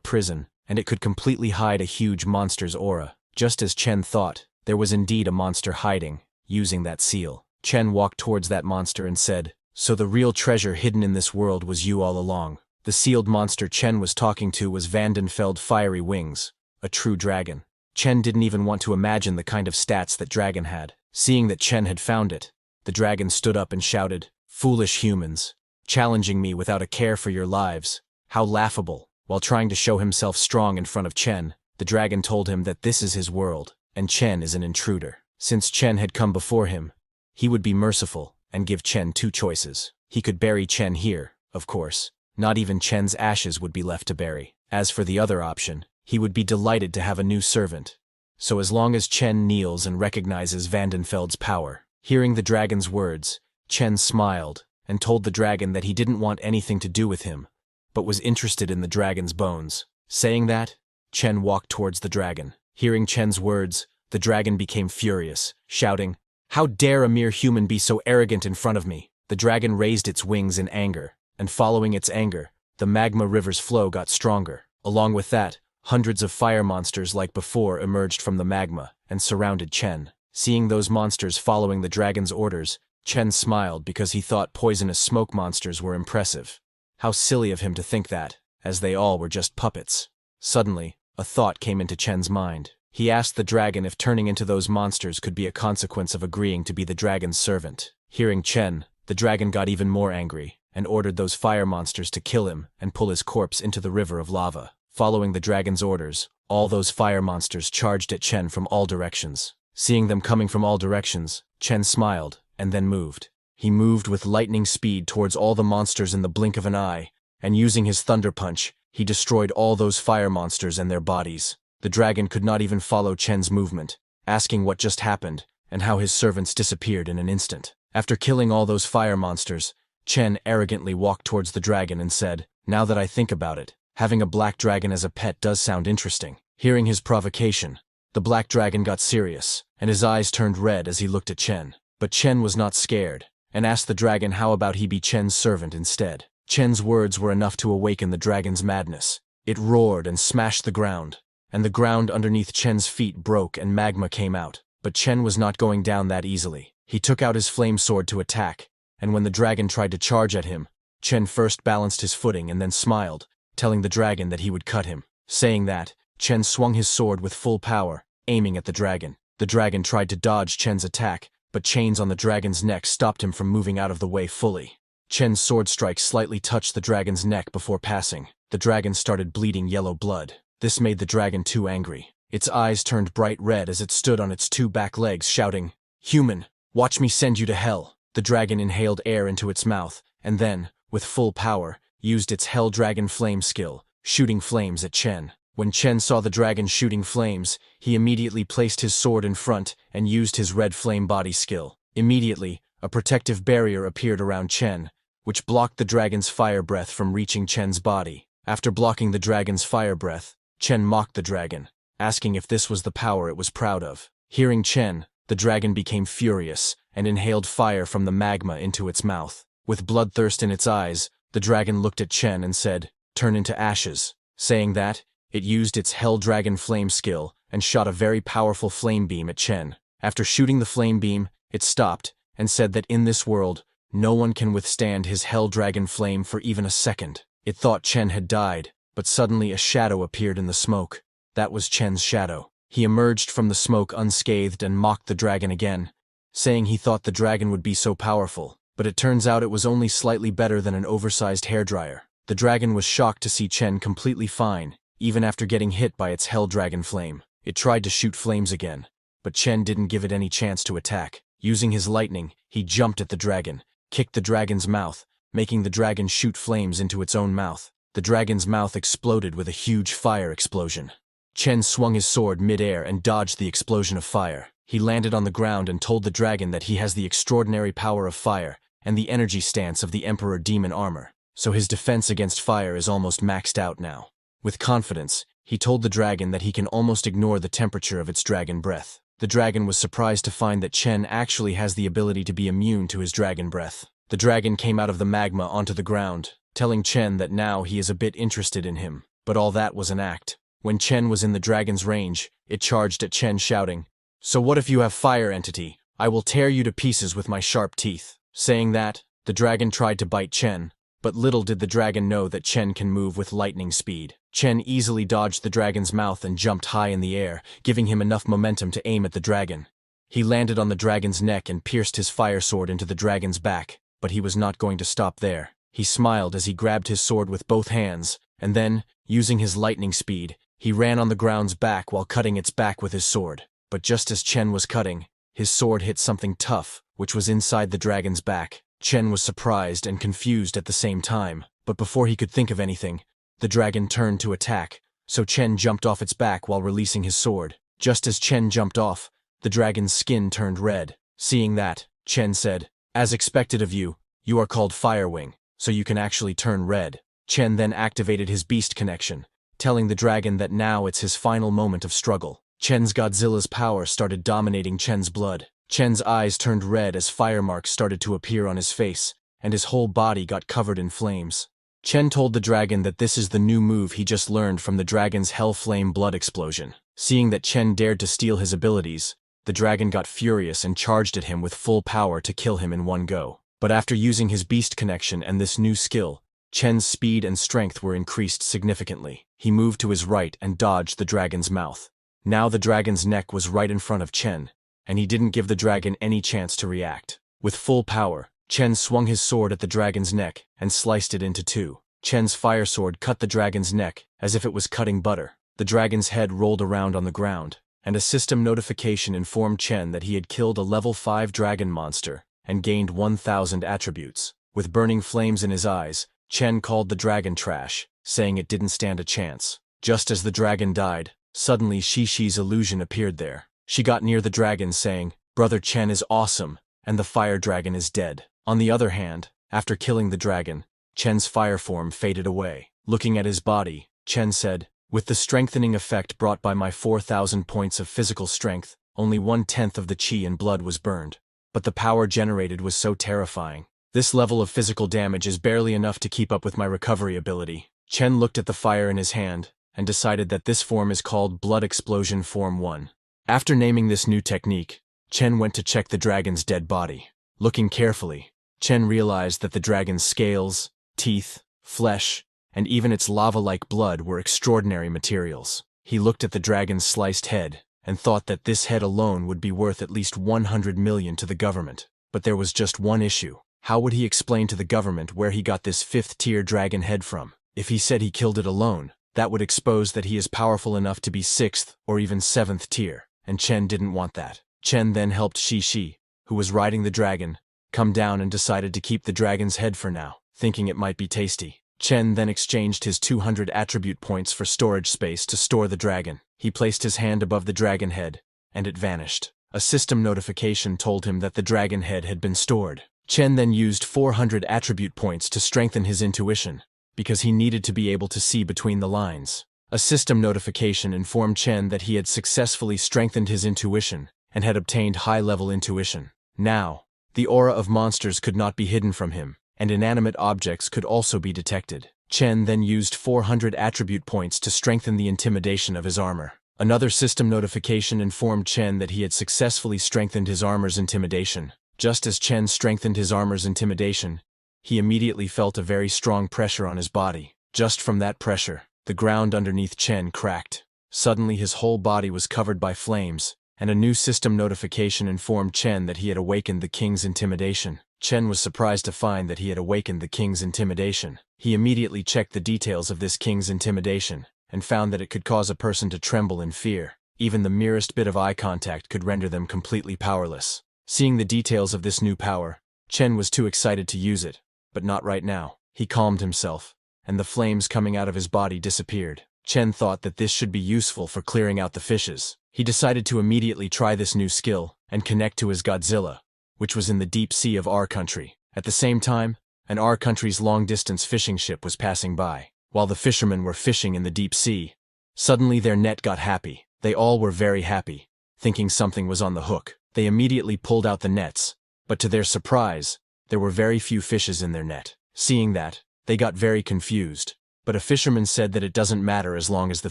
prison, and it could completely hide a huge monster's aura. Just as Chen thought, there was indeed a monster hiding, using that seal. Chen walked towards that monster and said, "So the real treasure hidden in this world was you all along." The sealed monster Chen was talking to was Vandenfeld Fiery Wings, a true dragon. Chen didn't even want to imagine the kind of stats that dragon had. Seeing that Chen had found it, the dragon stood up and shouted, "Foolish humans, challenging me without a care for your lives. How laughable." While trying to show himself strong in front of Chen, the dragon told him that this is his world, and Chen is an intruder. Since Chen had come before him, he would be merciful and give Chen two choices. He could bury Chen here, of course. Not even Chen's ashes would be left to bury. As for the other option, he would be delighted to have a new servant. So as long as Chen kneels and recognizes Vandenfeld's power. Hearing the dragon's words, Chen smiled and told the dragon that he didn't want anything to do with him, but was interested in the dragon's bones. Saying that, Chen walked towards the dragon. Hearing Chen's words, the dragon became furious, shouting, "How dare a mere human be so arrogant in front of me?" The dragon raised its wings in anger, and following its anger, the magma river's flow got stronger. Along with that, hundreds of fire monsters like before emerged from the magma and surrounded Chen. Seeing those monsters following the dragon's orders, Chen smiled because he thought poisonous smoke monsters were impressive. How silly of him to think that, as they all were just puppets. Suddenly, a thought came into Chen's mind. He asked the dragon if turning into those monsters could be a consequence of agreeing to be the dragon's servant. Hearing Chen, the dragon got even more angry, and ordered those fire monsters to kill him and pull his corpse into the river of lava. Following the dragon's orders, all those fire monsters charged at Chen from all directions. Seeing them coming from all directions, Chen smiled, and then moved. He moved with lightning speed towards all the monsters in the blink of an eye, and using his thunder punch, he destroyed all those fire monsters and their bodies. The dragon could not even follow Chen's movement, asking what just happened, and how his servants disappeared in an instant. After killing all those fire monsters, Chen arrogantly walked towards the dragon and said, "Now that I think about it, having a black dragon as a pet does sound interesting." Hearing his provocation, the black dragon got serious, and his eyes turned red as he looked at Chen. But Chen was not scared, and asked the dragon how about he be Chen's servant instead. Chen's words were enough to awaken the dragon's madness. It roared and smashed the ground, and the ground underneath Chen's feet broke and magma came out. But Chen was not going down that easily. He took out his flame sword to attack, and when the dragon tried to charge at him, Chen first balanced his footing and then smiled, telling the dragon that he would cut him. Saying that, Chen swung his sword with full power, aiming at the dragon. The dragon tried to dodge Chen's attack, but chains on the dragon's neck stopped him from moving out of the way fully. Chen's sword strike slightly touched the dragon's neck before passing. The dragon started bleeding yellow blood. This made the dragon too angry. Its eyes turned bright red as it stood on its two back legs, shouting, "Human, watch me send you to hell." The dragon inhaled air into its mouth, and then, with full power, used its Hell Dragon Flame skill, shooting flames at Chen. When Chen saw the dragon shooting flames, he immediately placed his sword in front and used his red flame body skill. Immediately, a protective barrier appeared around Chen, which blocked the dragon's fire breath from reaching Chen's body. After blocking the dragon's fire breath, Chen mocked the dragon, asking if this was the power it was proud of. Hearing Chen, the dragon became furious and inhaled fire from the magma into its mouth. With bloodthirst in its eyes, the dragon looked at Chen and said, "Turn into ashes." Saying that, it used its Hell Dragon Flame skill and shot a very powerful flame beam at Chen. After shooting the flame beam, It stopped and said that in this world, no one can withstand his hell dragon flame for even a second. It thought Chen had died, but suddenly a shadow appeared in the smoke. That was Chen's shadow. He emerged from the smoke unscathed and mocked the dragon again, saying he thought the dragon would be so powerful, but it turns out it was only slightly better than an oversized hairdryer. The dragon was shocked to see Chen completely fine, even after getting hit by its hell dragon flame. It tried to shoot flames again, but Chen didn't give it any chance to attack. Using his lightning, he jumped at the dragon, kicked the dragon's mouth, making the dragon shoot flames into its own mouth. The dragon's mouth exploded with a huge fire explosion. Chen swung his sword mid-air and dodged the explosion of fire. He landed on the ground and told the dragon that he has the extraordinary power of fire and the energy stance of the Emperor Demon armor, so his defense against fire is almost maxed out now. With confidence, he told the dragon that he can almost ignore the temperature of its dragon breath. The dragon was surprised to find that Chen actually has the ability to be immune to his dragon breath. The dragon came out of the magma onto the ground, telling Chen that now he is a bit interested in him, but all that was an act. When Chen was in the dragon's range, it charged at Chen shouting, "So what if you have fire entity? I will tear you to pieces with my sharp teeth." Saying that, the dragon tried to bite Chen, but little did the dragon know that Chen can move with lightning speed. Chen easily dodged the dragon's mouth and jumped high in the air, giving him enough momentum to aim at the dragon. He landed on the dragon's neck and pierced his fire sword into the dragon's back, but he was not going to stop there. He smiled as he grabbed his sword with both hands, and then, using his lightning speed, he ran on the ground's back while cutting its back with his sword. But just as Chen was cutting, his sword hit something tough, which was inside the dragon's back. Chen was surprised and confused at the same time, but before he could think of anything, the dragon turned to attack, so Chen jumped off its back while releasing his sword. Just as Chen jumped off, the dragon's skin turned red. Seeing that, Chen said, "As expected of you, you are called Firewing, so you can actually turn red." Chen then activated his beast connection, telling the dragon that now it's his final moment of struggle. Chen's Godzilla's power started dominating Chen's blood. Chen's eyes turned red as fire marks started to appear on his face, and his whole body got covered in flames. Chen told the dragon that this is the new move he just learned from the dragon's hell flame blood explosion. Seeing that Chen dared to steal his abilities, the dragon got furious and charged at him with full power to kill him in one go. But after using his beast connection and this new skill, Chen's speed and strength were increased significantly. He moved to his right and dodged the dragon's mouth. Now the dragon's neck was right in front of Chen, and he didn't give the dragon any chance to react. With full power, Chen swung his sword at the dragon's neck and sliced it into two. Chen's fire sword cut the dragon's neck as if it was cutting butter. The dragon's head rolled around on the ground, and a system notification informed Chen that he had killed a level 5 dragon monster and gained 1,000 attributes. With burning flames in his eyes, Chen called the dragon trash, saying it didn't stand a chance. Just as the dragon died, suddenly Shishi's illusion appeared there. She got near the dragon saying, "Brother Chen is awesome, and the fire dragon is dead." On the other hand, after killing the dragon, Chen's fire form faded away. Looking at his body, Chen said, "With the strengthening effect brought by my 4,000 points of physical strength, only 1/10 of the chi and blood was burned. But the power generated was so terrifying. This level of physical damage is barely enough to keep up with my recovery ability." Chen looked at the fire in his hand and decided that this form is called Blood Explosion Form 1. After naming this new technique, Chen went to check the dragon's dead body. Looking carefully, Chen realized that the dragon's scales, teeth, flesh, and even its lava-like blood were extraordinary materials. He looked at the dragon's sliced head and thought that this head alone would be worth at least 100 million to the government. But there was just one issue. How would he explain to the government where he got this 5th-tier dragon head from? If he said he killed it alone, that would expose that he is powerful enough to be 6th or even 7th tier, and Chen didn't want that. Chen then helped Shishi, who was riding the dragon, come down and decided to keep the dragon's head for now, thinking it might be tasty. Chen then exchanged his 200 attribute points for storage space to store the dragon. He placed his hand above the dragon head, and it vanished. A system notification told him that the dragon head had been stored. Chen then used 400 attribute points to strengthen his intuition, because he needed to be able to see between the lines. A system notification informed Chen that he had successfully strengthened his intuition and had obtained high-level intuition. Now, the aura of monsters could not be hidden from him, and inanimate objects could also be detected. Chen then used 400 attribute points to strengthen the intimidation of his armor. Another system notification informed Chen that he had successfully strengthened his armor's intimidation. Just as Chen strengthened his armor's intimidation, he immediately felt a very strong pressure on his body. Just from that pressure, the ground underneath Chen cracked. Suddenly his whole body was covered by flames, and a new system notification informed Chen that he had awakened the king's intimidation. Chen was surprised to find that he had awakened the king's intimidation. He immediately checked the details of this king's intimidation, and found that it could cause a person to tremble in fear. Even the merest bit of eye contact could render them completely powerless. Seeing the details of this new power, Chen was too excited to use it, but not right now. He calmed himself, and the flames coming out of his body disappeared. Chen thought that this should be useful for clearing out the fishes. He decided to immediately try this new skill and connect to his Godzilla, which was in the deep sea of our country. At the same time, an our country's long-distance fishing ship was passing by. While the fishermen were fishing in the deep sea, suddenly their net got happy. They all were very happy, thinking something was on the hook. They immediately pulled out the nets, but to their surprise, there were very few fishes in their net. Seeing that, they got very confused. But a fisherman said that it doesn't matter as long as the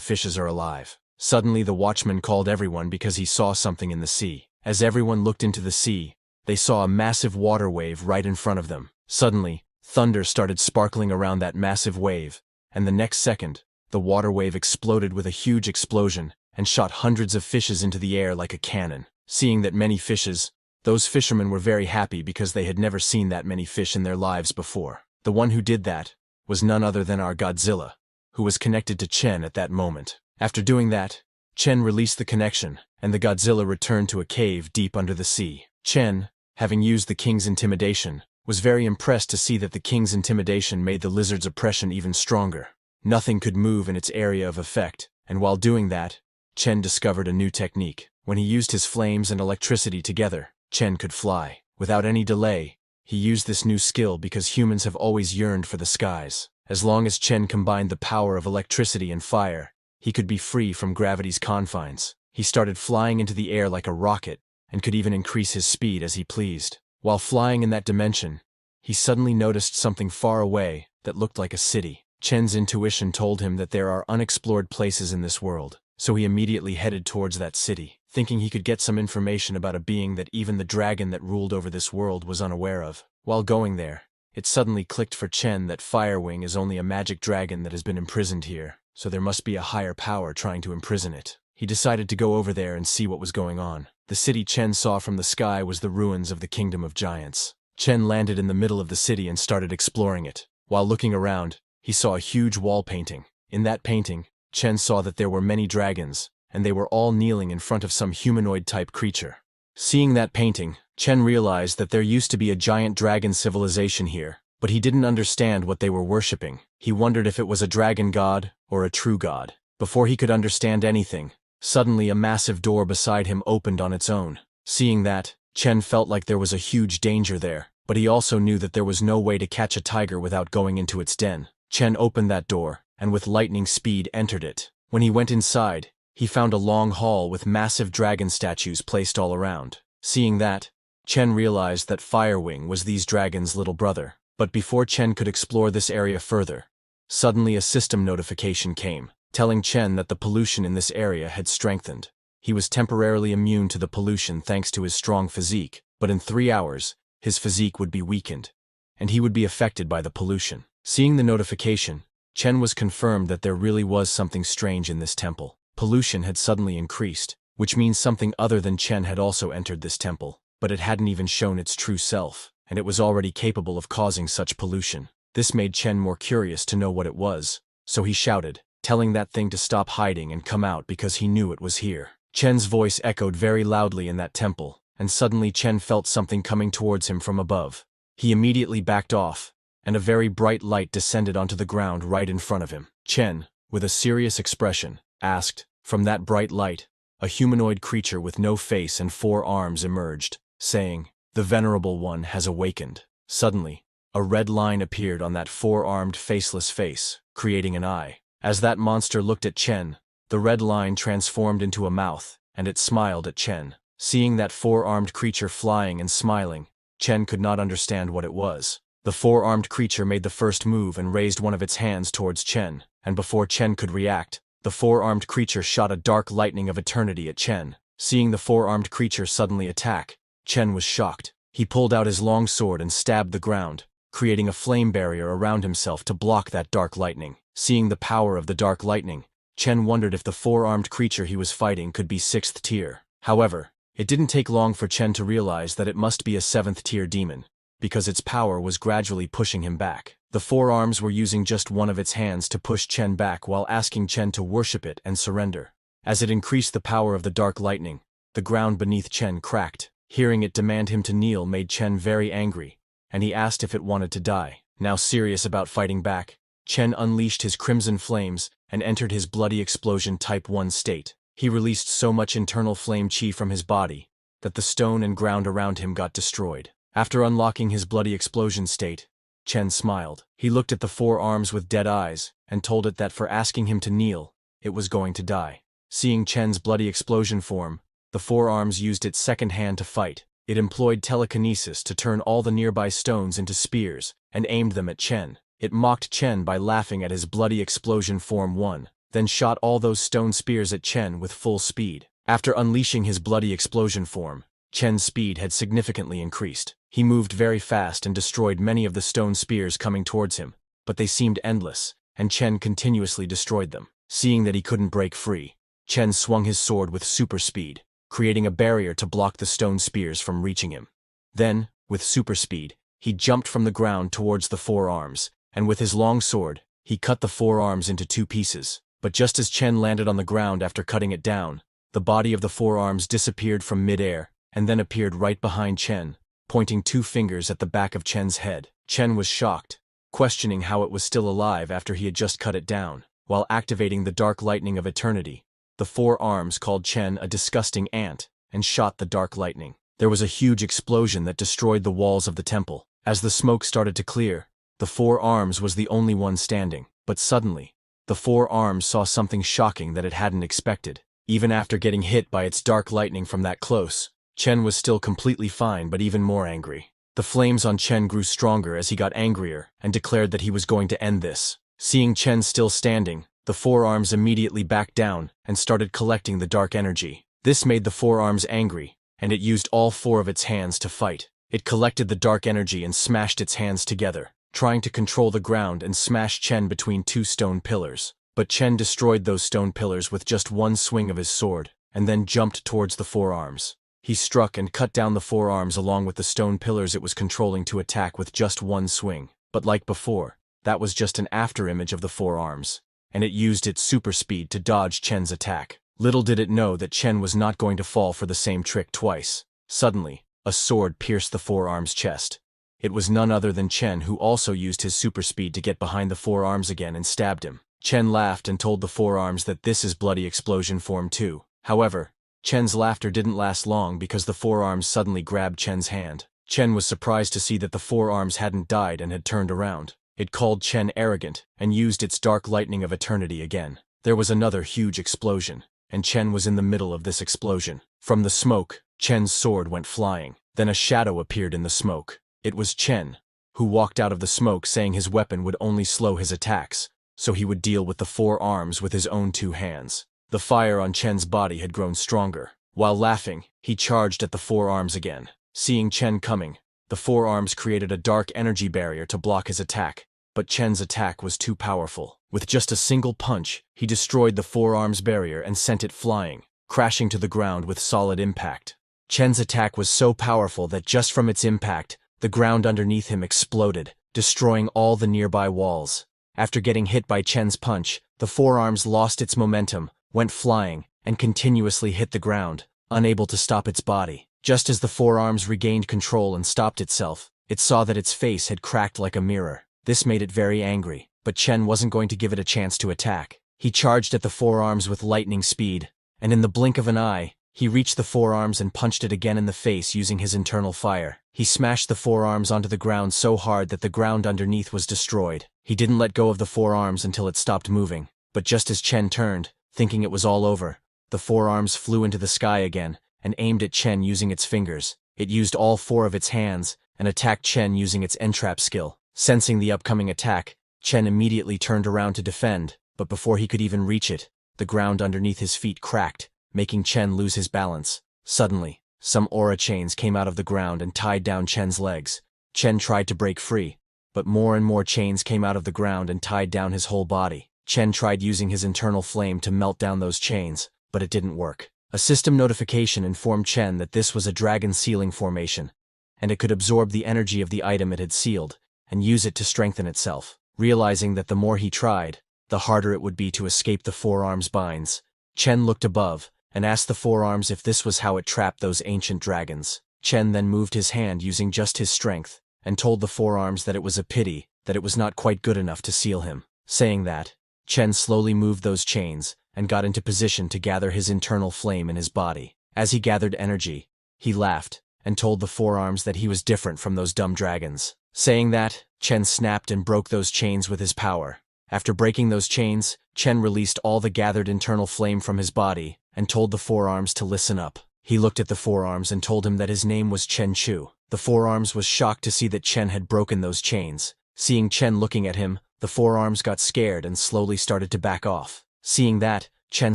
fishes are alive. Suddenly the watchman called everyone because he saw something in the sea. As everyone looked into the sea, they saw a massive water wave right in front of them. Suddenly, thunder started sparkling around that massive wave, and the next second, the water wave exploded with a huge explosion and shot hundreds of fishes into the air like a cannon. Seeing that many fishes, those fishermen were very happy because they had never seen that many fish in their lives before. The one who did that was none other than our Godzilla, who was connected to Chen at that moment. After doing that, Chen released the connection, and the Godzilla returned to a cave deep under the sea. Chen, having used the king's intimidation, was very impressed to see that the king's intimidation made the lizard's oppression even stronger. Nothing could move in its area of effect, and while doing that, Chen discovered a new technique. When he used his flames and electricity together, Chen could fly. Without any delay, he used this new skill because humans have always yearned for the skies. As long as Chen combined the power of electricity and fire, he could be free from gravity's confines. He started flying into the air like a rocket, and could even increase his speed as he pleased. While flying in that dimension, he suddenly noticed something far away that looked like a city. Chen's intuition told him that there are unexplored places in this world, so he immediately headed towards that city, thinking he could get some information about a being that even the dragon that ruled over this world was unaware of. While going there, it suddenly clicked for Chen that Firewing is only a magic dragon that has been imprisoned here, so there must be a higher power trying to imprison it. He decided to go over there and see what was going on. The city Chen saw from the sky was the ruins of the Kingdom of Giants. Chen landed in the middle of the city and started exploring it. While looking around, he saw a huge wall painting. In that painting, Chen saw that there were many dragons, and they were all kneeling in front of some humanoid-type creature. Seeing that painting, Chen realized that there used to be a giant dragon civilization here, but he didn't understand what they were worshipping. He wondered if it was a dragon god or a true god. Before he could understand anything, suddenly a massive door beside him opened on its own. Seeing that, Chen felt like there was a huge danger there, but he also knew that there was no way to catch a tiger without going into its den. Chen opened that door, and with lightning speed entered it. When he went inside, he found a long hall with massive dragon statues placed all around. Seeing that, Chen realized that Firewing was these dragons' little brother. But before Chen could explore this area further, suddenly a system notification came, telling Chen that the pollution in this area had strengthened. He was temporarily immune to the pollution thanks to his strong physique, but in 3 hours, his physique would be weakened, and he would be affected by the pollution. Seeing the notification, Chen was confirmed that there really was something strange in this temple. Pollution had suddenly increased, which means something other than Chen had also entered this temple, but it hadn't even shown its true self, and it was already capable of causing such pollution. This made Chen more curious to know what it was, so he shouted, telling that thing to stop hiding and come out because he knew it was here. Chen's voice echoed very loudly in that temple, and suddenly Chen felt something coming towards him from above. He immediately backed off, and a very bright light descended onto the ground right in front of him. Chen, with a serious expression, asked. From that bright light, a humanoid creature with no face and 4 arms emerged, saying, "The Venerable One has awakened." Suddenly, a red line appeared on that 4-armed faceless face, creating an eye. As that monster looked at Chen, the red line transformed into a mouth, and it smiled at Chen. Seeing that 4-armed creature flying and smiling, Chen could not understand what it was. The 4-armed creature made the first move and raised one of its hands towards Chen, and before Chen could react, The four-armed creature shot a dark lightning of eternity at Chen. Seeing the four-armed creature suddenly attack, Chen was shocked. He pulled out his long sword and stabbed the ground, creating a flame barrier around himself to block that dark lightning. Seeing the power of the dark lightning, Chen wondered if the four-armed creature he was fighting could be 6th tier. However, it didn't take long for Chen to realize that it must be a 7th tier demon, because its power was gradually pushing him back. The four arms were using just one of its hands to push Chen back while asking Chen to worship it and surrender. As it increased the power of the dark lightning, the ground beneath Chen cracked. Hearing it demand him to kneel made Chen very angry, and he asked if it wanted to die. Now serious about fighting back, Chen unleashed his crimson flames and entered his bloody explosion Type 1 state. He released so much internal flame chi from his body that the stone and ground around him got destroyed. After unlocking his bloody explosion state, Chen smiled. He looked at the four arms with dead eyes and told it that for asking him to kneel, it was going to die. Seeing Chen's bloody explosion form, the four arms used its second hand to fight. It employed telekinesis to turn all the nearby stones into spears and aimed them at Chen. It mocked Chen by laughing at his bloody explosion form 1, then shot all those stone spears at Chen with full speed. After unleashing his bloody explosion form, Chen's speed had significantly increased. He moved very fast and destroyed many of the stone spears coming towards him, but they seemed endless, and Chen continuously destroyed them. Seeing that he couldn't break free, Chen swung his sword with super speed, creating a barrier to block the stone spears from reaching him. Then, with super speed, he jumped from the ground towards the four arms, and with his long sword, he cut the four arms into 2 pieces. But just as Chen landed on the ground after cutting it down, the body of the four arms disappeared from mid-air and then appeared right behind Chen, pointing 2 fingers at the back of Chen's head. Chen was shocked, questioning how it was still alive after he had just cut it down. While activating the dark lightning of eternity, the four arms called Chen a disgusting ant and shot the dark lightning. There was a huge explosion that destroyed the walls of the temple. As the smoke started to clear, the four arms was the only one standing. But suddenly, the four arms saw something shocking that it hadn't expected. Even after getting hit by its dark lightning from that close, Chen was still completely fine but even more angry. The flames on Chen grew stronger as he got angrier and declared that he was going to end this. Seeing Chen still standing, the four arms immediately backed down and started collecting the dark energy. This made the four arms angry, and it used all 4 of its hands to fight. It collected the dark energy and smashed its hands together, trying to control the ground and smash Chen between 2 stone pillars. But Chen destroyed those stone pillars with just one swing of his sword, and then jumped towards the four arms. He struck and cut down the four arms along with the stone pillars it was controlling to attack with just one swing. But like before, that was just an afterimage of the four arms, and it used its super speed to dodge Chen's attack. Little did it know that Chen was not going to fall for the same trick twice. Suddenly, a sword pierced the four arms' chest. It was none other than Chen who also used his super speed to get behind the four arms again and stabbed him. Chen laughed and told the four arms that this is bloody explosion form 2. However, Chen's laughter didn't last long because the four arms suddenly grabbed Chen's hand. Chen was surprised to see that the four arms hadn't died and had turned around. It called Chen arrogant and used its dark lightning of eternity again. There was another huge explosion, and Chen was in the middle of this explosion. From the smoke, Chen's sword went flying. Then a shadow appeared in the smoke. It was Chen, who walked out of the smoke saying his weapon would only slow his attacks, so he would deal with the four arms with his own 2 hands. The fire on Chen's body had grown stronger. While laughing, he charged at the four arms again. Seeing Chen coming, the four arms created a dark energy barrier to block his attack, but Chen's attack was too powerful. With just a single punch, he destroyed the four arms barrier and sent it flying, crashing to the ground with solid impact. Chen's attack was so powerful that just from its impact, the ground underneath him exploded, destroying all the nearby walls. After getting hit by Chen's punch, the four arms lost its momentum, went flying, and continuously hit the ground, unable to stop its body. Just as the four arms regained control and stopped itself, it saw that its face had cracked like a mirror. This made it very angry, but Chen wasn't going to give it a chance to attack. He charged at the four arms with lightning speed, and in the blink of an eye, he reached the four arms and punched it again in the face using his internal fire. He smashed the four arms onto the ground so hard that the ground underneath was destroyed. He didn't let go of the four arms until it stopped moving, but just as Chen turned, thinking it was all over, the four arms flew into the sky again and aimed at Chen using its fingers. It used all 4 of its hands and attacked Chen using its entrap skill. Sensing the upcoming attack, Chen immediately turned around to defend, but before he could even reach it, the ground underneath his feet cracked, making Chen lose his balance. Suddenly, some aura chains came out of the ground and tied down Chen's legs. Chen tried to break free, but more and more chains came out of the ground and tied down his whole body. Chen tried using his internal flame to melt down those chains, but it didn't work. A system notification informed Chen that this was a dragon sealing formation, and it could absorb the energy of the item it had sealed and use it to strengthen itself. Realizing that the more he tried, the harder it would be to escape the forearms binds, Chen looked above and asked the forearms if this was how it trapped those ancient dragons. Chen then moved his hand using just his strength and told the forearms that it was a pity that it was not quite good enough to seal him. Saying that, Chen slowly moved those chains and got into position to gather his internal flame in his body. As he gathered energy, he laughed and told the forearms that he was different from those dumb dragons. Saying that, Chen snapped and broke those chains with his power. After breaking those chains, Chen released all the gathered internal flame from his body and told the forearms to listen up. He looked at the forearms and told him that his name was Chen Chu. The forearms was shocked to see that Chen had broken those chains. Seeing Chen looking at him, the forearms got scared and slowly started to back off. Seeing that, Chen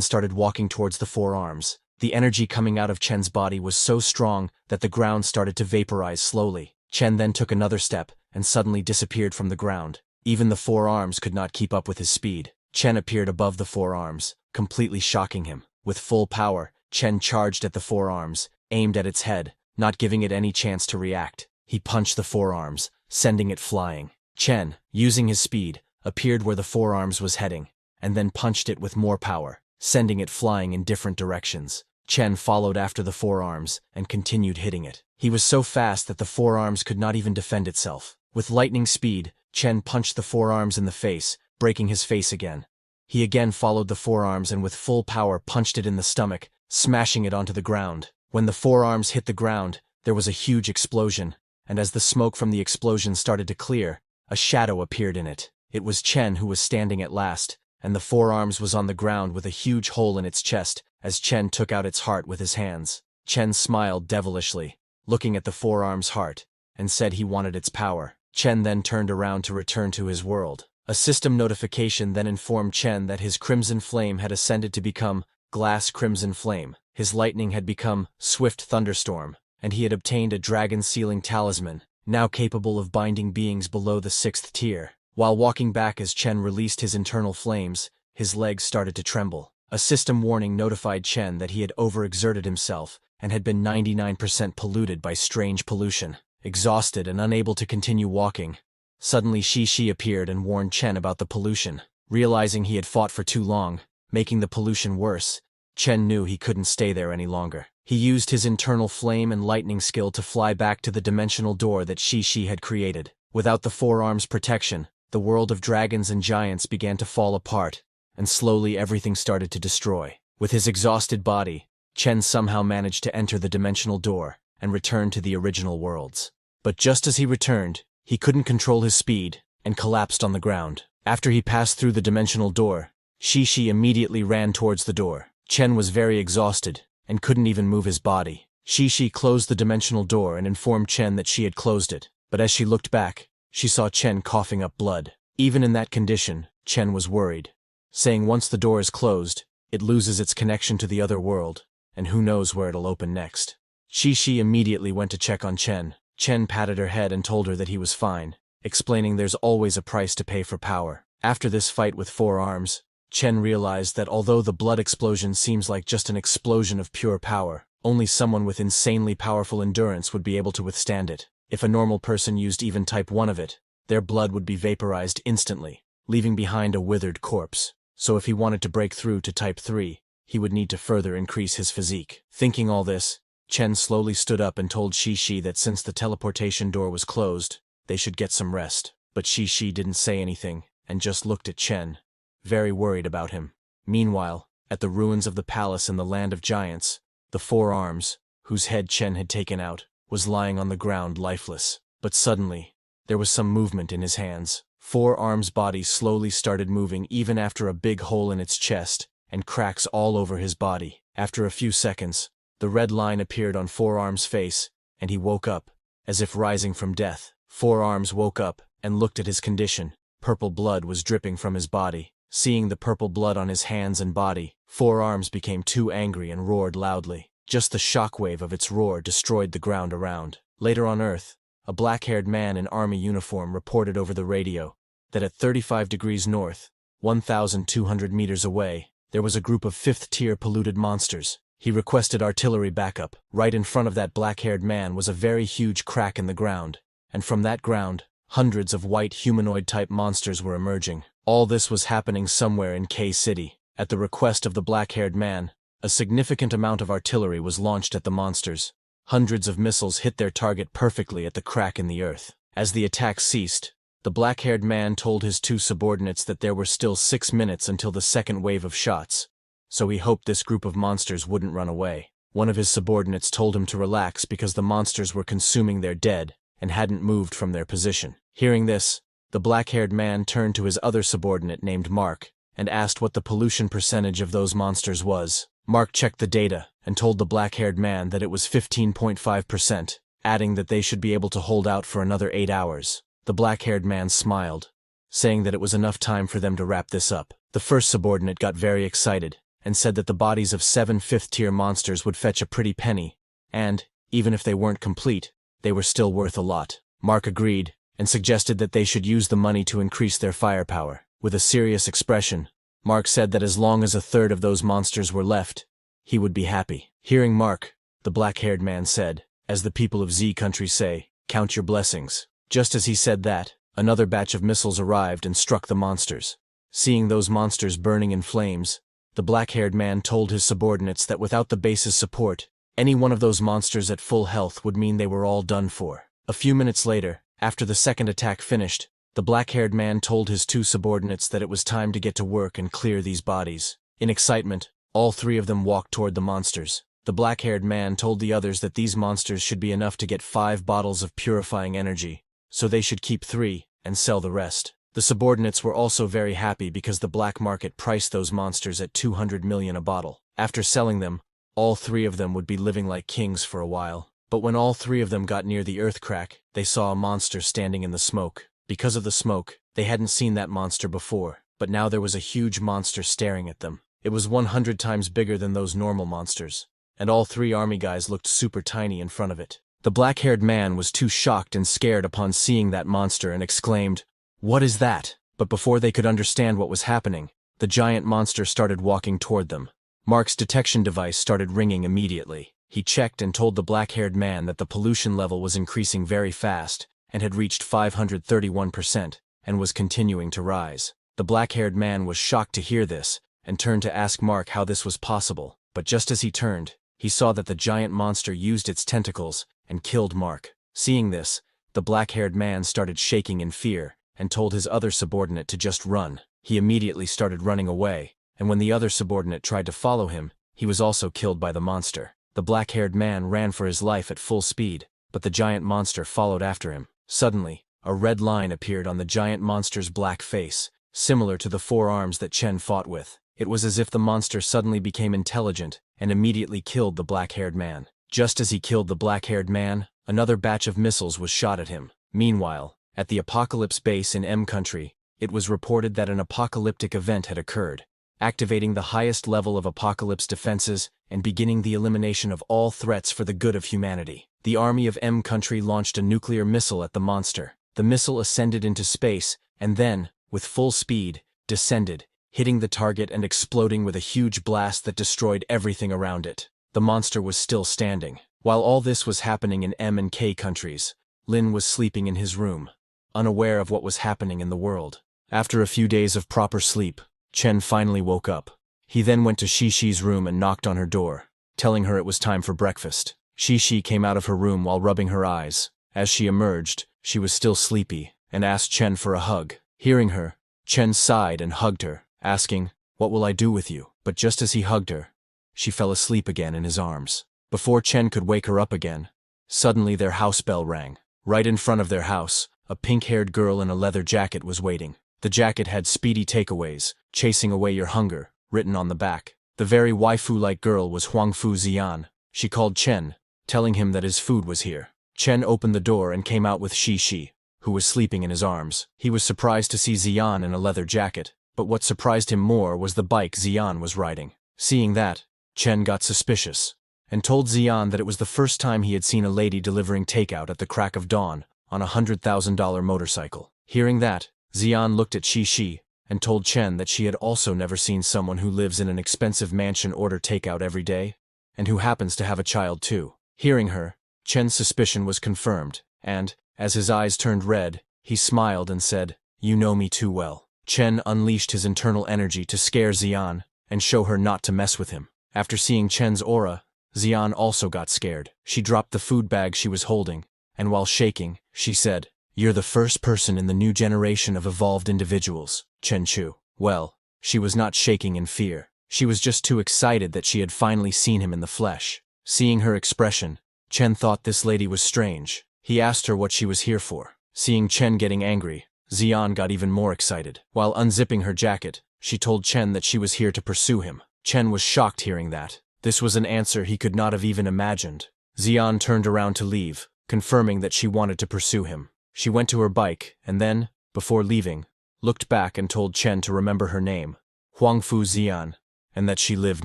started walking towards the forearms. The energy coming out of Chen's body was so strong that the ground started to vaporize slowly. Chen then took another step and suddenly disappeared from the ground. Even the forearms could not keep up with his speed. Chen appeared above the forearms, completely shocking him. With full power, Chen charged at the forearms, aimed at its head, not giving it any chance to react. He punched the forearms, sending it flying. Chen, using his speed, appeared where the forearms was heading, and then punched it with more power, sending it flying in different directions. Chen followed after the forearms and continued hitting it. He was so fast that the forearms could not even defend itself. With lightning speed, Chen punched the forearms in the face, breaking his face again. He again followed the forearms and with full power punched it in the stomach, smashing it onto the ground. When the forearms hit the ground, there was a huge explosion, and as the smoke from the explosion started to clear, a shadow appeared in it. It was Chen who was standing at last, and the forearms was on the ground with a huge hole in its chest as Chen took out its heart with his hands. Chen smiled devilishly, looking at the forearm's heart, and said he wanted its power. Chen then turned around to return to his world. A system notification then informed Chen that his crimson flame had ascended to become glass crimson flame. His lightning had become swift thunderstorm, and he had obtained a dragon sealing talisman, now capable of binding beings below the 6th tier. While walking back as Chen released his internal flames, his legs started to tremble. A system warning notified Chen that he had overexerted himself and had been 99% polluted by strange pollution. Exhausted and unable to continue walking, suddenly Shi appeared and warned Chen about the pollution. Realizing he had fought for too long, making the pollution worse, Chen knew he couldn't stay there any longer. He used his internal flame and lightning skill to fly back to the dimensional door that Shi had created. Without the forearms' protection, the world of dragons and giants began to fall apart, and slowly everything started to destroy. With his exhausted body, Chen somehow managed to enter the dimensional door and return to the original worlds. But just as he returned, he couldn't control his speed and collapsed on the ground. After he passed through the dimensional door, Shi immediately ran towards the door. Chen was very exhausted and couldn't even move his body. Shi closed the dimensional door and informed Chen that she had closed it, but as she looked back, she saw Chen coughing up blood. Even in that condition, Chen was worried, saying once the door is closed, it loses its connection to the other world, and who knows where it'll open next. Shi immediately went to check on Chen. Chen patted her head and told her that he was fine, explaining there's always a price to pay for power. After this fight with forearms, Chen realized that although the blood explosion seems like just an explosion of pure power, only someone with insanely powerful endurance would be able to withstand it. If a normal person used even type 1 of it, their blood would be vaporized instantly, leaving behind a withered corpse. So if he wanted to break through to type 3, he would need to further increase his physique. Thinking all this, Chen slowly stood up and told Shi that since the teleportation door was closed, they should get some rest. But Shi didn't say anything and just looked at Chen, very worried about him. Meanwhile, at the ruins of the palace in the land of giants, the forearms, whose head Chen had taken out, was lying on the ground lifeless. But suddenly, there was some movement in his hands. Forearm's body slowly started moving even after a big hole in its chest and cracks all over his body. After a few seconds, the red line appeared on Forearm's face, and he woke up, as if rising from death. Forearms woke up and looked at his condition. Purple blood was dripping from his body. Seeing the purple blood on his hands and body, Four Arms became too angry and roared loudly. Just the shockwave of its roar destroyed the ground around. Later on Earth, a black-haired man in army uniform reported over the radio that at 35 degrees north, 1,200 meters away, there was a group of fifth-tier polluted monsters. He requested artillery backup. Right in front of that black-haired man was a very huge crack in the ground, and from that ground, hundreds of white humanoid-type monsters were emerging. All this was happening somewhere in K-City. At the request of the black-haired man, a significant amount of artillery was launched at the monsters. Hundreds of missiles hit their target perfectly at the crack in the earth. As the attack ceased, the black-haired man told his two subordinates that there were still 6 minutes until the second wave of shots, so he hoped this group of monsters wouldn't run away. One of his subordinates told him to relax because the monsters were consuming their dead and hadn't moved from their position. Hearing this, the black-haired man turned to his other subordinate named Mark and asked what the pollution percentage of those monsters was. Mark checked the data and told the black-haired man that it was 15.5%, adding that they should be able to hold out for another 8 hours. The black-haired man smiled, saying that it was enough time for them to wrap this up. The first subordinate got very excited and said that the bodies of 7 fifth-tier monsters would fetch a pretty penny, and, even if they weren't complete, they were still worth a lot. Mark agreed and suggested that they should use the money to increase their firepower. With a serious expression, Mark said that as long as a third of those monsters were left, he would be happy. Hearing Mark, the black-haired man said, as the people of Z country say, "Count your blessings." Just as he said that, another batch of missiles arrived and struck the monsters. Seeing those monsters burning in flames, the black-haired man told his subordinates that without the base's support, any one of those monsters at full health would mean they were all done for. A few minutes later, after the second attack finished, the black-haired man told his two subordinates that it was time to get to work and clear these bodies. In excitement, all three of them walked toward the monsters. The black-haired man told the others that these monsters should be enough to get 5 bottles of purifying energy, so they should keep 3 and sell the rest. The subordinates were also very happy because the black market priced those monsters at 200 million a bottle. After selling them, all 3 of them would be living like kings for a while. But when all 3 of them got near the earth crack, they saw a monster standing in the smoke. Because of the smoke, they hadn't seen that monster before, but now there was a huge monster staring at them. It was 100 times bigger than those normal monsters, and all 3 army guys looked super tiny in front of it. The black-haired man was too shocked and scared upon seeing that monster and exclaimed, "What is that?" But before they could understand what was happening, the giant monster started walking toward them. Mark's detection device started ringing immediately. He checked and told the black-haired man that the pollution level was increasing very fast and had reached 531% and was continuing to rise. The black-haired man was shocked to hear this and turned to ask Mark how this was possible, but just as he turned, he saw that the giant monster used its tentacles and killed Mark. Seeing this, the black-haired man started shaking in fear and told his other subordinate to just run. He immediately started running away, and when the other subordinate tried to follow him, he was also killed by the monster. The black-haired man ran for his life at full speed, but the giant monster followed after him. Suddenly, a red line appeared on the giant monster's black face, similar to the 4 arms that Chen fought with. It was as if the monster suddenly became intelligent and immediately killed the black-haired man. Just as he killed the black-haired man, another batch of missiles was shot at him. Meanwhile, at the Apocalypse base in M country, it was reported that an apocalyptic event had occurred, activating the highest level of Apocalypse defenses and beginning the elimination of all threats for the good of humanity. The army of M country launched a nuclear missile at the monster. The missile ascended into space and then, with full speed, descended, hitting the target and exploding with a huge blast that destroyed everything around it. The monster was still standing. While all this was happening in M and K countries, Lin was sleeping in his room, unaware of what was happening in the world. After a few days of proper sleep, Chen finally woke up. He then went to Xishi's room and knocked on her door, telling her it was time for breakfast. Xishi came out of her room while rubbing her eyes. As she emerged, she was still sleepy and asked Chen for a hug. Hearing her, Chen sighed and hugged her, asking, "What will I do with you?" But just as he hugged her, she fell asleep again in his arms. Before Chen could wake her up again, suddenly their house bell rang. Right in front of their house, a pink-haired girl in a leather jacket was waiting. The jacket had "Speedy Takeaways, Chasing Away Your Hunger," written on the back. The very waifu-like girl was Huangfu Ziyan. She called Chen, telling him that his food was here. Chen opened the door and came out with Xi, who was sleeping in his arms. He was surprised to see Ziyan in a leather jacket, But what surprised him more was the bike Xian was riding. Seeing that, Chen got suspicious, and told Xian that it was the first time he had seen a lady delivering takeout at the crack of dawn on a $100,000 motorcycle. Hearing that, Xian looked at Shi and told Chen that she had also never seen someone who lives in an expensive mansion order takeout every day, and who happens to have a child too. Hearing her, Chen's suspicion was confirmed, and, as his eyes turned red, he smiled and said, "You know me too well." Chen unleashed his internal energy to scare Xian and show her not to mess with him. After seeing Chen's aura, Xian also got scared. She dropped the food bag she was holding, and while shaking, she said, "You're the first person in the new generation of evolved individuals, Chen Chu." Well, she was not shaking in fear. She was just too excited that she had finally seen him in the flesh. Seeing her expression, Chen thought this lady was strange. He asked her what she was here for. Seeing Chen getting angry, Xian got even more excited. While unzipping her jacket, she told Chen that she was here to pursue him. Chen was shocked hearing that. This was an answer he could not have even imagined. Xian turned around to leave, confirming that she wanted to pursue him. She went to her bike and then, before leaving, looked back and told Chen to remember her name, Huangfu Xian, and that she lived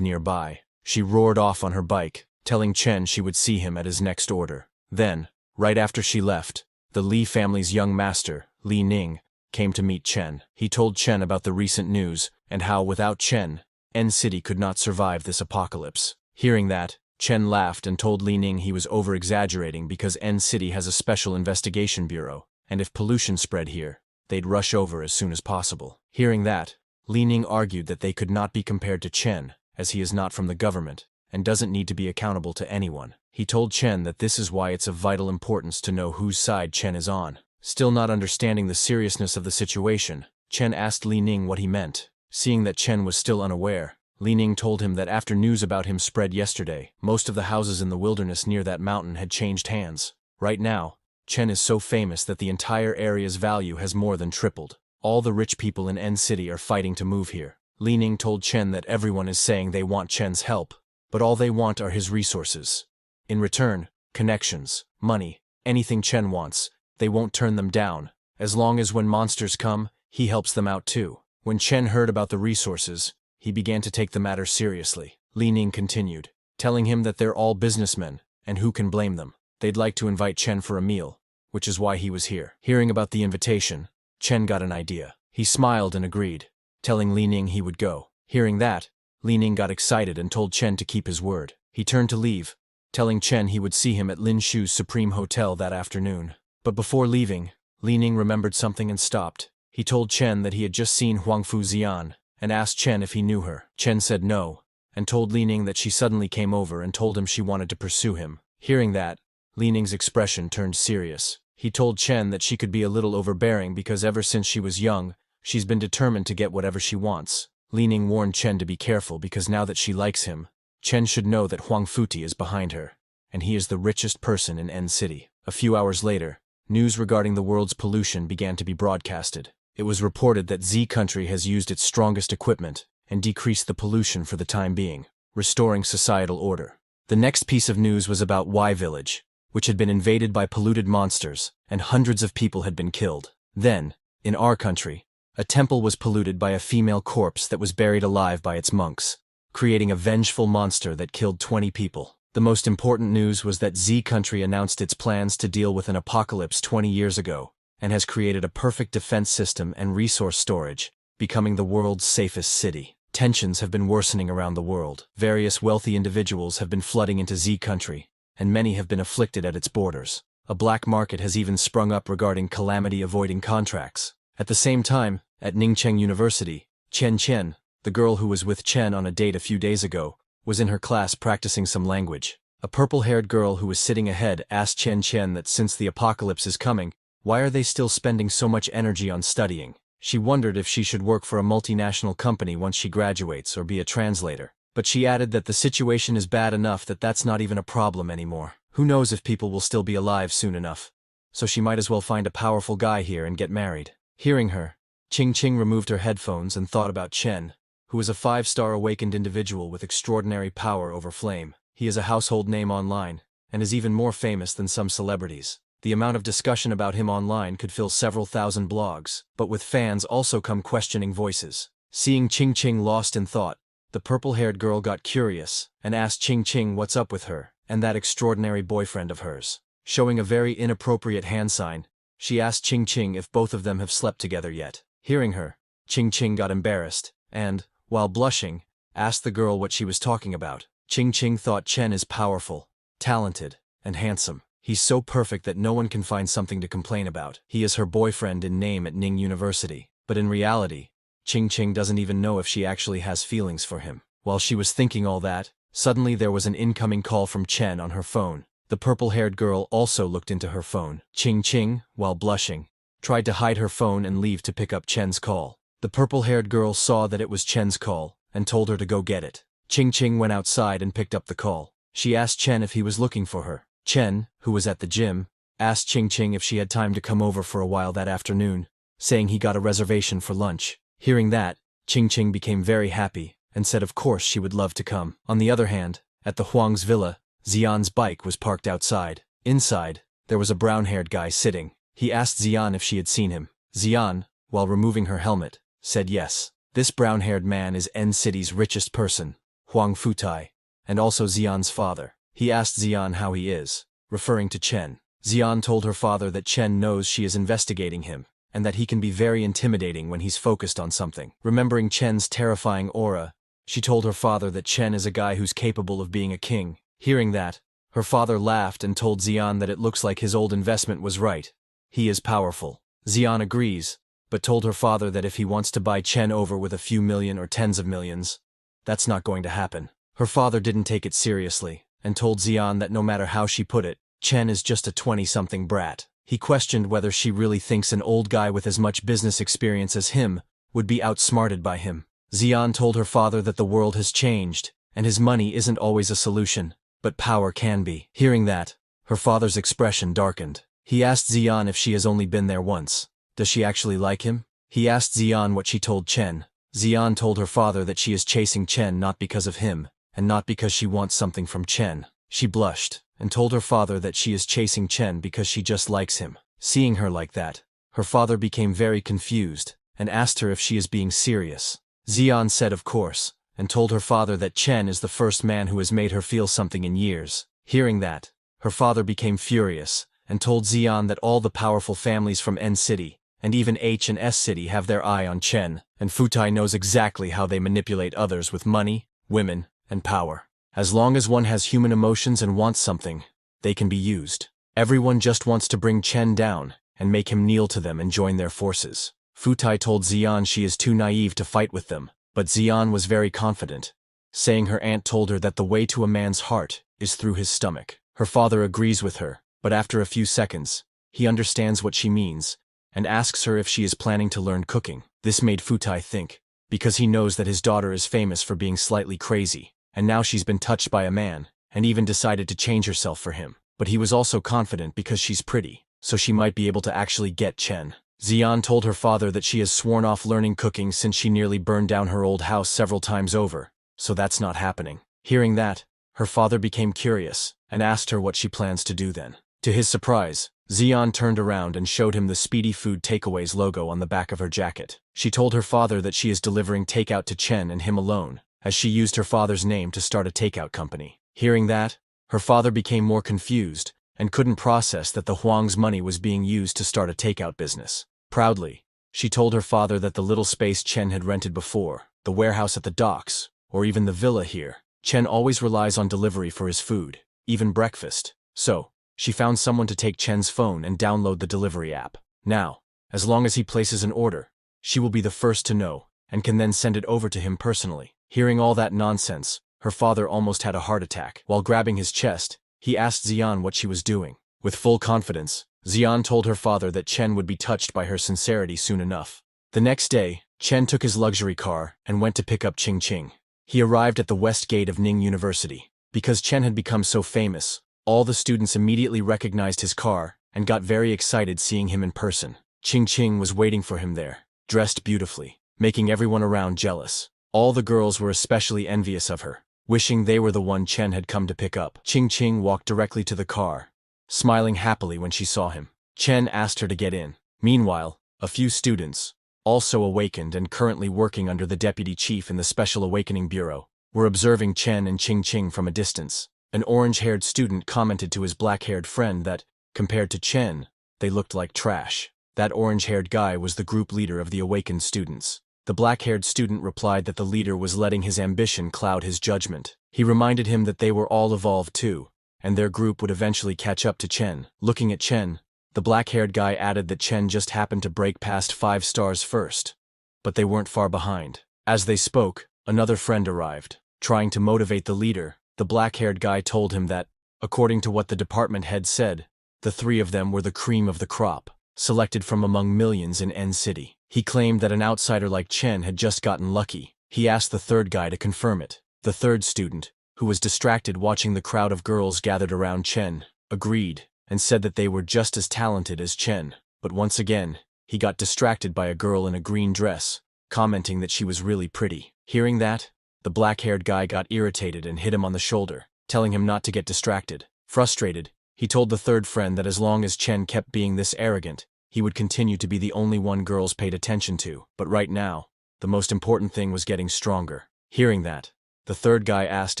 nearby. She roared off on her bike, telling Chen she would see him at his next order. Then, right after she left, the Li family's young master, Li Ning, came to meet Chen. He told Chen about the recent news and how without Chen, N City could not survive this apocalypse. Hearing that, Chen laughed and told Li Ning he was over-exaggerating because N City has a special investigation bureau, and if pollution spread here, they'd rush over as soon as possible. Hearing that, Li Ning argued that they could not be compared to Chen, as he is not from the government, and doesn't need to be accountable to anyone. He told Chen that this is why it's of vital importance to know whose side Chen is on. Still not understanding the seriousness of the situation, Chen asked Li Ning what he meant. Seeing that Chen was still unaware, Li Ning told him that after news about him spread yesterday, most of the houses in the wilderness near that mountain had changed hands. Right now, Chen is so famous that the entire area's value has more than tripled. All the rich people in N City are fighting to move here. Li Ning told Chen that everyone is saying they want Chen's help, but all they want are his resources. In return, connections, money, anything Chen wants, they won't turn them down, as long as when monsters come, he helps them out too. When Chen heard about the resources, he began to take the matter seriously. Li Ning continued, telling him that they're all businessmen, and who can blame them? They'd like to invite Chen for a meal, which is why he was here. Hearing about the invitation, Chen got an idea. He smiled and agreed, telling Li Ning he would go. Hearing that, Li Ning got excited and told Chen to keep his word. He turned to leave, telling Chen he would see him at Lin Shu's Supreme Hotel that afternoon. But before leaving, Li Ning remembered something and stopped. He told Chen that he had just seen Huangfu Xian, and asked Chen if he knew her. Chen said no, and told Li Ning that she suddenly came over and told him she wanted to pursue him. Hearing that, Li Ning's expression turned serious. He told Chen that she could be a little overbearing because ever since she was young, she's been determined to get whatever she wants. Li Ning warned Chen to be careful because now that she likes him, Chen should know that Huang Futi is behind her, and he is the richest person in N City. A few hours later, news regarding the world's pollution began to be broadcasted. It was reported that Z country has used its strongest equipment and decreased the pollution for the time being, restoring societal order. The next piece of news was about Y Village, which had been invaded by polluted monsters, and hundreds of people had been killed. Then, in our country, a temple was polluted by a female corpse that was buried alive by its monks, creating a vengeful monster that killed 20 people. The most important news was that Z country announced its plans to deal with an apocalypse 20 years ago, and has created a perfect defense system and resource storage, becoming the world's safest city. Tensions have been worsening around the world. Various wealthy individuals have been flooding into Z country, and many have been afflicted at its borders. A black market has even sprung up regarding calamity-avoiding contracts. At the same time, at Ningcheng University, Chen, the girl who was with Chen on a date a few days ago, was in her class practicing some language. A purple-haired girl who was sitting ahead asked Chen that since the apocalypse is coming, why are they still spending so much energy on studying? She wondered if she should work for a multinational company once she graduates or be a translator. But she added that the situation is bad enough that that's not even a problem anymore. Who knows if people will still be alive soon enough? So she might as well find a powerful guy here and get married. Hearing her, Qing removed her headphones and thought about Chen, who is a 5-star awakened individual with extraordinary power over flame. He is a household name online, and is even more famous than some celebrities. The amount of discussion about him online could fill several thousand blogs, but with fans also come questioning voices. Seeing Ching Ching lost in thought, the purple-haired girl got curious and asked Ching Ching what's up with her and that extraordinary boyfriend of hers. Showing a very inappropriate hand sign, she asked Ching Ching if both of them have slept together yet. Hearing her, Ching Ching got embarrassed and, while blushing, asked the girl what she was talking about. Ching Ching thought Chen is powerful, talented, and handsome. He's so perfect that no one can find something to complain about. He is her boyfriend in name at Ning University. But in reality, Ching Ching doesn't even know if she actually has feelings for him. While she was thinking all that, suddenly there was an incoming call from Chen on her phone. The purple-haired girl also looked into her phone. Ching Ching, while blushing, tried to hide her phone and leave to pick up Chen's call. The purple-haired girl saw that it was Chen's call and told her to go get it. Ching Ching went outside and picked up the call. She asked Chen if he was looking for her. Chen, who was at the gym, asked Ching Ching if she had time to come over for a while that afternoon, saying he got a reservation for lunch. Hearing that, Ching Ching became very happy and said of course she would love to come. On the other hand, at the Huang's villa, Xian's bike was parked outside. Inside, there was a brown-haired guy sitting. He asked Xian if she had seen him. Xian, while removing her helmet, said yes. This brown-haired man is N City's richest person, Huang Futai, and also Xian's father. He asked Xian how he is, referring to Chen. Xian told her father that Chen knows she is investigating him, and that he can be very intimidating when he's focused on something. Remembering Chen's terrifying aura, she told her father that Chen is a guy who's capable of being a king. Hearing that, her father laughed and told Xian that it looks like his old investment was right. He is powerful. Xian agrees, but told her father that if he wants to buy Chen over with a few million or tens of millions, that's not going to happen. Her father didn't take it seriously, and told Xian that no matter how she put it, Chen is just a 20-something brat. He questioned whether she really thinks an old guy with as much business experience as him would be outsmarted by him. Xian told her father that the world has changed, and his money isn't always a solution, but power can be. Hearing that, her father's expression darkened. He asked Xian if she has only been there once. Does she actually like him? He asked Xian what she told Chen. Xian told her father that she is chasing Chen not because of him, and not because she wants something from Chen. She blushed, and told her father that she is chasing Chen because she just likes him. Seeing her like that, her father became very confused, and asked her if she is being serious. Xian said of course, and told her father that Chen is the first man who has made her feel something in years. Hearing that, her father became furious, and told Xian that all the powerful families from N City, and even H and S City have their eye on Chen, and Futai knows exactly how they manipulate others with money, women, and power. As long as one has human emotions and wants something, they can be used. Everyone just wants to bring Chen down, and make him kneel to them and join their forces. Futai told Xian she is too naive to fight with them, but Xian was very confident, saying her aunt told her that the way to a man's heart is through his stomach. Her father agrees with her, but after a few seconds, he understands what she means, and asks her if she is planning to learn cooking. This made Futai think, because he knows that his daughter is famous for being slightly crazy, and now she's been touched by a man, and even decided to change herself for him. But he was also confident because she's pretty, so she might be able to actually get Chen. Xian told her father that she has sworn off learning cooking since she nearly burned down her old house several times over, so that's not happening. Hearing that, her father became curious, and asked her what she plans to do then. To his surprise, Xian turned around and showed him the Speedy Food Takeaways logo on the back of her jacket. She told her father that she is delivering takeout to Chen and him alone, as she used her father's name to start a takeout company. Hearing that, her father became more confused, and couldn't process that the Huang's money was being used to start a takeout business. Proudly, she told her father that the little space Chen had rented before, the warehouse at the docks, or even the villa here, Chen always relies on delivery for his food, even breakfast. So, she found someone to take Chen's phone and download the delivery app. Now, as long as he places an order, she will be the first to know, and can then send it over to him personally. Hearing all that nonsense, her father almost had a heart attack. While grabbing his chest, he asked Xian what she was doing. With full confidence, Xian told her father that Chen would be touched by her sincerity soon enough. The next day, Chen took his luxury car and went to pick up Ching Ching. He arrived at the west gate of Ning University. Because Chen had become so famous, all the students immediately recognized his car and got very excited seeing him in person. Ching Ching was waiting for him there, dressed beautifully, making everyone around jealous. All the girls were especially envious of her, wishing they were the one Chen had come to pick up. Ching Ching walked directly to the car, smiling happily when she saw him. Chen asked her to get in. Meanwhile, a few students, also awakened and currently working under the deputy chief in the Special Awakening Bureau, were observing Chen and Ching from a distance. An orange-haired student commented to his black-haired friend that, compared to Chen, they looked like trash. That orange-haired guy was the group leader of the awakened students. The black-haired student replied that the leader was letting his ambition cloud his judgment. He reminded him that they were all evolved too, and their group would eventually catch up to Chen. Looking at Chen, the black-haired guy added that Chen just happened to break past 5 stars first, but they weren't far behind. As they spoke, another friend arrived. Trying to motivate the leader, the black-haired guy told him that, according to what the department head said, the 3 of them were the cream of the crop, selected from among millions in N City. He claimed that an outsider like Chen had just gotten lucky. He asked the third guy to confirm it. The third student, who was distracted watching the crowd of girls gathered around Chen, agreed, and said that they were just as talented as Chen. But once again, he got distracted by a girl in a green dress, commenting that she was really pretty. Hearing that, the black-haired guy got irritated and hit him on the shoulder, telling him not to get distracted. Frustrated, he told the third friend that as long as Chen kept being this arrogant, he would continue to be the only one girls paid attention to. But right now, the most important thing was getting stronger. Hearing that, the third guy asked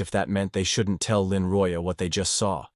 if that meant they shouldn't tell Lin Roya what they just saw,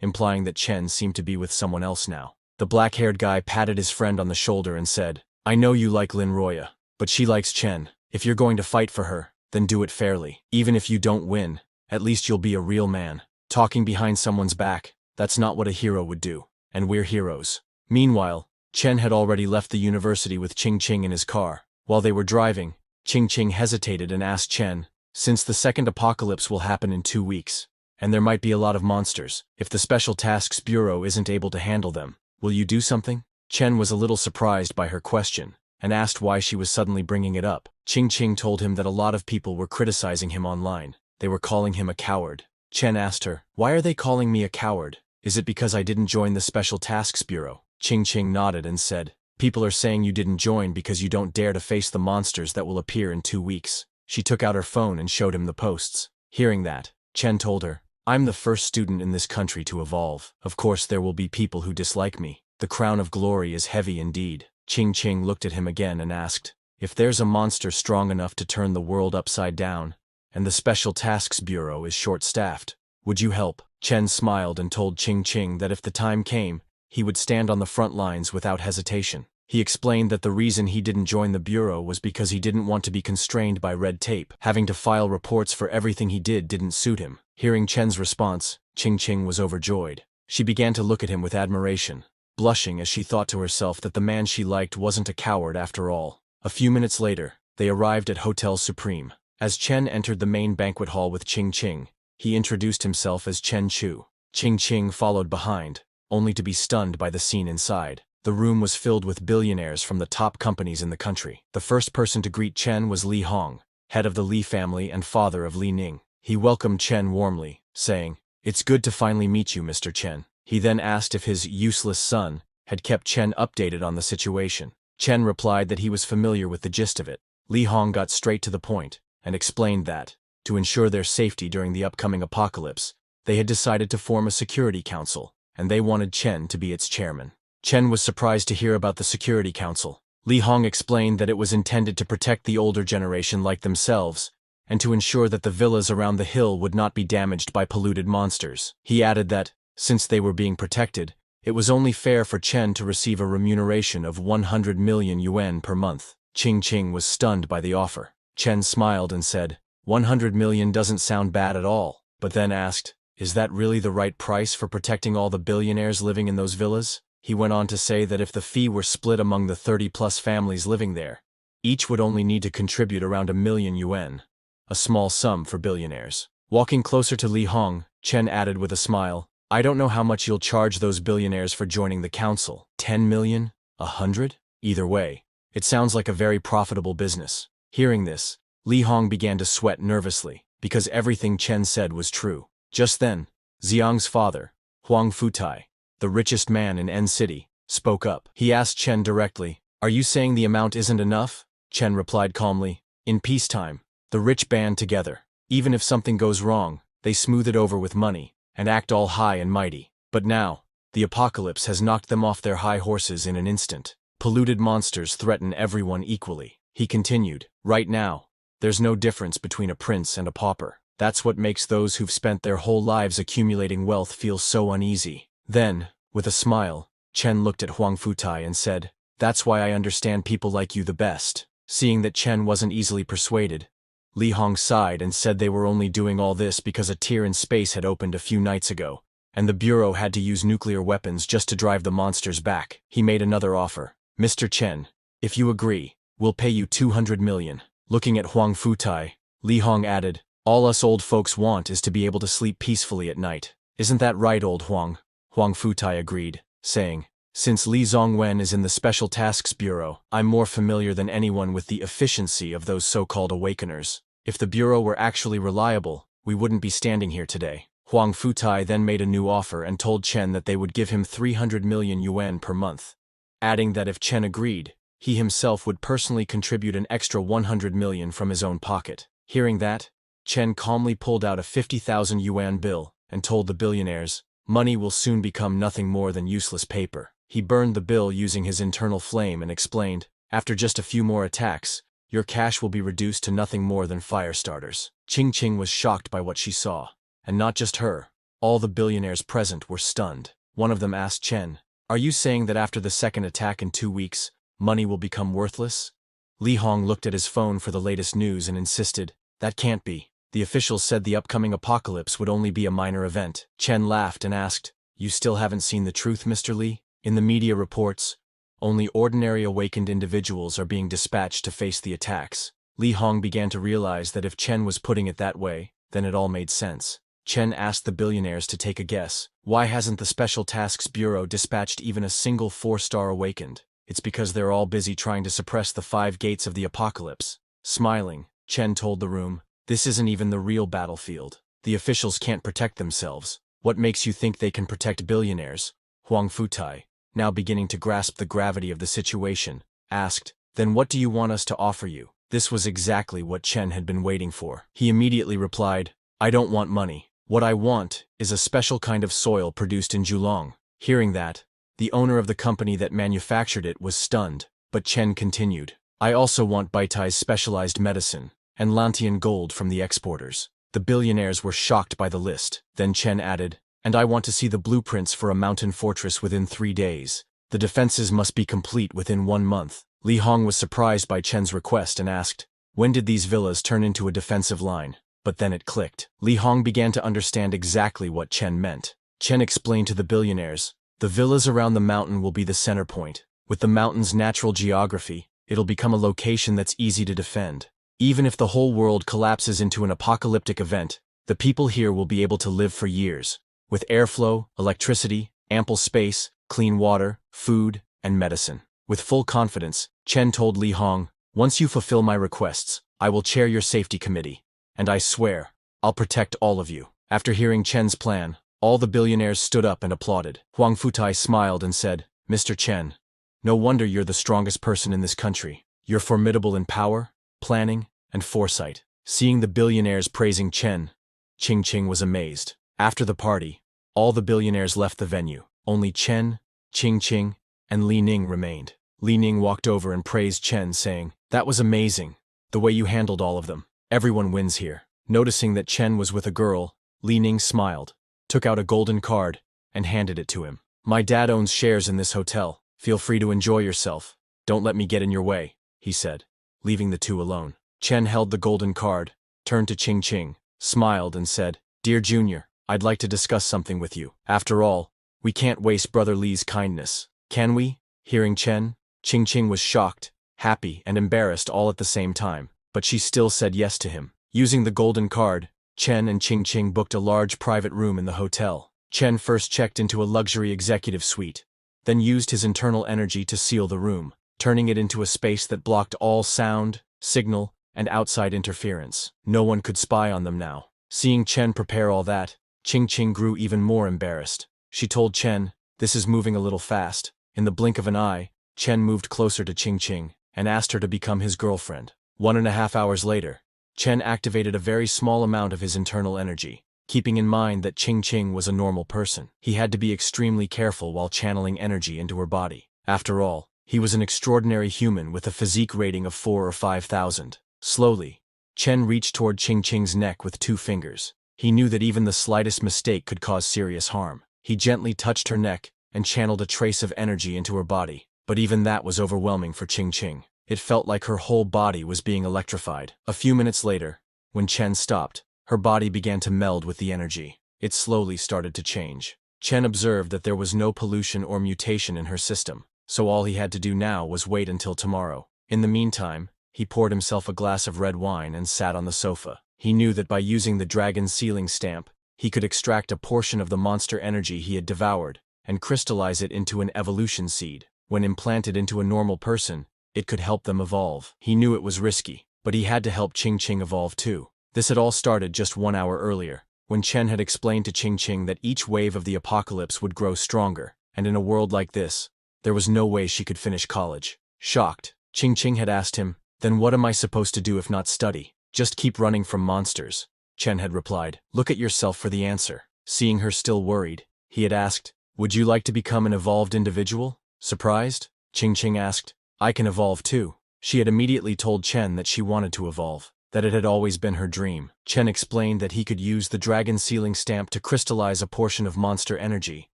implying that Chen seemed to be with someone else now. The black-haired guy patted his friend on the shoulder and said, "I know you like Lin Roya, but she likes Chen. If you're going to fight for her, then do it fairly. Even if you don't win, at least you'll be a real man. Talking behind someone's back, that's not what a hero would do, and we're heroes." Meanwhile, Chen had already left the university with Ching in his car. While they were driving, Ching hesitated and asked Chen, "Since the second apocalypse will happen in 2 weeks, and there might be a lot of monsters, if the Special Tasks Bureau isn't able to handle them, will you do something?" Chen was a little surprised by her question, and asked why she was suddenly bringing it up. Ching told him that a lot of people were criticizing him online. They were calling him a coward. Chen asked her, "Why are they calling me a coward? Is it because I didn't join the Special Tasks Bureau?" Ching nodded and said, "People are saying you didn't join because you don't dare to face the monsters that will appear in 2 weeks. She took out her phone and showed him the posts. Hearing that, Chen told her, "I'm the first student in this country to evolve. Of course there will be people who dislike me. The crown of glory is heavy indeed." Ching looked at him again and asked, "If there's a monster strong enough to turn the world upside down, and the Special Tasks Bureau is short-staffed, would you help?" Chen smiled and told Ching that if the time came, he would stand on the front lines without hesitation. He explained that the reason he didn't join the Bureau was because he didn't want to be constrained by red tape. Having to file reports for everything he did didn't suit him. Hearing Chen's response, Ching was overjoyed. She began to look at him with admiration, blushing as she thought to herself that the man she liked wasn't a coward after all. A few minutes later, they arrived at Hotel Supreme. As Chen entered the main banquet hall with Ching, he introduced himself as Chen Chu. Ching followed behind, only to be stunned by the scene inside. The room was filled with billionaires from the top companies in the country. The first person to greet Chen was Li Hong, head of the Li family and father of Li Ning. He welcomed Chen warmly, saying, "It's good to finally meet you, Mr. Chen." He then asked if his useless son had kept Chen updated on the situation. Chen replied that he was familiar with the gist of it. Li Hong got straight to the point and explained that, to ensure their safety during the upcoming apocalypse, they had decided to form a security council, and they wanted Chen to be its chairman. Chen was surprised to hear about the Security Council. Li Hong explained that it was intended to protect the older generation like themselves, and to ensure that the villas around the hill would not be damaged by polluted monsters. He added that, since they were being protected, it was only fair for Chen to receive a remuneration of 100 million yuan per month. Ching was stunned by the offer. Chen smiled and said, 100 million doesn't sound bad at all, but then asked, "Is that really the right price for protecting all the billionaires living in those villas?" He went on to say that if the fee were split among the 30-plus families living there, each would only need to contribute around 1 million yuan, a small sum for billionaires. Walking closer to Li Hong, Chen added with a smile, "I don't know how much you'll charge those billionaires for joining the council. 10 million? 100? Either way, it sounds like a very profitable business." Hearing this, Li Hong began to sweat nervously, because everything Chen said was true. Just then, Xiang's father, Huang Futai, the richest man in N City, spoke up. He asked Chen directly, "Are you saying the amount isn't enough?" Chen replied calmly, "In peacetime, the rich band together. Even if something goes wrong, they smooth it over with money, and act all high and mighty. But now, the apocalypse has knocked them off their high horses in an instant. Polluted monsters threaten everyone equally. He continued, right now, there's no difference between a prince and a pauper. That's what makes those who've spent their whole lives accumulating wealth feel so uneasy. Then, with a smile, Chen looked at Huang Futai and said, that's why I understand people like you the best. Seeing that Chen wasn't easily persuaded, Li Hong sighed and said they were only doing all this because a tier in space had opened a few nights ago, and the Bureau had to use nuclear weapons just to drive the monsters back. He made another offer. Mr. Chen, if you agree, we'll pay you 200 million. Looking at Huang Futai, Li Hong added, all us old folks want is to be able to sleep peacefully at night. Isn't that right, old Huang? Huang Futai agreed, saying, since Li Zongwen is in the Special Tasks Bureau, I'm more familiar than anyone with the efficiency of those so-called awakeners. If the Bureau were actually reliable, we wouldn't be standing here today. Huang Futai then made a new offer and told Chen that they would give him 300 million yuan per month, adding that if Chen agreed, he himself would personally contribute an extra 100 million from his own pocket. Hearing that, Chen calmly pulled out a 50,000 yuan bill and told the billionaires, money will soon become nothing more than useless paper. He burned the bill using his internal flame and explained, after just a few more attacks, your cash will be reduced to nothing more than fire starters. Qing was shocked by what she saw, and not just her, all the billionaires present were stunned. One of them asked Chen, are you saying that after the second attack in 2 weeks, money will become worthless? Li Hong looked at his phone for the latest news and insisted, that can't be. The officials said the upcoming apocalypse would only be a minor event. Chen laughed and asked, you still haven't seen the truth, Mr. Li? In the media reports, only ordinary awakened individuals are being dispatched to face the attacks. Li Hong began to realize that if Chen was putting it that way, then it all made sense. Chen asked the billionaires to take a guess. Why hasn't the Special Tasks Bureau dispatched even a single 4-star awakened? It's because they're all busy trying to suppress the 5 gates of the apocalypse. Smiling, Chen told the room, this isn't even the real battlefield. The officials can't protect themselves. What makes you think they can protect billionaires? Huang Futai, now beginning to grasp the gravity of the situation, asked, then what do you want us to offer you? This was exactly what Chen had been waiting for. He immediately replied, I don't want money. What I want is a special kind of soil produced in Julong. Hearing that, the owner of the company that manufactured it was stunned, but Chen continued, I also want Baitai's specialized medicine, and Lantian gold from the exporters. The billionaires were shocked by the list. Then Chen added, and I want to see the blueprints for a mountain fortress within 3 days. The defenses must be complete within 1 month. Li Hong was surprised by Chen's request and asked, when did these villas turn into a defensive line? But then it clicked. Li Hong began to understand exactly what Chen meant. Chen explained to the billionaires, the villas around the mountain will be the center point. With the mountain's natural geography, it'll become a location that's easy to defend. Even if the whole world collapses into an apocalyptic event, the people here will be able to live for years, with airflow, electricity, ample space, clean water, food, and medicine. With full confidence, Chen told Li Hong, once you fulfill my requests, I will chair your safety committee, and I swear, I'll protect all of you. After hearing Chen's plan, all the billionaires stood up and applauded. Huang Futai smiled and said, Mr. Chen, no wonder you're the strongest person in this country. You're formidable in power, planning, and foresight. Seeing the billionaires praising Chen, Qing was amazed. After the party, all the billionaires left the venue. Only Chen, Qing, and Li Ning remained. Li Ning walked over and praised Chen, saying, that was amazing, the way you handled all of them. Everyone wins here. Noticing that Chen was with a girl, Li Ning smiled, took out a golden card, and handed it to him. My dad owns shares in this hotel. Feel free to enjoy yourself. Don't let me get in your way, he said, leaving the two alone. Chen held the golden card, turned to Qing, smiled and said, Dear Junior, I'd like to discuss something with you. After all, we can't waste Brother Li's kindness, can we? Hearing Chen, Qing was shocked, happy, and embarrassed all at the same time, but she still said yes to him. Using the golden card, Chen and Qing booked a large private room in the hotel. Chen first checked into a luxury executive suite, then used his internal energy to seal the room, turning it into a space that blocked all sound, signal, and outside interference. No one could spy on them now. Seeing Chen prepare all that, Qing grew even more embarrassed. She told Chen, this is moving a little fast. In the blink of an eye, Chen moved closer to Qing and asked her to become his girlfriend. 1.5 hours later, Chen activated a very small amount of his internal energy, keeping in mind that Qing was a normal person. He had to be extremely careful while channeling energy into her body. After all, He was an extraordinary human with a physique rating of 4 or 5,000. Slowly, Chen reached toward Qingqing's neck with 2 fingers. He knew that even the slightest mistake could cause serious harm. He gently touched her neck and channeled a trace of energy into her body, but even that was overwhelming for Qingqing. It felt like her whole body was being electrified. A few minutes later, when Chen stopped, her body began to meld with the energy. It slowly started to change. Chen observed that there was no pollution or mutation in her system, so all he had to do now was wait until tomorrow. In the meantime, he poured himself a glass of red wine and sat on the sofa. He knew that by using the dragon sealing stamp, he could extract a portion of the monster energy he had devoured and crystallize it into an evolution seed. When implanted into a normal person, it could help them evolve. He knew it was risky, but he had to help Qingqing evolve too. This had all started just 1 hour earlier, when Chen had explained to Qingqing that each wave of the apocalypse would grow stronger, and in a world like this, there was no way she could finish college. Shocked, Qingqing had asked him, "Then what am I supposed to do if not study? Just keep running from monsters." Chen had replied, "Look at yourself for the answer." Seeing her still worried, he had asked, "Would you like to become an evolved individual?" Surprised, Qingqing asked, "I can evolve too." She had immediately told Chen that she wanted to evolve, that it had always been her dream. Chen explained that he could use the dragon sealing stamp to crystallize a portion of monster energy,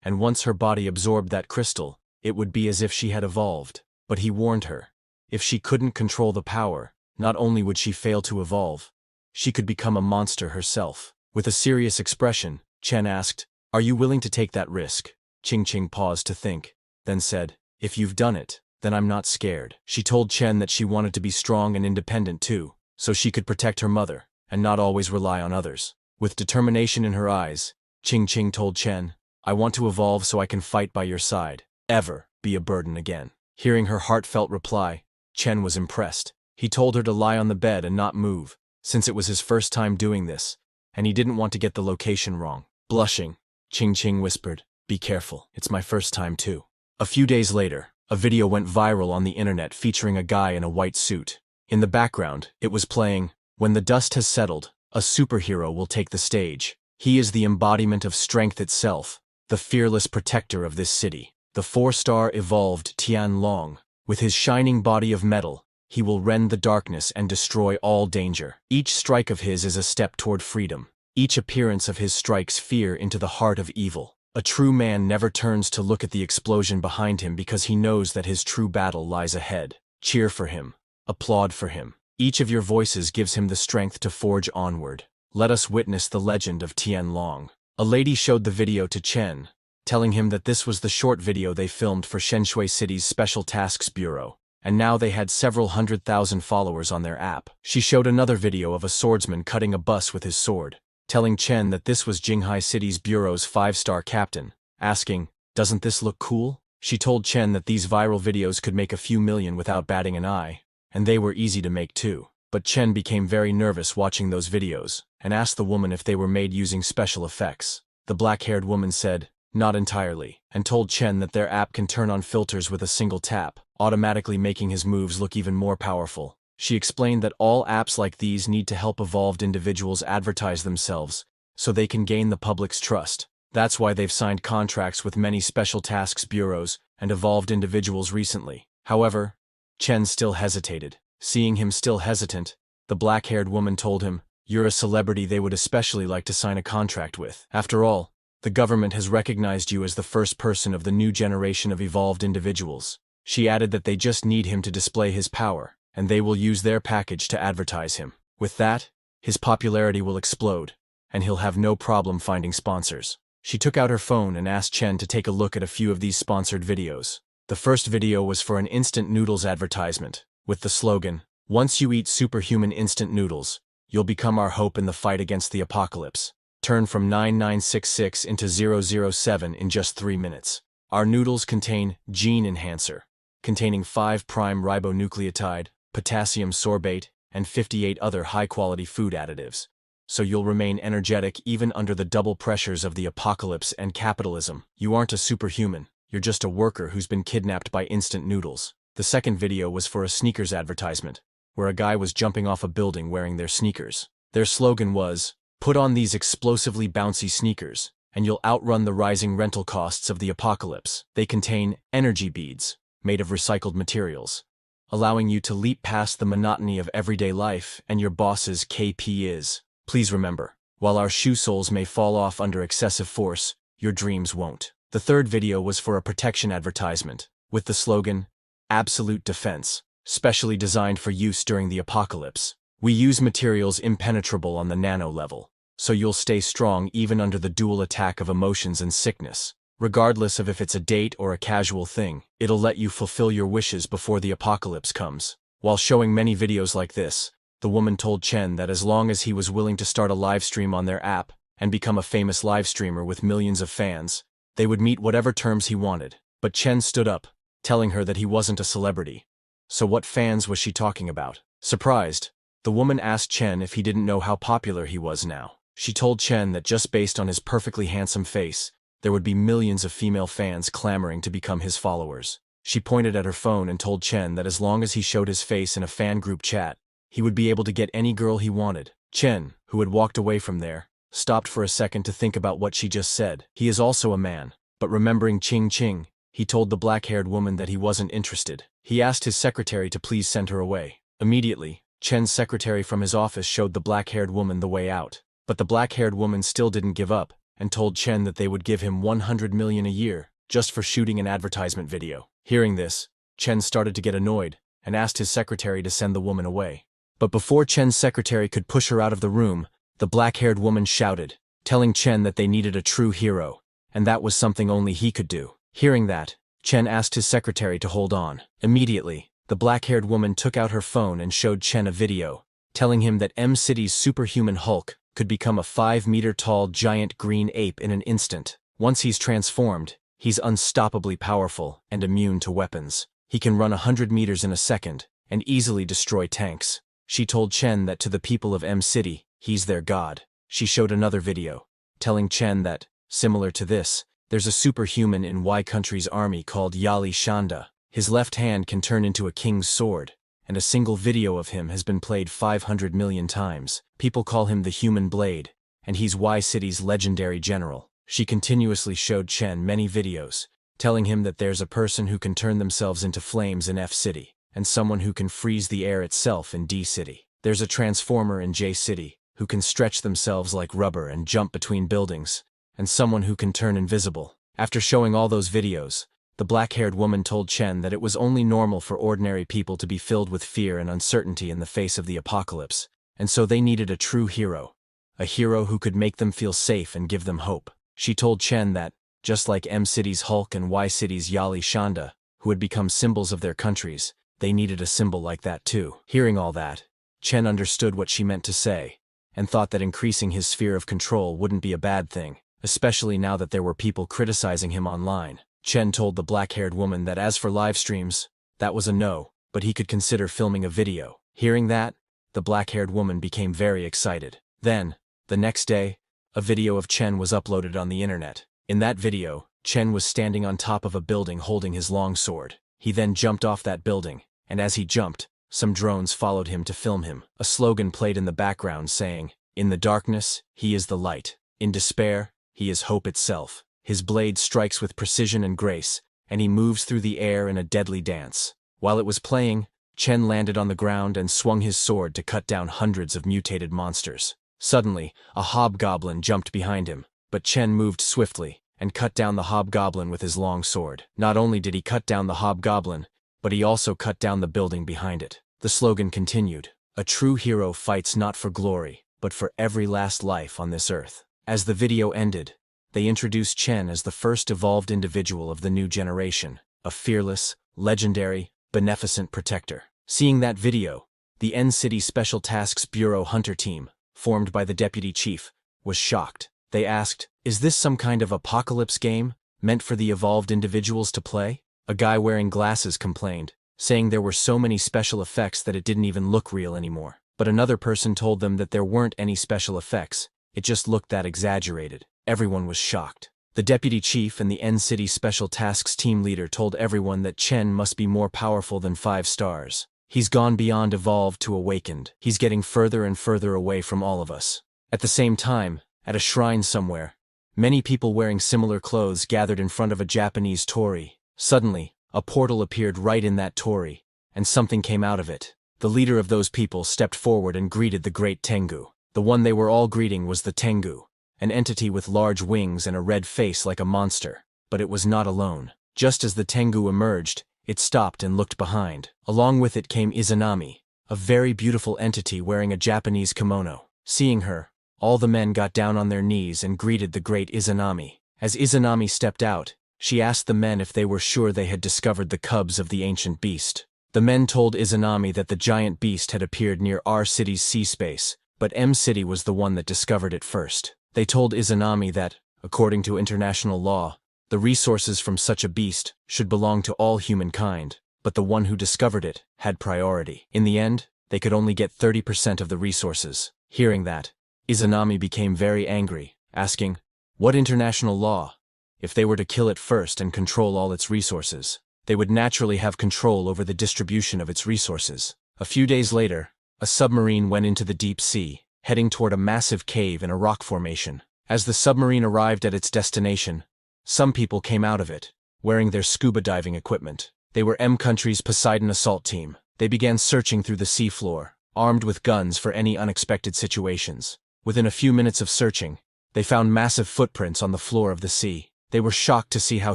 and once her body absorbed that crystal, it would be as if she had evolved. But he warned her, if she couldn't control the power, not only would she fail to evolve, she could become a monster herself. With a serious expression, Chen asked, "Are you willing to take that risk?" Qingqing paused to think, then said, "If you've done it, then I'm not scared." She told Chen that she wanted to be strong and independent too, so she could protect her mother, and not always rely on others. With determination in her eyes, Qingqing told Chen, "I want to evolve so I can fight by your side, ever be a burden again." Hearing her heartfelt reply, Chen was impressed. He told her to lie on the bed and not move, since it was his first time doing this, and he didn't want to get the location wrong. Blushing, Qingqing whispered, "Be careful, it's my first time too." A few days later, a video went viral on the internet featuring a guy in a white suit. In the background, it was playing, "When the dust has settled, a superhero will take the stage. He is the embodiment of strength itself, the fearless protector of this city. The 4-star evolved Tian Long. With his shining body of metal, he will rend the darkness and destroy all danger. Each strike of his is a step toward freedom. Each appearance of his strikes fear into the heart of evil. A true man never turns to look at the explosion behind him because he knows that his true battle lies ahead. Cheer for him. Applaud for him. Each of your voices gives him the strength to forge onward. Let us witness the legend of Tian Long." A lady showed the video to Chen, telling him that this was the short video they filmed for Shenshui City's Special Tasks Bureau, and now they had several 100,000 followers on their app. She showed another video of a swordsman cutting a bus with his sword, telling Chen that this was Jinghai City's bureau's 5-star captain, asking, "Doesn't this look cool?" She told Chen that these viral videos could make a few million without batting an eye, and they were easy to make too. But Chen became very nervous watching those videos, and asked the woman if they were made using special effects. The black-haired woman said, "Not entirely," and told Chen that their app can turn on filters with a single tap, automatically making his moves look even more powerful. She explained that all apps like these need to help evolved individuals advertise themselves, so they can gain the public's trust. That's why they've signed contracts with many special tasks bureaus and evolved individuals recently. However, Chen still hesitated. Seeing him still hesitant, the black-haired woman told him, "You're a celebrity they would especially like to sign a contract with. After all, the government has recognized you as the first person of the new generation of evolved individuals." She added that they just need him to display his power, and they will use their package to advertise him. With that, his popularity will explode, and he'll have no problem finding sponsors. She took out her phone and asked Chen to take a look at a few of these sponsored videos. The first video was for an instant noodles advertisement, with the slogan, "Once you eat superhuman instant noodles, you'll become our hope in the fight against the apocalypse. Turn from 9966 into 007 in just 3 minutes. Our noodles contain gene enhancer, containing 5' ribonucleotide, potassium sorbate, and 58 other high-quality food additives. So you'll remain energetic even under the double pressures of the apocalypse and capitalism. You aren't a superhuman, you're just a worker who's been kidnapped by instant noodles." The second video was for a sneakers advertisement, where a guy was jumping off a building wearing their sneakers. Their slogan was, "Put on these explosively bouncy sneakers, and you'll outrun the rising rental costs of the apocalypse." They contain energy beads, made of recycled materials, allowing you to leap past the monotony of everyday life and your boss's KP is. Please remember, while our shoe soles may fall off under excessive force, your dreams won't. The third video was for a protection advertisement, with the slogan, Absolute Defense, specially designed for use during the apocalypse. We use materials impenetrable on the nano level, so you'll stay strong even under the dual attack of emotions and sickness. Regardless of if it's a date or a casual thing, it'll let you fulfill your wishes before the apocalypse comes. While showing many videos like this, the woman told Chen that as long as he was willing to start a live stream on their app and become a famous live streamer with millions of fans, they would meet whatever terms he wanted. But Chen stood up, telling her that he wasn't a celebrity. So what fans was she talking about? Surprised, the woman asked Chen if he didn't know how popular he was now. She told Chen that just based on his perfectly handsome face, there would be millions of female fans clamoring to become his followers. She pointed at her phone and told Chen that as long as he showed his face in a fan group chat, he would be able to get any girl he wanted. Chen, who had walked away from there, stopped for a second to think about what she just said. He is also a man, but remembering Ching, he told the black-haired woman that he wasn't interested. He asked his secretary to please send her away. Immediately, Chen's secretary from his office showed the black-haired woman the way out. But the black-haired woman still didn't give up, and told Chen that they would give him 100 million a year, just for shooting an advertisement video. Hearing this, Chen started to get annoyed, and asked his secretary to send the woman away. But before Chen's secretary could push her out of the room, the black-haired woman shouted, telling Chen that they needed a true hero, and that was something only he could do. Hearing that, Chen asked his secretary to hold on. Immediately, the black-haired woman took out her phone and showed Chen a video, telling him that M-City's superhuman Hulk could become a 5-meter-tall giant green ape in an instant. Once he's transformed, he's unstoppably powerful and immune to weapons. He can run 100 meters in a second and easily destroy tanks. She told Chen that to the people of M-City, he's their god. She showed another video, telling Chen that, similar to this, there's a superhuman in Y country's army called Yali Shanda. His left hand can turn into a king's sword, and a single video of him has been played 500 million times. People call him the Human Blade, and he's Y City's legendary general. She continuously showed Chen many videos, telling him that there's a person who can turn themselves into flames in F City, and someone who can freeze the air itself in D City. There's a transformer in J City, who can stretch themselves like rubber and jump between buildings, and someone who can turn invisible. After showing all those videos, the black-haired woman told Chen that it was only normal for ordinary people to be filled with fear and uncertainty in the face of the apocalypse, and so they needed a true hero. A hero who could make them feel safe and give them hope. She told Chen that, just like M-City's Hulk and Y-City's Yali Shanda, who had become symbols of their countries, they needed a symbol like that too. Hearing all that, Chen understood what she meant to say, and thought that increasing his sphere of control wouldn't be a bad thing, especially now that there were people criticizing him online. Chen told the black-haired woman that as for live streams, that was a no, but he could consider filming a video. Hearing that, the black-haired woman became very excited. Then, the next day, a video of Chen was uploaded on the internet. In that video, Chen was standing on top of a building holding his long sword. He then jumped off that building, and as he jumped, some drones followed him to film him. A slogan played in the background saying, "In the darkness, he is the light. In despair, he is hope itself. His blade strikes with precision and grace, and he moves through the air in a deadly dance." While it was playing, Chen landed on the ground and swung his sword to cut down hundreds of mutated monsters. Suddenly, a hobgoblin jumped behind him, but Chen moved swiftly and cut down the hobgoblin with his long sword. Not only did he cut down the hobgoblin, but he also cut down the building behind it. The slogan continued, "A true hero fights not for glory, but for every last life on this earth." As the video ended, they introduced Chen as the first evolved individual of the new generation, a fearless, legendary, beneficent protector. Seeing that video, the N-City Special Tasks Bureau Hunter team, formed by the deputy chief, was shocked. They asked, "Is this some kind of apocalypse game, meant for the evolved individuals to play?" A guy wearing glasses complained, saying there were so many special effects that it didn't even look real anymore. But another person told them that there weren't any special effects, it just looked that exaggerated. Everyone was shocked. The deputy chief and the N-City Special Tasks team leader told everyone that Chen must be more powerful than 5 stars. He's gone beyond evolved to awakened. He's getting further and further away from all of us. At the same time, at a shrine somewhere, many people wearing similar clothes gathered in front of a Japanese torii. Suddenly, A portal appeared right in that torii, and something came out of it. The leader of those people stepped forward and greeted the great Tengu. The one they were all greeting was the Tengu, an entity with large wings and a red face like a monster. But it was not alone. Just as the Tengu emerged, it stopped and looked behind. Along with it came Izanami, a very beautiful entity wearing a Japanese kimono. Seeing her, all the men got down on their knees and greeted the great Izanami. As Izanami stepped out, she asked the men if they were sure they had discovered the cubs of the ancient beast. The men told Izanami that the giant beast had appeared near our city's sea space, but M City was the one that discovered it first. They told Izanami that, according to international law, the resources from such a beast should belong to all humankind, but the one who discovered it had priority. In the end, they could only get 30% of the resources. Hearing that, Izanami became very angry, asking, "What international law? If they were to kill it first and control all its resources, they would naturally have control over the distribution of its resources." A few days later, a submarine went into the deep sea, heading toward a massive cave in a rock formation. As the submarine arrived at its destination, some people came out of it, wearing their scuba diving equipment. They were M Country's Poseidon assault team. They began searching through the seafloor, armed with guns for any unexpected situations. Within a few minutes of searching, they found massive footprints on the floor of the sea. They were shocked to see how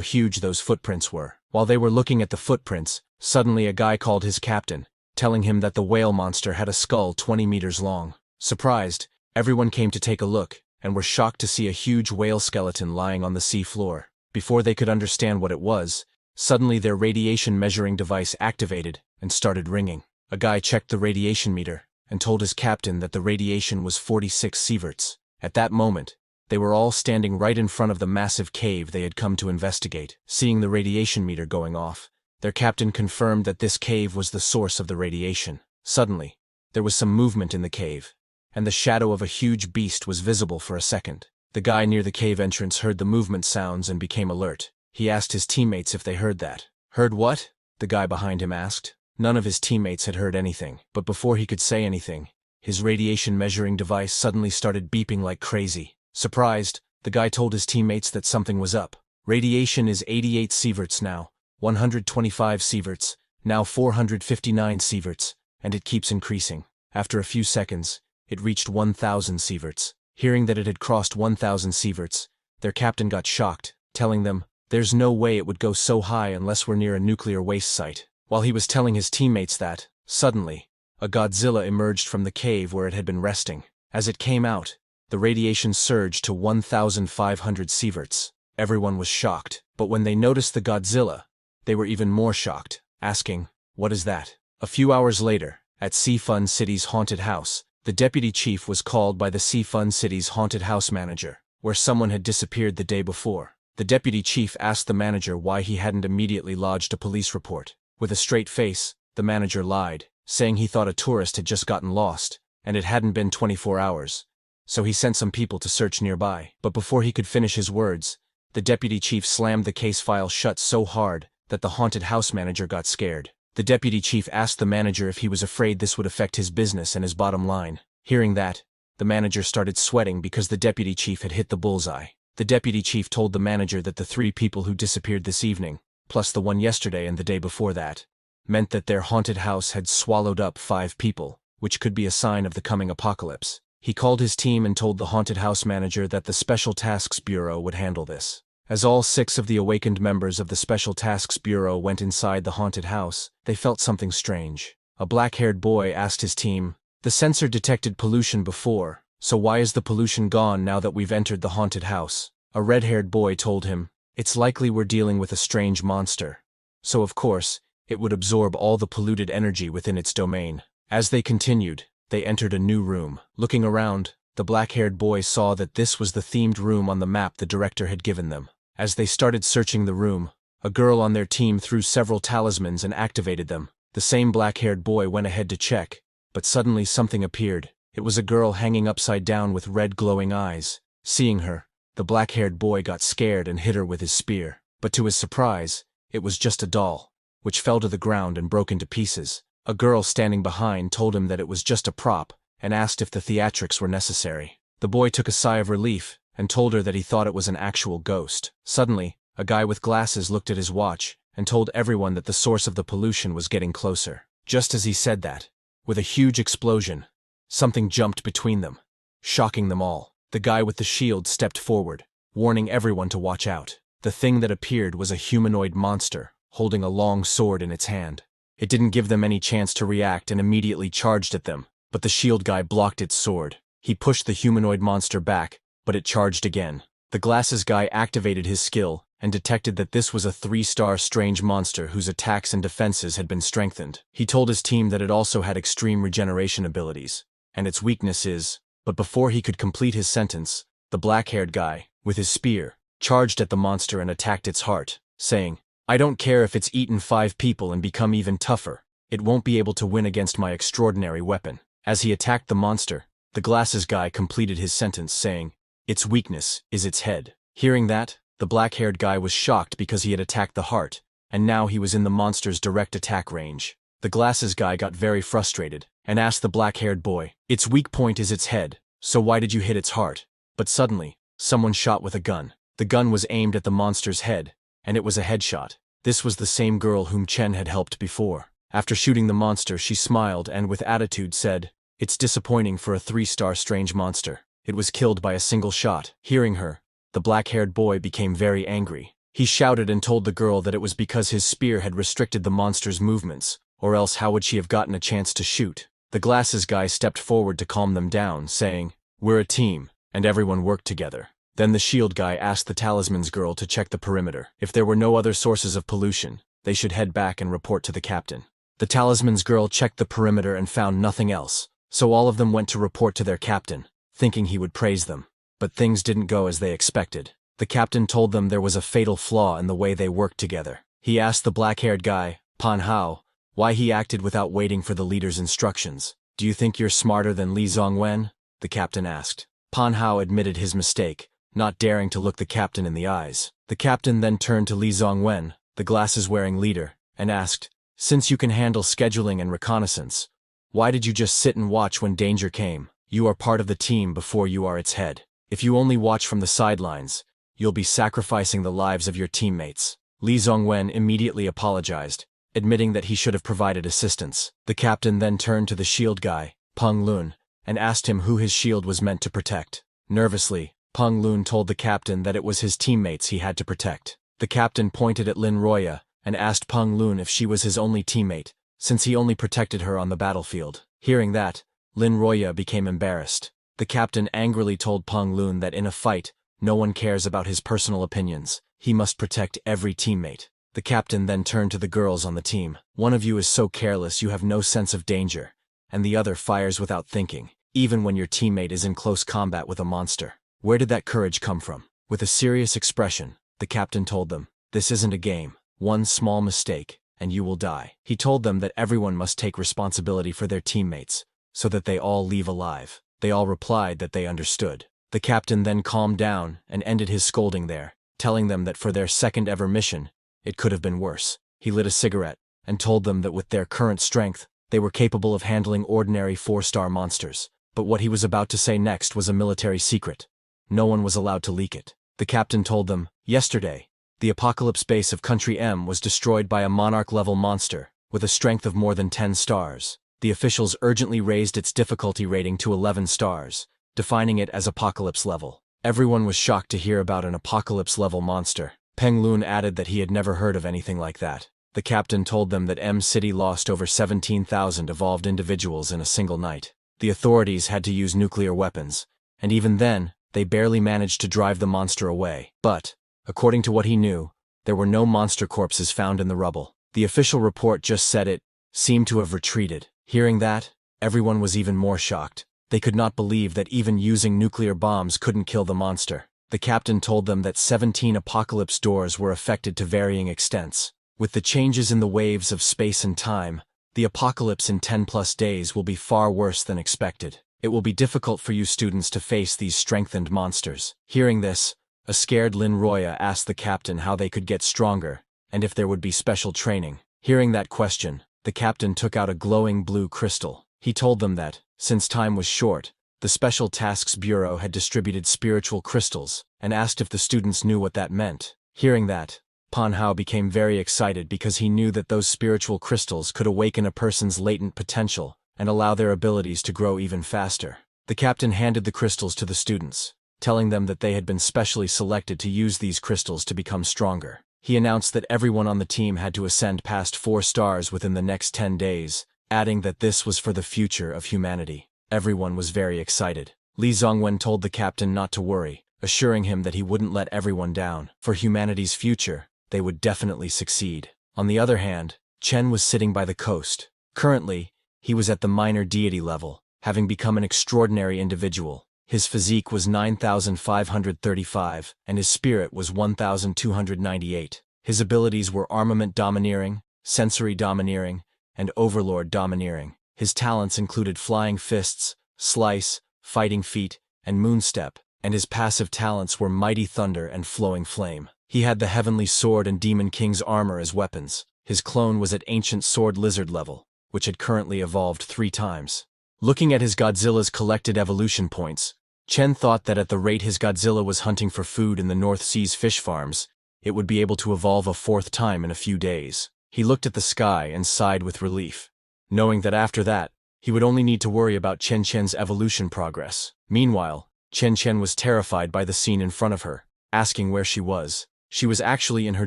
huge those footprints were. While they were looking at the footprints, suddenly a guy called his captain, telling him that the whale monster had a skull 20 meters long. Surprised, everyone came to take a look, and were shocked to see a huge whale skeleton lying on the sea floor. Before they could understand what it was, suddenly their radiation measuring device activated and started ringing. A guy checked the radiation meter and told his captain that the radiation was 46 sieverts. At that moment, they were all standing right in front of the massive cave they had come to investigate. Seeing the radiation meter going off, their captain confirmed that this cave was the source of the radiation. Suddenly, there was some movement in the cave, and the shadow of a huge beast was visible for a second. The guy near the cave entrance heard the movement sounds and became alert. He asked his teammates if they heard that. "Heard what?" the guy behind him asked. None of his teammates had heard anything, but before he could say anything, his radiation measuring device suddenly started beeping like crazy. Surprised, the guy told his teammates that something was up. "Radiation is 88 sieverts now, 125 sieverts, now 459 sieverts, and it keeps increasing." After a few seconds, it reached 1,000 sieverts. Hearing that it had crossed 1,000 sieverts, their captain got shocked, telling them, "There's no way it would go so high unless we're near a nuclear waste site." While he was telling his teammates that, suddenly, a Godzilla emerged from the cave where it had been resting. As it came out, the radiation surged to 1,500 sieverts. Everyone was shocked, but when they noticed the Godzilla, they were even more shocked, asking, "What is that?" A few hours later, at Seafun City's haunted house, the deputy chief was called by the Seafun City's haunted house manager, where someone had disappeared the day before. The deputy chief asked the manager why he hadn't immediately lodged a police report. With a straight face, the manager lied, saying he thought a tourist had just gotten lost, and it hadn't been 24 hours. So he sent some people to search nearby. But before he could finish his words, the deputy chief slammed the case file shut so hard that the haunted house manager got scared. The deputy chief asked the manager if he was afraid this would affect his business and his bottom line. Hearing that, the manager started sweating because the deputy chief had hit the bullseye. The deputy chief told the manager that the 3 people who disappeared this evening, plus the one yesterday and the day before that, meant that their haunted house had swallowed up 5 people, which could be a sign of the coming apocalypse. He called his team and told the haunted house manager that the Special Tasks Bureau would handle this. As all 6 of the awakened members of the Special Tasks Bureau went inside the haunted house, they felt something strange. A black-haired boy asked his team, "The sensor detected pollution before, so why is the pollution gone now that we've entered the haunted house?" A red-haired boy told him, "It's likely we're dealing with a strange monster, so of course, it would absorb all the polluted energy within its domain." As they continued, they entered a new room. Looking around, the black-haired boy saw that this was the themed room on the map the director had given them. As they started searching the room, a girl on their team threw several talismans and activated them. The same black-haired boy went ahead to check, but suddenly something appeared. It was a girl hanging upside down with red glowing eyes. Seeing her, the black-haired boy got scared and hit her with his spear. But to his surprise, it was just a doll, which fell to the ground and broke into pieces. A girl standing behind told him that it was just a prop and asked if the theatrics were necessary. The boy took a sigh of relief and told her that he thought it was an actual ghost. Suddenly, a guy with glasses looked at his watch and told everyone that the source of the pollution was getting closer. Just as he said that, with a huge explosion, something jumped between them, shocking them all. The guy with the shield stepped forward, warning everyone to watch out. The thing that appeared was a humanoid monster, holding a long sword in its hand. It didn't give them any chance to react and immediately charged at them, but the shield guy blocked its sword. He pushed the humanoid monster back, but it charged again. The glasses guy activated his skill and detected that this was a 3-star strange monster whose attacks and defenses had been strengthened. He told his team that it also had extreme regeneration abilities, and its weakness is... But before he could complete his sentence, the black-haired guy, with his spear, charged at the monster and attacked its heart, saying, "I don't care if it's eaten 5 people and become even tougher, it won't be able to win against my extraordinary weapon." As he attacked the monster, the glasses guy completed his sentence saying, "Its weakness is its head." Hearing that, the black-haired guy was shocked because he had attacked the heart, and now he was in the monster's direct attack range. The glasses guy got very frustrated and asked the black-haired boy, "Its weak point is its head, so why did you hit its heart?" But suddenly, someone shot with a gun. The gun was aimed at the monster's head, and it was a headshot. This was the same girl whom Chen had helped before. After shooting the monster, she smiled and with attitude said, "It's disappointing for a 3-star strange monster. It was killed by a single shot." Hearing her, the black-haired boy became very angry. He shouted and told the girl that it was because his spear had restricted the monster's movements, or else how would she have gotten a chance to shoot? The glasses guy stepped forward to calm them down, saying, "We're a team, and everyone worked together." Then the shield guy asked the talisman's girl to check the perimeter. If there were no other sources of pollution, they should head back and report to the captain. The talisman's girl checked the perimeter and found nothing else, so all of them went to report to their captain, thinking he would praise them. But things didn't go as they expected. The captain told them there was a fatal flaw in the way they worked together. He asked the black-haired guy, Pan Hao, why he acted without waiting for the leader's instructions. "Do you think you're smarter than Li Zongwen?" the captain asked. Pan Hao admitted his mistake, not daring to look the captain in the eyes. The captain then turned to Li Zongwen, the glasses-wearing leader, and asked, "Since you can handle scheduling and reconnaissance, why did you just sit and watch when danger came? You are part of the team before you are its head. If you only watch from the sidelines, you'll be sacrificing the lives of your teammates." Li Zongwen immediately apologized, admitting that he should have provided assistance. The captain then turned to the shield guy, Peng Lun, and asked him who his shield was meant to protect. Nervously, Peng Lun told the captain that it was his teammates he had to protect. The captain pointed at Lin Roya and asked Peng Lun if she was his only teammate, since he only protected her on the battlefield. Hearing that, Lin Roya became embarrassed. The captain angrily told Peng Lun that in a fight, no one cares about his personal opinions. He must protect every teammate. The captain then turned to the girls on the team. "One of you is so careless you have no sense of danger, and the other fires without thinking, even when your teammate is in close combat with a monster. Where did that courage come from?" With a serious expression, the captain told them, "This isn't a game. One small mistake, and you will die." He told them that everyone must take responsibility for their teammates, so that they all leave alive. They all replied that they understood. The captain then calmed down and ended his scolding there, telling them that for their second-ever mission, it could have been worse. He lit a cigarette and told them that with their current strength, they were capable of handling ordinary 4-star monsters. But what he was about to say next was a military secret. No one was allowed to leak it. The captain told them, "Yesterday, the Apocalypse base of Country M was destroyed by a monarch-level monster with a strength of more than 10 stars. The officials urgently raised its difficulty rating to 11 stars, defining it as Apocalypse level." Everyone was shocked to hear about an Apocalypse-level monster. Peng Lun added that he had never heard of anything like that. The captain told them that M City lost over 17,000 evolved individuals in a single night. The authorities had to use nuclear weapons, and even then, they barely managed to drive the monster away. But, according to what he knew, there were no monster corpses found in the rubble. The official report just said it seemed to have retreated. Hearing that, everyone was even more shocked. They could not believe that even using nuclear bombs couldn't kill the monster. The captain told them that 17 apocalypse doors were affected to varying extents. With the changes in the waves of space and time, the apocalypse in 10+ days will be far worse than expected. It will be difficult for you students to face these strengthened monsters. Hearing this, a scared Lin Roya asked the captain how they could get stronger, and if there would be special training. Hearing that question, the captain took out a glowing blue crystal. He told them that, since time was short, the Special Tasks Bureau had distributed spiritual crystals, and asked if the students knew what that meant. Hearing that, Manhwa became very excited because he knew that those spiritual crystals could awaken a person's latent potential and allow their abilities to grow even faster. The captain handed the crystals to the students, telling them that they had been specially selected to use these crystals to become stronger. He announced that everyone on the team had to ascend past 4 stars within the next 10 days, adding that this was for the future of humanity. Everyone was very excited. Li Zongwen told the captain not to worry, assuring him that he wouldn't let everyone down. For humanity's future, they would definitely succeed. On the other hand, Chen was sitting by the coast. Currently, he was at the minor deity level, having become an extraordinary individual. His physique was 9,535, and his spirit was 1,298. His abilities were armament domineering, sensory domineering, and overlord domineering. His talents included flying fists, slice, fighting feet, and moonstep, and his passive talents were mighty thunder and flowing flame. He had the heavenly sword and demon king's armor as weapons. His clone was at ancient sword lizard level, which had currently evolved 3 times. Looking at his Godzilla's collected evolution points, Chen thought that at the rate his Godzilla was hunting for food in the North Sea's fish farms, it would be able to evolve a 4th time in a few days. He looked at the sky and sighed with relief, knowing that after that, he would only need to worry about Chen Chen's evolution progress. Meanwhile, Chen Chen was terrified by the scene in front of her, asking where she was. She was actually in her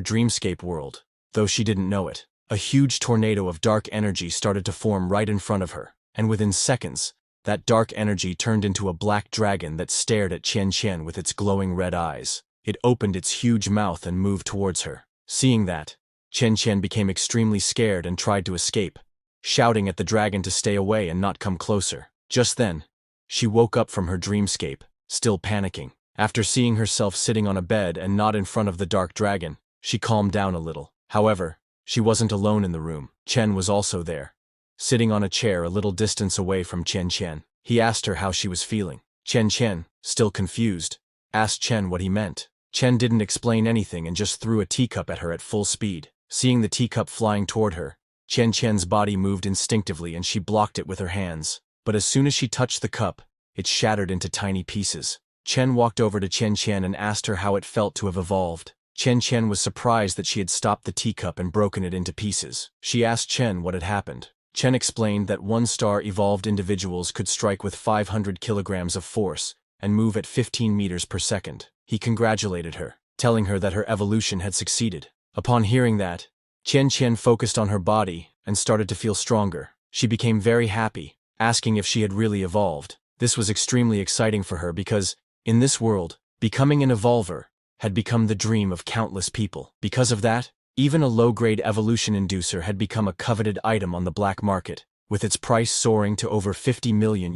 dreamscape world, though she didn't know it. A huge tornado of dark energy started to form right in front of her, and within seconds, that dark energy turned into a black dragon that stared at Chen Chen with its glowing red eyes. It opened its huge mouth and moved towards her. Seeing that, Chen Chen became extremely scared and tried to escape, shouting at the dragon to stay away and not come closer. Just then, she woke up from her dreamscape, still panicking. After seeing herself sitting on a bed and not in front of the dark dragon, she calmed down a little. However, she wasn't alone in the room. Chen was also there, sitting on a chair a little distance away from Chen Chen. He asked her how she was feeling. Chen Chen, still confused, asked Chen what he meant. Chen didn't explain anything and just threw a teacup at her at full speed. Seeing the teacup flying toward her, Chen Chen's body moved instinctively and she blocked it with her hands. But as soon as she touched the cup, it shattered into tiny pieces. Chen walked over to Chen Chen and asked her how it felt to have evolved. Chen Chen was surprised that she had stopped the teacup and broken it into pieces. She asked Chen what had happened. Chen explained that 1-star evolved individuals could strike with 500 kilograms of force and move at 15 meters per second. He congratulated her, telling her that her evolution had succeeded. Upon hearing that, Chen Chen focused on her body and started to feel stronger. She became very happy, asking if she had really evolved. This was extremely exciting for her because, in this world, becoming an evolver had become the dream of countless people. Because of that, even a low-grade evolution inducer had become a coveted item on the black market, with its price soaring to over $50 million.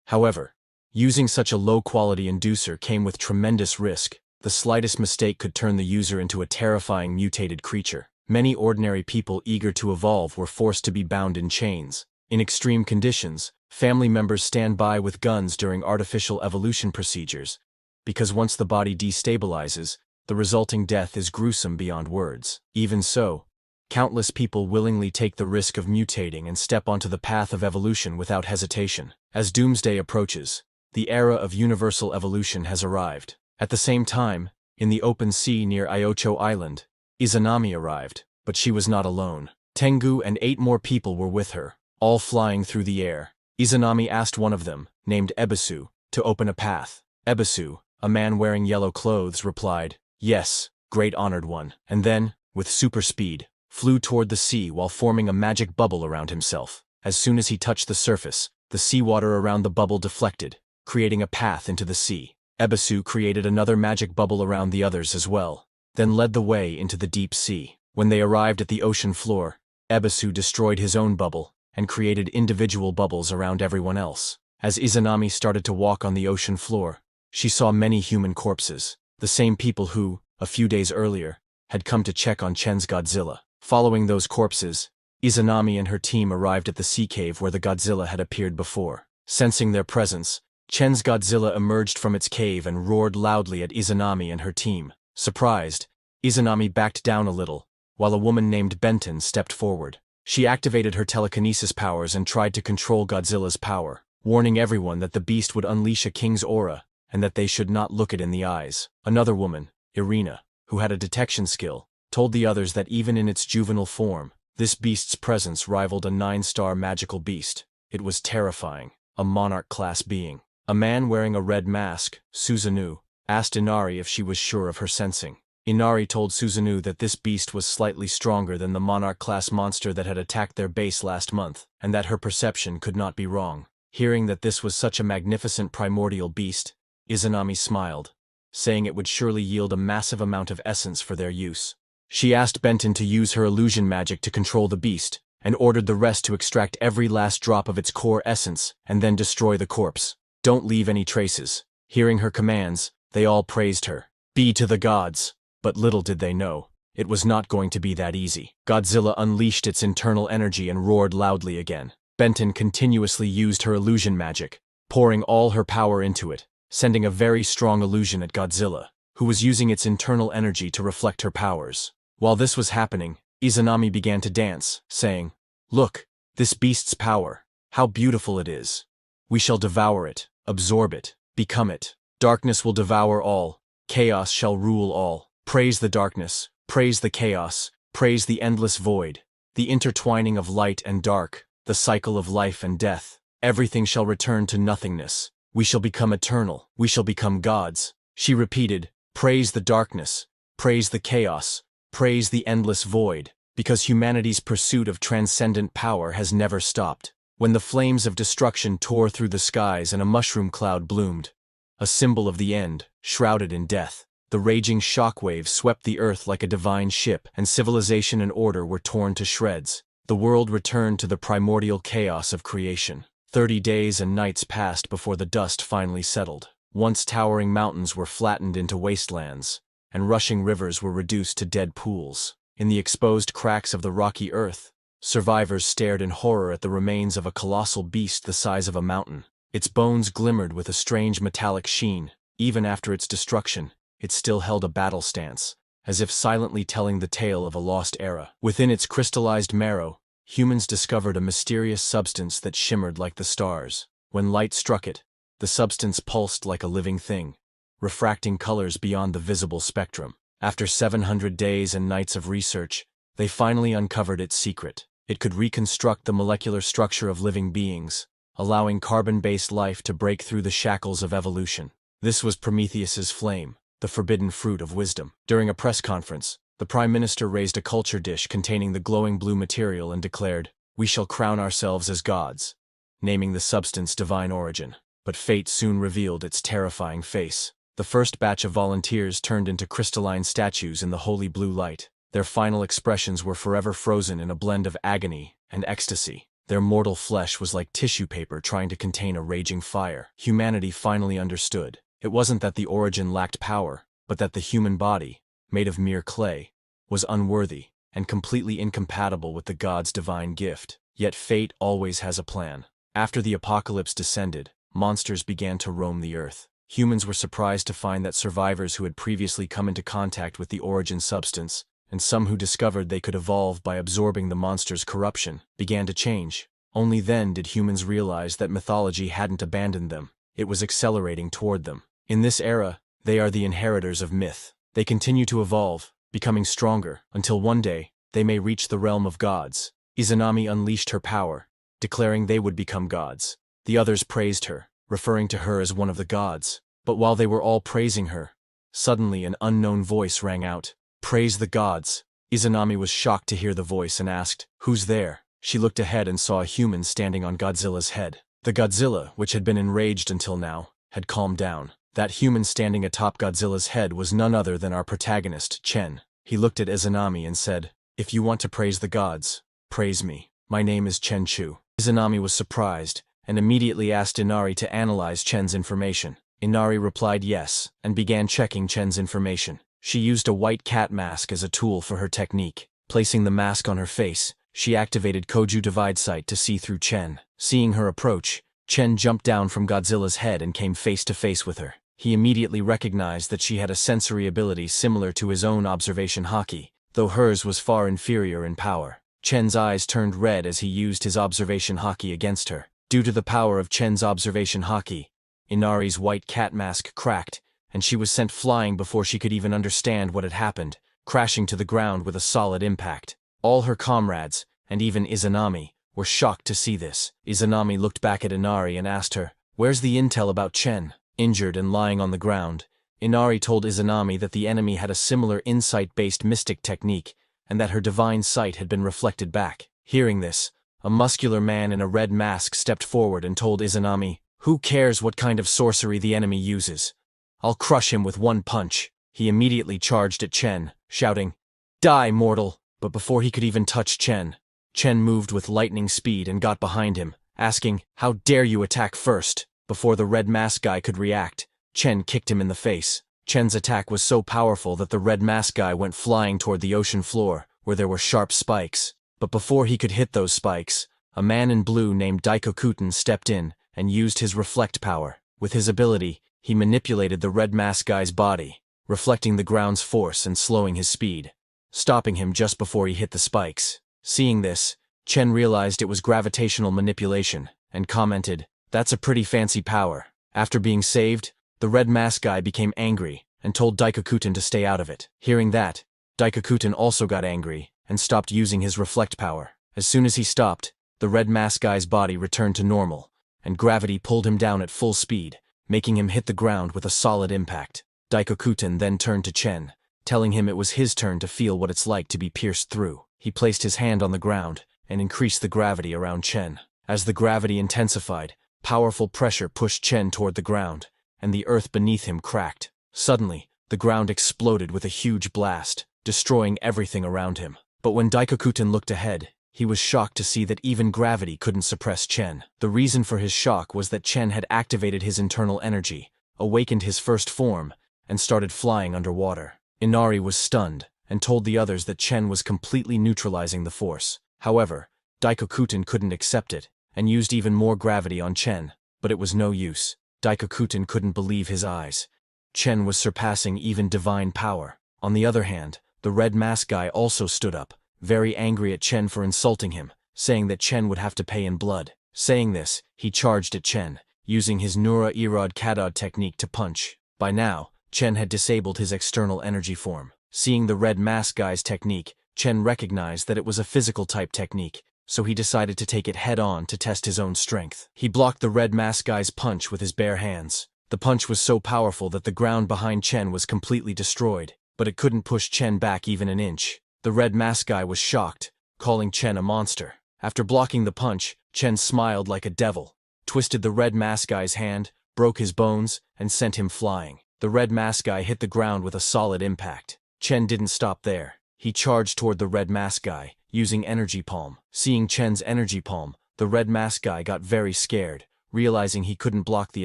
However, using such a low-quality inducer came with tremendous risk. The slightest mistake could turn the user into a terrifying mutated creature. Many ordinary people eager to evolve were forced to be bound in chains. In extreme conditions, family members stand by with guns during artificial evolution procedures, because once the body destabilizes, the resulting death is gruesome beyond words. Even so, countless people willingly take the risk of mutating and step onto the path of evolution without hesitation. As doomsday approaches, the era of universal evolution has arrived. At the same time, in the open sea near Iocho Island, Izanami arrived, but she was not alone. Tengu and 8 more people were with her, all flying through the air. Izanami asked one of them, named Ebisu, to open a path. Ebisu, a man wearing yellow clothes, replied, "Yes, great honored one," and then, with super speed, flew toward the sea while forming a magic bubble around himself. As soon as he touched the surface, the seawater around the bubble deflected, creating a path into the sea. Ebisu created another magic bubble around the others as well, then led the way into the deep sea. When they arrived at the ocean floor, Ebisu destroyed his own bubble and created individual bubbles around everyone else. As Izanami started to walk on the ocean floor, she saw many human corpses, the same people who, a few days earlier, had come to check on Chen's Godzilla. Following those corpses, Izanami and her team arrived at the sea cave where the Godzilla had appeared before. Sensing their presence, Chen's Godzilla emerged from its cave and roared loudly at Izanami and her team. Surprised, Izanami backed down a little, while a woman named Benton stepped forward. She activated her telekinesis powers and tried to control Godzilla's power, warning everyone that the beast would unleash a king's aura and that they should not look it in the eyes. Another woman, Irina, who had a detection skill, told the others that even in its juvenile form, this beast's presence rivaled a 9-star magical beast. It was terrifying, a monarch-class being. A man wearing a red mask, Susanoo, asked Inari if she was sure of her sensing. Inari told Susanoo that this beast was slightly stronger than the monarch-class monster that had attacked their base last month, and that her perception could not be wrong. Hearing that this was such a magnificent primordial beast, Izanami smiled, saying it would surely yield a massive amount of essence for their use. She asked Benton to use her illusion magic to control the beast, and ordered the rest to extract every last drop of its core essence and then destroy the corpse. Don't leave any traces. Hearing her commands, they all praised her. Be to the gods. But little did they know, it was not going to be that easy. Godzilla unleashed its internal energy and roared loudly again. Benton continuously used her illusion magic, pouring all her power into it, sending a very strong illusion at Godzilla, who was using its internal energy to reflect her powers. While this was happening, Izanami began to dance, saying, "Look, this beast's power, how beautiful it is. We shall devour it, absorb it, become it. Darkness will devour all, chaos shall rule all. Praise the darkness, praise the chaos, praise the endless void, the intertwining of light and dark, the cycle of life and death. Everything shall return to nothingness. We shall become eternal, we shall become gods." She repeated, "Praise the darkness, praise the chaos, praise the endless void, because humanity's pursuit of transcendent power has never stopped." When the flames of destruction tore through the skies and a mushroom cloud bloomed, a symbol of the end, shrouded in death, the raging shockwaves swept the earth like a divine ship, and civilization and order were torn to shreds. The world returned to the primordial chaos of creation. 30 days and nights passed before the dust finally settled. Once towering mountains were flattened into wastelands, and rushing rivers were reduced to dead pools. In the exposed cracks of the rocky earth, survivors stared in horror at the remains of a colossal beast the size of a mountain. Its bones glimmered with a strange metallic sheen. Even after its destruction, it still held a battle stance, as if silently telling the tale of a lost era. Within its crystallized marrow, humans discovered a mysterious substance that shimmered like the stars. When light struck it, the substance pulsed like a living thing, refracting colors beyond the visible spectrum. After 700 days and nights of research, they finally uncovered its secret. It could reconstruct the molecular structure of living beings, allowing carbon-based life to break through the shackles of evolution. This was Prometheus's flame, the forbidden fruit of wisdom. During a press conference, the Prime Minister raised a culture dish containing the glowing blue material and declared, "We shall crown ourselves as gods," naming the substance divine origin. But fate soon revealed its terrifying face. The first batch of volunteers turned into crystalline statues in the holy blue light. Their final expressions were forever frozen in a blend of agony and ecstasy. Their mortal flesh was like tissue paper trying to contain a raging fire. Humanity finally understood. It wasn't that the origin lacked power, but that the human body, made of mere clay, was unworthy and completely incompatible with the god's divine gift. Yet fate always has a plan. After the apocalypse descended, monsters began to roam the earth. Humans were surprised to find that survivors who had previously come into contact with the origin substance, and some who discovered they could evolve by absorbing the monster's corruption, began to change. Only then did humans realize that mythology hadn't abandoned them. It was accelerating toward them. In this era, they are the inheritors of myth. They continue to evolve, becoming stronger, until one day, they may reach the realm of gods. Izanami unleashed her power, declaring they would become gods. The others praised her, referring to her as one of the gods. But while they were all praising her, suddenly an unknown voice rang out, "Praise the gods." Izanami was shocked to hear the voice and asked, "Who's there?" She looked ahead and saw a human standing on Godzilla's head. The Godzilla, which had been enraged until now, had calmed down. That human standing atop Godzilla's head was none other than our protagonist, Chen. He looked at Izanami and said, "If you want to praise the gods, praise me. My name is Chen Chu." Izanami was surprised, and immediately asked Inari to analyze Chen's information. Inari replied yes, and began checking Chen's information. She used a white cat mask as a tool for her technique. Placing the mask on her face, she activated Koju Divide Sight to see through Chen. Seeing her approach, Chen jumped down from Godzilla's head and came face to face with her. He immediately recognized that she had a sensory ability similar to his own observation haki, though hers was far inferior in power. Chen's eyes turned red as he used his observation haki against her. Due to the power of Chen's observation haki, Inari's white cat mask cracked, and she was sent flying before she could even understand what had happened, crashing to the ground with a solid impact. All her comrades, and even Izanami, were shocked to see this. Izanami looked back at Inari and asked her, "Where's the intel about Chen?" Injured and lying on the ground, Inari told Izanami that the enemy had a similar insight-based mystic technique, and that her divine sight had been reflected back. Hearing this, a muscular man in a red mask stepped forward and told Izanami, "Who cares what kind of sorcery the enemy uses? I'll crush him with one punch." He immediately charged at Chen, shouting, "Die, mortal!" But before he could even touch Chen, Chen moved with lightning speed and got behind him, asking, "How dare you attack first?" Before the red mask guy could react, Chen kicked him in the face. Chen's attack was so powerful that the red mask guy went flying toward the ocean floor, where there were sharp spikes. But before he could hit those spikes, a man in blue named Daikokuten stepped in and used his reflect power. With his ability, he manipulated the red mask guy's body, reflecting the ground's force and slowing his speed, stopping him just before he hit the spikes. Seeing this, Chen realized it was gravitational manipulation, and commented, "That's a pretty fancy power." After being saved, the red mask guy became angry and told Daikokuten to stay out of it. Hearing that, Daikokuten also got angry and stopped using his reflect power. As soon as he stopped, the red mask guy's body returned to normal, and gravity pulled him down at full speed, making him hit the ground with a solid impact. Daikokuten then turned to Chen, telling him it was his turn to feel what it's like to be pierced through. He placed his hand on the ground and increased the gravity around Chen. As the gravity intensified, powerful pressure pushed Chen toward the ground, and the earth beneath him cracked. Suddenly, the ground exploded with a huge blast, destroying everything around him. But when Daikokuten looked ahead, he was shocked to see that even gravity couldn't suppress Chen. The reason for his shock was that Chen had activated his internal energy, awakened his first form, and started flying underwater. Inari was stunned and told the others that Chen was completely neutralizing the force. However, Daikokuten couldn't accept it and used even more gravity on Chen, but it was no use. Daikokuten couldn't believe his eyes. Chen was surpassing even divine power. On the other hand, the red mask guy also stood up, very angry at Chen for insulting him, saying that Chen would have to pay in blood. Saying this, he charged at Chen, using his Nura Erod Kadad technique to punch. By now, Chen had disabled his external energy form. Seeing the red mask guy's technique, Chen recognized that it was a physical-type technique, so he decided to take it head-on to test his own strength. He blocked the red mask guy's punch with his bare hands. The punch was so powerful that the ground behind Chen was completely destroyed, but it couldn't push Chen back even an inch. The red mask guy was shocked, calling Chen a monster. After blocking the punch, Chen smiled like a devil, twisted the red mask guy's hand, broke his bones, and sent him flying. The red mask guy hit the ground with a solid impact. Chen didn't stop there. He charged toward the red mask guy, using energy palm. Seeing Chen's energy palm, the red mask guy got very scared, realizing he couldn't block the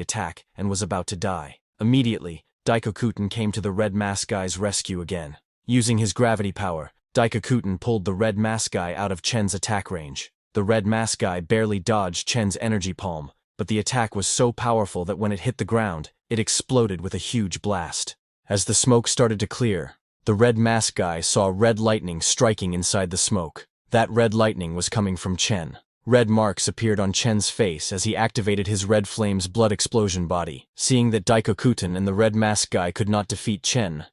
attack and was about to die. Immediately, Daikokuten came to the red mask guy's rescue again. Using his gravity power, Daikokuten pulled the red mask guy out of Chen's attack range. The red mask guy barely dodged Chen's energy palm, but the attack was so powerful that when it hit the ground, it exploded with a huge blast. As the smoke started to clear, the red mask guy saw red lightning striking inside the smoke. That red lightning was coming from Chen. Red marks appeared on Chen's face as he activated his red flame's blood explosion body. Seeing that Daikokuten and the red mask guy could not defeat Chen,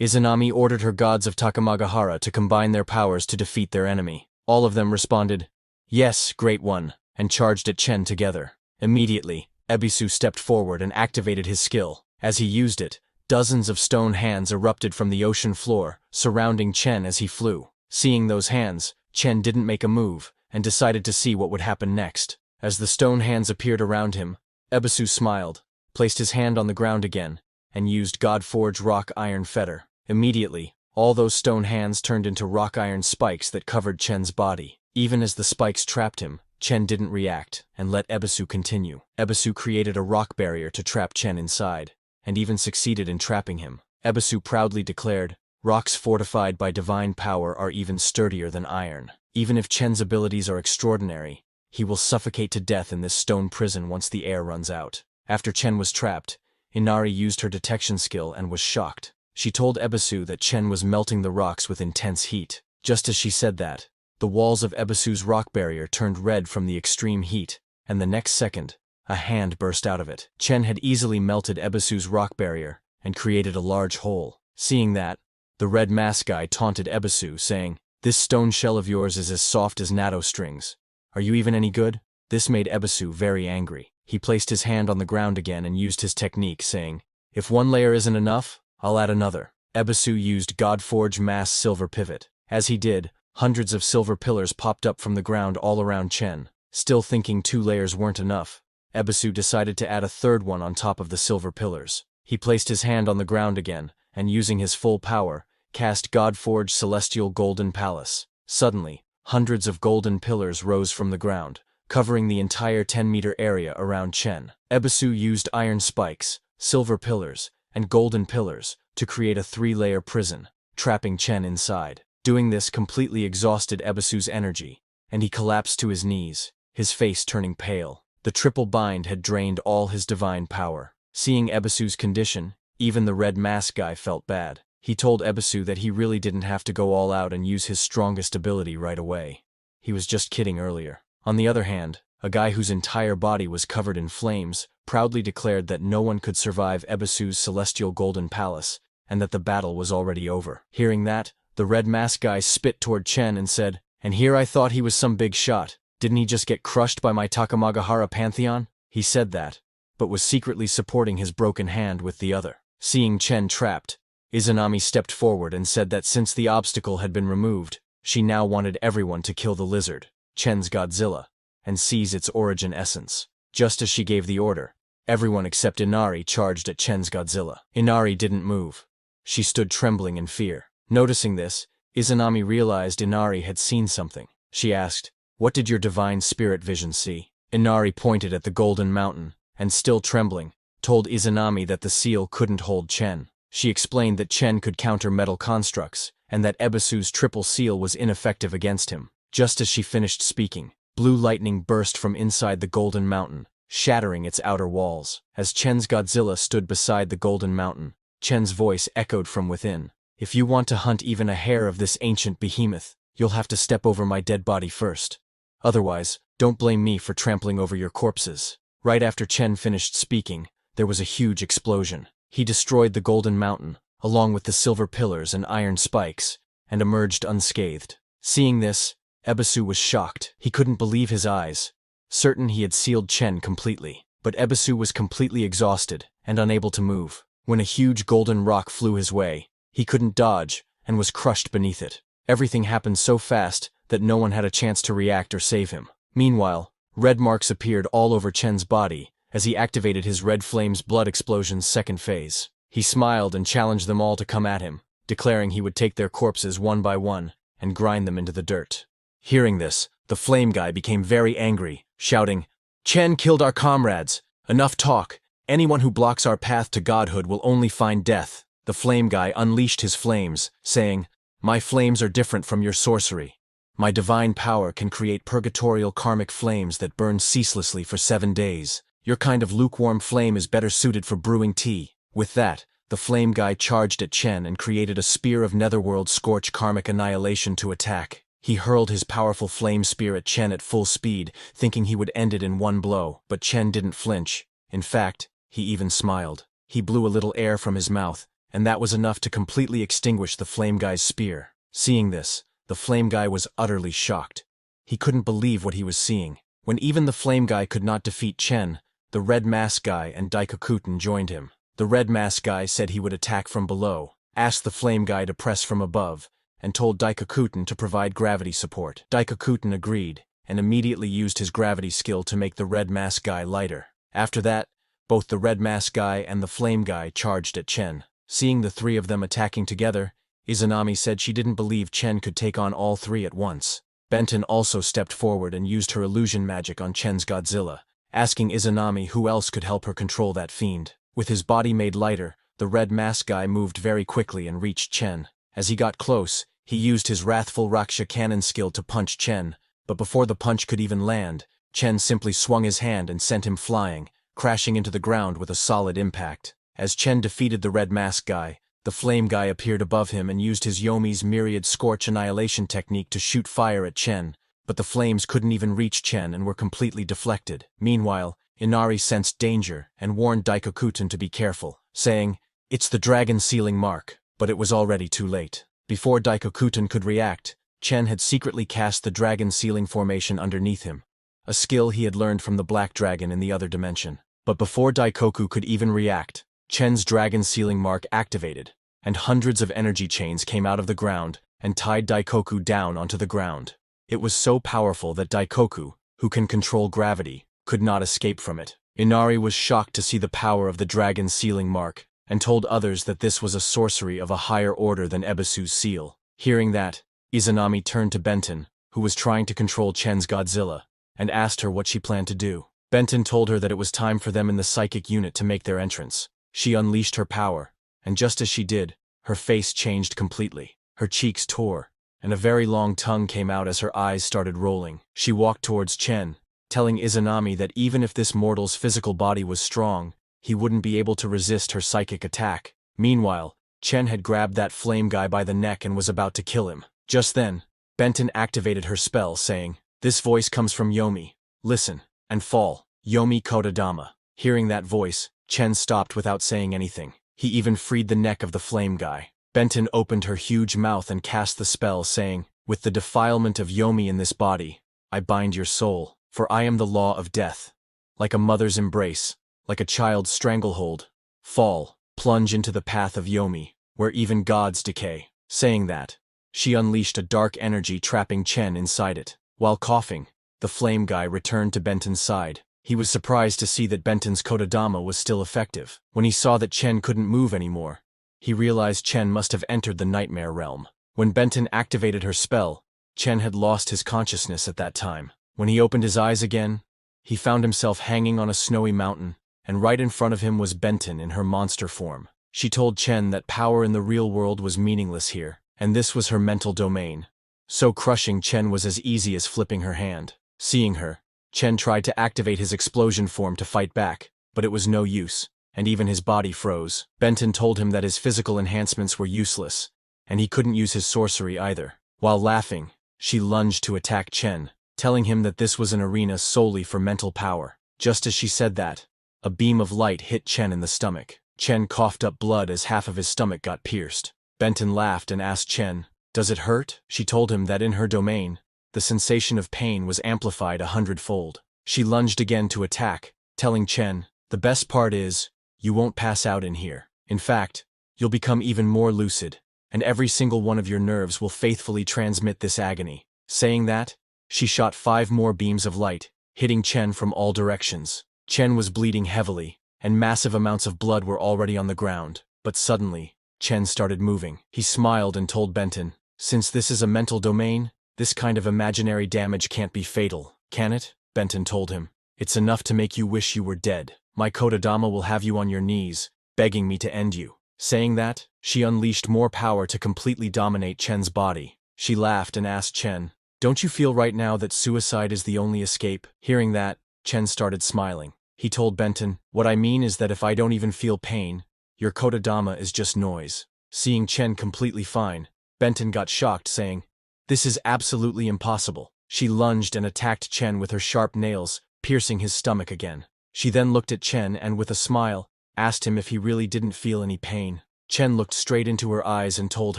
Izanami ordered her gods of Takamagahara to combine their powers to defeat their enemy. All of them responded, "Yes, Great One," and charged at Chen together. Immediately, Ebisu stepped forward and activated his skill. As he used it, dozens of stone hands erupted from the ocean floor, surrounding Chen as he flew. Seeing those hands, Chen didn't make a move, and decided to see what would happen next. As the stone hands appeared around him, Ebisu smiled, placed his hand on the ground again, and used God-forged rock iron fetter. Immediately, all those stone hands turned into rock iron spikes that covered Chen's body. Even as the spikes trapped him, Chen didn't react, and let Ebisu continue. Ebisu created a rock barrier to trap Chen inside, and even succeeded in trapping him. Ebisu proudly declared, "Rocks fortified by divine power are even sturdier than iron. Even if Chen's abilities are extraordinary, he will suffocate to death in this stone prison once the air runs out." After Chen was trapped, Inari used her detection skill and was shocked. She told Ebisu that Chen was melting the rocks with intense heat. Just as she said that, the walls of Ebisu's rock barrier turned red from the extreme heat, and the next second, a hand burst out of it. Chen had easily melted Ebisu's rock barrier and created a large hole. Seeing that, the red mask guy taunted Ebisu, saying, "This stone shell of yours is as soft as natto strings. Are you even any good?" This made Ebisu very angry. He placed his hand on the ground again and used his technique, saying, "If one layer isn't enough, I'll add another." Ebisu used Godforge Mass Silver Pivot. As he did, hundreds of silver pillars popped up from the ground all around Chen. Still thinking 2 layers weren't enough, Ebisu decided to add a third one on top of the silver pillars. He placed his hand on the ground again, and using his full power, cast Godforge Celestial Golden Palace. Suddenly, hundreds of golden pillars rose from the ground, covering the entire 10-meter area around Chen. Ebisu used iron spikes, silver pillars, and golden pillars to create a 3-layer prison, trapping Chen inside. Doing this completely exhausted Ebisu's energy, and he collapsed to his knees, his face turning pale. The triple bind had drained all his divine power. Seeing Ebisu's condition, even the red mask guy felt bad. He told Ebisu that he really didn't have to go all out and use his strongest ability right away. He was just kidding earlier. On the other hand, a guy whose entire body was covered in flames proudly declared that no one could survive Ebisu's celestial golden palace, and that the battle was already over. Hearing that, the red mask guy spit toward Chen and said, "And here I thought he was some big shot. Didn't he just get crushed by my Takamagahara Pantheon?" He said that, but was secretly supporting his broken hand with the other. Seeing Chen trapped, Izanami stepped forward and said that since the obstacle had been removed, she now wanted everyone to kill the lizard, Chen's Godzilla, and seize its origin essence. Just as she gave the order, everyone except Inari charged at Chen's Godzilla. Inari didn't move. She stood trembling in fear. Noticing this, Izanami realized Inari had seen something. She asked, "What did your divine spirit vision see?" Inari pointed at the golden mountain, and still trembling, told Izanami that the seal couldn't hold Chen. She explained that Chen could counter metal constructs, and that Ebisu's triple seal was ineffective against him. Just as she finished speaking, blue lightning burst from inside the golden mountain, shattering its outer walls. As Chen's Godzilla stood beside the golden mountain, Chen's voice echoed from within. "If you want to hunt even a hair of this ancient behemoth, you'll have to step over my dead body first. Otherwise, don't blame me for trampling over your corpses." Right after Chen finished speaking, there was a huge explosion. He destroyed the golden mountain, along with the silver pillars and iron spikes, and emerged unscathed. Seeing this, Ebisu was shocked. He couldn't believe his eyes, certain he had sealed Chen completely. But Ebisu was completely exhausted and unable to move. When a huge golden rock flew his way, he couldn't dodge and was crushed beneath it. Everything happened so fast that no one had a chance to react or save him. Meanwhile, red marks appeared all over Chen's body as he activated his Red Flame's blood explosion's second phase. He smiled and challenged them all to come at him, declaring he would take their corpses one by one and grind them into the dirt. Hearing this, the flame guy became very angry, shouting, "Chen killed our comrades! Enough talk! Anyone who blocks our path to godhood will only find death." The flame guy unleashed his flames, saying, "My flames are different from your sorcery. My divine power can create purgatorial karmic flames that burn ceaselessly for 7 days. Your kind of lukewarm flame is better suited for brewing tea." With that, the flame guy charged at Chen and created a spear of netherworld scorch karmic annihilation to attack. He hurled his powerful flame spear at Chen at full speed, thinking he would end it in one blow, but Chen didn't flinch. In fact, he even smiled. He blew a little air from his mouth, and that was enough to completely extinguish the flame guy's spear. Seeing this, the flame guy was utterly shocked. He couldn't believe what he was seeing. When even the flame guy could not defeat Chen, the red mask guy and Daikokuten joined him. The red mask guy said he would attack from below, asked the flame guy to press from above, and told Daikokuten to provide gravity support. Daikokuten agreed, and immediately used his gravity skill to make the red mask guy lighter. After that, both the red mask guy and the flame guy charged at Chen. Seeing the 3 of them attacking together, Izanami said she didn't believe Chen could take on all 3 at once. Benton also stepped forward and used her illusion magic on Chen's Godzilla, asking Izanami who else could help her control that fiend. With his body made lighter, the red mask guy moved very quickly and reached Chen. As he got close, he used his wrathful Raksha cannon skill to punch Chen, but before the punch could even land, Chen simply swung his hand and sent him flying, crashing into the ground with a solid impact. As Chen defeated the red mask guy, the flame guy appeared above him and used his Yomi's myriad scorch annihilation technique to shoot fire at Chen, but the flames couldn't even reach Chen and were completely deflected. Meanwhile, Inari sensed danger and warned Daikokuten to be careful, saying, "It's the dragon sealing mark," but it was already too late. Before Daikokuton could react, Chen had secretly cast the dragon sealing formation underneath him, a skill he had learned from the black dragon in the other dimension. But before Daikoku could even react, Chen's dragon sealing mark activated, and hundreds of energy chains came out of the ground and tied Daikoku down onto the ground. It was so powerful that Daikoku, who can control gravity, could not escape from it. Inari was shocked to see the power of the dragon sealing mark, and told others that this was a sorcery of a higher order than Ebisu's seal. Hearing that, Izanami turned to Benton, who was trying to control Chen's Godzilla, and asked her what she planned to do. Benton told her that it was time for them in the psychic unit to make their entrance. She unleashed her power, and just as she did, her face changed completely. Her cheeks tore, and a very long tongue came out as her eyes started rolling. She walked towards Chen, telling Izanami that even if this mortal's physical body was strong, he wouldn't be able to resist her psychic attack. Meanwhile, Chen had grabbed that flame guy by the neck and was about to kill him. Just then, Benton activated her spell, saying, "This voice comes from Yomi. Listen, and fall. Yomi Kodadama." Hearing that voice, Chen stopped without saying anything. He even freed the neck of the flame guy. Benton opened her huge mouth and cast the spell, saying, "With the defilement of Yomi in this body, I bind your soul, for I am the law of death. Like a mother's embrace, like a child's stranglehold, fall, plunge into the path of Yomi, where even gods decay." Saying that, she unleashed a dark energy trapping Chen inside it. While coughing, the flame guy returned to Benton's side. He was surprised to see that Benton's Kodadama was still effective. When he saw that Chen couldn't move anymore, he realized Chen must have entered the nightmare realm. When Benton activated her spell, Chen had lost his consciousness at that time. When he opened his eyes again, he found himself hanging on a snowy mountain, and right in front of him was Benton in her monster form. She told Chen that power in the real world was meaningless here, and this was her mental domain. So crushing Chen was as easy as flipping her hand. Seeing her, Chen tried to activate his explosion form to fight back, but it was no use, and even his body froze. Benton told him that his physical enhancements were useless, and he couldn't use his sorcery either. While laughing, she lunged to attack Chen, telling him that this was an arena solely for mental power. Just as she said that, a beam of light hit Chen in the stomach. Chen coughed up blood as half of his stomach got pierced. Benton laughed and asked Chen, "Does it hurt?" She told him that in her domain, the sensation of pain was amplified 100-fold. She lunged again to attack, telling Chen, "The best part is, you won't pass out in here. In fact, you'll become even more lucid, and every single one of your nerves will faithfully transmit this agony." Saying that, she shot 5 more beams of light, hitting Chen from all directions. Chen was bleeding heavily, and massive amounts of blood were already on the ground. But suddenly, Chen started moving. He smiled and told Benton, "Since this is a mental domain, this kind of imaginary damage can't be fatal, can it?" Benton told him, "It's enough to make you wish you were dead. My Kodadama will have you on your knees, begging me to end you." Saying that, she unleashed more power to completely dominate Chen's body. She laughed and asked Chen, "Don't you feel right now that suicide is the only escape?" Hearing that, Chen started smiling. He told Benton, "What I mean is that if I don't even feel pain, your Kodadama is just noise." Seeing Chen completely fine, Benton got shocked, saying, "This is absolutely impossible." She lunged and attacked Chen with her sharp nails, piercing his stomach again. She then looked at Chen and, with a smile, asked him if he really didn't feel any pain. Chen looked straight into her eyes and told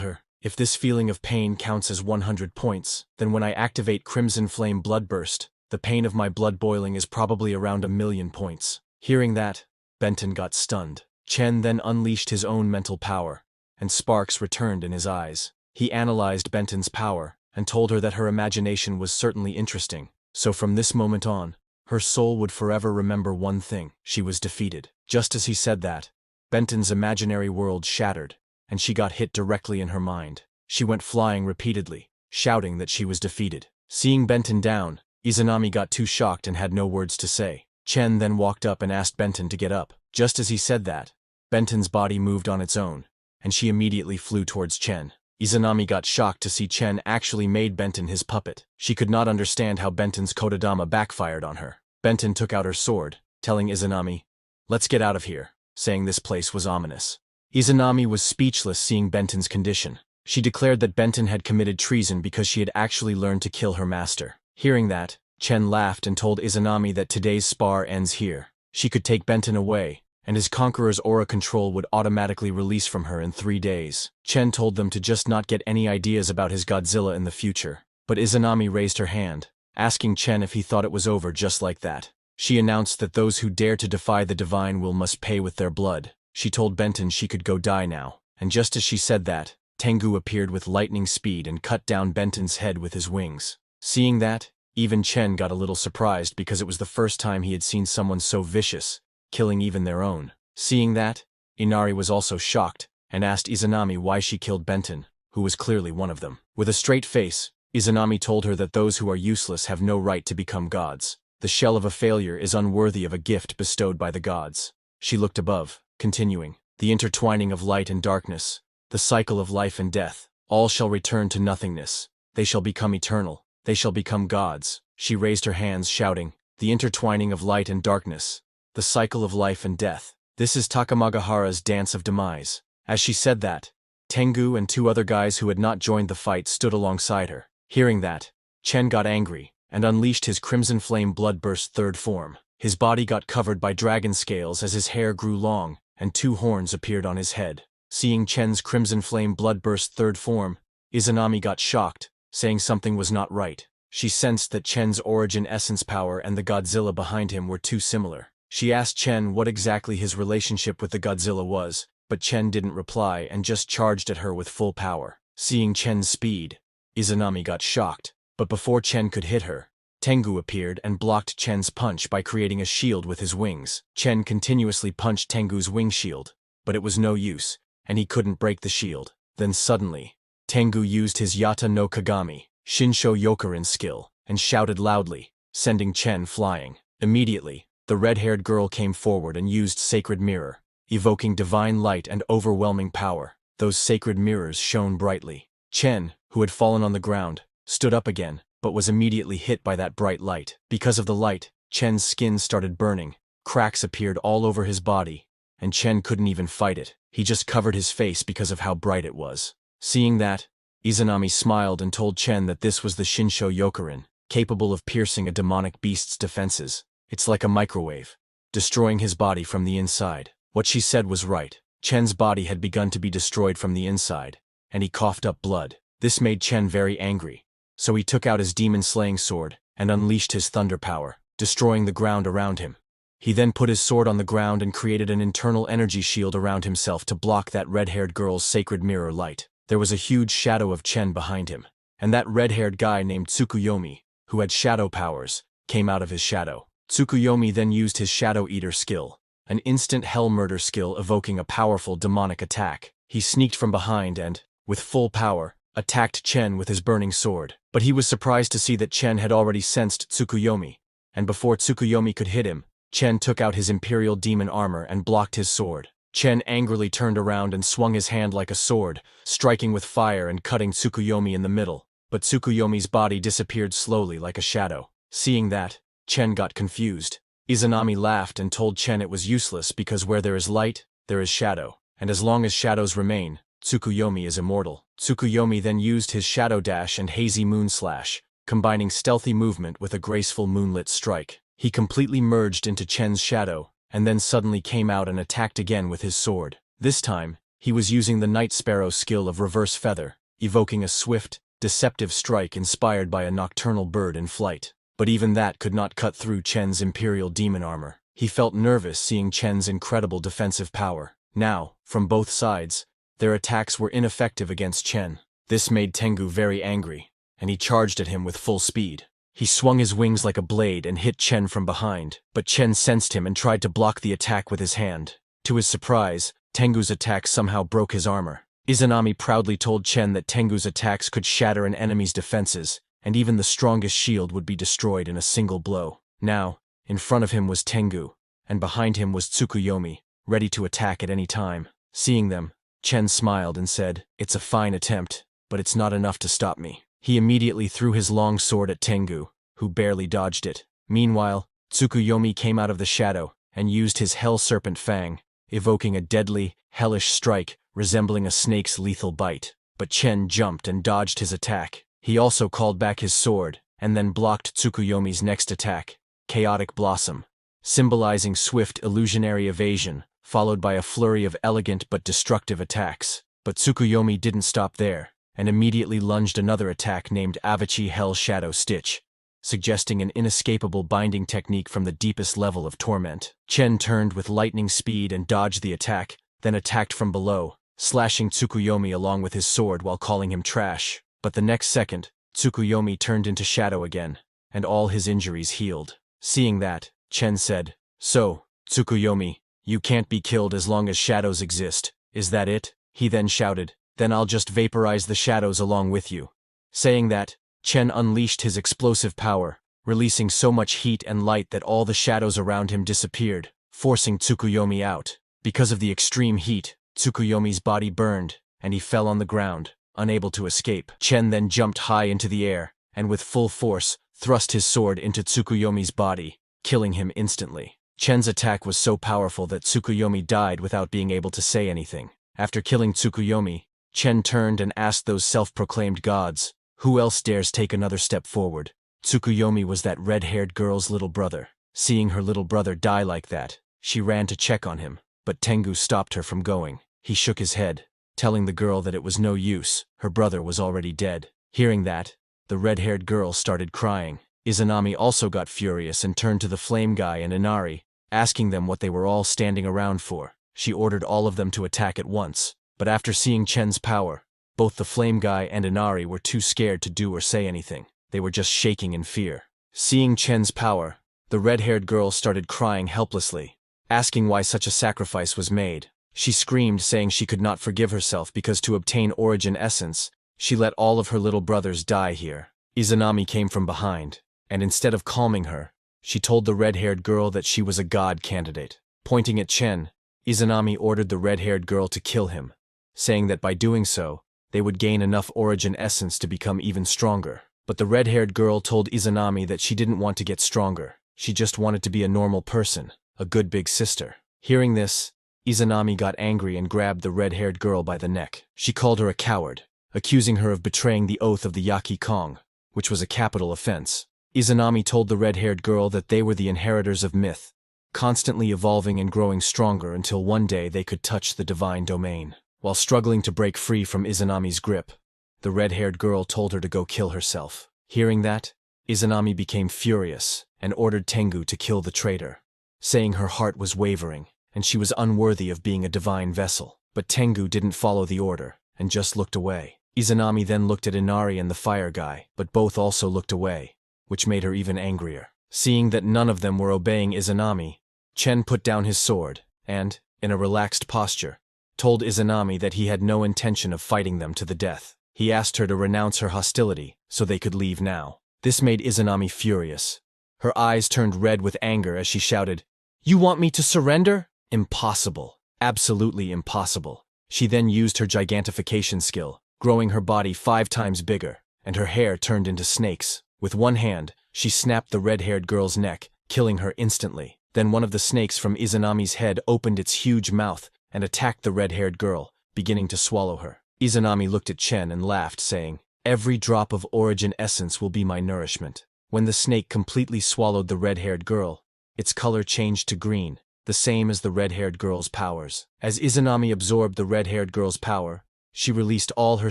her, "If this feeling of pain counts as 100 points, then when I activate Crimson Flame Bloodburst, the pain of my blood boiling is probably around 1,000,000 points." Hearing that, Benton got stunned. Chen then unleashed his own mental power, and sparks returned in his eyes. He analyzed Benton's power, and told her that her imagination was certainly interesting, so from this moment on, her soul would forever remember one thing: she was defeated. Just as he said that, Benton's imaginary world shattered, and she got hit directly in her mind. She went flying repeatedly, shouting that she was defeated. Seeing Benton down, Izanami got too shocked and had no words to say. Chen then walked up and asked Benton to get up. Just as he said that, Benton's body moved on its own, and she immediately flew towards Chen. Izanami got shocked to see Chen actually made Benton his puppet. She could not understand how Benton's Kodadama backfired on her. Benton took out her sword, telling Izanami, "Let's get out of here," saying this place was ominous. Izanami was speechless seeing Benton's condition. She declared that Benton had committed treason because she had actually learned to kill her master. Hearing that, Chen laughed and told Izanami that today's spar ends here. She could take Benton away, and his conqueror's aura control would automatically release from her in 3 days. Chen told them to just not get any ideas about his Godzilla in the future. But Izanami raised her hand, asking Chen if he thought it was over just like that. She announced that those who dare to defy the divine will must pay with their blood. She told Benton she could go die now, and just as she said that, Tengu appeared with lightning speed and cut down Benton's head with his wings. Seeing that, even Chen got a little surprised because it was the first time he had seen someone so vicious, killing even their own. Seeing that, Inari was also shocked and asked Izanami why she killed Benton, who was clearly one of them. With a straight face, Izanami told her that those who are useless have no right to become gods. The shell of a failure is unworthy of a gift bestowed by the gods. She looked above, continuing, the intertwining of light and darkness, the cycle of life and death, all shall return to nothingness. They shall become eternal. They shall become gods. She raised her hands, shouting, the intertwining of light and darkness, the cycle of life and death. This is Takamagahara's dance of demise. As she said that, Tengu and 2 other guys who had not joined the fight stood alongside her. Hearing that, Chen got angry and unleashed his Crimson Flame Bloodburst 3rd form. His body got covered by dragon scales as his hair grew long, and 2 horns appeared on his head. Seeing Chen's Crimson Flame Bloodburst 3rd form, Izanami got shocked, saying something was not right. She sensed that Chen's origin essence power and the Godzilla behind him were too similar. She asked Chen what exactly his relationship with the Godzilla was, but Chen didn't reply and just charged at her with full power. Seeing Chen's speed, Izanami got shocked, but before Chen could hit her, Tengu appeared and blocked Chen's punch by creating a shield with his wings. Chen continuously punched Tengu's wing shield, but it was no use, and he couldn't break the shield. Then suddenly, Tengu used his Yata no Kagami, Shinsho Yokurin skill, and shouted loudly, sending Chen flying. Immediately, the red-haired girl came forward and used Sacred Mirror, evoking divine light and overwhelming power. Those sacred mirrors shone brightly. Chen, who had fallen on the ground, stood up again, but was immediately hit by that bright light. Because of the light, Chen's skin started burning, cracks appeared all over his body, and Chen couldn't even fight it. He just covered his face because of how bright it was. Seeing that, Izanami smiled and told Chen that this was the Shinsho Yokurin, capable of piercing a demonic beast's defenses. It's like a microwave, destroying his body from the inside. What she said was right. Chen's body had begun to be destroyed from the inside, and he coughed up blood. This made Chen very angry, so he took out his demon-slaying sword and unleashed his thunder power, destroying the ground around him. He then put his sword on the ground and created an internal energy shield around himself to block that red-haired girl's sacred mirror light. There was a huge shadow of Chen behind him, and that red-haired guy named Tsukuyomi, who had shadow powers, came out of his shadow. Tsukuyomi then used his Shadow Eater skill, an instant hell murder skill evoking a powerful demonic attack. He sneaked from behind and, with full power, attacked Chen with his burning sword. But he was surprised to see that Chen had already sensed Tsukuyomi, and before Tsukuyomi could hit him, Chen took out his Imperial Demon armor and blocked his sword. Chen angrily turned around and swung his hand like a sword, striking with fire and cutting Tsukuyomi in the middle, but Tsukuyomi's body disappeared slowly like a shadow. Seeing that, Chen got confused. Izanami laughed and told Chen it was useless because where there is light, there is shadow, and as long as shadows remain, Tsukuyomi is immortal. Tsukuyomi then used his Shadow Dash and Hazy Moon Slash, combining stealthy movement with a graceful moonlit strike. He completely merged into Chen's shadow, and then suddenly came out and attacked again with his sword. This time, he was using the Night Sparrow skill of Reverse Feather, evoking a swift, deceptive strike inspired by a nocturnal bird in flight. But even that could not cut through Chen's Imperial Demon armor. He felt nervous seeing Chen's incredible defensive power. Now, from both sides, their attacks were ineffective against Chen. This made Tengu very angry, and he charged at him with full speed. He swung his wings like a blade and hit Chen from behind, but Chen sensed him and tried to block the attack with his hand. To his surprise, Tengu's attack somehow broke his armor. Izanami proudly told Chen that Tengu's attacks could shatter an enemy's defenses, and even the strongest shield would be destroyed in a single blow. Now, in front of him was Tengu, and behind him was Tsukuyomi, ready to attack at any time. Seeing them, Chen smiled and said, "It's a fine attempt, but it's not enough to stop me." He immediately threw his long sword at Tengu, who barely dodged it. Meanwhile, Tsukuyomi came out of the shadow and used his Hell Serpent Fang, evoking a deadly, hellish strike resembling a snake's lethal bite. But Chen jumped and dodged his attack. He also called back his sword, and then blocked Tsukuyomi's next attack, Chaotic Blossom, symbolizing swift illusionary evasion, followed by a flurry of elegant but destructive attacks. But Tsukuyomi didn't stop there, and immediately lunged another attack named Avachi Hell Shadow Stitch, suggesting an inescapable binding technique from the deepest level of torment. Chen turned with lightning speed and dodged the attack, then attacked from below, slashing Tsukuyomi along with his sword while calling him trash. But the next second, Tsukuyomi turned into shadow again, and all his injuries healed. Seeing that, Chen said, "So, Tsukuyomi, you can't be killed as long as shadows exist, is that it?" He then shouted, "Then I'll just vaporize the shadows along with you." Saying that, Chen unleashed his explosive power, releasing so much heat and light that all the shadows around him disappeared, forcing Tsukuyomi out. Because of the extreme heat, Tsukuyomi's body burned, and he fell on the ground, unable to escape. Chen then jumped high into the air, and with full force, thrust his sword into Tsukuyomi's body, killing him instantly. Chen's attack was so powerful that Tsukuyomi died without being able to say anything. After killing Tsukuyomi, Chen turned and asked those self-proclaimed gods, who else dares take another step forward? Tsukuyomi was that red-haired girl's little brother. Seeing her little brother die like that, she ran to check on him, but Tengu stopped her from going. He shook his head, telling the girl that it was no use, her brother was already dead. Hearing that, the red-haired girl started crying. Izanami also got furious and turned to the flame guy and Inari, asking them what they were all standing around for. She ordered all of them to attack at once, but after seeing Chen's power, both the flame guy and Inari were too scared to do or say anything. They were just shaking in fear. Seeing Chen's power, the red-haired girl started crying helplessly, asking why such a sacrifice was made. She screamed, saying she could not forgive herself because to obtain origin essence, she let all of her little brothers die here. Izanami came from behind, and instead of calming her, she told the red-haired girl that she was a god candidate. Pointing at Chen, Izanami ordered the red-haired girl to kill him, saying that by doing so, they would gain enough origin essence to become even stronger. But the red-haired girl told Izanami that she didn't want to get stronger. She just wanted to be a normal person, a good big sister. Hearing this, Izanami got angry and grabbed the red-haired girl by the neck. She called her a coward, accusing her of betraying the oath of the Yaki Kong, which was a capital offense. Izanami told the red-haired girl that they were the inheritors of myth, constantly evolving and growing stronger until one day they could touch the divine domain. While struggling to break free from Izanami's grip, the red-haired girl told her to go kill herself. Hearing that, Izanami became furious and ordered Tengu to kill the traitor, saying her heart was wavering and she was unworthy of being a divine vessel. But Tengu didn't follow the order and just looked away. Izanami then looked at Inari and the fire guy, but both also looked away, which made her even angrier. Seeing that none of them were obeying Izanami, Chen put down his sword and, in a relaxed posture, told Izanami that he had no intention of fighting them to the death. He asked her to renounce her hostility so they could leave now. This made Izanami furious. Her eyes turned red with anger as she shouted, "You want me to surrender? Impossible. Absolutely impossible." She then used her gigantification skill, growing her body 5 times bigger, and her hair turned into snakes. With one hand, she snapped the red-haired girl's neck, killing her instantly. Then one of the snakes from Izanami's head opened its huge mouth and attacked the red-haired girl, beginning to swallow her. Izanami looked at Chen and laughed, saying, "Every drop of origin essence will be my nourishment." When the snake completely swallowed the red-haired girl, its color changed to green, the same as the red-haired girl's powers. As Izanami absorbed the red-haired girl's power, she released all her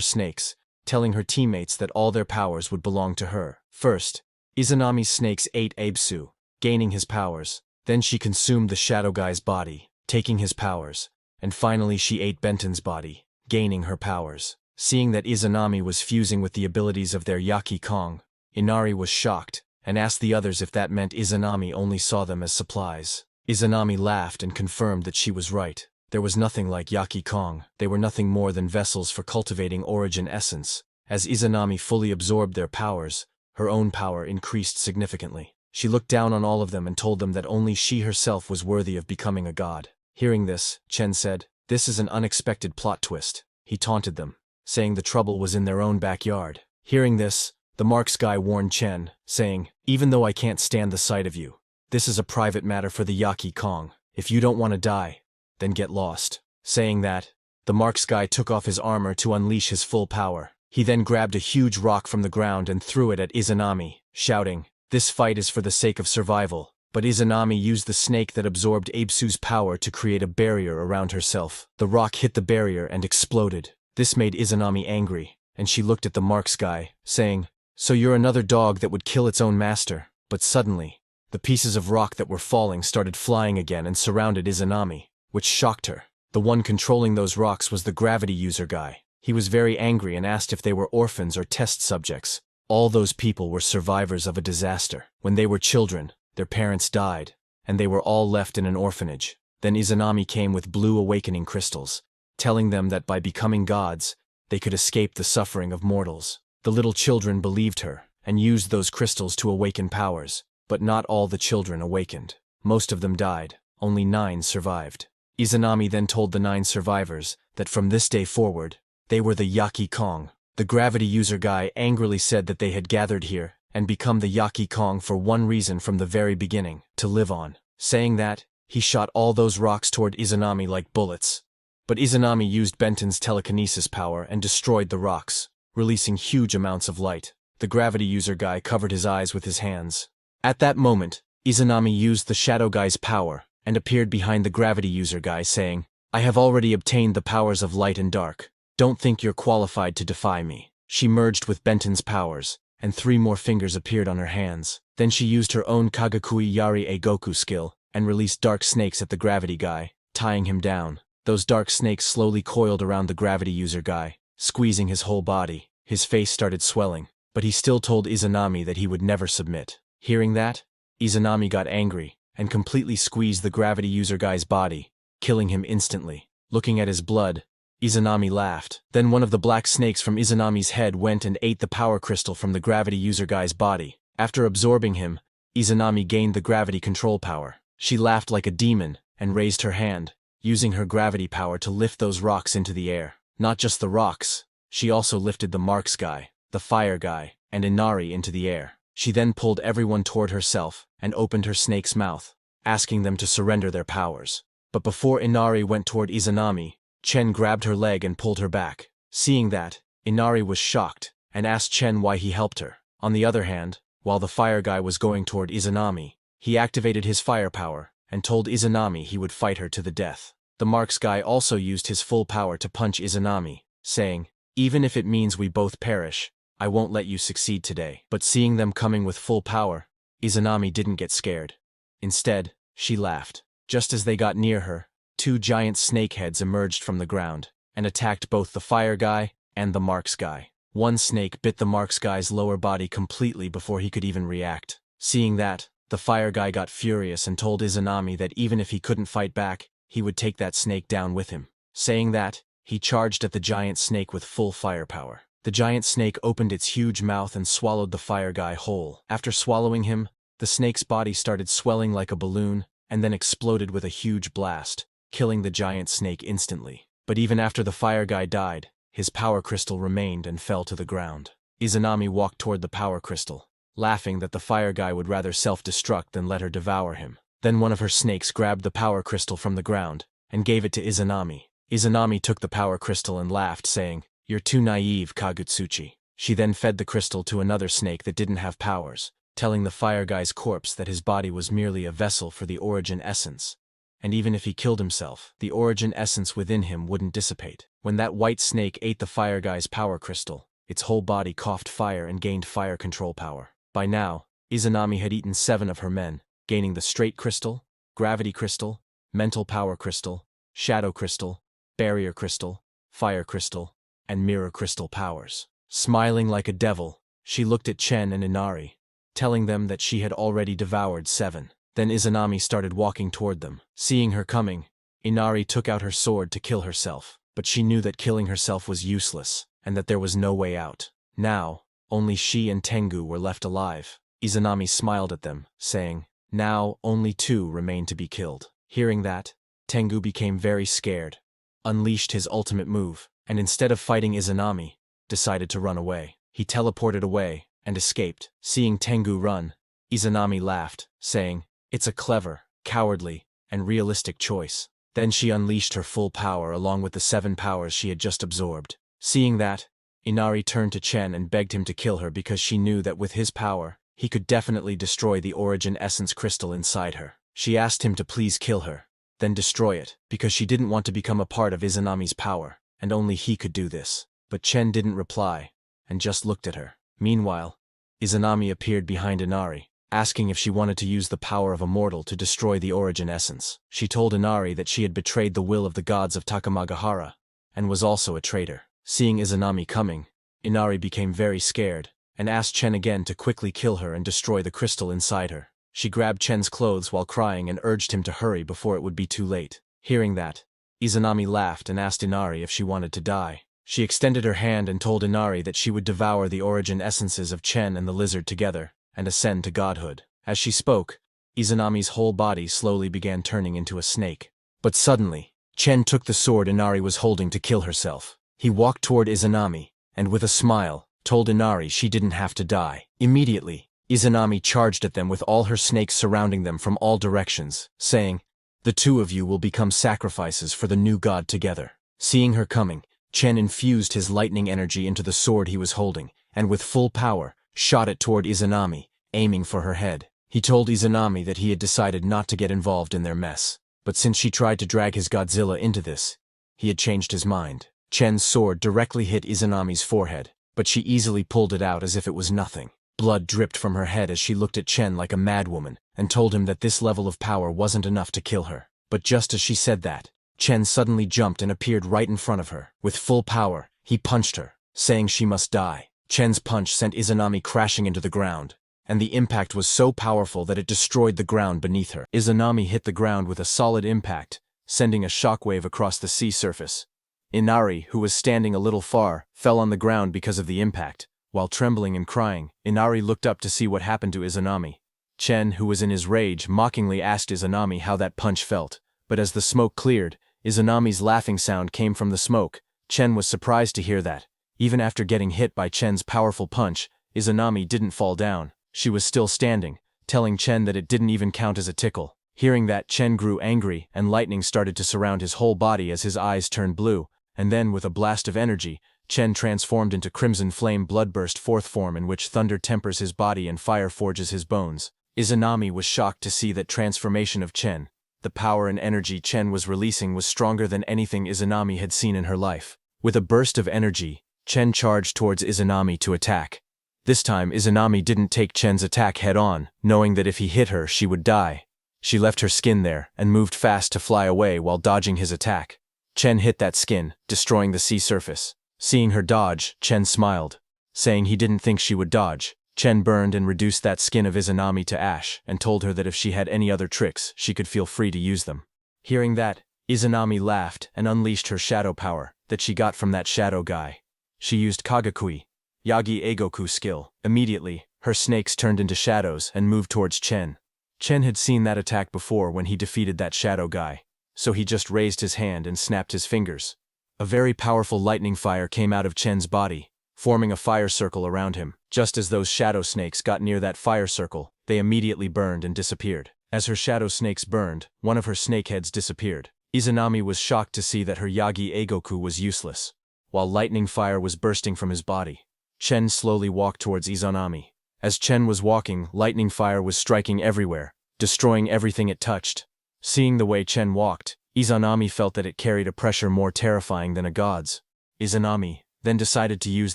snakes, telling her teammates that all their powers would belong to her. First, Izanami's snakes ate Abesu, gaining his powers. Then she consumed the shadow guy's body, taking his powers, and finally she ate Benton's body, gaining her powers. Seeing that Izanami was fusing with the abilities of their Yaki Kong, Inari was shocked and asked the others if that meant Izanami only saw them as supplies. Izanami laughed and confirmed that she was right. There was nothing like Yaki Kong. They were nothing more than vessels for cultivating origin essence. As Izanami fully absorbed their powers, her own power increased significantly. She looked down on all of them and told them that only she herself was worthy of becoming a god. Hearing this, Chen said, "This is an unexpected plot twist." He taunted them, saying the trouble was in their own backyard. Hearing this, the Marks guy warned Chen, saying, "Even though I can't stand the sight of you, this is a private matter for the Yaki Kong. If you don't want to die, then get lost." Saying that, the Marks guy took off his armor to unleash his full power. He then grabbed a huge rock from the ground and threw it at Izanami, shouting, "This fight is for the sake of survival. But Izanami used the snake that absorbed Abesu's power to create a barrier around herself. The rock hit the barrier and exploded. This made Izanami angry, and she looked at the Marks guy, saying, "So you're another dog that would kill its own master." But suddenly, the pieces of rock that were falling started flying again and surrounded Izanami, which shocked her. The one controlling those rocks was the gravity user guy. He was very angry and asked if they were orphans or test subjects. All those people were survivors of a disaster. When they were children, their parents died, and they were all left in an orphanage. Then Izanami came with blue awakening crystals, telling them that by becoming gods, they could escape the suffering of mortals. The little children believed her, and used those crystals to awaken powers, but not all the children awakened. Most of them died, only 9 survived. Izanami then told the 9 survivors that from this day forward, they were the Yaki Kong. The gravity user guy angrily said that they had gathered here and become the Yaki Kong for one reason from the very beginning, to live on. Saying that, he shot all those rocks toward Izanami like bullets. But Izanami used Benton's telekinesis power and destroyed the rocks, releasing huge amounts of light. The gravity user guy covered his eyes with his hands. At that moment, Izanami used the shadow guy's power and appeared behind the gravity user guy saying, "I have already obtained the powers of light and dark. Don't think you're qualified to defy me." She merged with Benton's powers, and 3 more fingers appeared on her hands. Then she used her own Kagakui Yari A Goku skill and released dark snakes at the gravity guy, tying him down. Those dark snakes slowly coiled around the gravity user guy, squeezing his whole body. His face started swelling, but he still told Izanami that he would never submit. Hearing that, Izanami got angry and completely squeezed the gravity user guy's body, killing him instantly. Looking at his blood, Izanami laughed. Then one of the black snakes from Izanami's head went and ate the power crystal from the gravity user guy's body. After absorbing him, Izanami gained the gravity control power. She laughed like a demon and raised her hand, using her gravity power to lift those rocks into the air. Not just the rocks, she also lifted the Marks guy, the fire guy, and Inari into the air. She then pulled everyone toward herself and opened her snake's mouth, asking them to surrender their powers. But before Inari went toward Izanami, Chen grabbed her leg and pulled her back. Seeing that, Inari was shocked and asked Chen why he helped her. On the other hand, while the fire guy was going toward Izanami, he activated his firepower and told Izanami he would fight her to the death. The Marks guy also used his full power to punch Izanami, saying, "Even if it means we both perish, I won't let you succeed today." But seeing them coming with full power, Izanami didn't get scared. Instead, she laughed. Just as they got near her, 2 giant snake heads emerged from the ground and attacked both the fire guy and the Marks guy. One snake bit the Marks guy's lower body completely before he could even react. Seeing that, the fire guy got furious and told Izanami that even if he couldn't fight back, he would take that snake down with him. Saying that, he charged at the giant snake with full firepower. The giant snake opened its huge mouth and swallowed the fire guy whole. After swallowing him, the snake's body started swelling like a balloon and then exploded with a huge blast, killing the giant snake instantly. But even after the fire guy died, his power crystal remained and fell to the ground. Izanami walked toward the power crystal, laughing that the fire guy would rather self-destruct than let her devour him. Then one of her snakes grabbed the power crystal from the ground and gave it to Izanami. Izanami took the power crystal and laughed, saying, "You're too naive, Kagutsuchi." She then fed the crystal to another snake that didn't have powers, telling the fire guy's corpse that his body was merely a vessel for the origin essence. And even if he killed himself, the origin essence within him wouldn't dissipate. When that white snake ate the fire guy's power crystal, its whole body coughed fire and gained fire control power. By now, Izanami had eaten 7 of her men, gaining the straight crystal, gravity crystal, mental power crystal, shadow crystal, barrier crystal, fire crystal, and mirror crystal powers. Smiling like a devil, she looked at Chen and Inari, telling them that she had already devoured 7. Then Izanami started walking toward them. Seeing her coming, Inari took out her sword to kill herself, but she knew that killing herself was useless, and that there was no way out. Now, only she and Tengu were left alive. Izanami smiled at them, saying, "Now, only 2 remain to be killed." Hearing that, Tengu became very scared, unleashed his ultimate move, and instead of fighting Izanami, decided to run away. He teleported away and escaped. Seeing Tengu run, Izanami laughed, saying, "It's a clever, cowardly, and realistic choice." Then she unleashed her full power along with the 7 powers she had just absorbed. Seeing that, Inari turned to Chen and begged him to kill her because she knew that with his power, he could definitely destroy the origin essence crystal inside her. She asked him to please kill her, then destroy it, because she didn't want to become a part of Izanami's power, and only he could do this. But Chen didn't reply, and just looked at her. Meanwhile, Izanami appeared behind Inari, asking if she wanted to use the power of a mortal to destroy the origin essence. She told Inari that she had betrayed the will of the gods of Takamagahara, and was also a traitor. Seeing Izanami coming, Inari became very scared, and asked Chen again to quickly kill her and destroy the crystal inside her. She grabbed Chen's clothes while crying and urged him to hurry before it would be too late. Hearing that, Izanami laughed and asked Inari if she wanted to die. She extended her hand and told Inari that she would devour the origin essences of Chen and the lizard together, and ascend to godhood. As she spoke, Izanami's whole body slowly began turning into a snake. But suddenly, Chen took the sword Inari was holding to kill herself. He walked toward Izanami, and with a smile, told Inari she didn't have to die. Immediately, Izanami charged at them with all her snakes surrounding them from all directions, saying, "The two of you will become sacrifices for the new god together." Seeing her coming, Chen infused his lightning energy into the sword he was holding, and with full power, shot it toward Izanami, aiming for her head. He told Izanami that he had decided not to get involved in their mess, but since she tried to drag his Godzilla into this, he had changed his mind. Chen's sword directly hit Izanami's forehead, but she easily pulled it out as if it was nothing. Blood dripped from her head as she looked at Chen like a madwoman, and told him that this level of power wasn't enough to kill her. But just as she said that, Chen suddenly jumped and appeared right in front of her. With full power, he punched her, saying she must die. Chen's punch sent Izanami crashing into the ground, and the impact was so powerful that it destroyed the ground beneath her. Izanami hit the ground with a solid impact, sending a shockwave across the sea surface. Inari, who was standing a little far, fell on the ground because of the impact. While trembling and crying, Inari looked up to see what happened to Izanami. Chen, who was in his rage, mockingly asked Izanami how that punch felt, but as the smoke cleared, Izanami's laughing sound came from the smoke. Chen was surprised to hear that. Even after getting hit by Chen's powerful punch, Izanami didn't fall down. She was still standing, telling Chen that it didn't even count as a tickle. Hearing that, Chen grew angry, and lightning started to surround his whole body as his eyes turned blue, and then, with a blast of energy, Chen transformed into Crimson Flame Bloodburst fourth form, in which thunder tempers his body and fire forges his bones. Izanami was shocked to see that transformation of Chen. The power and energy Chen was releasing was stronger than anything Izanami had seen in her life. With a burst of energy, Chen charged towards Izanami to attack. This time, Izanami didn't take Chen's attack head-on, knowing that if he hit her, she would die. She left her skin there, and moved fast to fly away while dodging his attack. Chen hit that skin, destroying the sea surface. Seeing her dodge, Chen smiled, saying he didn't think she would dodge. Chen burned and reduced that skin of Izanami to ash, and told her that if she had any other tricks, she could feel free to use them. Hearing that, Izanami laughed and unleashed her shadow power that she got from that shadow guy. She used Kagakui, Yagi Eigoku skill. Immediately, her snakes turned into shadows and moved towards Chen. Chen had seen that attack before when he defeated that shadow guy, so he just raised his hand and snapped his fingers. A very powerful lightning fire came out of Chen's body, forming a fire circle around him. Just as those shadow snakes got near that fire circle, they immediately burned and disappeared. As her shadow snakes burned, one of her snake heads disappeared. Izanami was shocked to see that her Yagi Eigoku was useless. While lightning fire was bursting from his body, Chen slowly walked towards Izanami. As Chen was walking, lightning fire was striking everywhere, destroying everything it touched. Seeing the way Chen walked, Izanami felt that it carried a pressure more terrifying than a god's. Izanami then decided to use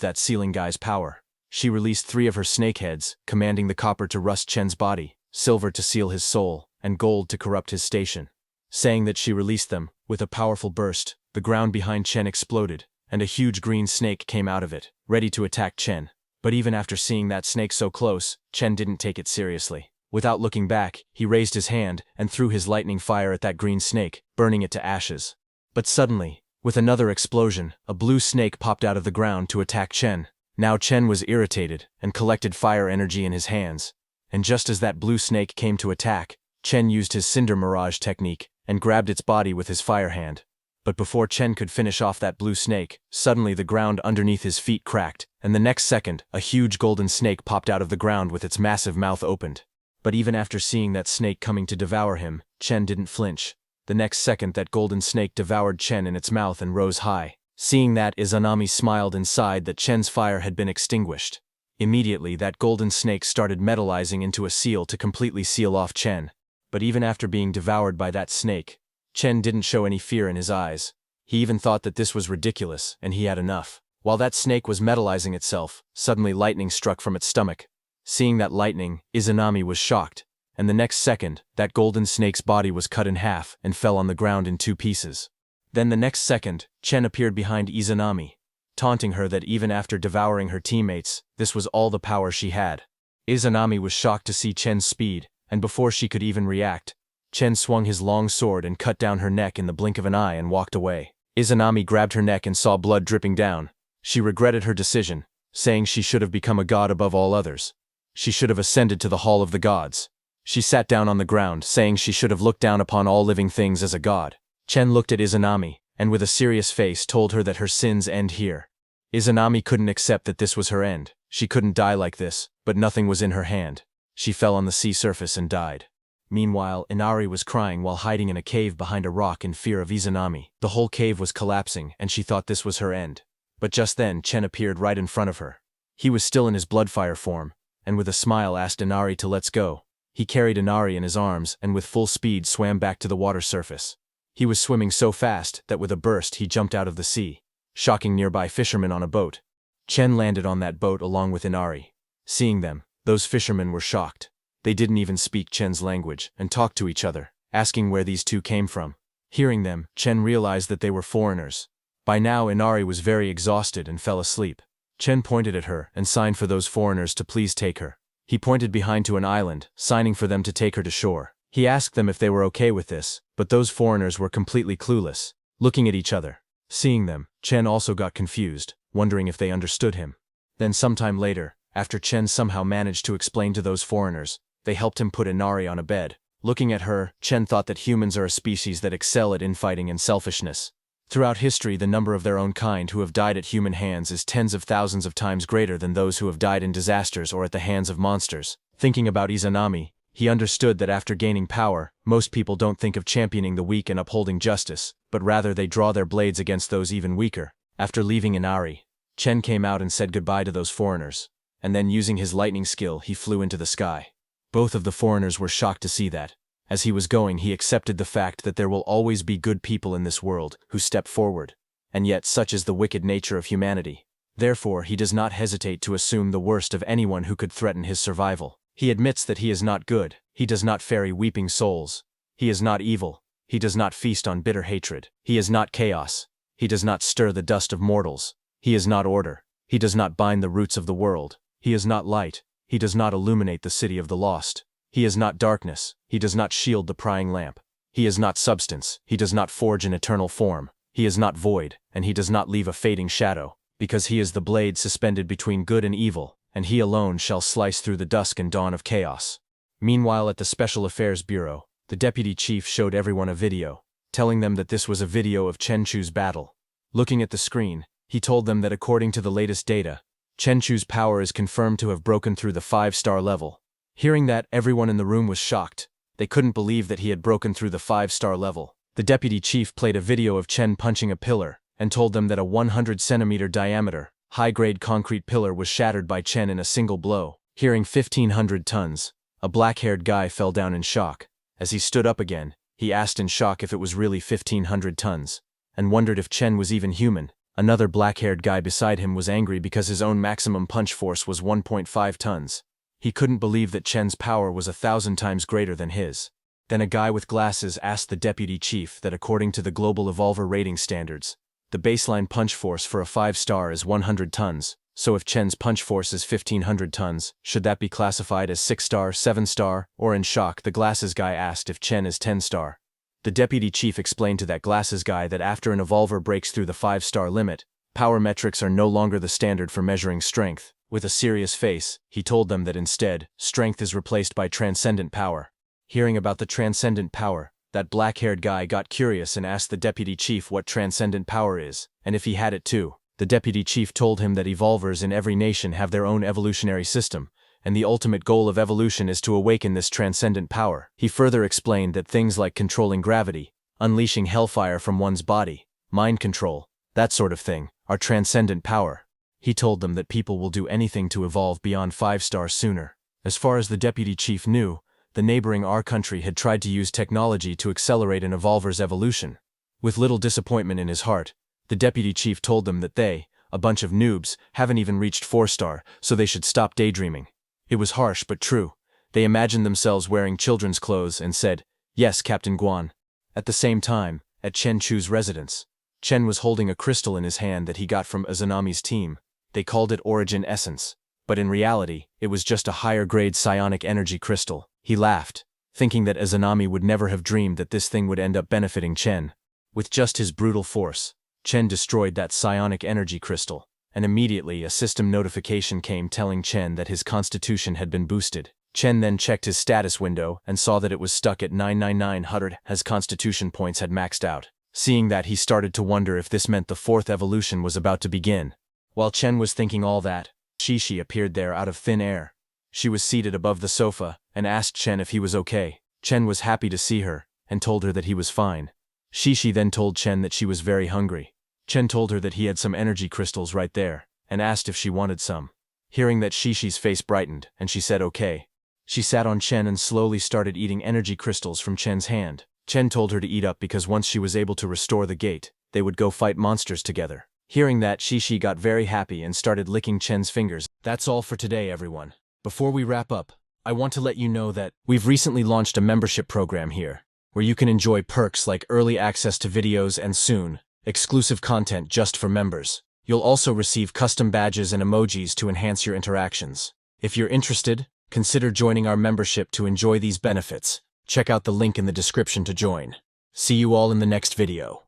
that ceiling guy's power. She released 3 of her snake heads, commanding the copper to rust Chen's body, silver to seal his soul, and gold to corrupt his station. Saying that she released them, with a powerful burst, the ground behind Chen exploded, and a huge green snake came out of it, ready to attack Chen. But even after seeing that snake so close, Chen didn't take it seriously. Without looking back, he raised his hand and threw his lightning fire at that green snake, burning it to ashes. But suddenly, with another explosion, a blue snake popped out of the ground to attack Chen. Now Chen was irritated and collected fire energy in his hands. And just as that blue snake came to attack, Chen used his Cinder Mirage technique and grabbed its body with his fire hand. But before Chen could finish off that blue snake, suddenly the ground underneath his feet cracked, and the next second, a huge golden snake popped out of the ground with its massive mouth opened. But even after seeing that snake coming to devour him, Chen didn't flinch. The next second, that golden snake devoured Chen in its mouth and rose high. Seeing that, Izanami smiled and sighed that Chen's fire had been extinguished. Immediately, that golden snake started metallizing into a seal to completely seal off Chen. But even after being devoured by that snake, Chen didn't show any fear in his eyes. He even thought that this was ridiculous, and he had enough. While that snake was metallizing itself, suddenly lightning struck from its stomach. Seeing that lightning, Izanami was shocked, and the next second, that golden snake's body was cut in half and fell on the ground in 2 pieces. Then the next second, Chen appeared behind Izanami, taunting her that even after devouring her teammates, this was all the power she had. Izanami was shocked to see Chen's speed, and before she could even react, Chen swung his long sword and cut down her neck in the blink of an eye and walked away. Izanami grabbed her neck and saw blood dripping down. She regretted her decision, saying she should have become a god above all others. She should have ascended to the Hall of the Gods. She sat down on the ground, saying she should have looked down upon all living things as a god. Chen looked at Izanami, and with a serious face told her that her sins end here. Izanami couldn't accept that this was her end. She couldn't die like this, but nothing was in her hand. She fell on the sea surface and died. Meanwhile, Inari was crying while hiding in a cave behind a rock in fear of Izanami. The whole cave was collapsing, and she thought this was her end. But just then, Chen appeared right in front of her. He was still in his bloodfire form, and with a smile asked Inari to let's go. He carried Inari in his arms and with full speed swam back to the water surface. He was swimming so fast that with a burst he jumped out of the sea, shocking nearby fishermen on a boat. Chen landed on that boat along with Inari. Seeing them, those fishermen were shocked. They didn't even speak Chen's language and talked to each other, asking where these two came from. Hearing them, Chen realized that they were foreigners. By now, Inari was very exhausted and fell asleep. Chen pointed at her and signed for those foreigners to please take her. He pointed behind to an island, signing for them to take her to shore. He asked them if they were okay with this, but those foreigners were completely clueless, looking at each other. Seeing them, Chen also got confused, wondering if they understood him. Then sometime later, after Chen somehow managed to explain to those foreigners, they helped him put Inari on a bed. Looking at her, Chen thought that humans are a species that excel at infighting and selfishness. Throughout history, the number of their own kind who have died at human hands is tens of thousands of times greater than those who have died in disasters or at the hands of monsters. Thinking about Izanami, he understood that after gaining power, most people don't think of championing the weak and upholding justice, but rather they draw their blades against those even weaker. After leaving Inari, Chen came out and said goodbye to those foreigners, and then using his lightning skill he flew into the sky. Both of the foreigners were shocked to see that. As he was going, he accepted the fact that there will always be good people in this world who step forward, and yet such is the wicked nature of humanity. Therefore, he does not hesitate to assume the worst of anyone who could threaten his survival. He admits that he is not good, he does not ferry weeping souls. He is not evil, he does not feast on bitter hatred. He is not chaos, he does not stir the dust of mortals. He is not order, he does not bind the roots of the world. He is not light, he does not illuminate the city of the lost. He is not darkness, he does not shield the prying lamp. He is not substance, he does not forge an eternal form. He is not void, and he does not leave a fading shadow, because he is the blade suspended between good and evil, and he alone shall slice through the dusk and dawn of chaos. Meanwhile, at the Special Affairs Bureau, the deputy chief showed everyone a video, telling them that this was a video of Chenchu's battle. Looking at the screen, he told them that according to the latest data, Chenchu's power is confirmed to have broken through the 5-star level. Hearing that, everyone in the room was shocked. They couldn't believe that he had broken through the 5-star level. The deputy chief played a video of Chen punching a pillar, and told them that a 100-centimeter diameter, high-grade concrete pillar was shattered by Chen in a single blow. Hearing 1,500 tons, a black-haired guy fell down in shock. As he stood up again, he asked in shock if it was really 1,500 tons, and wondered if Chen was even human. Another black-haired guy beside him was angry because his own maximum punch force was 1.5 tons. He couldn't believe that Chen's power was 1,000 times greater than his. Then a guy with glasses asked the deputy chief that according to the global Evolver rating standards, the baseline punch force for a 5-star is 100 tons, so if Chen's punch force is 1,500 tons, should that be classified as 6-star, 7-star, or in shock, the glasses guy asked if Chen is 10-star. The deputy chief explained to that glasses guy that after an Evolver breaks through the 5-star limit, power metrics are no longer the standard for measuring strength. With a serious face, he told them that instead, strength is replaced by transcendent power. Hearing about the transcendent power, that black-haired guy got curious and asked the deputy chief what transcendent power is, and if he had it too. The deputy chief told him that evolvers in every nation have their own evolutionary system, and the ultimate goal of evolution is to awaken this transcendent power. He further explained that things like controlling gravity, unleashing hellfire from one's body, mind control, that sort of thing, are transcendent power. He told them that people will do anything to evolve beyond 5-star sooner. As far as the deputy chief knew, the neighboring R country had tried to use technology to accelerate an evolver's evolution. With little disappointment in his heart, the deputy chief told them that they, a bunch of noobs, haven't even reached 4-star, so they should stop daydreaming. It was harsh but true. They imagined themselves wearing children's clothes and said, "Yes, Captain Guan." At the same time, at Chen Chu's residence, Chen was holding a crystal in his hand that he got from Izanami's team. They called it Origin Essence, but in reality, it was just a higher-grade psionic energy crystal. He laughed, thinking that Izanami would never have dreamed that this thing would end up benefiting Chen. With just his brutal force, Chen destroyed that psionic energy crystal, and immediately a system notification came telling Chen that his constitution had been boosted. Chen then checked his status window and saw that it was stuck at 99900 as constitution points had maxed out. Seeing that, he started to wonder if this meant the 4th evolution was about to begin. While Chen was thinking all that, Shishi appeared there out of thin air. She was seated above the sofa and asked Chen if he was okay. Chen was happy to see her and told her that he was fine. Shishi then told Chen that she was very hungry. Chen told her that he had some energy crystals right there and asked if she wanted some. Hearing that, Shishi's face brightened and she said okay. She sat on Chen and slowly started eating energy crystals from Chen's hand. Chen told her to eat up because once she was able to restore the gate, they would go fight monsters together. Hearing that, Shishi got very happy and started licking Chen's fingers. That's all for today, everyone. Before we wrap up, I want to let you know that we've recently launched a membership program here, where you can enjoy perks like early access to videos and soon, exclusive content just for members. You'll also receive custom badges and emojis to enhance your interactions. If you're interested, consider joining our membership to enjoy these benefits. Check out the link in the description to join. See you all in the next video.